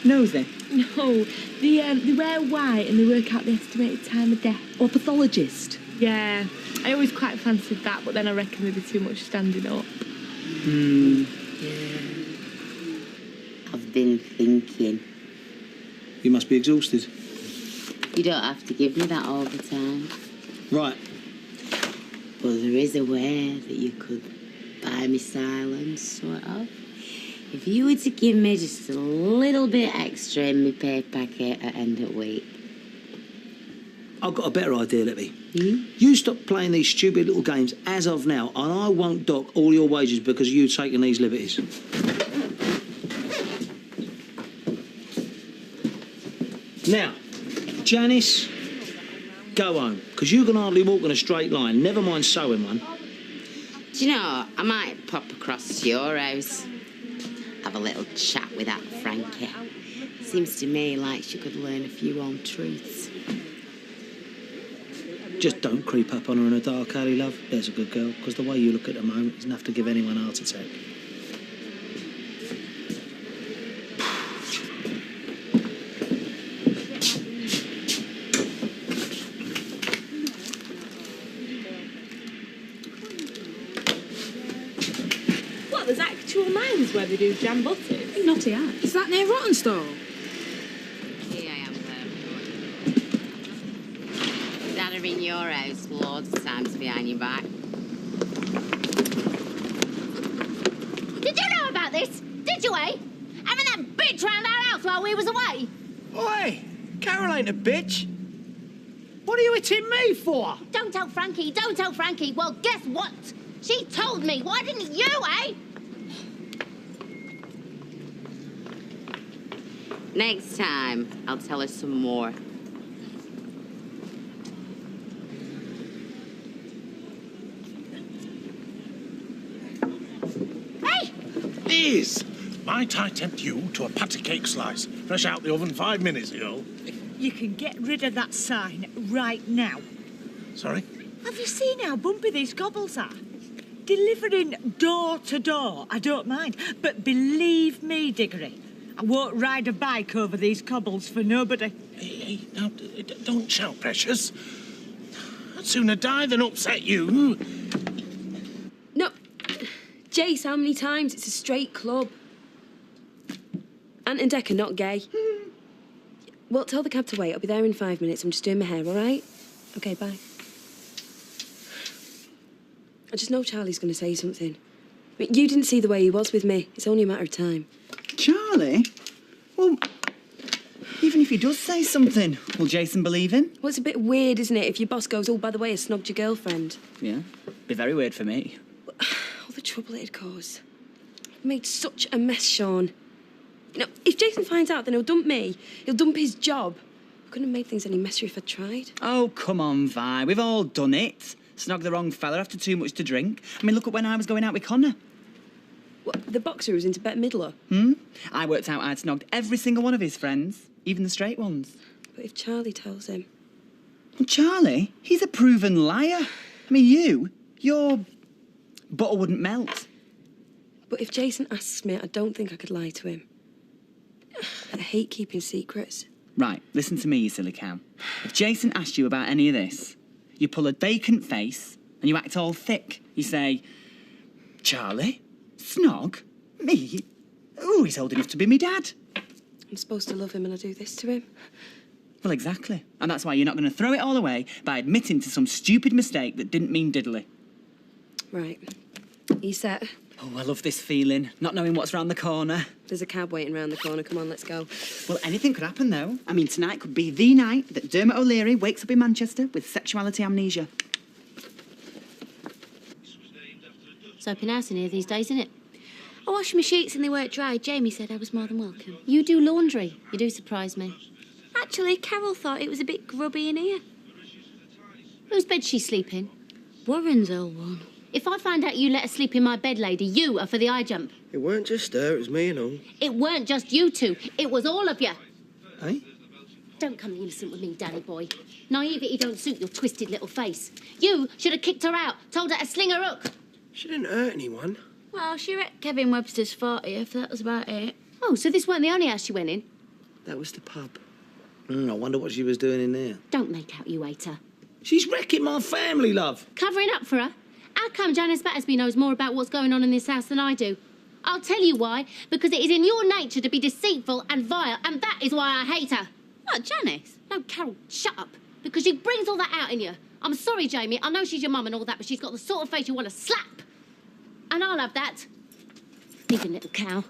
Nosy. No, they wear white and they work out the estimated time of death. Or pathologist. Yeah, I always quite fancied that, but then I reckon there'd be too much standing up. Yeah. I've been thinking. You must be exhausted. You don't have to give me that all the time. Right. But there is a way that you could buy me silence, sort of. If you were to give me just a little bit extra in my pay packet at end of week. I've got a better idea, Libby. You stop playing these stupid little games as of now, and I won't dock all your wages because of you taking these liberties. Now, Janice, go home, because you can hardly walk in a straight line, never mind sewing one. Do you know, I might pop across to your house, have a little chat with that Frankie. Seems to me like she could learn a few old truths. Just don't creep up on her in a dark alley, love. There's a good girl, because the way you look at the moment is enough to give anyone a heart attack. What, there's actual mines where they do jam butters? Naughty ass. Is that near Rottenstall? Here I am, Dad are in your house loads of times behind your back. Did you know about this? Did you, eh? Having that bitch round our house while we was away? Oi, Carol ain't a bitch. What are you hitting me for? Don't tell Frankie, don't tell Frankie. Well, guess what? She told me. Why didn't you, eh? Next time, I'll tell her some more. is. Might I tempt you to a patty cake slice, fresh out the oven 5 minutes ago? You can get rid of that sign right now. Sorry? Have you seen how bumpy these cobbles are? Delivering door to door, I don't mind. But believe me, Diggory, I won't ride a bike over these cobbles for nobody. Hey, now, don't shout, Precious. I'd sooner die than upset you. No. Jace, how many times? It's a straight club. Ant and Dec are not gay. Well, tell the cab to wait. I'll be there in 5 minutes. I'm just doing my hair, all right? OK, bye. I just know Charlie's going to say something. I mean, you didn't see the way he was with me. It's only a matter of time. Charlie? Well, even if he does say something, will Jason believe him? Well, it's a bit weird, isn't it, if your boss goes, oh, by the way, I snogged your girlfriend. Yeah, be very weird for me. All the trouble it'd cause. I made such a mess, Sean. You know, if Jason finds out, then he'll dump me. He'll dump his job. I couldn't have made things any messier if I'd tried. Oh, come on, Vi. We've all done it. Snog the wrong fella after too much to drink. I mean, look at when I was going out with Connor. What, the boxer who's into Bette Midler? I worked out I'd snogged every single one of his friends, even the straight ones. But if Charlie tells him... Well, Charlie, he's a proven liar. I mean, your butter wouldn't melt. But if Jason asks me, I don't think I could lie to him. I hate keeping secrets. Right, listen to me, you silly cow. If Jason asked you about any of this, you pull a vacant face and you act all thick. You say, Charlie? Snog? Me? Oh, he's old enough to be me dad. I'm supposed to love him and I do this to him. Well, exactly. And that's why you're not going to throw it all away by admitting to some stupid mistake that didn't mean diddly. Right. You set? Oh, I love this feeling, not knowing what's round the corner. There's a cab waiting round the corner. Come on, let's go. Well, anything could happen, though. I mean, tonight could be the night that Dermot O'Leary wakes up in Manchester with sexuality amnesia. Soaping house in here these days, isn't it? I washed my sheets and they weren't dry. Jamie said I was more than welcome. You do laundry. You do surprise me. Actually, Carol thought it was a bit grubby in here. Whose bed's she sleeping? Warren's old one. If I find out you let her sleep in my bed, lady, you are for the high jump. It weren't just her, it was me and all. It weren't just you two. It was all of you. Eh? Don't come innocent with me, Danny boy. Naivety don't suit your twisted little face. You should have kicked her out, told her to sling her hook. She didn't hurt anyone. Well, she were at Kevin Webster's 40th, that was about it. Oh, so this weren't the only house she went in? That was the pub. I wonder what she was doing in there. Don't make out you hate her. She's wrecking my family, love. Covering up for her? How come Janice Battersby knows more about what's going on in this house than I do? I'll tell you why. Because it is in your nature to be deceitful and vile, and that is why I hate her. What, Janice? No, Carol, shut up. Because she brings all that out in you. I'm sorry, Jamie. I know she's your mum and all that, but she's got the sort of face you want to slap. And I'll have that. Even little cow.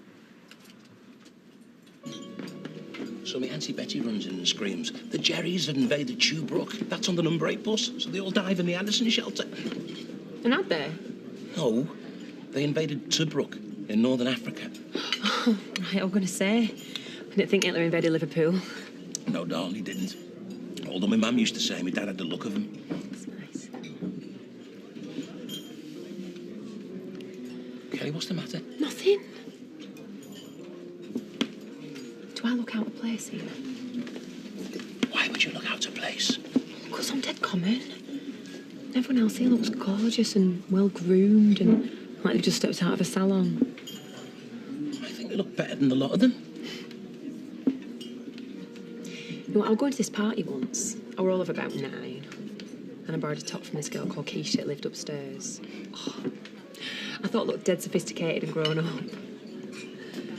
So my Auntie Betty runs in and screams, the Jerrys have invaded Tubrook. That's on the number 8 bus, so they all dive in the Anderson shelter. And out there? No, they invaded Tobruk in northern Africa. Oh, right, I'm going to say. I didn't think Hitler invaded Liverpool. No, darling, he didn't. Although my mum used to say my dad had the look of him. That's nice. Kelly, what's the matter? Nothing. Do I look out of place here? Why would you look out of place? Because I'm dead common. Everyone else here looks gorgeous and well-groomed and like they've just stepped out of a salon. I think they look better than a lot of them. You know what, I was going to this party once. I were all of about 9. And I borrowed a top from this girl called Keisha that lived upstairs. Oh, I thought it looked dead sophisticated and grown up.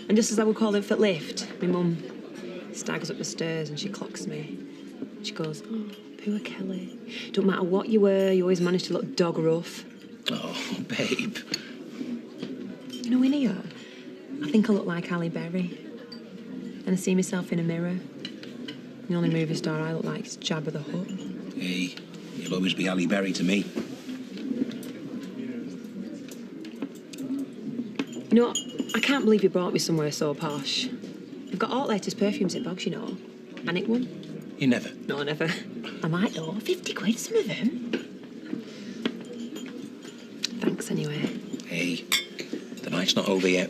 And just as I would call it for lift, my mum staggers up the stairs and she clocks me. She goes, oh, poor Kelly. Don't matter what you were, you always managed to look dog rough. Oh, babe. You know, in here, I think I look like Halle Berry. And I see myself in a mirror. The only movie star I look like is Jabba the Hutt. Hey, you'll always be Halle Berry to me. You know what? I can't believe you brought me somewhere so posh. They've got all latest perfumes at Bogs, you know. Manic one? You never? No, never. I might, though. 50 quid, some of them. Thanks, anyway. Hey, the night's not over yet.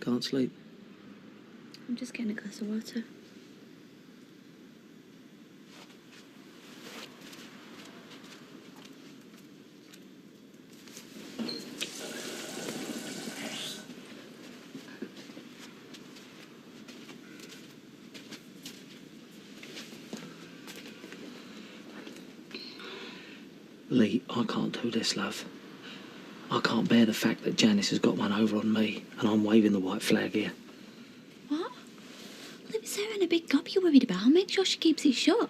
Can't sleep. I'm just getting a glass of water. Lee, I can't do this, love. I can't bear the fact that Janice has got one over on me and I'm waving the white flag here. What? Well, if it's her in a big gob you're worried about, I'll make sure she keeps it shut.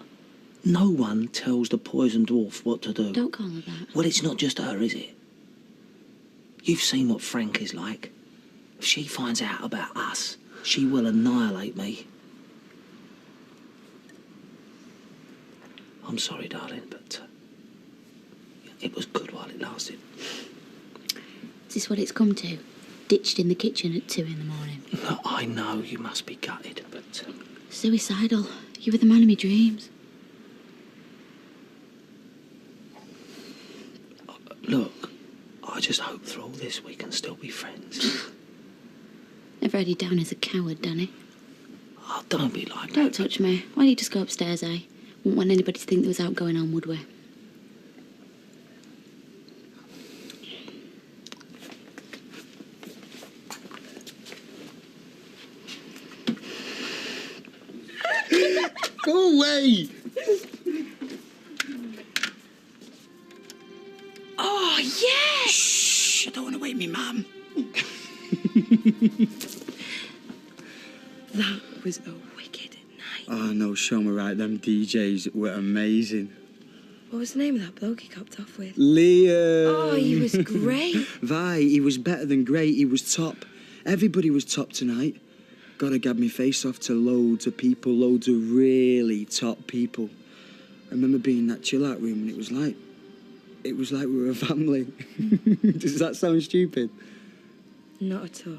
No one tells the poison dwarf what to do. Don't call her that. Well, it's not just her, is it? You've seen what Frank is like. If she finds out about us, she will annihilate me. I'm sorry, darling, but it was good while it lasted. Is this what it's come to? Ditched in the kitchen at 2 in the morning. No, I know you must be gutted, but... Suicidal. You were the man of my dreams. Look, I just hope through all this we can still be friends. Never had you down as a coward, Danny. Oh, don't be like that. Don't touch me. Why don't you just go upstairs, eh? Wouldn't want anybody to think there was out going on, would we? Go away! Oh, yeah! Shh, I don't want to wake me mum. That was a wicked night. Oh, no, show me right. Them DJs were amazing. What was the name of that bloke he copped off with? Liam! Oh, he was great. Vi, he was better than great. He was top. Everybody was top tonight. Gotta gab me face off to loads of people, loads of really top people. I remember being in that chill-out room and it was like we were a family. Does that sound stupid? Not at all.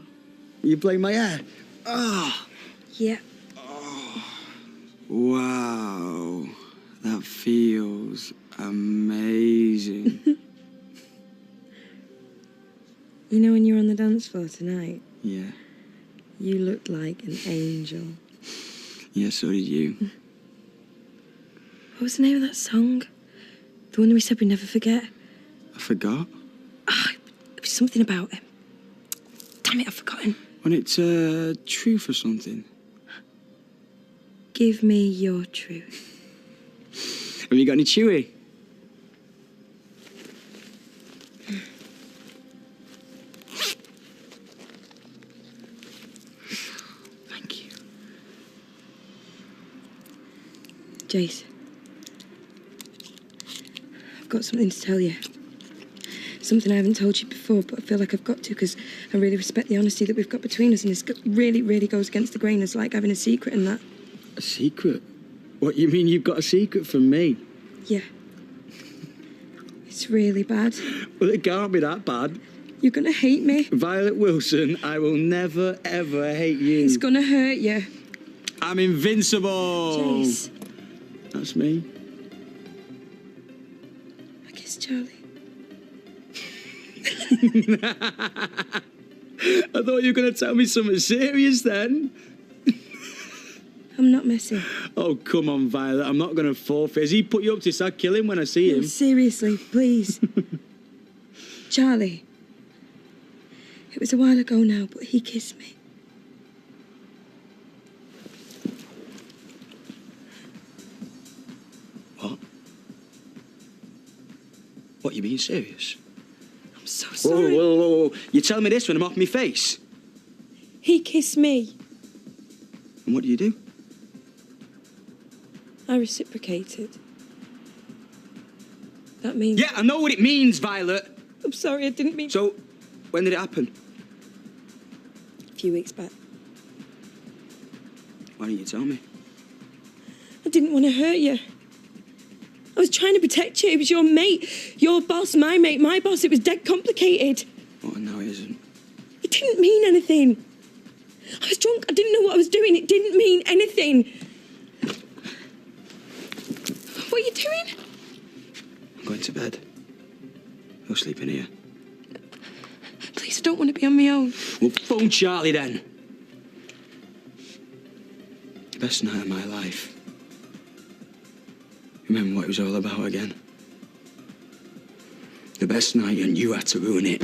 You blame my hair? Ah! Yeah. Wow. That feels amazing. You know when you were on the dance floor tonight? Yeah. You looked like an angel. Yeah, so did you. What was the name of that song? The one that we said we'd never forget? I forgot. It was something about him. Damn it, I've forgotten. Wasn't it truth or something? Give me your truth. Have you got any chewy? Thank you. Jace, I've got something to tell you. Something I haven't told you before, but I feel like I've got to because I really respect the honesty that we've got between us, and this really, really goes against the grain. It's like having a secret and that. A secret? What, you mean you've got a secret from me? Yeah. It's really bad. Well, it can't be that bad. You're gonna hate me. Violet Wilson, I will never, ever hate you. It's gonna hurt you. I'm invincible. Jace. That's me. I kiss Charlie. I thought you were going to tell me something serious then. I'm not messing. Oh, come on, Violet. I'm not going to forfeit. Has he put you up to this? I'll kill him when I see him. No, seriously, please. Charlie. It was a while ago now, but he kissed me. What? What, you being serious? I'm so sorry. Whoa. You're telling me this when I'm off my face? He kissed me. And what do you do? I reciprocated. That means... Yeah, I know what it means, Violet. I'm sorry, I didn't mean... So, when did it happen? A few weeks back. Why didn't you tell me? I didn't want to hurt you. I was trying to protect you. It was your mate, your boss, my mate, my boss. It was dead complicated. Oh, no, it isn't. It didn't mean anything. I was drunk. I didn't know what I was doing. It didn't mean anything. What are you doing? I'm going to bed. You'll sleep in here. Please, I don't want to be on my own. Well, phone Charlie then. The best night of my life. Remember what it was all about again? The best night, and you had to ruin it.